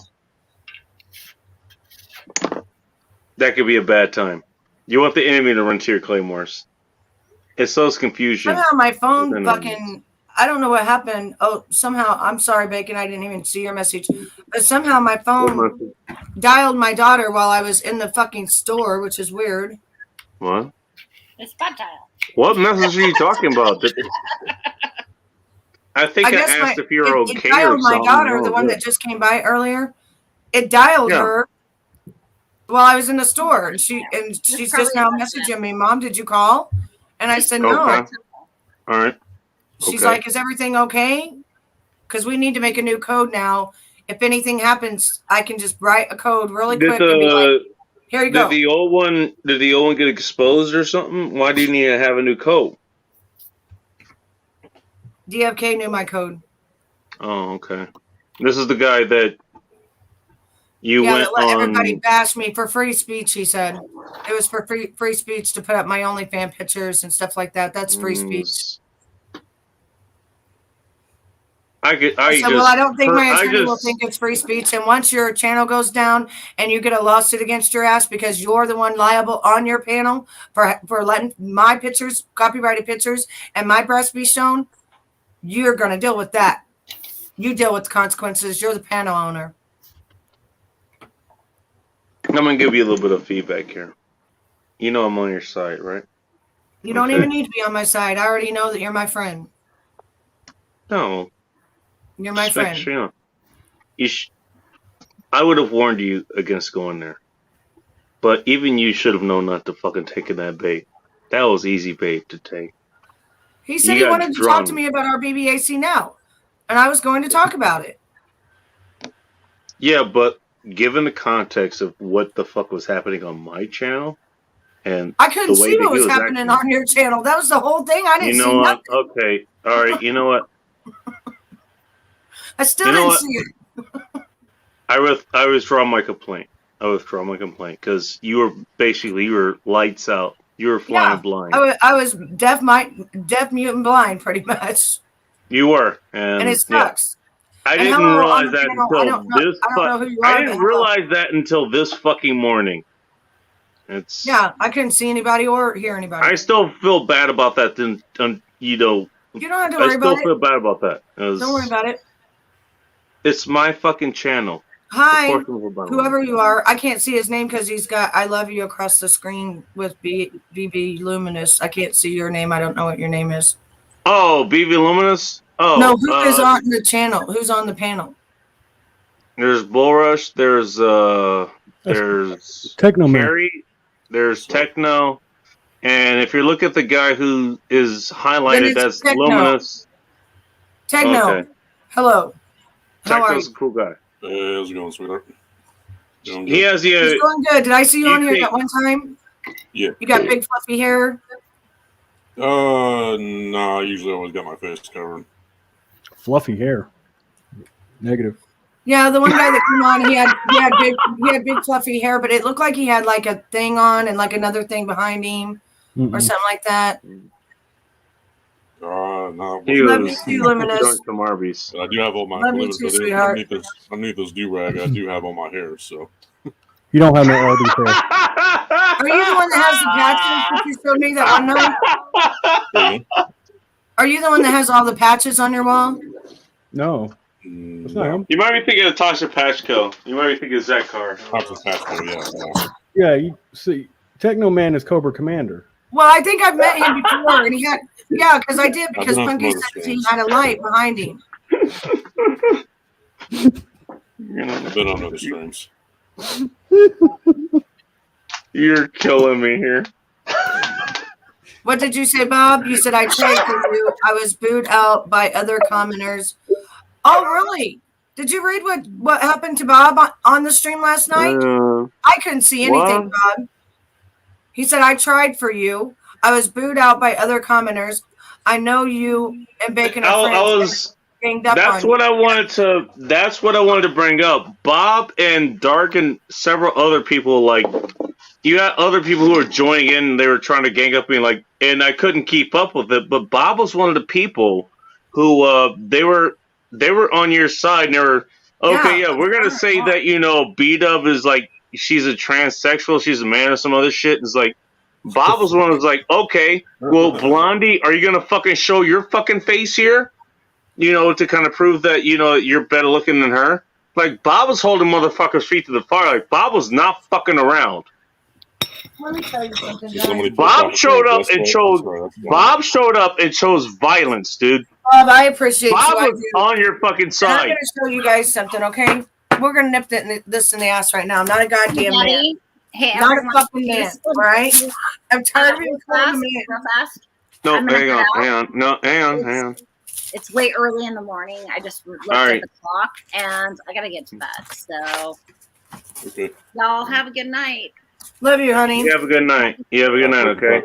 that could be a bad time. You want the enemy to run to your claymores. It sows confusion. Somehow my phone fucking. I don't know what happened. Oh, somehow I'm sorry, Bacon. I didn't even see your message, but somehow my phone dialed my daughter while I was in the fucking store, which is weird. What? It's butt dial. What message are you talking about? I think I asked if you were okay it dialed or something. my daughter, the one that just came by earlier. It dialed her while I was in the store, and she's just now messaging me, Mom, did you call? And I said no. Okay. All right. She's like, is everything okay? Because we need to make a new code now. If anything happens, I can just write a code really quick and be like, here you go. Did the old one get exposed or something? Why do you need to have a new code? DFK knew my code. Oh, okay. This is the guy that you went that let on. Everybody bash me for free speech, he said. It was for free speech to put up my OnlyFans pictures and stuff like that. That's free speech. I don't think my attorney will think it's free speech. And once your channel goes down and you get a lawsuit against your ass because you're the one liable on your panel for letting my pictures, copyrighted pictures, and my breast be shown, you're going to deal with that. You deal with the consequences. You're the panel owner. I'm going to give you a little bit of feedback here. You know I'm on your side, right? You don't even need to be on my side. I already know that you're my friend. No. You're my friend. I would have warned you against going there. But even you should have known not to fucking take that bait. That was easy bait to take. He said he wanted to talk to me about our BBAC now. And I was going to talk about it. Yeah, but given the context of what the fuck was happening on my channel, and I couldn't see what was happening on your channel. That was the whole thing. I didn't see nothing. Okay. All right. You know what? I still didn't see it. I withdraw my complaint. Because you were lights out. You were flying blind. I was deaf, mute, and blind, pretty much. You were, and it sucks. I didn't realize that until this fucking morning. I couldn't see anybody or hear anybody. I still feel bad about that. You don't have to worry about it. I still feel bad about that. Don't worry about it. It's my fucking channel. Hi, whoever you are. I can't see his name because he's got I love you across the screen with BB Luminous. I can't see your name. I don't know what your name is. Oh, BB Luminous? Oh. No, who is on the channel? Who's on the panel? There's Bullrush. There's Techno Carrie. There's Techno. And if you look at the guy who is highlighted, that's Techno. Luminous. Techno. Okay. Hello. Techno's a cool guy. Hey, how's it going, sweetheart? He's going good. Did I see you on here that one time? Yeah. You got big fluffy hair? Nah, I usually always got my face covered. Fluffy hair. Negative. Yeah, the one guy that came on, he had big fluffy hair, but it looked like he had like a thing on and like another thing behind him or something like that. No. He was doing some Arby's. I do have all my underneath this do-rag. I do have all my hair, so. You don't have no Arby's hair. Are you the one that has the patches that you showed me that one night? Are you the one that has all the patches on your wall? No. That's not him. You might be thinking of Tasha Patchko. You might be thinking of Zach Carr. Tasha Patchko, yeah. You see, Techno Man is Cobra Commander. Well, I think I've met him before, and he had because I did because Punky said he had a light behind him. I've been on other streams. You're killing me here. What did you say, Bob? You said I tried for you. I was booed out by other commenters. Oh, really? Did you read what happened to Bob on the stream last night? I couldn't see anything, Bob. He said, I tried for you. I was booed out by other commenters. I know you and Bacon are friends. That's what I wanted to bring up. Bob and Dark and several other people, like, you had other people who were joining in and they were trying to gang up me, like, and I couldn't keep up with it, but Bob was one of the people who they were on your side and they were we're gonna say that, you know, B-Dub is like, she's a transsexual, she's a man or some other shit. It's like Bob was one who was like, okay, well, Blondie, are you gonna fucking show your fucking face here? You know, to kind of prove that, you know, you're better looking than her. Like, Bob was holding motherfuckers' feet to the fire. Like, Bob was not fucking around. Let me tell you something. Bob showed up and chose violence, dude. Bob, I appreciate Bob you. was on your fucking side. And I'm going to show you guys something, okay? We're going to nip this in the ass right now. I'm not a goddamn man. Hey, not a fucking man, all right? I'm tired of being called a man. No, hang on. It's way early in the morning. I just looked at the clock, and I gotta get to bed. So, y'all have a good night. Love you, honey. You have a good night. Okay.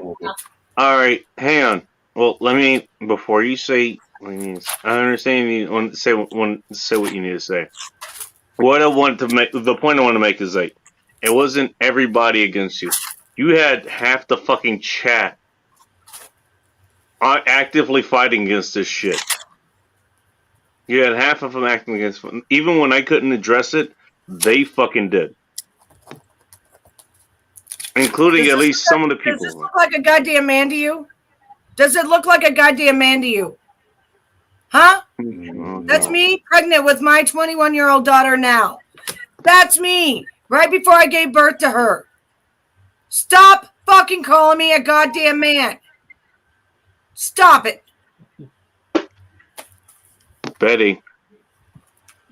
All right, hang on. Well, let me, before you say, I understand you want to say what you need to say. What I want to make, the point I want to make is, like, it wasn't everybody against you. You had half the fucking chat actively fighting against this shit. You had half of them acting against it. Even when I couldn't address it, they fucking did. Including at least some of the people. Does this look like a goddamn man to you? Does it look like a goddamn man to you? Huh? That's me pregnant with my 21-year-old daughter now. That's me. Right before I gave birth to her. Stop fucking calling me a goddamn man. Stop it. Betty.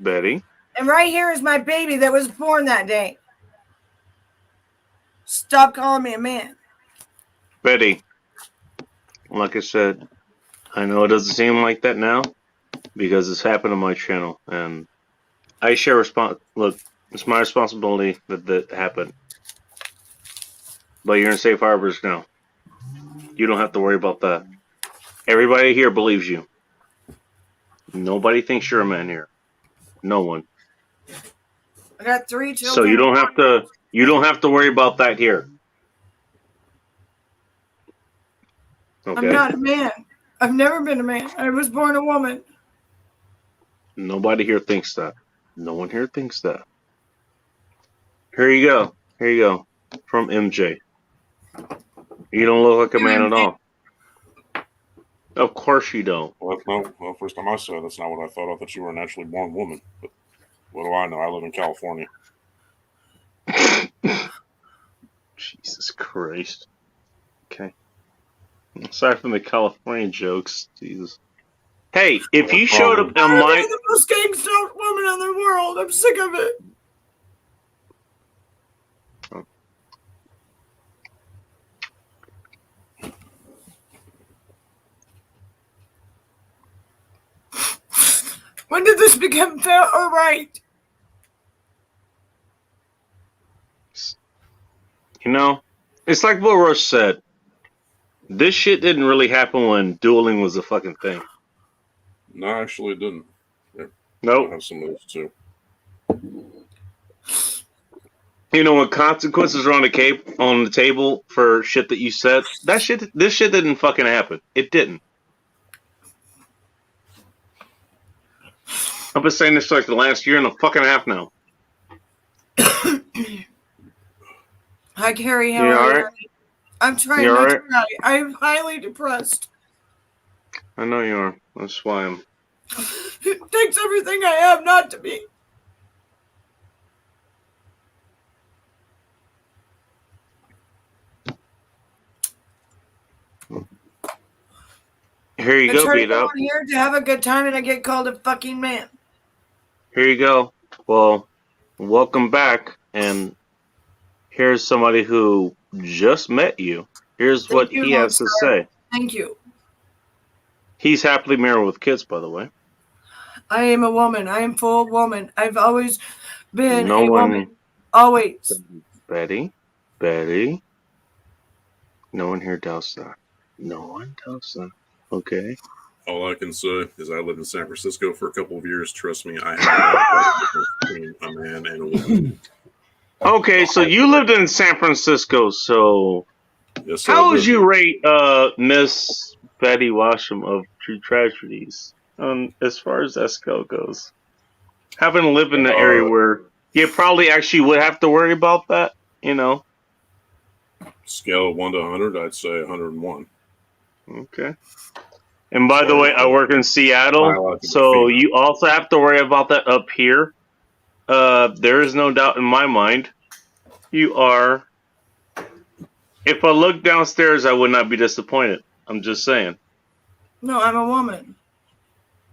And right here is my baby that was born that day. Stop calling me a man. Betty, like I said, I know it doesn't seem like that now because it's happened on my channel, and I share look, it's my responsibility that happened. But you're in safe harbors now. You don't have to worry about that. Everybody here believes you. Nobody thinks you're a man here. No one. I got 3 children. So you don't have to worry about that here. Okay. I'm not a man. I've never been a man. I was born a woman. Nobody here thinks that. No one here thinks that. Here you go. From MJ. You don't look like a man at all. Of course you don't. Well, first time I saw it, that's not what I thought. I thought you were a naturally born woman. But what do I know? I live in California. Jesus Christ. Okay. Aside from the California jokes, Jesus. Hey, if you showed up on my... I'm the most gangster woman in the world. I'm sick of it. When did this become fair or right? You know, it's like what Rush said. This shit didn't really happen when dueling was a fucking thing. No, actually, it didn't. Yeah. Nope. I have some of those too. You know, when consequences are on the table for shit that you said, this shit didn't fucking happen. It didn't. I've been saying this for like the last year and a fucking half now. Hi, Carrie. How you are all you? right? I'm trying not to cry. I'm highly depressed. I know you are. That's why I'm... It takes everything I have not to be. Here you go, beat up. I'm here to have a good time and I get called a fucking man. Here you go. Well, welcome back. And here's somebody who just met you. Here's what he has to say. Thank you. He's happily married with kids, by the way. I am a woman. I am full woman. I've always been a woman. Always. Betty. No one here doubts that. No one doubts that. Okay. All I can say is I lived in San Francisco for a couple of years. Trust me, I have between a man and a woman. Okay, so you lived in San Francisco, so Yes, how would you rate Miss Betty Washam of True Tragedies as far as Esco goes? Having to live in the area where you probably actually would have to worry about that, you know? Scale of 1 to 100, I'd say 101. Okay. And by the way, I work in Seattle, so you also have to worry about that up here. There is no doubt in my mind. You are. If I look downstairs, I would not be disappointed. I'm just saying. No, I'm a woman.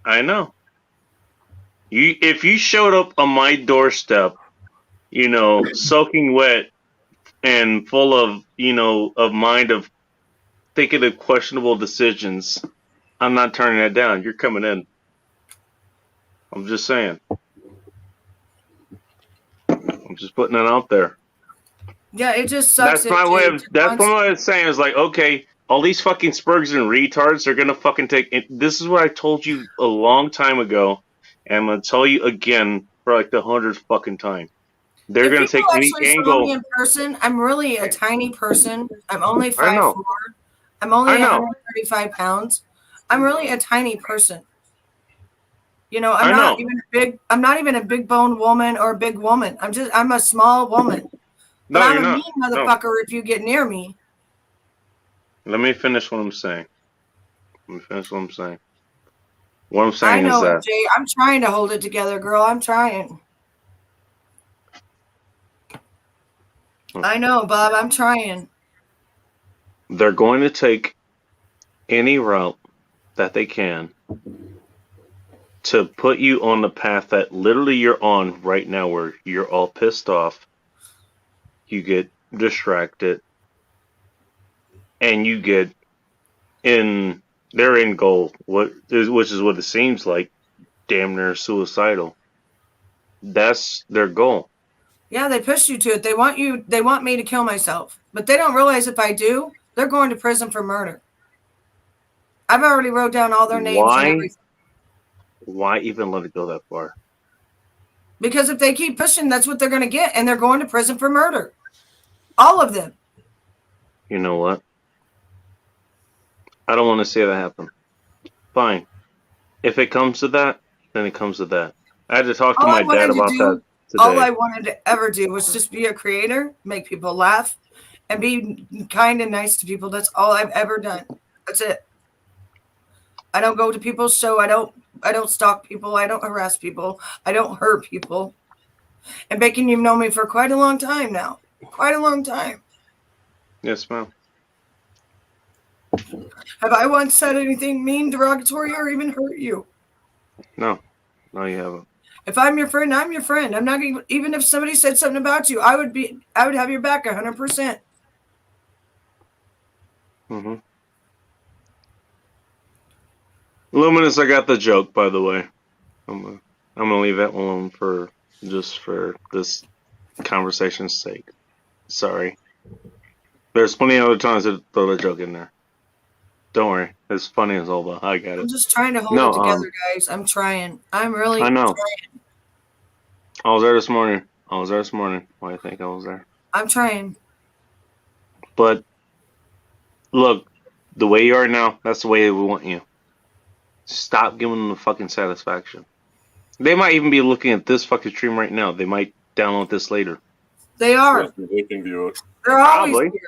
I know. If you showed up on my doorstep, you know, soaking wet and full of, you know, of mind of thinking of questionable decisions, I'm not turning that down. You're coming in. I'm just saying. I'm just putting it out there. Yeah, it just sucks. That's my way of saying is like, okay, all these fucking spurgs and retards are gonna fucking take it. This is what I told you a long time ago, and I'm gonna tell you again for like the 100th fucking time. They're gonna take any angle. Me in person, I'm really a tiny person. I'm only 5'4". I'm only 135 pounds. I'm really a tiny person. You know, I'm not even a big boned woman or a big woman. I'm a small woman. But I'm a mean motherfucker if you get near me. Let me finish what I'm saying. What I'm saying is that Jay, I'm trying to hold it together, girl. I'm trying. I know, Bob. I'm trying. They're going to take any route that they can to put you on the path that literally you're on right now, where you're all pissed off, you get distracted, and you get in their end goal, which is what it seems like, damn near suicidal. That's their goal. Yeah, they pushed you to it. They want me to kill myself. But they don't realize if I do, they're going to prison for murder. I've already wrote down all their names and everything. Why even let it go that far? Because if they keep pushing, that's what they're going to get. And they're going to prison for murder. All of them. You know what? I don't want to see that happen. Fine. If it comes to that, then it comes to that. I had to talk to my dad about that today. All I wanted to ever do was just be a creator, make people laugh, and be kind and nice to people. That's all I've ever done. That's it. I don't go to people's show. I don't stalk people. I don't harass people. I don't hurt people. And Bacon, you've known me for quite a long time now. Quite a long time. Yes, ma'am. Have I once said anything mean, derogatory, or even hurt you? No. No, you haven't. If I'm your friend, I'm your friend. I'm not even if somebody said something about you, I would have your back 100%. Mm-hmm. Luminous, I got the joke, by the way. I'm gonna leave that alone for this conversation's sake. Sorry. There's plenty of other times to throw the joke in there. Don't worry. It's funny as all, but I got it. I'm just trying to hold it together, guys. I'm trying. I'm really trying. I was there this morning. Why do you think I was there? I'm trying. But look, the way you are now, that's the way we want you. Stop giving them the fucking satisfaction. They might even be looking at this fucking stream right now. They might download this later. They are. They can view it. They're always here.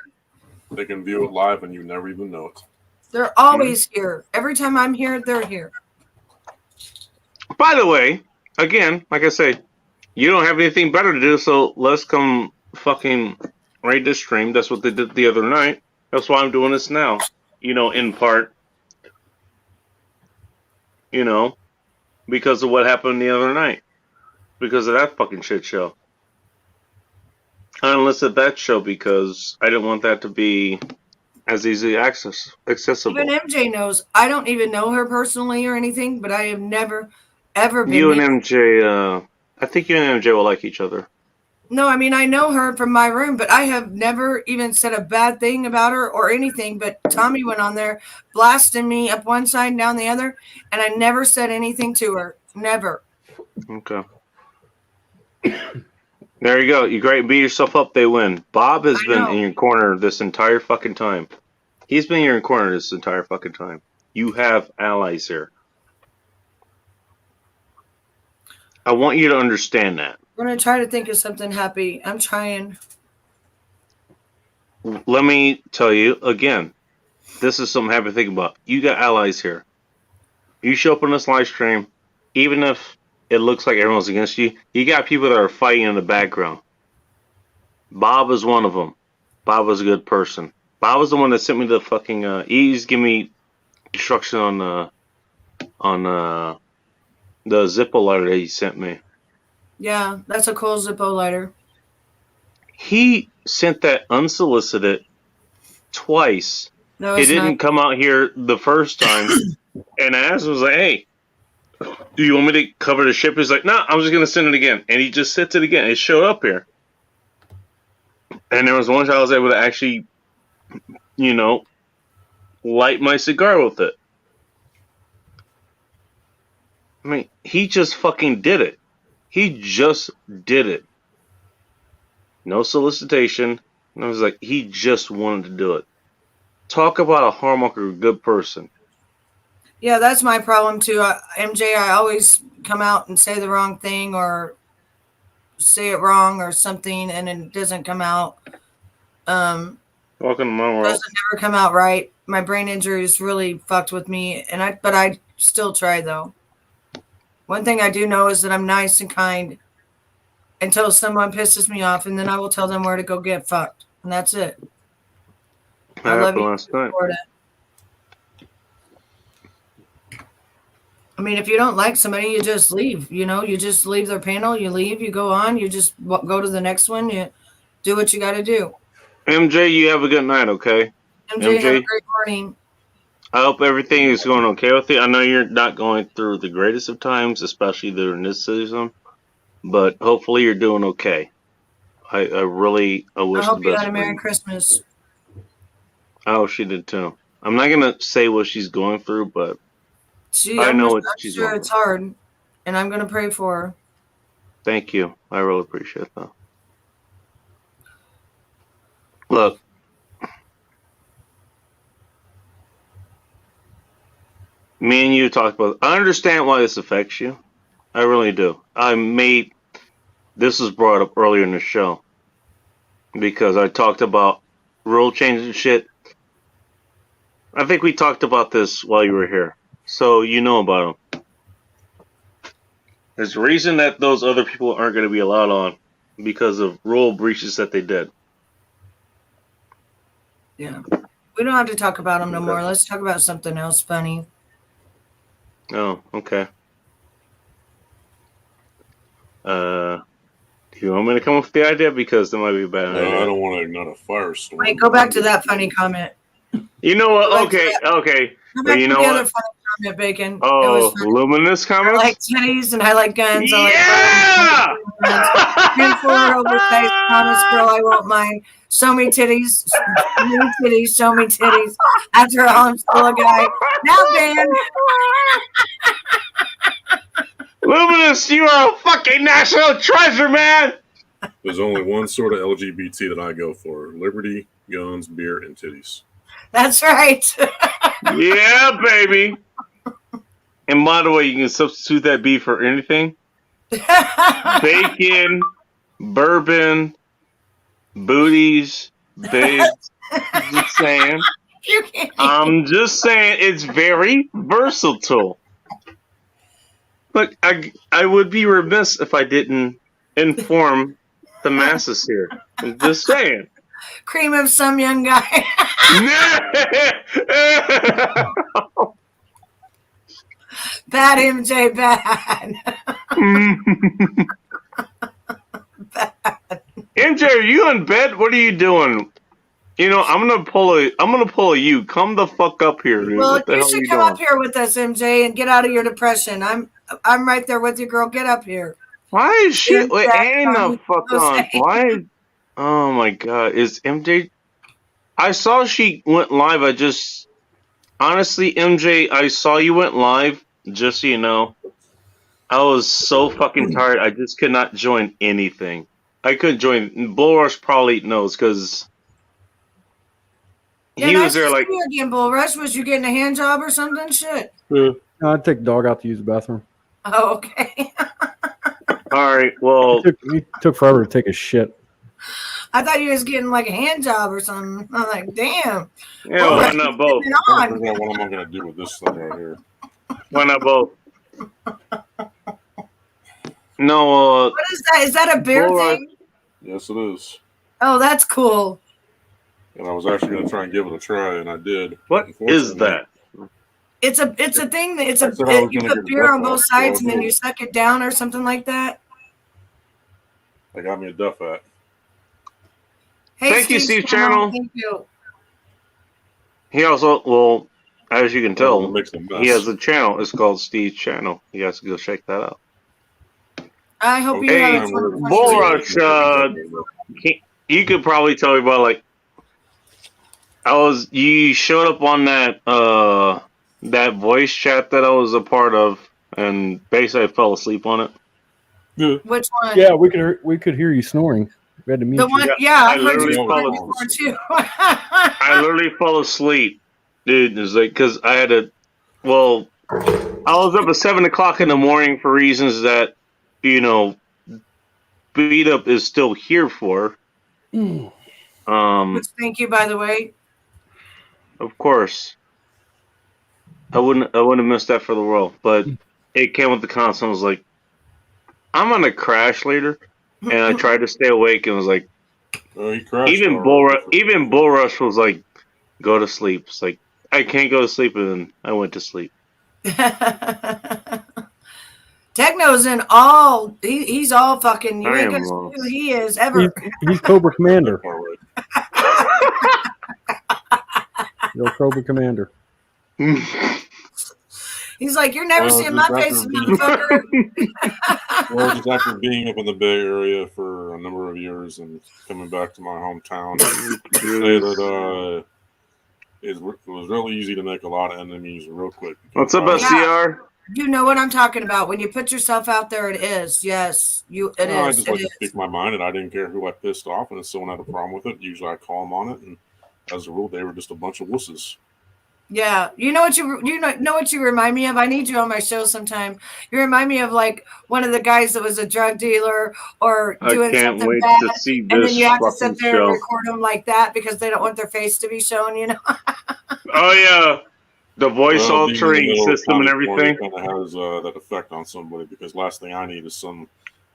They can view it live and you never even know it. They're always here. Every time I'm here, they're here. By the way, again, like I said, you don't have anything better to do, so let's come fucking raid this stream. That's what they did the other night. That's why I'm doing this now. You know, in part. You know, because of what happened the other night. Because of that fucking shit show. I enlisted that show because I didn't want that to be as easily accessible. Even MJ knows. I don't even know her personally or anything, but I have never, ever been. You and MJ, I think you and MJ will like each other. No, I mean, I know her from my room, but I have never even said a bad thing about her or anything. But Tommy went on there blasting me up one side and down the other, and I never said anything to her. Never. Okay. There you go. You great beat yourself up, they win. Bob has been in your corner this entire fucking time. He's been in your corner this entire fucking time. You have allies here. I want you to understand that. I'm going to try to think of something happy. I'm trying. Let me tell you again. This is something happy to think about. You got allies here. You show up on this live stream, even if it looks like everyone's against you, you got people that are fighting in the background. Bob is one of them. Bob was a good person. Bob was the one that sent me the fucking. He's give me instruction on the Zippo lighter that he sent me. Yeah, that's a cool Zippo lighter. He sent that unsolicited twice. No, it didn't come out here the first time. And I asked him, I was like, hey, do you want me to cover the ship? He's like, no, I'm just going to send it again. And he just sent it again. It showed up here. And there was one time I was able to actually, light my cigar with it. I mean, he just fucking did it. He just did it. No solicitation. And I was like, he just wanted to do it. Talk about a hardmonger good person. Yeah, that's my problem too. MJ, I always come out and say the wrong thing or say it wrong or something, and it doesn't come out. Welcome to my world. Doesn't never come out right. My brain injury is really fucked with me, but I still try though. One thing I do know is that I'm nice and kind until someone pisses me off, and then I will tell them where to go get fucked, and that's it. I love you. Last night. I mean, if you don't like somebody, you just leave. You just leave their panel. You leave. You go on. You just go to the next one. You do what you got to do. MJ, you have a good night, okay? MJ, have a great morning. I hope everything is going okay with you. I know you're not going through the greatest of times, especially during this season, but hopefully you're doing okay. I wish the best. I hope you had a Merry Christmas. Oh, she did too. I'm not going to say what she's going through, but I know what she's going through. It's hard, and I'm going to pray for her. Thank you. I really appreciate that. Look. Me and you talked about. I understand why this affects you. I really do. This was brought up earlier in the show because I talked about rule changes and shit. I think we talked about this while you were here, so you know about them. There's a reason that those other people aren't going to be allowed on because of rule breaches that they did. Yeah, we don't have to talk about them no more. Let's talk about something else funny. Oh, okay. Do you want me to come up with the idea? Because that might be a bad idea. I don't want to ignite a firestorm. Wait, go back to that funny comment. You know what? Okay. Go back to the other funny comment, Bacon. Oh, luminous comments? I like titties and I like guns. Yeah! Forward oversized promise, girl, I won't mind. Show me titties. Show me titties. Show me titties. After all, I'm still a guy. Now, Dan. Luminous, you are a fucking national treasure, man. There's only one sort of LGBT that I go for: liberty, guns, beer, and titties. That's right. Yeah, baby. And by the way, you can substitute that B for anything. Bacon, bourbon, booties, babes. Just saying. I'm just saying it's very versatile. Look, I would be remiss if I didn't inform the masses here. I'm just saying. Cream of some young guy. Bad MJ, bad. Bad. MJ, are you in bed? What are you doing? I'm gonna pull a you. Come the fuck up here. Well, you should come up here with us, MJ, and get out of your depression. I'm right there with you, girl. Get up here. Why is shit? Is Wait, that ain't the fuck on. Jose? Why? Oh my god, is MJ? I saw she went live. I just honestly, MJ, I saw you went live. Just so you know, I was so fucking tired. I just could not join anything. I couldn't join. Bull Rush probably knows because Yeah, he was nice to there see like. you again, Bull Rush. Was you getting a hand job or something? Shit. No, I'd take the dog out to use the bathroom. Oh, okay. All right, well, He took forever to take a shit. I thought you was getting like a hand job or something. I'm like, damn. yeah, why not both? Moving I'm trying to on. figure out what am I going to do with this thing right here. Why not both? No, What is that? Is that a bear Bull Rush. thing? Yes, it is. Oh, that's cool. And I was actually going to try and give it a try, and I did. What is that? It's a thing that it's I said I was you gonna put get a beer duck on both hat, so I sides and then did. you suck it down or something like that. They got me a duff hat. Hey, Thank you, Steve Channel. Channel. Thank you. He also, well, as you can tell, Mix and he has mess. a channel. It's called Steve's Channel. You guys can go check that out. I hope you Hey, have a fun Bull Rush, you could probably tell me about like you showed up on that voice chat that I was a part of, and basically I fell asleep on it. Which one? Yeah, we could hear you snoring. We had to mute The you. one, yeah, I I've heard you literally snoring fell before too. I literally fell asleep, dude. It's like because I had to. Well, I was up at 7 o'clock in the morning for reasons that Beat Up is still here for. Which, thank you, by the way. Of course, I wouldn't have missed that for the world. But it came with the console. I was like, I'm gonna crash later, and I tried to stay awake and was like, even Bull Rush was like, go to sleep. It's like I can't go to sleep, and then I went to sleep. Techno's in all. He's all fucking. You I ain't am gonna lost. see who he is ever. He's Cobra Commander. Yo, Cobra Commander. He's like, you're never seeing my face, motherfucker. Well, just after being up in the Bay Area for a number of years and coming back to my hometown, say that it was really easy to make a lot of enemies real quick. What's up, SCR? You know what I'm talking about. When you put yourself out there, it is. Yes, I just like to speak my mind, and I didn't care who I pissed off. And if someone had a problem with it, usually I call them on it. And as a rule, they were just a bunch of wusses. Yeah, you know what you remind me of. I need you on my show sometime. You remind me of like one of the guys that was a drug dealer or doing something wait bad, to see and then you have to sit there show. and record them like that because they don't want their face to be shown. You know. Oh yeah, the voice altering system and everything. Kind of has that effect on somebody because last thing I need is some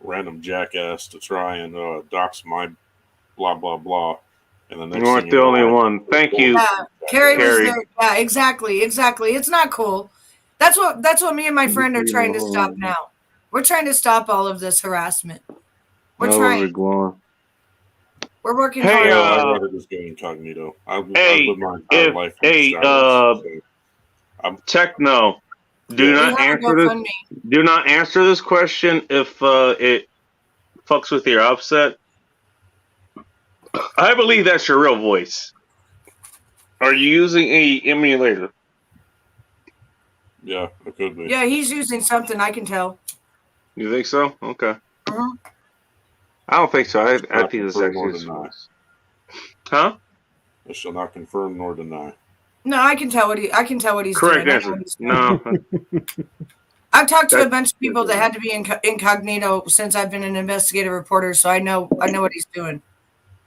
random jackass to try and dox my blah blah blah. And the next you weren't the only one. Thank you. Yeah, Carrie was there. Yeah, exactly. It's not cool. That's what me and my friend are trying to stop now. We're trying to stop all of this harassment. We're trying. We're working hard. I'd rather just go incognito. I've lived my entire life. Techno. Do not answer this question if it fucks with your upset. I believe that's your real voice. Are you using a emulator? Yeah, it could be. Yeah, he's using something. I can tell. You think so? Okay. I don't think so. I think it's actually nice. Huh? I shall not confirm nor deny. No, I can tell what he's Correct doing. answer. No. I've talked to a bunch of people that had to be incognito since I've been an investigative reporter, so I know what he's doing.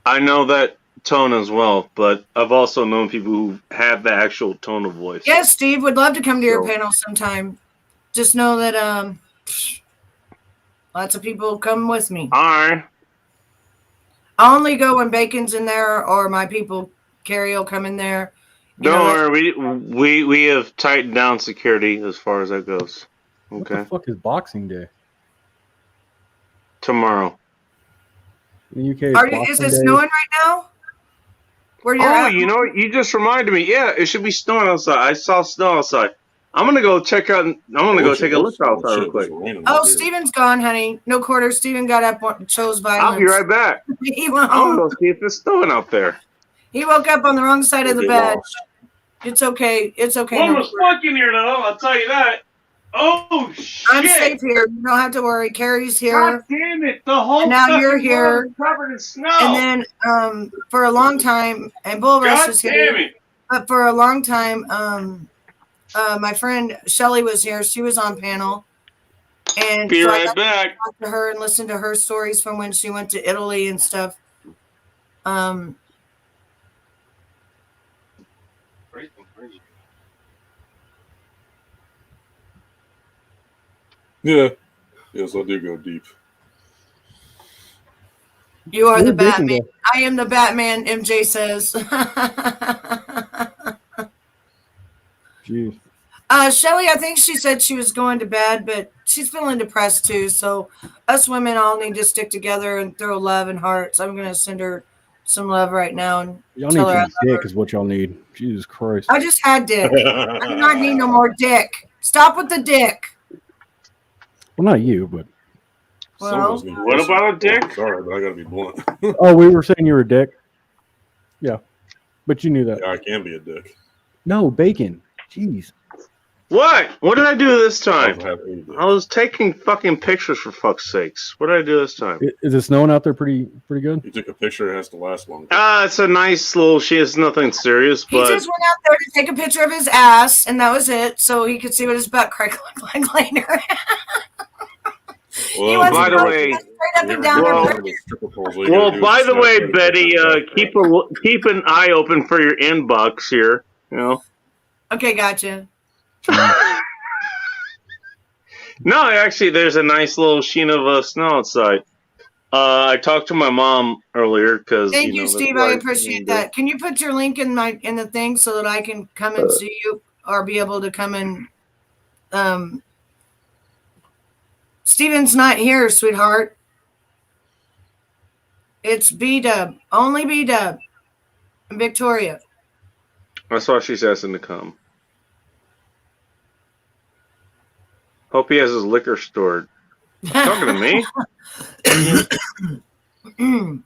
I know that tone as well, but I've also known people who have the actual tone of voice. Yes, Steve, would love to come to your panel sometime. Just know that lots of people come with me. All right. I'll only go when Bacon's in there or my people, Carrie, will come in there. Don't worry, we have tightened down security as far as that goes. Okay. What the fuck is Boxing Day? Tomorrow. In the UK, is it snowing right now? Where you're at? You know what? You just reminded me. Yeah, it should be snowing outside. I saw snow outside. I'm gonna go check out. I'm gonna go take a look outside real quick. Oh, Steven's gone, honey. No quarter. Steven got up, chose violence. I'll be right back. He went I'm home. gonna go see if it's snowing out there. He woke up on the wrong side of the bed. It's okay. It's okay. Well, it's stuck in here though. I'll tell you that. Oh shit! I'm safe here. You don't have to worry. Carrie's here. God damn it! The whole and now you're here. Is covered in snow. And then for a long time, and Bull Rush is here. Damn it. But for a long time, my friend Shelly was here. She was on panel. And be so right I got back. to talk to her and listen to her stories from when she went to Italy and stuff. Yeah. Yes, I do go deep. You are the Batman. I am the Batman, MJ says. Jeez. Shelly, I think she said she was going to bed, but she's feeling depressed too. So us women all need to stick together and throw love and hearts. I'm going to send her some love right now. And Y'all need some dick is what y'all need. Jesus Christ. I just had dick. I do not need no more dick. Stop with the dick. Well, not you, but. Well, what about a dick? Sorry, but I gotta be blunt. Oh, we were saying you were a dick. Yeah, but you knew that. Yeah, I can be a dick. No, bacon. Jeez. What? What did I do this time? I was taking fucking pictures for fuck's sakes. What did I do this time? Is it snowing out there pretty good? You took a picture. It has to last long. It's a nice little. She has nothing serious, he but just went out there to take a picture of his ass, and that was it, so he could see what his butt crack looked like later. Well, by the way, by the way, Betty, keep an eye open for your inbox here. You know. Okay, gotcha. No, actually, there's a nice little sheen of snow outside. I talked to my mom earlier because. Thank you, Steve. I appreciate that. Can you put your link in the thing so that I can come and see you, or be able to come and Steven's not here, sweetheart. It's B-Dub. Only B-Dub. And Victoria. That's why she's asking to come. Hope he has his liquor stored. Talking to me?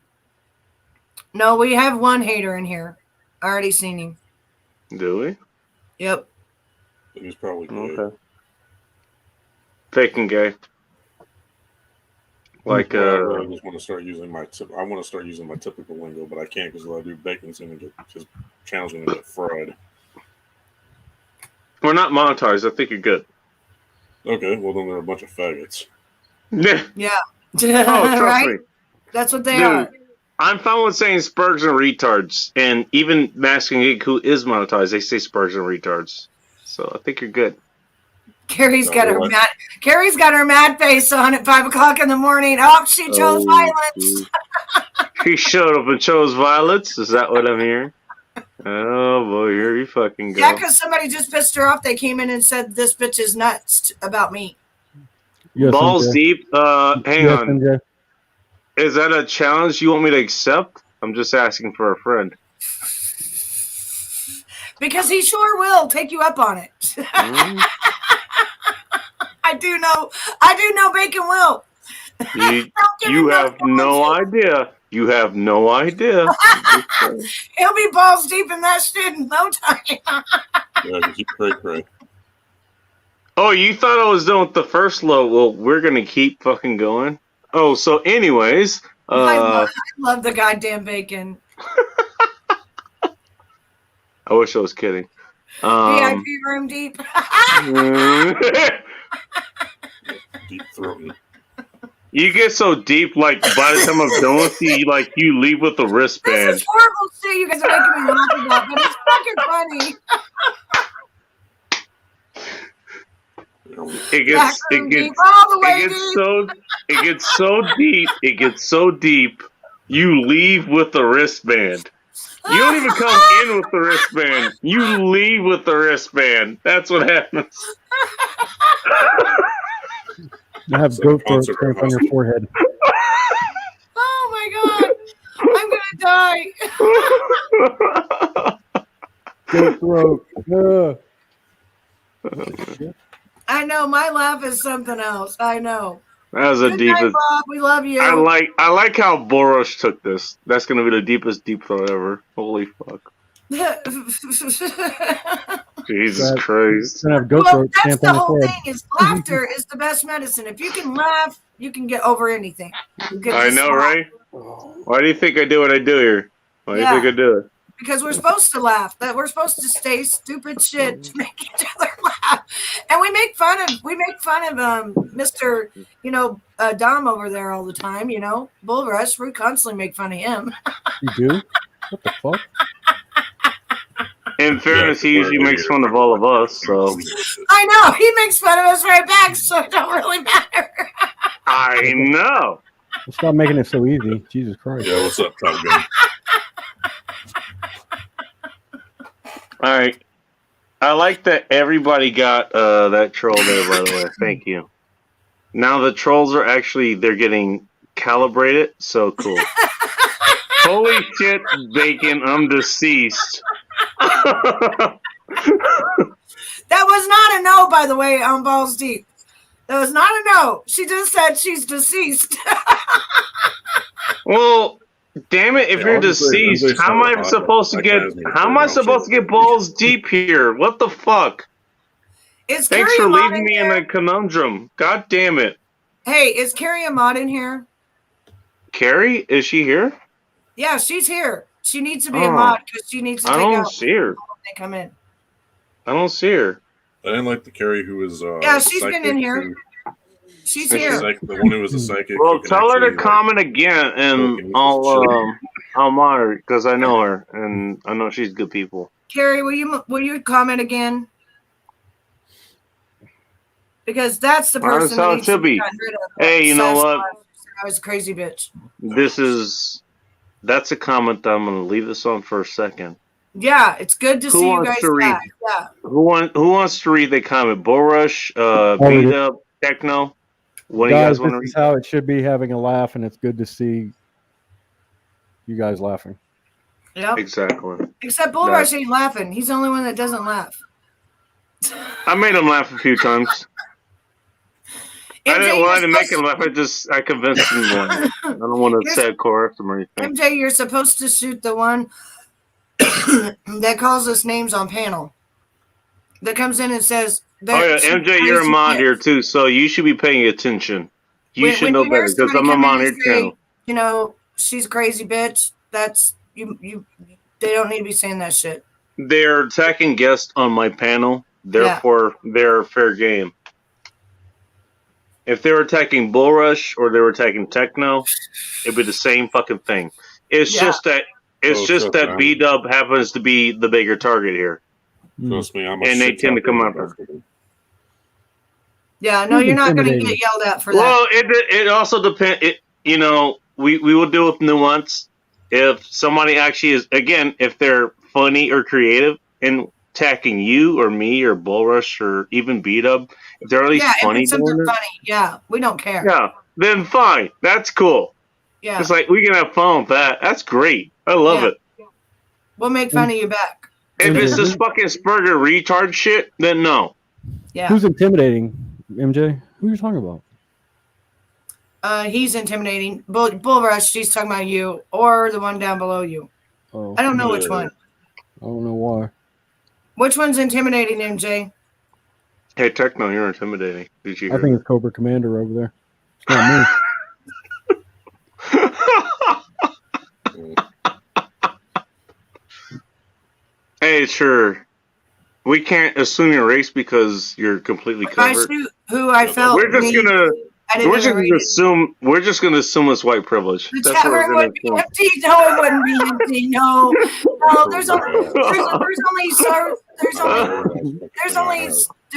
No, we have one hater in here. I already seen him. Do we? Yep. He's probably good. Okay. Fake and gay. Like I just want to start using my I want to start using my typical lingo, but I can't because if I do, bacon's gonna get his channel's gonna get fried. We're not monetized. I think you're good. Okay, well then they're a bunch of faggots. Yeah. Oh, trust right? me. That's what they are. I'm fine with saying spurgs and retards, and even Masking Geek, who is monetized, they say spurgs and retards. So I think you're good. Carrie's got her mad. Carrie's got her mad face on at 5 o'clock in the morning. Oh, she chose violence. She showed up and chose violence. Is that what I'm hearing? Oh boy, here you fucking go. Yeah, because somebody just pissed her off. They came in and said this bitch is nuts about me. Yes, Balls MJ. deep. Hang Yes, on. MJ. Is that a challenge you want me to accept? I'm just asking for a friend. Because he sure will take you up on it. I do know Bacon will. You have no idea. You have no idea. He'll be balls deep in that shit in no time. Yeah, keep cray. Oh, you thought I was done with the first low? Well, we're gonna keep fucking going. Oh, so anyways, I love the goddamn Bacon. I wish I was kidding. VIP room deep. Deep throating. You get so deep, like by the time I'm done with you, you leave with a wristband. This is horrible shit you guys are making me laugh about, but it's fucking funny. It gets so deep. You leave with the wristband. You don't even come in with the wristband. You leave with the wristband. That's what happens. You have goat throat stamped on your forehead. Oh my god. I'm gonna die. Goat throat. I know my laugh is something else. I know. That was the Good deepest. night, Bob. We love you. I like how Boros took this. That's gonna be the deepest deep throat ever. Holy fuck. Jesus Christ. Well, that's the whole thing is laughter is the best medicine. If you can laugh, you can get over anything. I know, right? Why do you think I do what I do here? Why do you think I do it? Because we're supposed to laugh. That we're supposed to say stupid shit to make each other laugh. And we make fun of Mr. Dom over there all the time, Bull Rush. We constantly make fun of him. You do? What the fuck? In fairness, he usually makes fun of all of us, so. I know. He makes fun of us right back, so it don't really matter. I know. Stop making it so easy. Jesus Christ. Yeah, what's up, Top Gun? All right. I like that everybody got that troll there, by the way. Thank you. Now the trolls are they're getting calibrated. So cool. Holy shit, Bacon, I'm deceased. That was not a no, by the way, on Balls Deep. That was not a no. She just said she's deceased. Well, damn it! If you're deceased, how am I supposed to get balls deep here? What the fuck? Thanks for leaving me in a conundrum. God damn it! Hey, is Carrie a mod in here? Carrie, is she here? Yeah, she's here. She needs to be a mod because she needs to take out. I don't see her. When they come in. I don't see her. I didn't like the Carrie who was. Yeah, she's been in here. She's here. The one who was a psychic. Well, tell her to comment again, and I'll mod her because I know her and I know she's good people. Carrie, will you comment again? Because that's the person that needs to be gotten rid of. Hey, you know what? I was a crazy bitch. That's a comment that I'm going to leave this on for a second. Yeah, it's good to see you guys back. Yeah. Who wants to read the comment? Borush, Beat Up, Techno. What do you guys want to read? This is how it should be, having a laugh, and it's good to see you guys laughing. Yep. Exactly. Except Bull Rush ain't laughing. He's the only one that doesn't laugh. I made him laugh a few times. I didn't want to make him laugh. I convinced him more. I don't want to say coerce him or anything. MJ, you're supposed to shoot the one that calls us names on panel. That comes in and says. Oh yeah, MJ, you're a mod here too, so you should be paying attention. You should know better because I'm a mod here too. You know, she's a crazy bitch. That's you. They don't need to be saying that shit. They're attacking guests on my panel, therefore they're fair game. If they were attacking Bull Rush or they were attacking Techno, it'd be the same fucking thing. It's just that B-Dub happens to be the bigger target here. Trust me, and they tend to come after. Yeah, no, you're not going to get yelled at for that. Well, it also depends. We will deal with nuance. If somebody actually is, again, if they're funny or creative in attacking you or me or Bull Rush or even B-Dub, if they're at least funny, yeah, we don't care. Yeah, then fine. That's cool. Yeah, it's like we can have fun with that. That's great. I love it. We'll make fun of you back. If it's this fucking Spurger retard shit, then no. Yeah. Who's intimidating, MJ? Who are you talking about? He's intimidating. Bull Rush, she's talking about you or the one down below you. Oh, I don't know which one. I don't know why. Which one's intimidating, MJ? Hey, Techno, you're intimidating. Did you hear? I think it's Cobra Commander over there. It's not me. Hey, sure. We can't assume your race because you're completely covered. I shoot who I felt. We're just gonna assume it's white privilege. The chat room would be empty. No, it wouldn't be empty. No. There's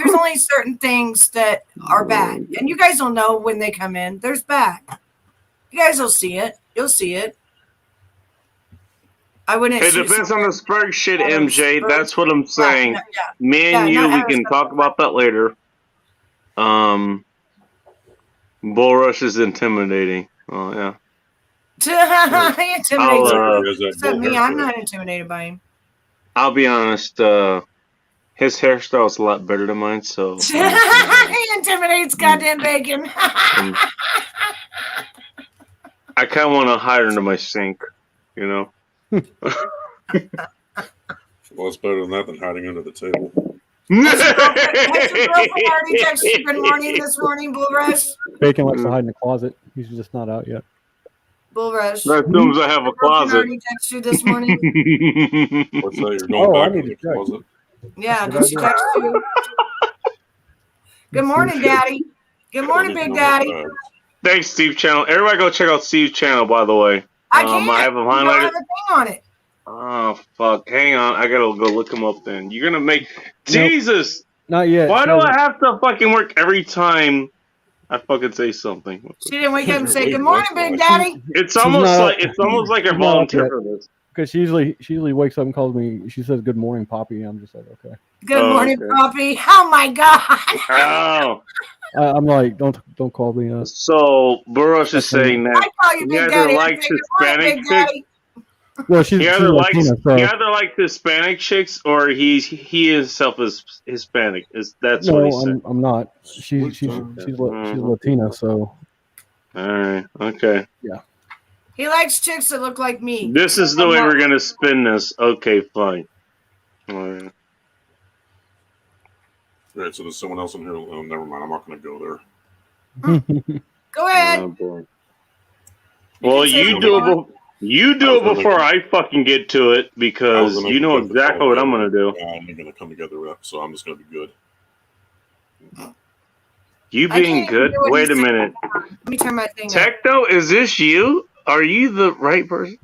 only certain things that are bad, and you guys will know when they come in. There's bad. You guys will see it. You'll see it. I wouldn't. It depends on the Spurg shit, MJ. That's what I'm saying. Me and you, we can talk about that later. Bull Rush is intimidating. Oh yeah. He intimidates me. I'm not intimidated by him. I'll be honest. His hairstyle is a lot better than mine, so He intimidates goddamn bacon. I kind of want to hide under my sink, you know. Well, it's better than that than hiding under the table. Has your girlfriend already texted you good morning this morning, Bull Rush? Bacon likes to hide in the closet. He's just not out yet. Bull Rush. That assumes I have a closet. Already texted you this morning? What's that? You're going back in the closet? Yeah, did she text you? Good morning, Daddy. Good morning, Big Daddy. Thanks, Steve's channel. Everybody go check out Steve's channel, by the way. I can't. I have him You don't highlighted. have a thing on it. Oh, fuck. Hang on. I gotta go look him up then. You're gonna make... Jesus! Not yet. Why do I have to fucking work every time I fucking say something? She didn't wake up and say, good morning, Big Daddy. It's almost like I volunteer for this. Because she usually wakes up and calls me. She says, good morning, Poppy. I'm just like, okay. Good morning, Poppy. Oh, my God. Oh. I'm like, don't call me up. So, Burroughs is saying that I call you Big Daddy. I say, good morning, Big Daddy. Well, he either likes Hispanic chicks or he himself is Hispanic. That's what he said. I'm not. She's Latina, so. All right. Okay. Yeah. He likes chicks that look like me. This is the way we're gonna spin this. Okay, fine. All right. All right. So there's someone else in here. Oh, never mind. I'm not going to go there. Go ahead. Oh, boy. Well, you do it. You do it before I fucking get to it because you know exactly what I'm gonna do. I'm going to come together, so I'm just going to be good. You being good? Wait a minute. Let me turn my thing Techno, is this you? Are you the right person?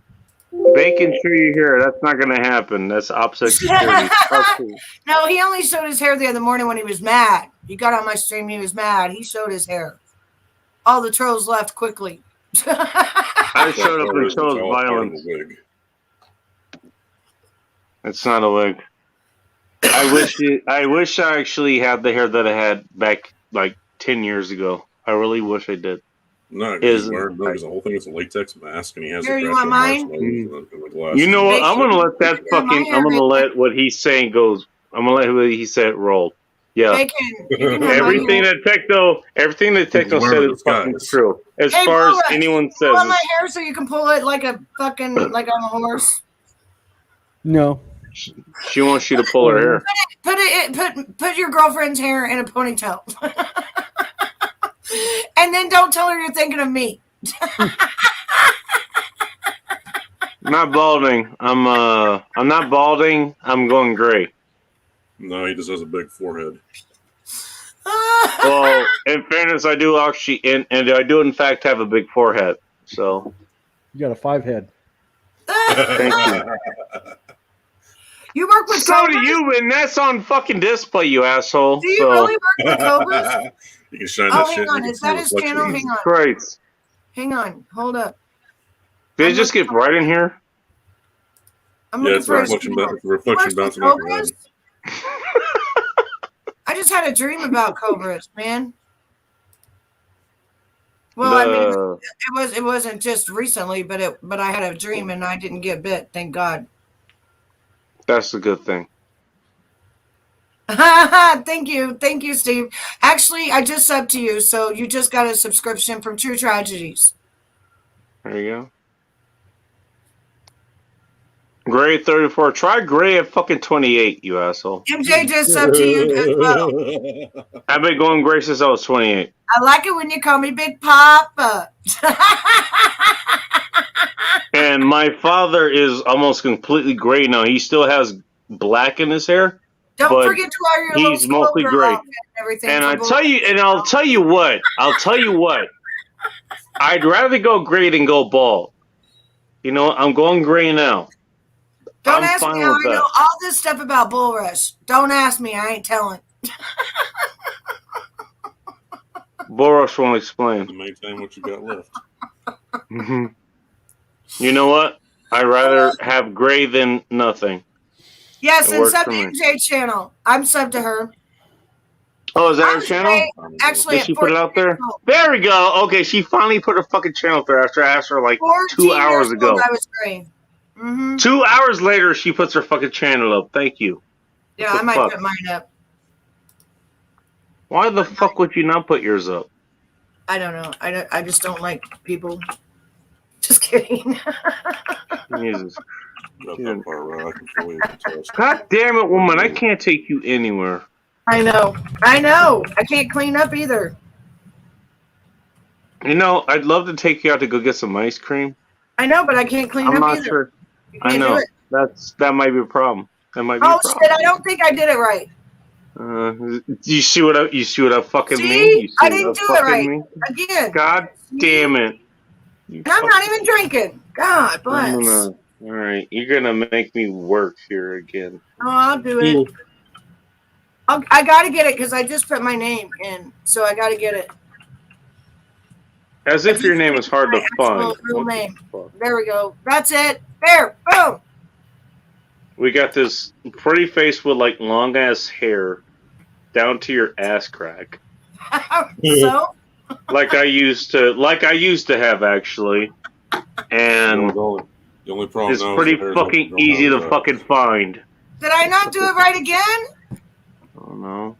Bacon, sure you're here. That's not gonna happen. That's opposite security. No, he only showed his hair the other morning when he was mad. He got on my stream. He was mad. He showed his hair. All the trolls left quickly. I showed up and chose violence. It's not a wig. I wish I actually had the hair that I had back like 10 years ago. I really wish I did. No, he's wearing the whole thing is a latex mask, and he has. Here, you want mine? You know what? I'm gonna let that fucking. I'm gonna let what he's saying goes. I'm gonna let what he said roll. Yeah. Everything that Techno said is fucking true. As far as anyone says. Pull my hair so you can pull it like a fucking like I'm a horse. No. She wants you to pull her hair. Put your girlfriend's hair in a ponytail. And then don't tell her you're thinking of me. Not balding. I'm not balding. I'm going gray. No, he just has a big forehead. Well, in fairness, I do actually, and I do in fact have a big forehead. So you got a 5 head. Thank you. You work with so Cobras? do you, and that's on fucking display, you asshole. Do you really work with Cobras? You can shine that shit. Hang on. Is that his channel? Hang on. Great. Hang on. Hold up. Did it just get bright in here? I'm it's a reflection bouncing off your head. I just had a dream about Cobras, man. Well, I mean, it wasn't just recently, but I had a dream and I didn't get bit. Thank God. That's a good thing. Thank you, Steve. Actually, I just subbed to you, so you just got a subscription from True Tragedies. There you go. Gray 34. Try Gray at fucking 28, you asshole. MJ just subbed to you as well. I've been going Gray since I was 28. I like it when you call me Big Papa. And my father is almost completely gray now. He still has black in his hair. Don't forget to wear your he's mostly gray. And I'll tell you what. I'd rather go gray than go bald. You know, I'm going gray now. Don't ask me how I know all this stuff about Bull Rush. Don't ask me. I ain't telling. Bull Rush won't explain. To maintain what you got left. Mm-hmm. You know what? I'd rather have gray than nothing. Yes, and sub to MJ channel. I'm sub to her. Oh, is that her channel? Actually, did she put it out there? There we go. Okay, she finally put her fucking channel up there after I asked her like 2 hours ago. I was green. Mm-hmm. 2 hours later, she puts her fucking channel up. Thank you. Yeah, I might put mine up. Why the fuck would you not put yours up? I don't know. I just don't like people. Just kidding. Jesus. Got that part right. I can fully attest. God damn it, woman! I can't take you anywhere. I know. I can't clean up either. You know, I'd love to take you out to go get some ice cream. I know, but I can't clean up either. I'm not sure. I know. That might be a problem. That might be Oh a problem. shit! I don't think I did it right. You see what I fucking See? mean? I didn't do it right again. God damn it! And I'm not even drinking. God bless. All right, you're gonna make me work here again. Oh, I'll do it. I gotta get it because I just put my name in, so I gotta get it. As if your name is hard to find. Real name. There we go. That's it. There. Boom. We got this pretty face with like long ass hair down to your ass crack. So? Like I used to have actually. And the only problem it's pretty fucking easy to fucking find. Did I not do it right again? Oh no.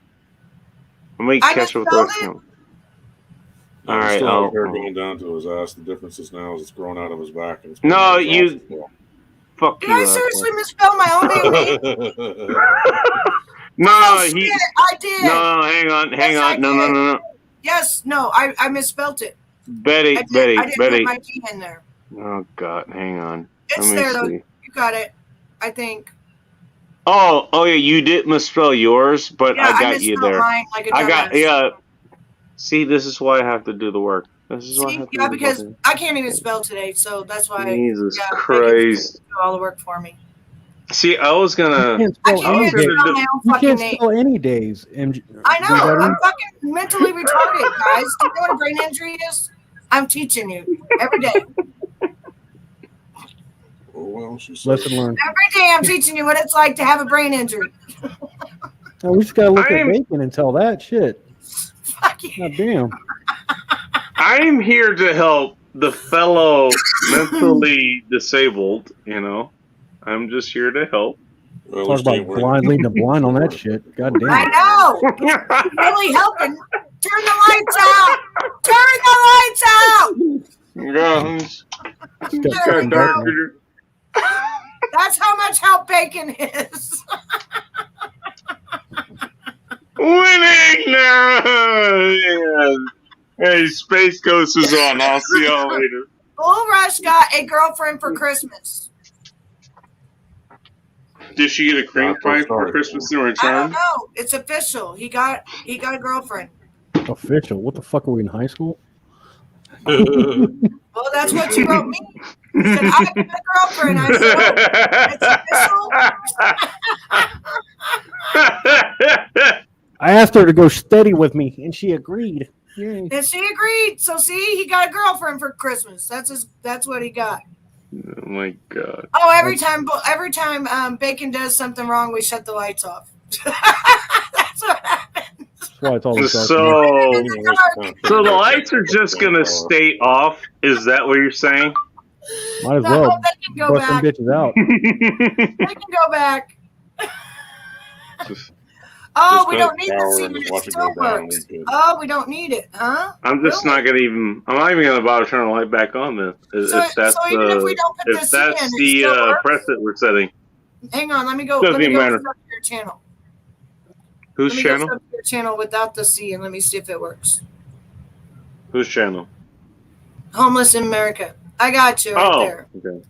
Let me catch up with that. All right. Still hair going down to his ass. The difference is now is it's growing out of his back. And it's no, you. Fuck Did you. I seriously misspell my own name? No, I did. No, hang on. No. Yes, no, I misspelled it. Betty. I didn't put my T in there. Oh God, hang on. It's there though. You got it. I think. Oh yeah, you did misspell yours, but yeah, I got you there. Mine like a See, this is why I have to do the work. This is why I have to do because I can't even spell today, so that's why. Jesus Christ! Do all the work for me. See, I was gonna. You can't spell any days. I know. I'm fucking mentally retarded, guys. Do you know what a brain injury is? I'm teaching you every day. Lesson learned. Every day I'm teaching you what it's like to have a brain injury. Oh, we just gotta look at bacon and tell that shit. Fuck you. God damn. I'm here to help the fellow mentally disabled. You know, I'm just here to help. Talk about blind leading the blind on that shit. God damn. I know. It's really helping. Turn the lights out. Turn the lights out. That's how much help bacon is. Winning now. Yeah. Hey, Space Ghost is on. I'll see y'all later. Bull Rush got a girlfriend for Christmas. Did she get a cream pie for Christmas in return? I don't know. It's official. He got a girlfriend. Official? What the fuck are we in high school? Well, that's what you wrote me. You said, I got a girlfriend. I said, it's official. I asked her to go steady with me, and she agreed. Yay. And she agreed. So see, he got a girlfriend for Christmas. That's what he got. Oh my God. Oh, every time Bacon does something wrong, we shut the lights off. That's what happens. That's why it's always so the lights are just gonna stay off. Is that what you're saying? Might as well. They can go bust back. them bitches out. They can go back. Oh, we don't need the scene. It still works. Oh, we don't need it, huh? I'm just not gonna even. I'm not even gonna bother turning the light back on then. If that's even if we don't put if this that's in, the precedent we're setting. Hang on, let me go. Doesn't Let me even go matter. sub to your channel. Whose Let me channel? go sub to your channel without the C, and let me see if it works. Whose channel? Homeless in America. I got you right there. Okay.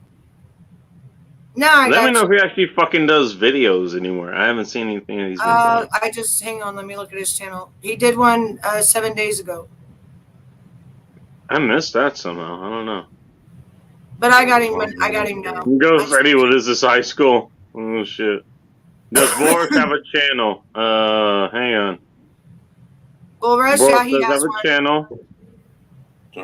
No, I Let got me know you. if he actually fucking does videos anymore. I haven't seen anything that he's been doing. I just hang on. Let me look at his channel. He did one 7 days ago, I missed that somehow. I don't know. but I got him. I got him now. Go, Freddie. What is this, high school? Oh shit. Does Boris have a channel? Hang on. Well, Rush, Boris yeah, he does has have a one. channel.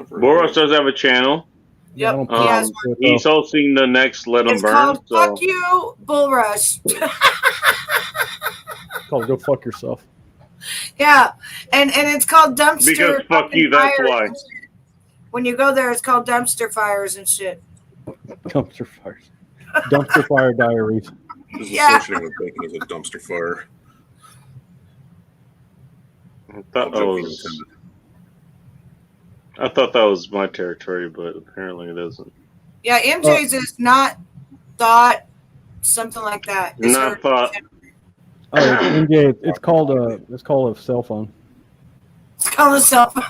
Boris does have a channel. Yep, he has one. He's hosting the next Let 'Em It's Burn. called So. "Fuck You, Bull Rush." Called Go Fuck Yourself. Yeah, and it's called Dumpster. Because fuck you, that's Fires why. and shit. When you go there, it's called Dumpster Fires and shit. Dumpster fires. Dumpster fire diaries. Just associating with bacon as a dumpster fire. I thought that was my territory, but apparently it isn't. Yeah, MJ's is not thought, something like that. It's Not thought. Oh, MJ, it's called a cell phone. It's called a cell phone.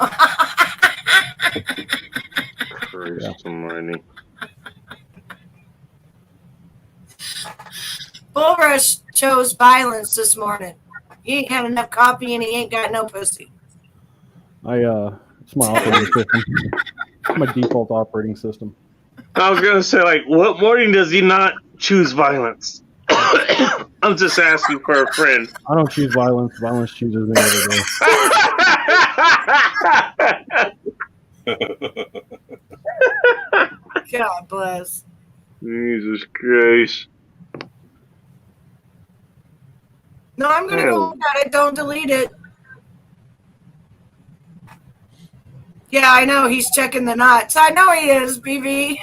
Christ almighty. Bullrush chose violence this morning. He ain't had enough coffee and he ain't got no pussy. It's my operating system. It's my default operating system. I was gonna say, like, what morning does he not choose violence? I'm just asking for a friend. I don't choose violence. Violence chooses me every day. God bless. Jesus Christ. No, I'm going to go look at it. Don't delete it. Yeah, I know. He's checking the knots. I know he is, BB.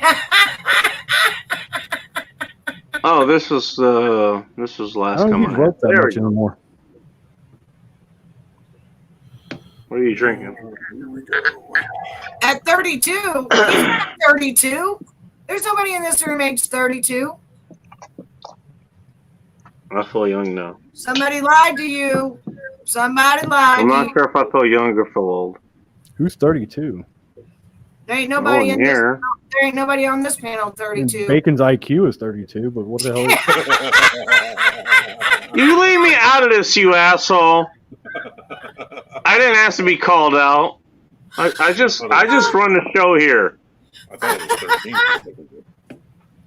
Oh, this was last I don't time use rope that much anymore. What are you drinking? At 32? He's not 32. There's nobody in this room age 32. I feel young now. Somebody lied to you. Somebody lied I'm to not you. sure if I feel young or feel old. Who's 32? There ain't nobody in here. There ain't nobody on this panel 32. Bacon's IQ is 32, but what the hell? You leave me out of this, you asshole. I didn't ask to be called out. I just run the show here. I thought it was 13.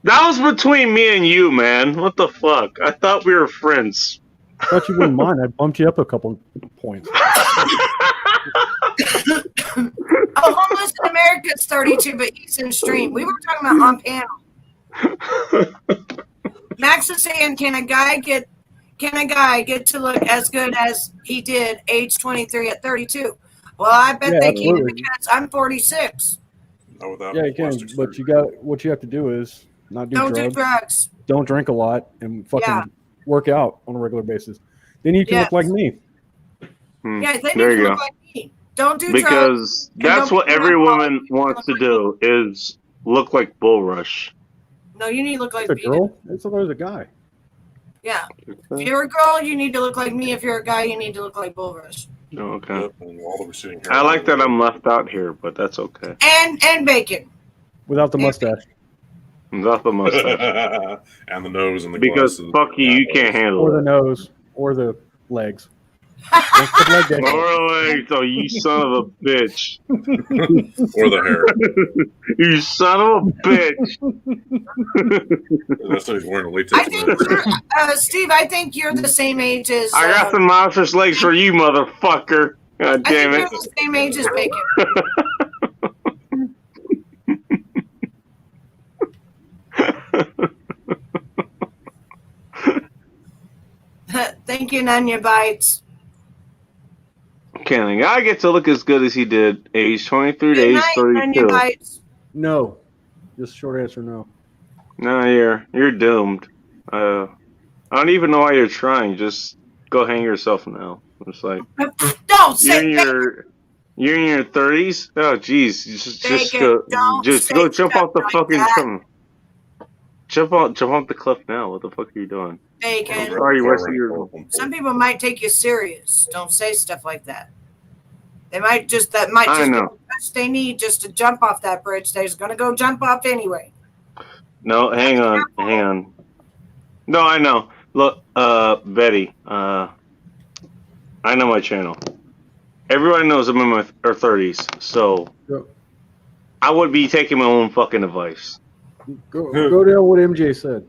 That was between me and you, man. What the fuck? I thought we were friends. I thought you wouldn't mind. I bumped you up a couple points. Oh, Homeless in America is 32, but he's in stream. We were talking about on panel. Max is saying, can a guy get to look as good as he did age 23 at 32? Well, I bet they can because I'm 46. Yeah, you can, but what you have to do is not do drugs. Don't drink a lot and fucking work out on a regular basis. Then you can look like me. Yeah, then there you can you look go. like me. Don't do drugs. Because that's what every woman wants to do is look like Bullrush. No, you need to look like a me. girl. It's a guy. Yeah. If you're a girl, you need to look like me. If you're a guy, you need to look like Bullrush. Oh, okay. Yep, and all that we're sitting here. I like that I'm left out here, but that's okay. And bacon. Without the mustache. Without the mustache. And the nose and the because glasses. fuck you can't handle Or it. the nose. Or the legs. Or legs, oh you son of a bitch. Or the hair. You son of a bitch. That's why he's wearing a latex. I think Steve, I think you're the same age as I got some monstrous legs for you, motherfucker. God damn I it. think you're the same age as Bacon. Thank you, Nanya Bites. Can't I get to look as good as he did, age 23 to age 32. No. Just short answer, no. No, you're doomed. I don't even know why you're trying. Just go hang yourself now. It's like don't say you're in your 30s. Oh, jeez, just go jump off the fucking cliff. Jump off the cliff now. What the fuck are you doing? Bacon. Sorry, your... Some people might take you serious. Don't say stuff like that. They might just be the best they need just to jump off that bridge. They're just gonna go jump off anyway. No, hang on. No, I know. Look, Betty, I know my channel. Everybody knows I'm in my 30s, so I would be taking my own fucking advice. Go down what MJ said.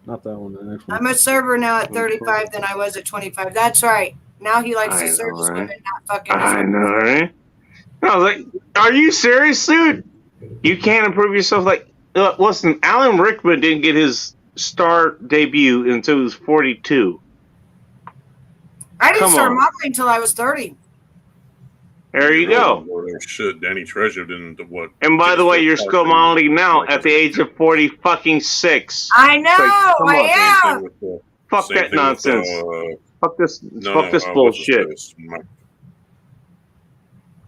Not that one, the next one. I'm a server now at 35 than I was at 25. That's right. Now he likes to service women, not fucking. I know, right? I was like, are you serious, dude? You can't improve yourself. Like, listen, Alan Rickman didn't get his star debut until he was 42. I didn't start modeling until I was 30. There you go. Shit, Danny Treasure didn't what? And by the way, you're scomonology now at the age of 46. I know. I am. Fuck that nonsense. Fuck this. Fuck this bullshit.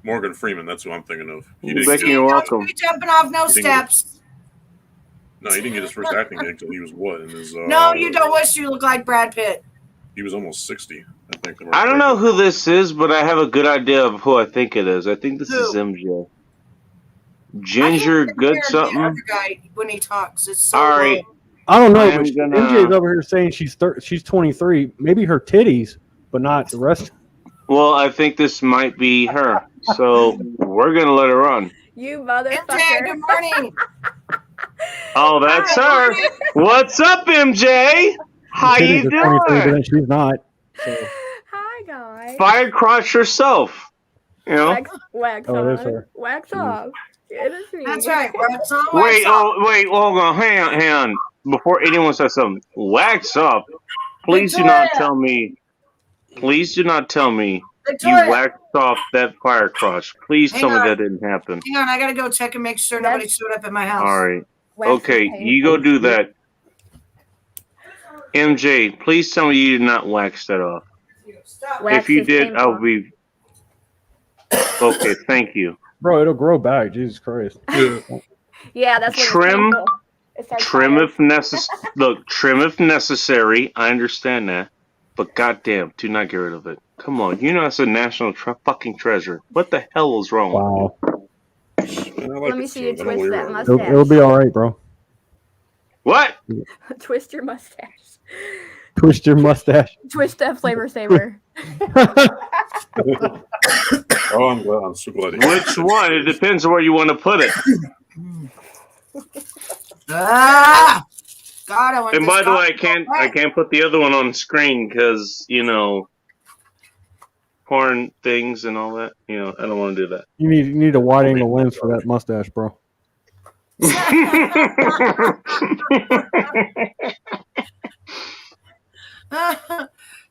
Morgan Freeman. That's who I'm thinking of. You're welcome. Don't be jumping off no steps. No, he didn't get his first acting gig until he was what? In his, no, you don't wish you look like Brad Pitt. He was almost 60, I think. I don't know who this is, but I have a good idea of who I think it is. I think this is MJ. Ginger Good something. The other guy, when he talks, it's so all right. low. I don't know, but MJ's over here saying she's 23. Maybe her titties, but not the rest. Well, I think this might be her. So we're going to let her run. You motherfucker. MJ, good morning. Oh, that's her. What's up, MJ? How you doing? But she's not. So. Hi, guys. Fire crotch herself. You know? Wax on. It is her. Wax off. It is me. That's right. Wax on, wait, hold on. Hang on. Before anyone says something, wax up. Please do not tell me. Please do not tell me Victoria. You waxed off that fire crotch. Please tell me that didn't happen. Hang on, I gotta go check and make sure nobody showed up at my house. All right. Okay, you go do that. MJ, please tell me you did not wax that off. If you did, I'll be. Okay, thank you. Bro, it'll grow back. Jesus Christ. Yeah, that's what trim if necessary. Look, trim if necessary. I understand that, but goddamn, do not get rid of it. Come on, you know it's a national fucking treasure. What the hell is wrong? Wow. Let me see you twist that mustache. It'll be all right, bro. What? Twist your mustache. Twist your mustache. Twist that flavor saver. Oh, I'm so glad. Which one? It depends on where you want to put it. God, I want. And by the way, I can't put the other one on screen because porn things and all that. I don't want to do that. You need a wide angle lens for that mustache, bro.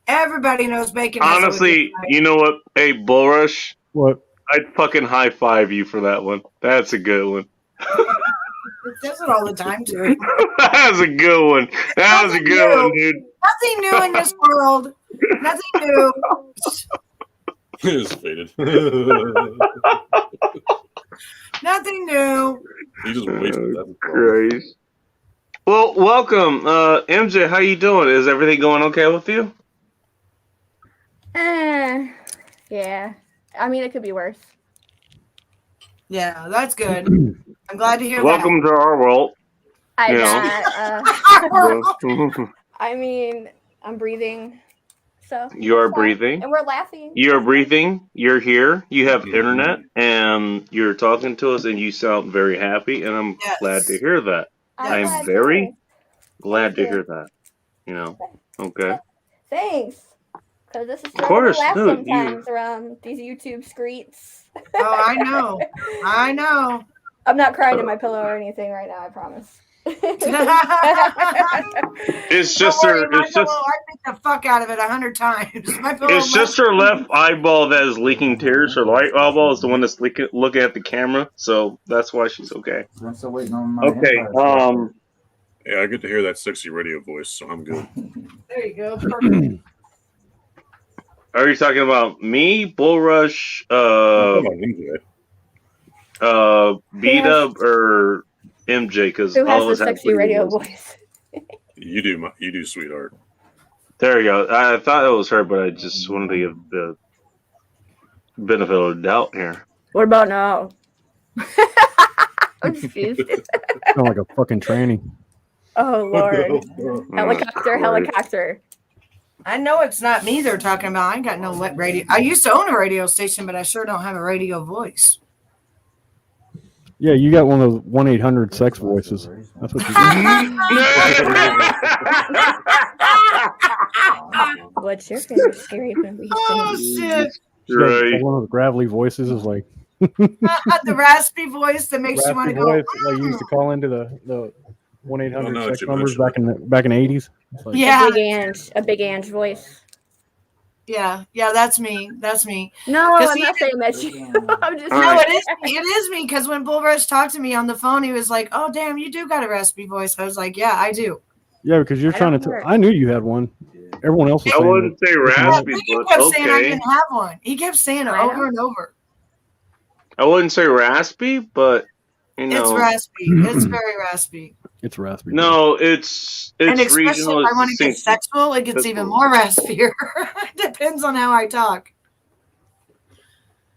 Everybody knows bacon. Honestly, you know what? Hey, Bullrush. What? I'd fucking high five you for that one. That's a good one. It says it all the time, too. That was a good one. That was a good one, dude. Nothing new in this world. Nothing new. It's faded. Nothing new. You just wasted that. Christ. Well, welcome, MJ. How you doing? Is everything going okay with you? Yeah. I mean, it could be worse. Yeah, that's good. I'm glad to hear welcome to our world. I mean, I'm breathing. So you are breathing. And we're laughing. You're breathing. You're here. You have internet, and you're talking to us, and you sound very happy, and I'm glad to hear that. I'm very glad to hear that. Okay. Thanks. Because this is of course, laugh dude, sometimes around these YouTube streets. Oh, I know. I know. I'm not crying in my pillow or anything right now, I promise. It's just her. It's just. I beat the fuck out of it 100 times. It's just her left eyeball that is leaking tears. Her right eyeball is the one that's looking at the camera, so that's why she's okay. I'm still waiting on my okay. Yeah, I get to hear that sexy radio voice, so I'm good. There you go. Perfect. Are you talking about me, Bullrush, B-Dub, or MJ? Because who has all of us the sexy radio voice? You do, sweetheart. There you go. I thought it was her, but I just wanted to give the benefit of the doubt here. What about now? I'm confused. Sound like a fucking tranny. Oh Lord! Helicopter. I know it's not me they're talking about. I ain't got no radio. I used to own a radio station, but I sure don't have a radio voice. Yeah, you got one of those 1-800 sex voices. That's what you do. What's your favorite scary movie? Oh shit! Right. One of those gravelly voices is like the raspy voice that makes you want to go. Like you used to call into the 1-800 sex numbers back in the 80s. Like, yeah, a big Ange voice. Yeah, that's me. That's me. No, I'm not saying that's you. I'm just no, it is me because when Bull Rush talked to me on the phone, he was like, "Oh, damn, you do got a raspy voice." I was like, "Yeah, I do." Yeah, because you're trying to. I knew you had one. Everyone else was I saying wouldn't say raspy, He but kept saying I okay. didn't have one. He kept saying it over and over. I wouldn't say raspy, but you know, It's raspy. It's very raspy. It's raspy. No, it's And especially regional. if I want to get sexual, it gets even more raspier. It depends on how I talk.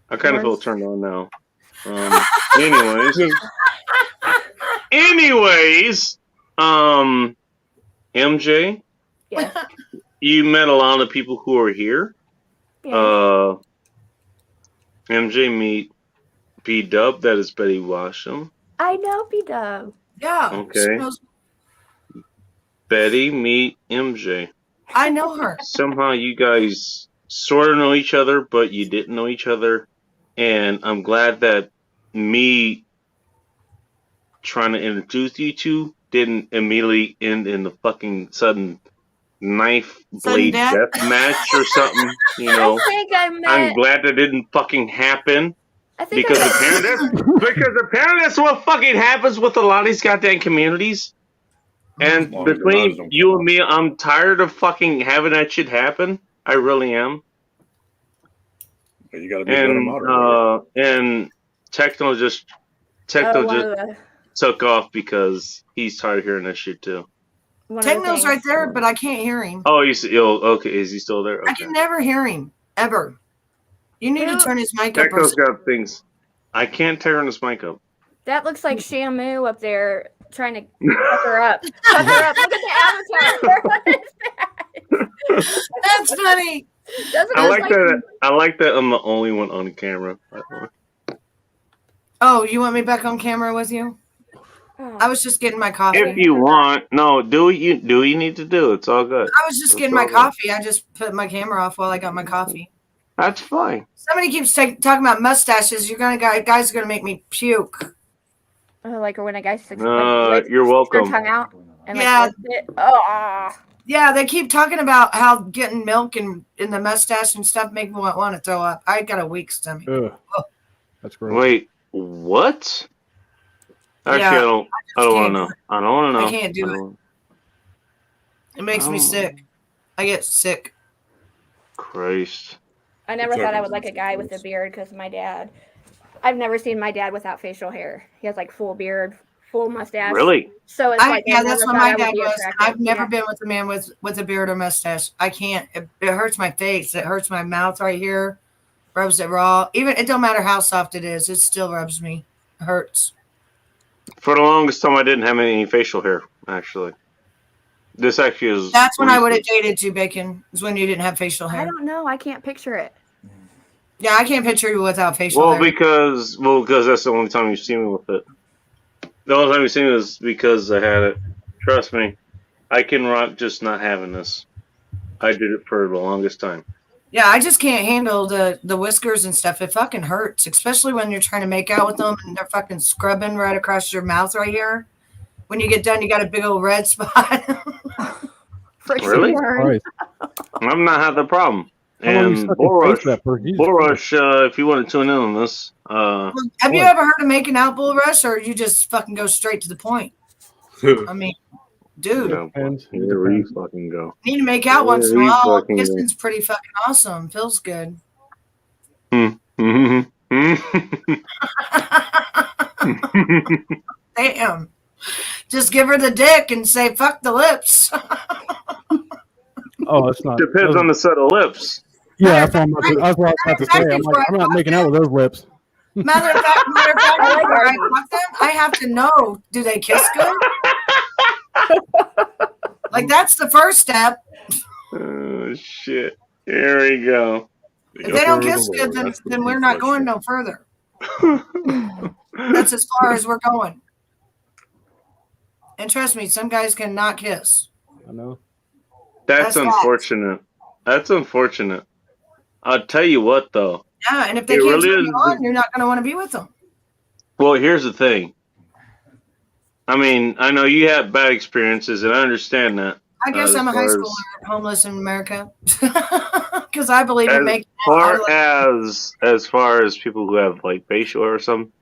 I kind of feel turned on now. Anyways, MJ, yeah. You met a lot of people who are here. Yeah. MJ, meet B Dub. That is Betty Washam. I know B-Dub. Yeah. Okay. Betty, meet MJ. I know her. Somehow you guys sort of know each other, but you didn't know each other. And I'm glad that me trying to introduce you two didn't immediately end in the fucking sudden knife blade death match or something. You know, I'm glad that didn't fucking happen. Because apparently that's what fucking happens with a lot of these goddamn communities. And between you and me, I'm tired of fucking having that shit happen. I really am. You gotta be a better moderator. And Techno just took off because he's tired of hearing that shit too. Techno's right there, but I can't hear him. Oh, okay. Is he still there? Okay. I can never hear him ever. You need to turn his mic up. Techno's got things. I can't turn his mic up. That looks like Shamu up there trying to fuck her up. Fuck her up. Look at the avatar. That's funny. I like that. I like that I'm the only one on the camera. Oh, you want me back on camera with you? I was just getting my coffee. If you want, no, do what you need to do. It's all good. I was just getting my coffee. I just put my camera off while I got my coffee. That's fine. Somebody keeps talking about mustaches. Guys are gonna make me puke. Oh, like when a guy sticks you're welcome. their tongue out and Yeah. Oh. Yeah, they keep talking about how getting milk in the mustache and stuff make me want to throw up. I got a weak stomach. Ugh. That's gross. Wait, what? Actually, Yeah, I don't want to know. I don't want to know. I can't do it. It makes me sick. I get sick. Christ. I never thought I would like a guy with a beard because my dad. I've never seen my dad without facial hair. He has like full beard, full mustache. Really? So it's like that's what my dad was. I've never been with a man with a beard or mustache. I can't. It hurts my face. It hurts my mouth right here. Rubs it raw. Even it don't matter how soft it is. It still rubs me. It hurts. For the longest time, I didn't have any facial hair. Actually, this actually is. That's when I would have dated you, Bacon. Is when you didn't have facial hair. I don't know. I can't picture it. Yeah, I can't picture you without facial hair. Because that's the only time you've seen me with it. The only time you've seen me is because I had it. Trust me, I can rock just not having this. I did it for the longest time. Yeah, I just can't handle the whiskers and stuff. It fucking hurts, especially when you're trying to make out with them and they're fucking scrubbing right across your mouth right here. When you get done, you got a big old red spot. Really? Right. I've not had the problem. And Bull Rush, if you want to tune in on this. Have you ever heard of making out, Bull Rush, or you just fucking go straight to the point? I mean, dude. Here we fucking go. You need to make out once in a while. Kissing's pretty fucking awesome. Feels good. Damn. Just give her the dick and say, fuck the lips. Oh, it's not. Depends on the set of lips. Yeah, that's what I was about to say. I'm not making out with those lips. Matter of fact, I have to know, do they kiss good? Like, that's the first step. Oh, shit. Here we go. If they don't kiss good, then we're not going no further. That's as far as we're going. And trust me, some guys cannot kiss. I know. That's unfortunate. That's unfortunate. I'll tell you what, though. Yeah, and if they can't turn you on, you're not going to want to be with them. Well, here's the thing. I mean, I know you had bad experiences, and I understand that. I guess I'm a high schooler, homeless in America. Because Because I believe in making as far as people who have like facial hair or something,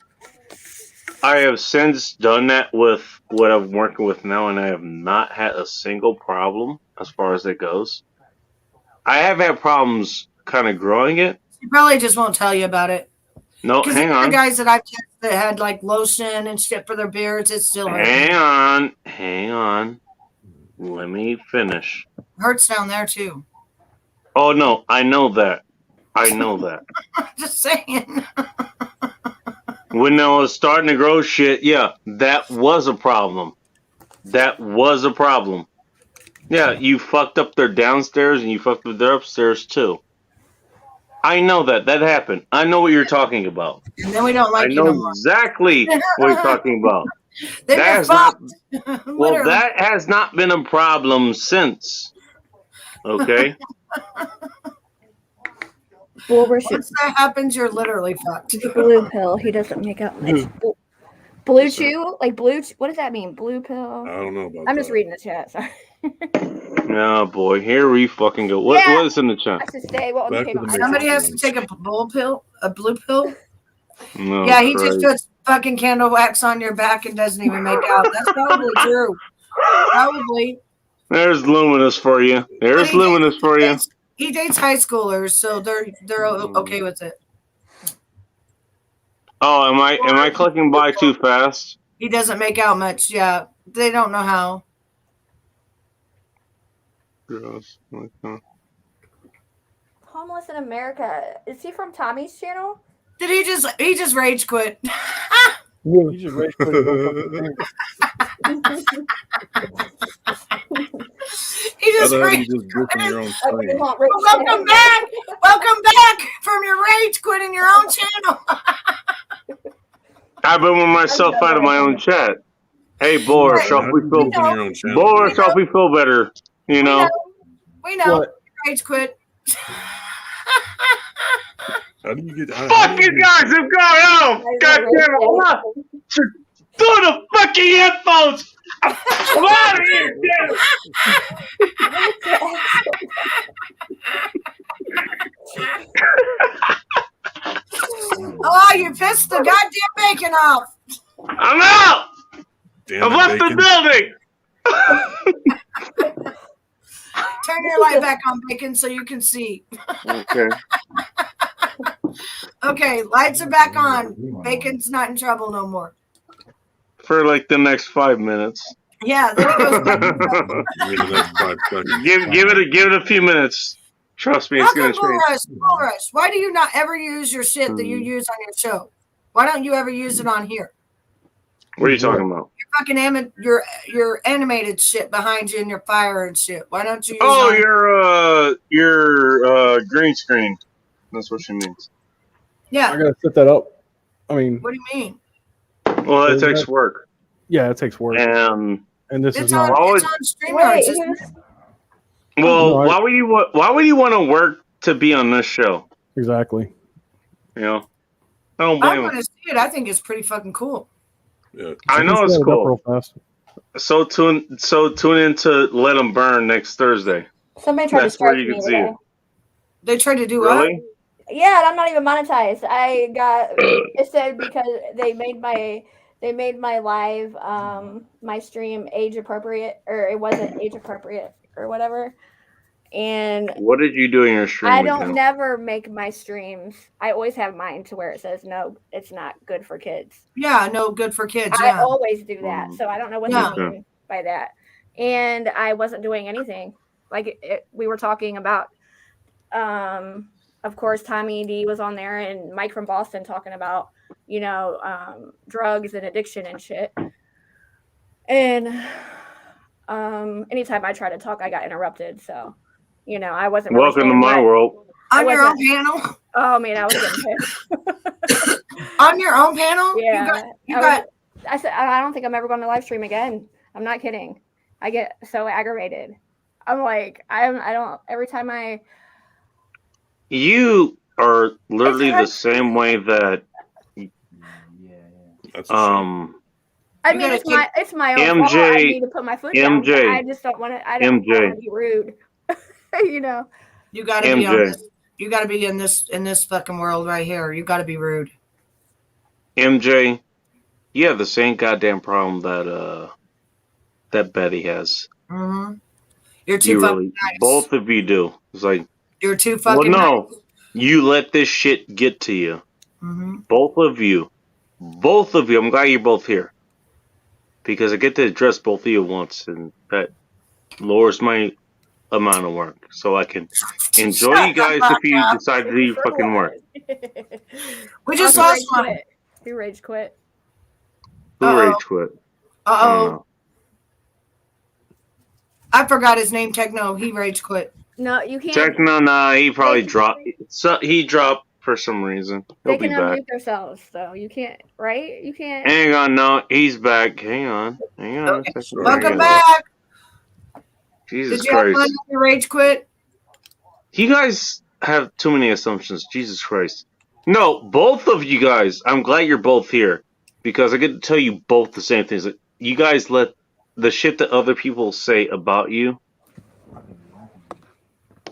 I have since done that with what I'm working with now, and I have not had a single problem as far as it goes. I have had problems kind of growing it. She probably just won't tell you about it. No, hang on. The guys that I've tested that had like lotion and shit for their beards, it still hurts. Hang on. Let me finish. Hurts down there too. Oh no, I know that. Just saying. When I was starting to grow shit, yeah, that was a problem. Yeah, you fucked up their downstairs and you fucked up their upstairs too. I know that happened. I know what you're talking about. And then we don't like you no more. Exactly what you're talking about. Then that you're fucked. Well, that has not been a problem since. Okay. Once that happens, you're literally fucked. The blue pill. He doesn't make out much. Blue chew? Like blue? What does that mean? Blue pill? I don't know about I'm just reading the chat. Sorry. Oh boy, here we fucking go. What is in the chat? I should say, well, somebody has to take a blue pill. No, yeah, he just puts fucking candle wax on your back and doesn't even make out. That's probably true. Probably. There's Luminous for you. He dates high schoolers, so they're okay with it. Oh, am I clicking by too fast? He doesn't make out much. Yeah, they don't know how. Gross. Homeless in America. Is he from Tommy's channel? Did he just rage quit? He just rage quit. He just rage quit. Welcome back from your rage quit in your own channel. I've been with myself out of my own chat. Hey, Boris, hope we feel better. You know. We know. Rage quit. How do you get? Fucking guys, I'm going home. God damn it! Do the fucking headphones. I'm out of here. Oh, you pissed the goddamn bacon off. I'm out. I've left the building. Turn your light back on, Bacon, so you can see. Okay. Okay, lights are back on. Bacon's not in trouble no more. For like the next 5 minutes. Yeah, then it goes back. Give it a few minutes. Trust me, it's gonna change. Bull Rush, why do you not ever use your shit that you use on your show? Why don't you ever use it on here? What are you talking about? Your fucking your animated shit behind you and your fire and shit. Why don't you use your green screen. That's what she means. Yeah. I gotta set that up. I mean, what do you mean? Well, that takes work. Yeah, it takes work. And this is not. It's on StreamYard. Well, why would you want to work to be on this show? Exactly. You know, I don't blame I want to see it. I think it's pretty fucking cool. Yeah. I know it's cool. So tune in to Let Them Burn next Thursday. Somebody tried to strike me today. They tried to do really? what? Yeah, and I'm not even monetized. I got it said because they made my live my stream age appropriate, or it wasn't age appropriate or whatever. And what did you do in your stream? I don't never make my streams. I always have mine to where it says no, it's not good for kids. Yeah, no good for kids. I always do that, so I don't know what they mean by that. And I wasn't doing anything. Like we were talking about, of course, Tommy D was on there, and Mike from Boston talking about, drugs and addiction and shit. And anytime I try to talk, I got interrupted. So, I wasn't. Welcome to my world. On your own panel? Oh man, I was getting pissed. On your own panel? Yeah. I said I don't think I'm ever going to live stream again. I'm not kidding. I get so aggravated. I'm like, I don't. Every time You are literally the same way that. I mean, it's my own fault. I need to put my foot down. I just don't want to. I don't want to be rude. You got to be on this. You got to be in this fucking world right here. You got to be rude. MJ, you have the same goddamn problem that Betty has. Mm-hmm. You're too fucking nice. Both of you do. It's like you're too fucking nice. Nice. You let this shit get to you. Mm-hmm. Both of you. I'm glad you're both here because I get to address both of you once, and that lowers my amount of work, so I can enjoy you guys if you decide to do your fucking work. We just lost one. Who rage quit? Who rage quit? I forgot his name. Techno. He rage quit. No, you can't. Techno, nah, he probably dropped. So he dropped for some reason. He'll they can be back. unmute themselves, so you can't, right? You can't. Hang on, no, he's back. Hang on. Okay. Welcome back. Jesus Did you Christ. have fun with your rage quit? You guys have too many assumptions. Jesus Christ. No, both of you guys, I'm glad you're both here because I get to tell you both the same things. You guys let the shit that other people say about you,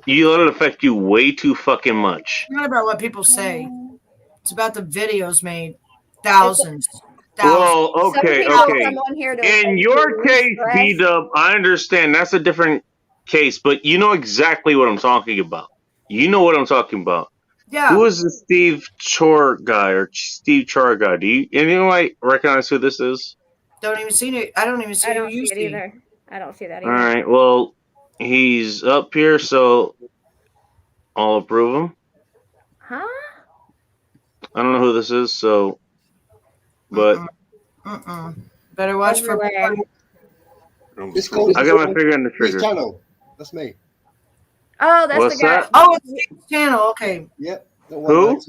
you let it affect you way too fucking much. It's not about what people say. It's about the videos made. Thousands. Well, okay. In your case, B-Dub, I understand. That's a different case, but you know exactly what I'm talking about. You know what I'm talking about. Yeah. Who is the Steve Chor guy or Steve Char guy? Do anyone recognize who this is? Don't even see it. I don't even see who you see. Either. I don't see that either. All right. Well, he's up here, so I'll approve him. Huh? I don't know who this is, so. But. Better watch for. I got my finger on the trigger. Channel. That's me. Oh, that's What's the guy. That? Oh, it's Steve's channel. Okay. Yep. Who?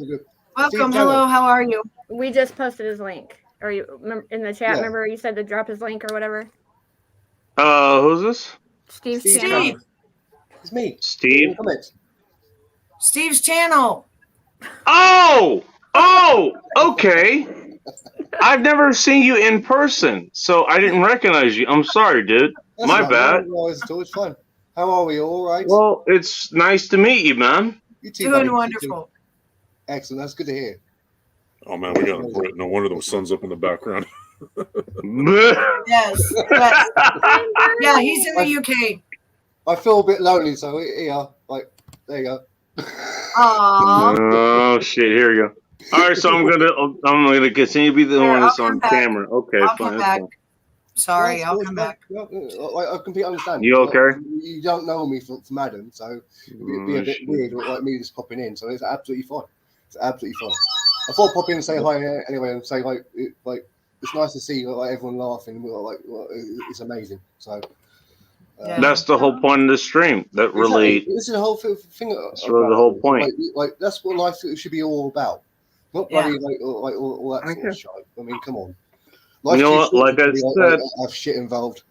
Welcome. Hello. How are you? We just posted his link. Or you in the chat? Yeah. Remember you said to drop his link or whatever. Who's this? Steve's channel. It's me. Steve. Steve's channel. Oh, okay. I've never seen you in person, so I didn't recognize you. I'm sorry, dude. That's My fine. bad. No, it's fine. How are we? All right? Well, it's nice to meet you, man. You too, Doing buddy. wonderful. Excellent. That's good to hear. Oh man, we got a Brit. No wonder those sun's up in the background. Yes. Yeah, he's in the UK. I feel a bit lonely, so here, there you go. Aww. Oh shit! Here we go. All right, so I'm gonna continue to be the one that's on camera. Okay, I'll fine. come back. Sorry, Yes, I'll yes, come yes. back. I completely understand. You okay? You don't know me from Adam, so it'd be a bit weird, like me just popping in. So it's absolutely fine. It's absolutely fine. I thought I'd pop in and say hi anyway, and say like it's nice to see everyone laughing. It's amazing. So that's the whole point of the stream. That really. Exactly. This is the whole thing. That's really the whole point. Like that's what life should be all about. Not bloody all that sort of shit. I mean, come on. You know what? Like I said, have shit involved.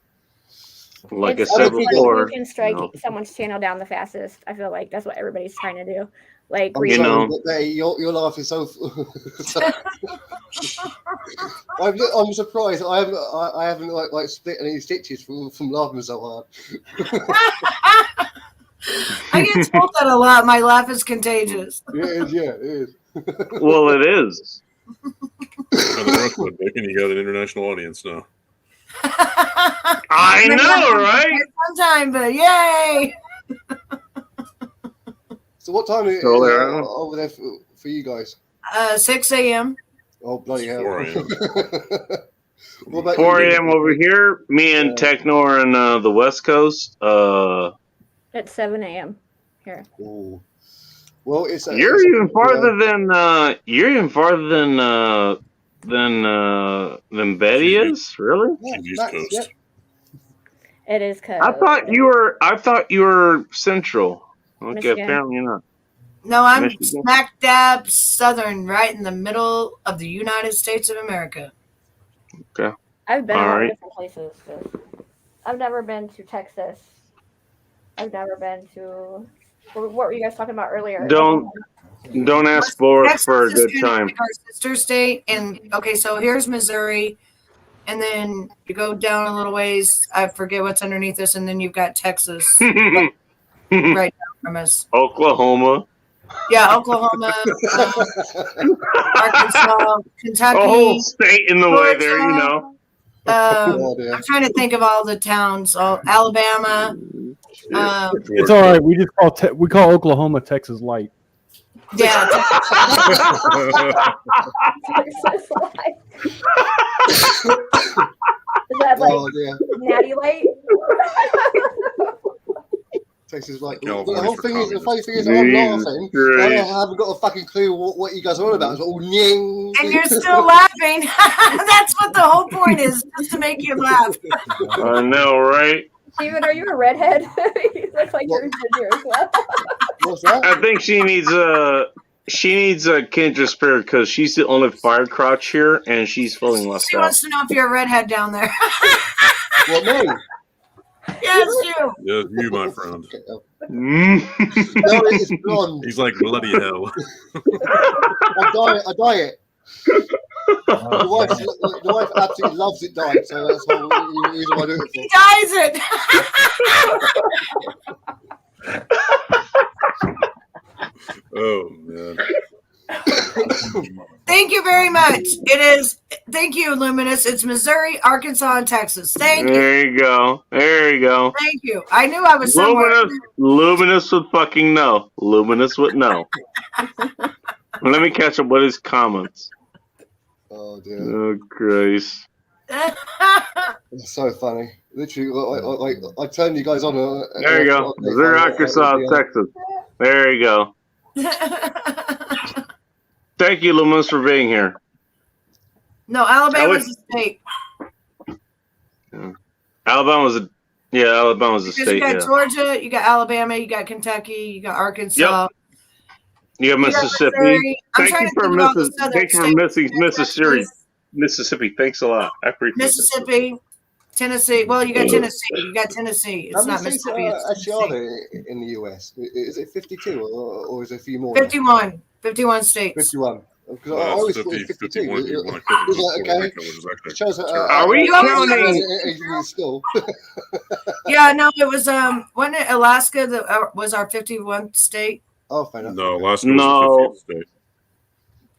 Like I said before, you can strike someone's channel down the fastest. I feel like that's what everybody's trying to do. Like your life is so. I'm surprised. I haven't like split any stitches from laughing so hard. I get told that a lot. My laugh is contagious. It is. Well, it is. You got an international audience now. I know, right? Sometime, but yay! So what time is it over there for you guys? 6 a.m. Oh, bloody hell. 4 a.m. What about 4 you? a.m. over here. Me and Techno are in the West Coast. It's 7 a.m. here. Ooh. Well, you're even farther than Betty is. Really? Yeah. It is coast. I thought you were central. Okay, Michigan. apparently you're not. No, I'm Michigan. smack dab southern, right in the middle of the United States of America. Okay. I've been a All lot of right. different places. I've never been to Texas. I've never been to. What were you guys talking about earlier? Don't ask Boris Texas for a is good kind of time. like our sister state, and okay, so here's Missouri, and then you go down a little ways. I forget what's underneath this, and then you've got Texas. Right now. from us. Oklahoma. Yeah, Oklahoma, Arkansas, Kentucky. A whole state in the way there, you know. I'm trying to think of all the towns. Alabama. It's all right. We just call Oklahoma Texas Light. Yeah. Texas Light. Is that like Natty Light? Texas Light. The California whole for thing is, the funny thing is, Jesus I'm laughing. I Christ. haven't got a fucking clue what you guys are on about. It's all nying. And you're still laughing. That's what the whole point is, just to make you laugh. I know, right? Steven, are you a redhead? You look like you're ginger as well. What's that? I think she needs a kindred spirit because she's the only fire crotch here, and she's feeling left She out. wants to know if you're a redhead down there. What, me? Yes, you. Yes, you, my friend. No, it's blonde. He's like bloody hell. I dye it. The wife absolutely loves it dyed, so that's the whole reason why I do it for. He dyes it. Oh man. Thank you very much. Thank you, Luminous. It's Missouri, Arkansas, and Texas. Thank you. There you go. There you go. Thank you. I knew I was somewhere. Luminous would fucking know. Luminous would know. Let me catch up with his comments. Oh dear. Oh Christ. It's so funny. Literally, I turned you guys on. There you go. Missouri, Arkansas, Texas. There you go. Thank you, Luminous, for being here. No, Alabama's a state. Alabama's a Because state. you got Georgia, you got Alabama, you got Kentucky, you got Arkansas. Yep. You got Mississippi. Thank you for missing Mississippi. Thanks a lot. I appreciate Mississippi, Tennessee. Well, you got Tennessee. You got Tennessee. It's not Mississippi. It's actually are there in the US? Is it 52 or is there a few more? 51. 51 states. 51. Because I Well, always it's thought it was 52. 51 you want to Is cover that Puerto okay? Rico, which is actually It shows Are we counting? Still. Yeah, no, it was wasn't it Alaska that was our 51st state? Oh, fair enough. No, Alaska No. was the 50th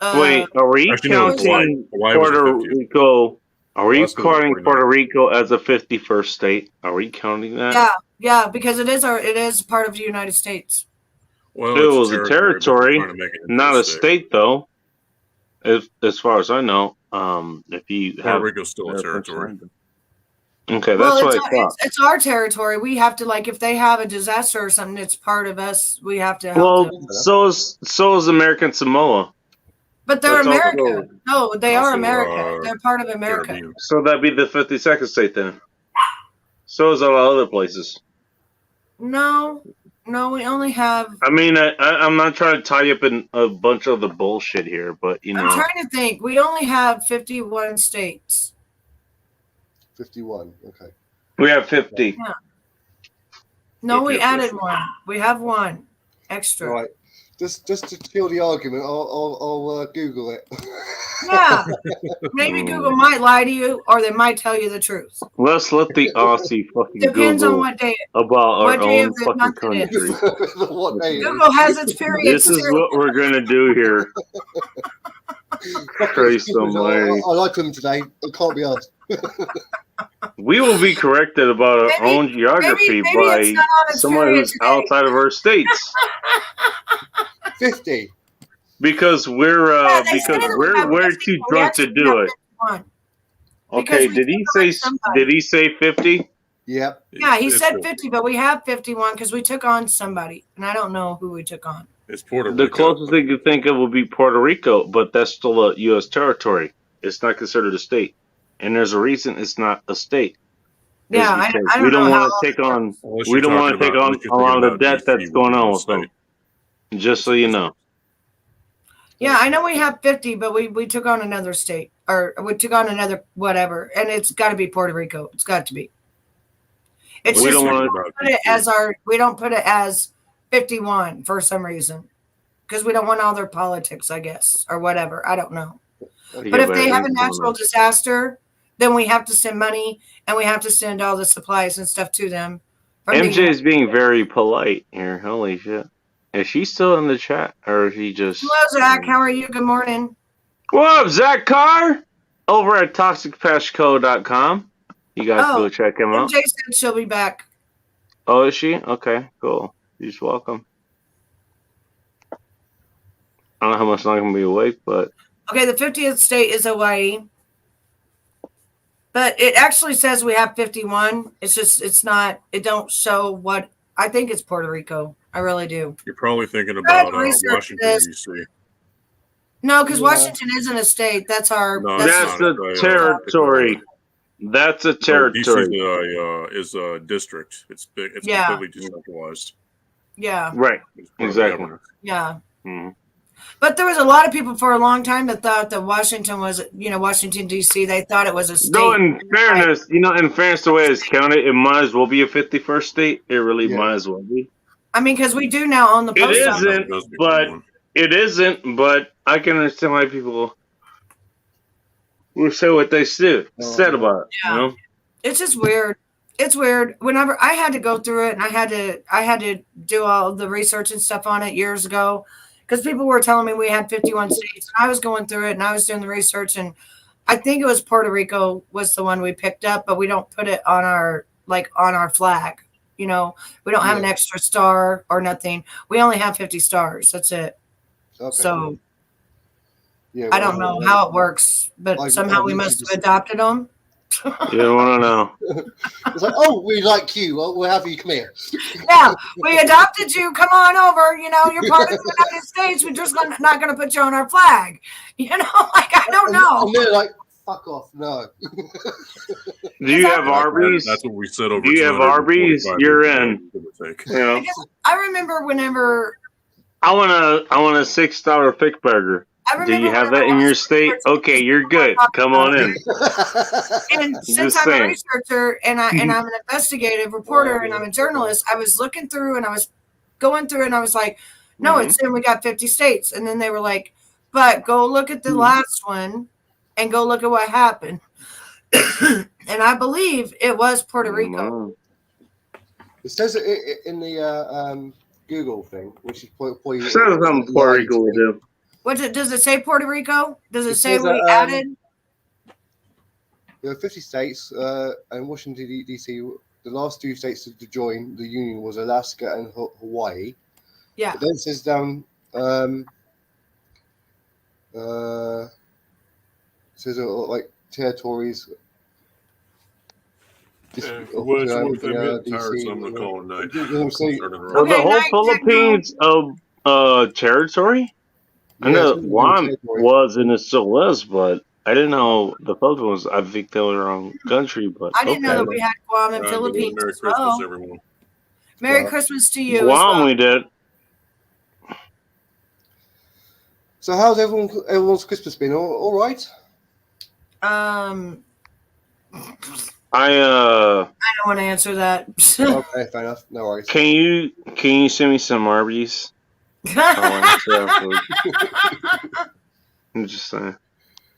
state. Wait, are we Actually, no, counting Hawaii was the Puerto 50th. Rico? Are we Alaska was counting 49th. Puerto Rico as a 51st state? Are we counting that? Yeah, because it is part of the United States. Well, It it's was a territory, but they're trying to make it into not a state. state, though. As far as I know, if you Puerto have Rico's still a territory. Okay, Well, that's what I thought. it's our territory. We have to, like, if they have a disaster or something, it's part of us. We have to help Well, them. so is American Samoa. But they're That's America. also- No, they are also, America. They're part of America. Caribbean. So that'd be the 52nd state then. So is a lot of other places. No, we only have. I mean, I'm not trying to tie you up in a bunch of the bullshit here, but you know. I'm trying to think. We only have 51 states. 51. Okay. We have 50. Yeah. No, we Yeah, added one. We have one extra. Right. Just to kill the argument, I'll Google it. Yeah. Maybe Google might lie to you, or they might tell you the truth. Let's let the Aussie fucking Depends on Google what day. about what our day own of the fucking month it country. is. What day? Google has its periods This is too. what we're gonna do here. Christ almighty. I like them today. It can't be asked. We will be corrected about our own geography maybe by it's not on its someone period who's today. outside of our states. 50. Because we're they say that we we're have 50, too but we drunk to actually do have it. 51. Okay, Because we took on did he say 50? Yep. Yeah, he It's said 50. 50, but we have 51 because we took on somebody, and I don't know who we took on. It's Puerto The Rico. closest thing you think of would be Puerto Rico, but that's still a U.S. territory. It's not considered a state, and there's a reason it's not a state. It's Yeah, I because don't we don't know want how. to take on Unless we you're don't want to talking take about- on unless you're a lot thinking of the about debt that's DC, going on which with is a them. Just so you know. Yeah, I know we have 50, but we took on another state, or we took on another whatever, and it's got to be Puerto Rico. It's got to be. It's We just don't we wanna- don't put it as we don't put it as 51 for some reason, because we don't want all their politics, I guess, or whatever. I don't know. But if they have a natural disaster, then we have to send money and we have to send all the supplies and stuff to them MJ is being very polite here. Holy shit. Is she still in the chat? Or is he just... Hello, Zach. How are you? Good morning. What up, Zach Carr? Over at ToxicPestCo.com. You guys go check him out. MJ said she'll be back. Oh, is she? Okay, cool. She's welcome. I don't know how much longer I'm going to be awake, but... Okay, the 50th state is Hawaii. But it actually says we have 51. It's just, it's not, it don't show what, I think it's Puerto Rico. I really do. You're probably thinking about Washington, D.C. No, because Washington isn't a state. That's our. No, that's a territory. That's a territory. DC is a district. It's big. It's completely decentralized. Yeah. Right. Exactly. Yeah. Mm-hmm. But there was a lot of people for a long time that thought that Washington was, Washington, D.C., they thought it was a state. No, in fairness, the way it's counted, it might as well be a 51st state. It really might as well be. I mean, because we do now own the post office. It isn't, but I can understand why people will say what they said about it. Yeah. You know? It's just weird. It's weird. Whenever I had to go through it and I had to do all the research and stuff on it years ago, because people were telling me we had 51 states. And I was going through it and I was doing the research, and I think it was Puerto Rico was the one we picked up, but we don't put it on our flag. We don't have an extra star or nothing. We only have 50 stars. That's it. Okay. So I don't know how it works, but somehow we must have adopted them. You don't want to know. It's like, oh, we like you. Well, we'll have you come here. Yeah, we adopted you. Come on over. You're part of the United States. We're just not going to put you on our flag. I don't know. And they're like, fuck off. No. Do you have Arby's? That's what we said over. Do you have Arby's? You're in. I remember whenever I want a $6 thick burger. Do you have that in your state? Okay, you're good. Come on in. And since I'm a researcher and I'm an investigative reporter and I'm a journalist, I was looking through and I was going through and I was like, no, it's saying we got 50 states. And then they were like, but go look at the last one and go look at what happened. And I believe it was Puerto Rico. It says it in the Google thing, which is probably says something Puerto Rico will do. Does it say Puerto Rico? Does it say we added? There are 50 states, and Washington, D.C., the last two states to join the Union was Alaska and Hawaii. Yeah. But then it says down, says like territories. I'm going to call it night. The whole Philippines territory? I know Guam was and it still was, but I didn't know the Philippines. I think they were their own country, but I didn't know that we had Guam and Philippines. Merry Christmas, everyone. Merry Christmas to you. Guam, we did. So how's everyone's Christmas been? All right. I don't want to answer that. Okay, fair enough. No worries. Can you send me some Arby's? I'm just saying.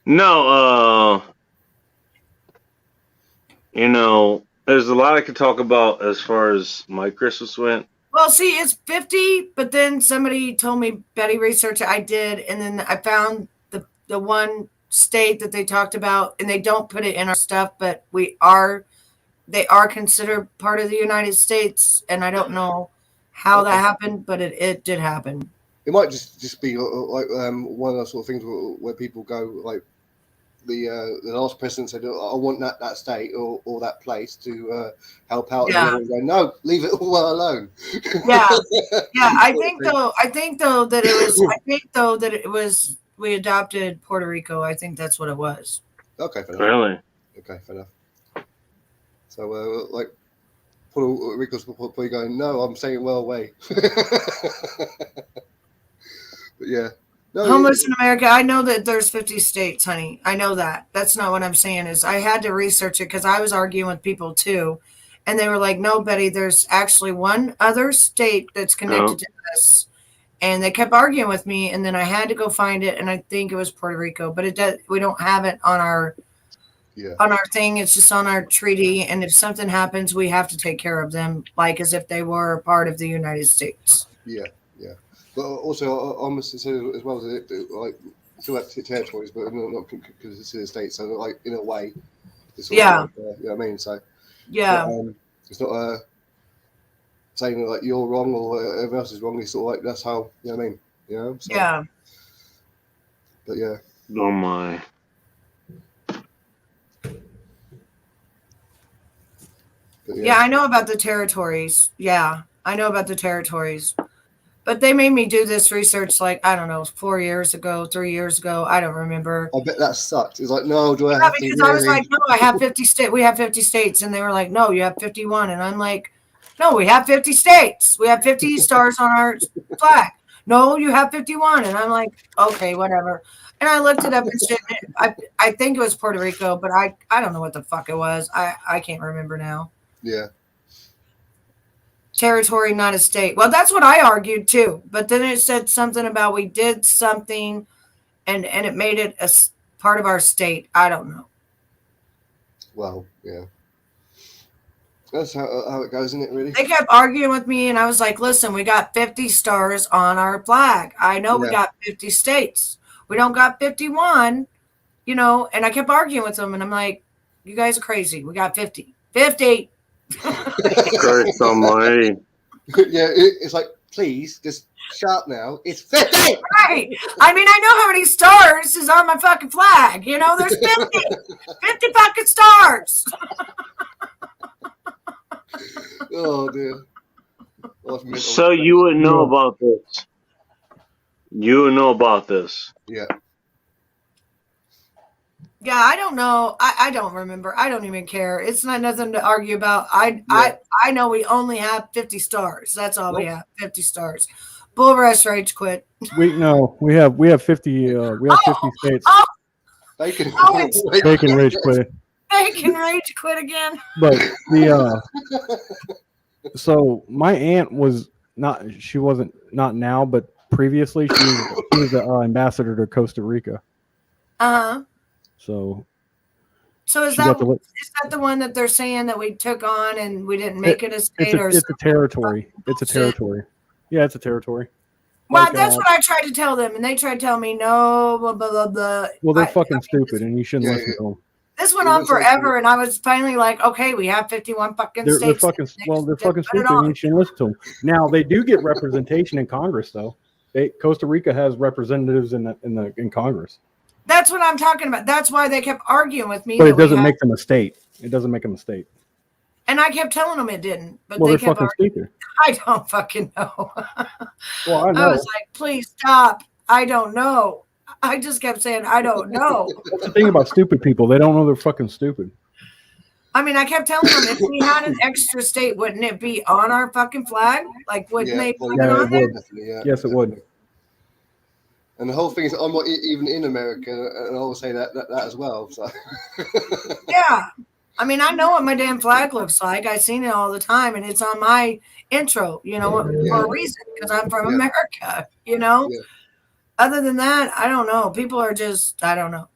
No, there's a lot I could talk about as far as my Christmas went. Well, see, it's 50, but then somebody told me, Betty research I did, and then I found the one state that they talked about, and they don't put it in our stuff, but they are considered part of the United States, and I don't know how that happened, but it did happen. It might just be like one of those sort of things where people go like the last president said, I want that state or that place to help out. Yeah. And go, no, leave it all alone. Yeah. I think though that it was we adopted Puerto Rico. I think that's what it was. Okay, fair enough. Really? Okay, fair enough. So like Puerto Rico's probably going, no, I'm staying well away. But yeah. No, Homeless in America. I know that there's 50 states, honey. I know that. That's not what I'm saying. Is I had to research it because I was arguing with people too, and they were like, "No, Betty, there's actually one other state that's connected to this," and they kept arguing with me. And then I had to go find it, and I think it was Puerto Rico, but we don't have it on our on our thing. It's just on our treaty. And if something happens, we have to take care of them, like as if they were part of the United States. Yeah. But also, I must say as well, like, still have territories, but not because it's in the States. So, like, in a way, it's sort of like, you know what I mean? So, it's not saying like you're wrong or everyone else is wrong. It's sort of like that's how, you know what I mean? You know? So, yeah. But yeah. Oh my. Yeah, I know about the territories. Yeah, I know about the territories. But they made me do this research like, I don't know, 4 years ago, 3 years ago. I don't remember. I bet that sucked. It's like, no, do I have to? Because I was like, no, I have 50 states. We have 50 states. And they were like, no, you have 51. And I'm like, no, we have 50 states. We have 50 stars on our flag. No, you have 51. And I'm like, okay, whatever. And I looked it up and shit. I think it was Puerto Rico, but I don't know what the fuck it was. I can't remember now. Yeah. Territory, not a state. Well, that's what I argued too. But then it said something about we did something and it made it a part of our state. I don't know. Well, yeah. That's how it goes, isn't it, really? They kept arguing with me, and I was like, listen, we got 50 stars on our flag. I know we got 50 states. We don't got 51, you know, and I kept arguing with them, and I'm like, you guys are crazy. We got 50. 50! Christ almighty. Yeah, it's like, please, just shut up now. It's 50! Right. I mean, I know how many stars is on my fucking flag. You know, there's 50. 50 fucking stars. Oh, dear. So you would know about this. You would know about this. Yeah. Yeah, I don't know. I don't remember. I don't even care. It's not nothing to argue about. I know we only have 50 stars. That's all we have. 50 stars. Bull rush, rage quit. We have 50 states. They can rage quit. They can rage quit again. But the so my aunt was not now, but previously she was the ambassador to Costa Rica. Uh-huh. So is that the one that they're saying that we took on and we didn't make it a state it's a territory. It's a territory. Yeah, it's a territory. Well, that's what I tried to tell them, and they tried to tell me no, blah blah blah blah. Well, they're fucking stupid, and you shouldn't listen to them. This went on forever, and I was finally like, okay, we have 51 fucking states. They're fucking stupid, and you shouldn't listen to them. Now they do get representation in Congress, though. Costa Rica has representatives in Congress. That's what I'm talking about. That's why they kept arguing with me. But it doesn't make them a state. It doesn't make them a state. And I kept telling them it didn't. But well, they they're fucking stupid. I don't fucking know. Well, I know. I was like, please stop. I don't know. I just kept saying, I don't know. That's the thing about stupid people. They don't know they're fucking stupid. I mean, I kept telling them, if we had an extra state, wouldn't it be on our fucking flag? Like, wouldn't they put it on there? Yes, it would. And the whole thing is, I'm not even in America, and I will say that as well. So. Yeah. I mean, I know what my damn flag looks like. I've seen it all the time, and it's on my intro, you know, for a reason, because I'm from America, you know? Yeah. Other than that, I don't know. People are just, I don't know.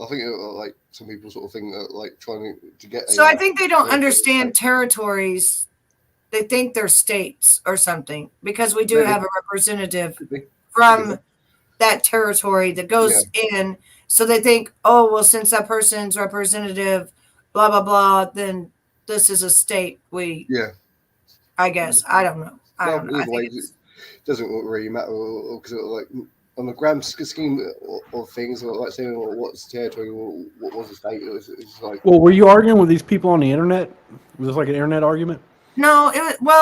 I think, like, some people sort of think that, like, trying to get... So I think they don't understand territories. They think they're states or something, because we do have a representative from that territory that goes in. So they think, oh, well, since that person's representative, blah, blah, blah, then this is a state. I guess. I don't know. I don't know. It doesn't really matter, because, like, on the grand scheme of things, or like saying what's territory or what was the state, it's like... Well, were you arguing with these people on the internet? Was this like an internet argument? No,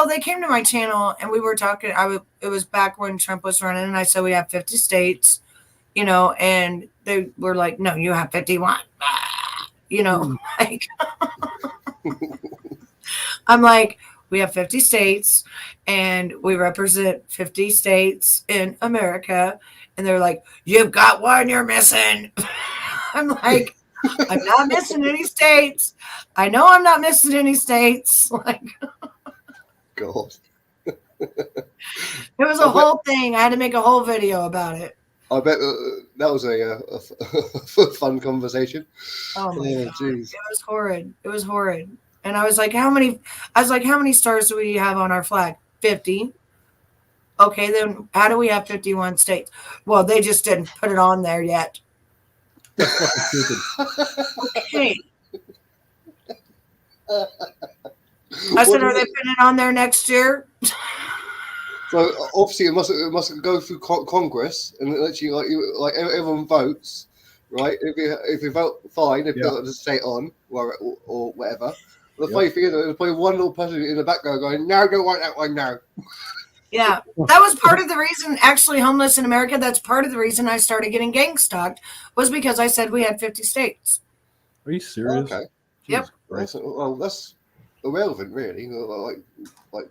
they came to my channel and we were talking. It was back when Trump was running, and I said we have 50 states, you know, and they were like, no, you have 51. You know, like I'm like, we have 50 states and we represent 50 states in America. And they're like, you've got one you're missing. I'm like, I'm not missing any states. I know I'm not missing any states. Like, God. It was a whole thing. I had to make a whole video about it. I bet that was a fun conversation. Oh my god, jeez. It was horrid. It was horrid. And I was like, how many stars do we have on our flag? 50. Okay, then how do we have 51 states? Well, they just didn't put it on there yet. That's fucking stupid. Okay. I said, are they putting it on there next year? So obviously it must go through Congress, and literally like everyone votes, right? If you vote fine, if you put the state on or whatever. The funny thing is, there's probably one little person in the background going, "No, don't want that one now." Yeah, that was part of the reason. Actually, Homeless in America. That's part of the reason I started getting gang stalked was because I said we had 50 states. Are you serious? Okay. Yep. Well, that's irrelevant, really. Like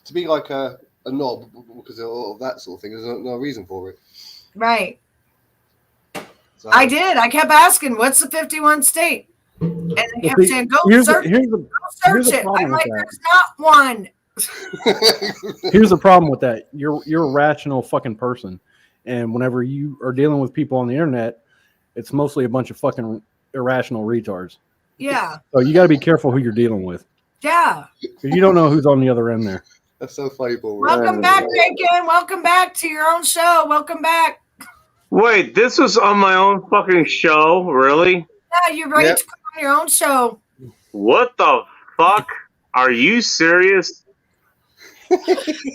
to be like a knob because of that sort of thing. There's no reason for it. Right. So, I did. I kept asking, "What's the 51 state?" And they kept saying, "Go search it. Go search it." I'm like, "There's not one." Here's the problem with that. You're a rational fucking person, and whenever you are dealing with people on the internet, it's mostly a bunch of fucking irrational retards. Yeah. So you got to be careful who you're dealing with. Yeah. Because you don't know who's on the other end there. That's so funny, Paul. Welcome back, Bacon. Welcome back to your own show. Welcome back. Wait, this was on my own fucking show? Really? Yeah, you're ready to come on your own show. What the fuck? Are you serious?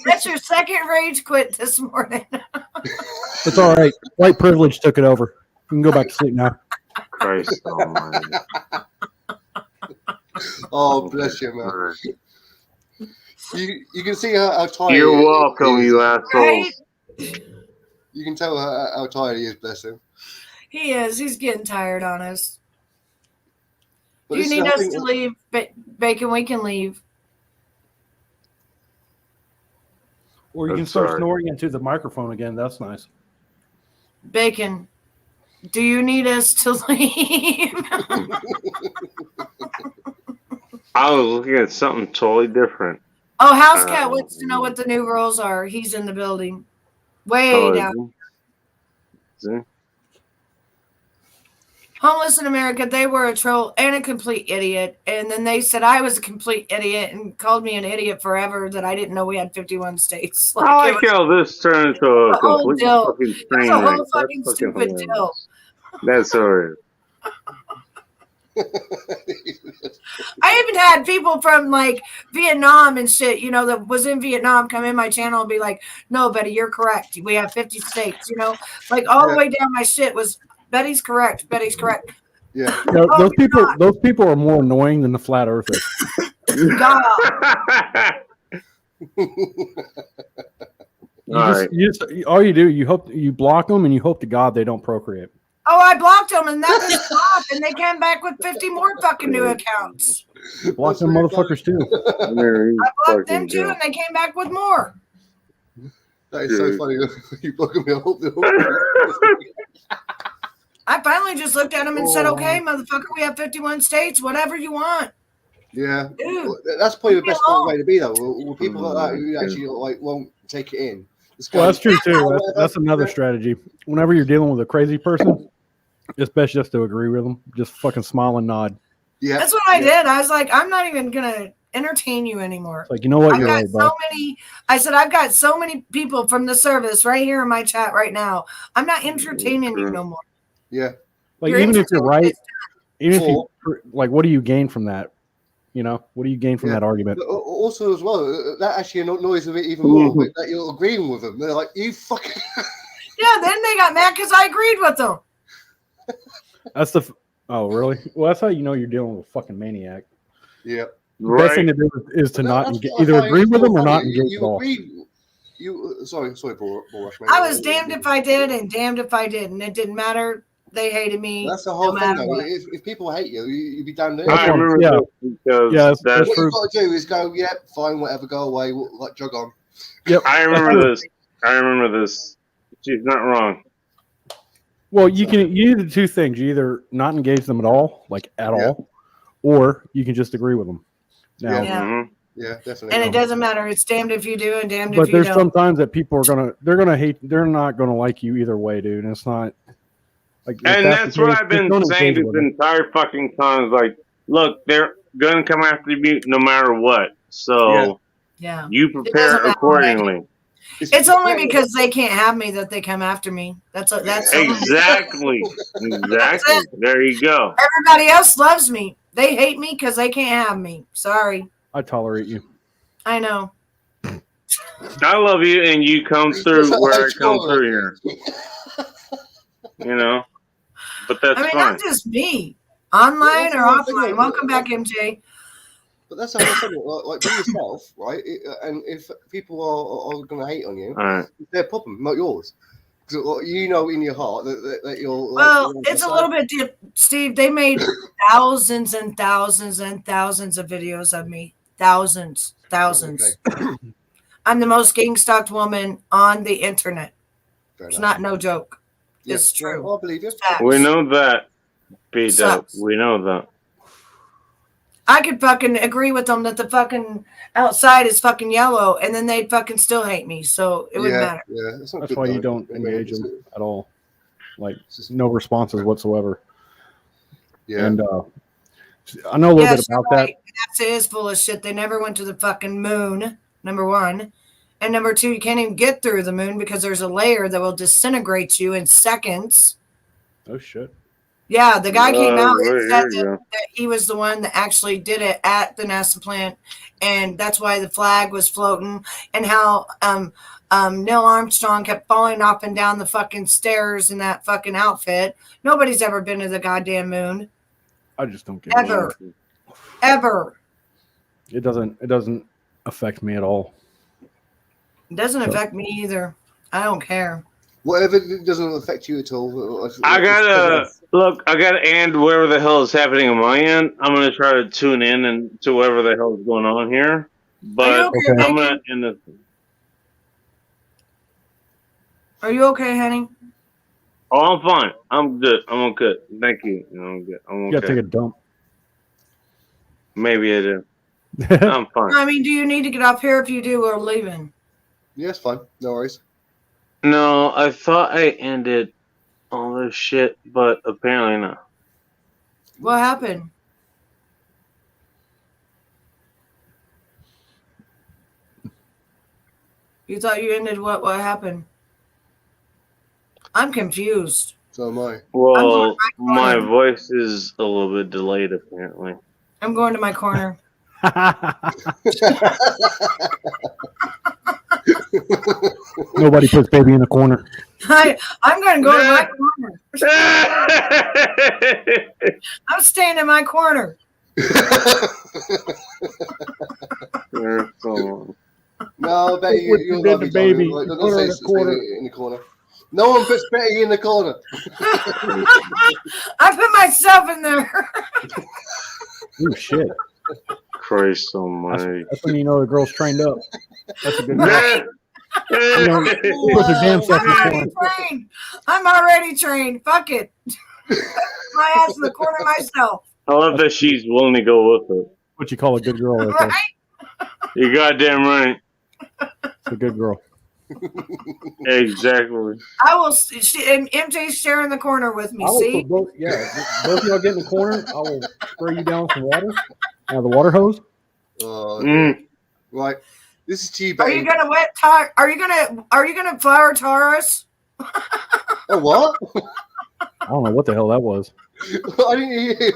That's your second rage quit this morning. It's all right. White privilege took it over. You can go back to sleep now. Christ almighty. Oh, bless you, man. You can see how tired. You're welcome, you assholes. You can tell how tired he is, bless him. He is. He's getting tired on us. But you need us to leave, Bacon, we can leave. Or you can start snoring into the microphone again. That's nice. Bacon, do you need us to leave? I was looking at something totally different. Oh, House Cat wants to know what the new rules are. He's in the building. Way down. Homeless in America, they were a troll and a complete idiot. And then they said I was a complete idiot and called me an idiot forever that I didn't know we had 51 states. Like I like how this turned into a complete fucking train wreck. It's a whole fucking stupid deal. That's alright. I even had people from like Vietnam and shit, that was in Vietnam come in my channel and be like, "No, Betty, you're correct. We have 50 states." Like all the way down my shit was Betty's correct. Betty's correct. Yeah. Those people are more annoying than the flat earthers. All you do, you block them and you hope to God they don't procreate. Oh, I blocked them and that was off, and they came back with 50 more fucking new accounts. Block them motherfuckers too. I blocked them too, and they came back with more. That is so funny. You blocking me. I finally just looked at them and said, "Okay, motherfucker, we have 51 states. Whatever you want." Yeah, dude, that's probably the best way to be though. With people like that who actually won't take it in. Well, that's true too. That's another strategy. Whenever you're dealing with a crazy person, it's best just to agree with them. Just fucking smile and nod. Yeah, that's what I did. I was like, I'm not even gonna entertain you anymore. It's like, you know what? I said, I've got so many people from the service right here in my chat right now. I'm not entertaining you no more. Yeah. Like, even if you're right, even if you like, what do you gain from that? What do you gain from that argument? But also, as well, that actually annoys them even more. That you're agreeing with them. They're like, you fucking. Yeah, then they got mad because I agreed with them. That's oh, really? Well, that's how you know you're dealing with a fucking maniac. Yeah. The best thing to do is to not either agree with them or not engage at all. Sorry, Paul. I was damned if I did and damned if I didn't. It didn't matter. They hated me. That's the whole thing, though. If people hate you, you'd be damned. I remember what you've got to do is go, fine, whatever, go away, jog on. Yep. I remember this. She's not wrong. Well, you do two things. You either not engage them at all, like at all, or you can just agree with them. Now, Yeah, definitely. And it doesn't matter. It's damned if you do and damned But if you there's don't. sometimes that people are gonna hate. They're not gonna like you either way, dude. And it's not like. And that's what I've just been don't saying engage this with them. entire fucking time. Is like, look, they're gonna come after you no matter what. So Yeah. you It doesn't prepare matter what I do. accordingly. It's only because they can't have me that they come after me. That's Exactly. Exactly. There you go. Everybody else loves me. They hate me because they can't have me. Sorry. I tolerate you. I know. I love you, and you come through where I come through here. You know, but that's I mean, fine. not just me. Online or offline. Welcome back, MJ. But that's the whole thing. Like be yourself, right? And if people are going to hate on you, Right. it's their problem, not yours. Because you know in your heart that you're. Well, it's a little bit deep, Steve. They made thousands and thousands and thousands of videos of me. Thousands. Okay. I'm the most gang-stalked woman on the internet. Fair It's enough. not no joke. Yeah, It's true. I believe you. We know that, B-Dub. Sucks. We know that. I could fucking agree with them that the fucking outside is fucking yellow, and then they'd fucking still hate me. So it wouldn't matter. Yeah, that's why you don't engage them at all. Like no responses whatsoever. Yeah. And I know a little bit about that. NASA is full of shit. They never went to the fucking moon, number one. And number two, you can't even get through the moon because there's a layer that will disintegrate you in seconds. Oh, shit. Yeah, the guy came out and said here you go. that he was the one that actually did it at the NASA plant. And that's why the flag was floating. And how Neil Armstrong kept falling up and down the fucking stairs in that fucking outfit. Nobody's ever been to the goddamn moon. I just don't get Ever. it. Ever. It doesn't affect me at all. It doesn't affect me either. I don't care. Whatever doesn't affect you at all. I gotta end wherever the hell is happening on my end. I'm gonna try to tune in and to whatever the hell is going on here. But okay, I'm gonna end this. Are you okay, honey? Oh, I'm fine. I'm good. I'm okay. Thank you. I'm good. I'm okay. You gotta take a dump. Maybe I do. I'm fine. I mean, do you need to get off here? If you do, we're leaving. Yeah, it's fine. No worries. No, I thought I ended all this shit, but apparently not. What happened? You thought you ended what? What happened? I'm confused. So am I. Well, my voice is a little bit delayed, apparently. I'm going to my corner. Nobody puts baby in the corner. I'm going to go to my corner. I'm staying in my corner. No, Betty, you're lovely, baby. Like, don't say it's in the corner. No one puts Betty in the corner. I put myself in there. Oh shit! Christ almighty. That's when you know the girl's trained up. That's a good girl. You know, put her damn self in the corner. Trained. I'm already trained. Fuck it. My ass in the corner myself. I love that she's willing to go with it. What you call a good girl? Right there. You're goddamn right. It's a good girl. Exactly. I will. And MJ's sharing the corner with me. See? Both of y'all get in the corner. I will spray you down with some water. The water hose. Right. This is to you, Are Betty. you gonna wet tar? Are you gonna flower tar us? Oh what? I don't know what the hell that was. I didn't hear you.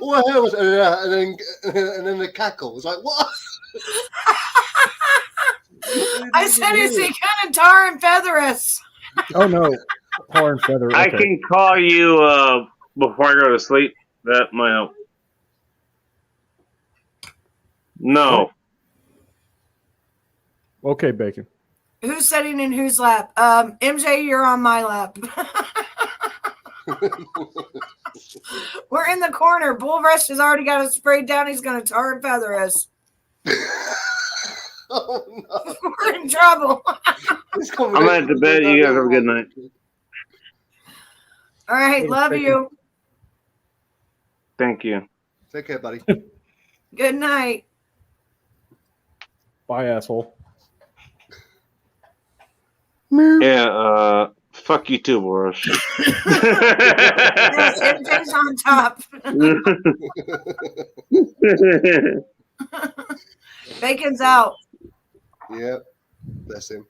What the hell was that? And then the cackle was like, what? I said, is he gonna tar and feather us? Oh no, tar and feather. I can call you before I go to sleep. That might help. No. Okay, Bacon. Who's sitting in whose lap? MJ, you're on my lap. We're in the corner. Bull Rush has already got us sprayed down. He's gonna tar and feather us. Oh no. We're in trouble. I'm at the bed. You guys have a good night. All right, love you. Thank you. Take care, buddy. Good night. Bye, asshole. Yeah, fuck you too, Boris. Yes, everything's on top. Bacon's out. Yep. Bless him.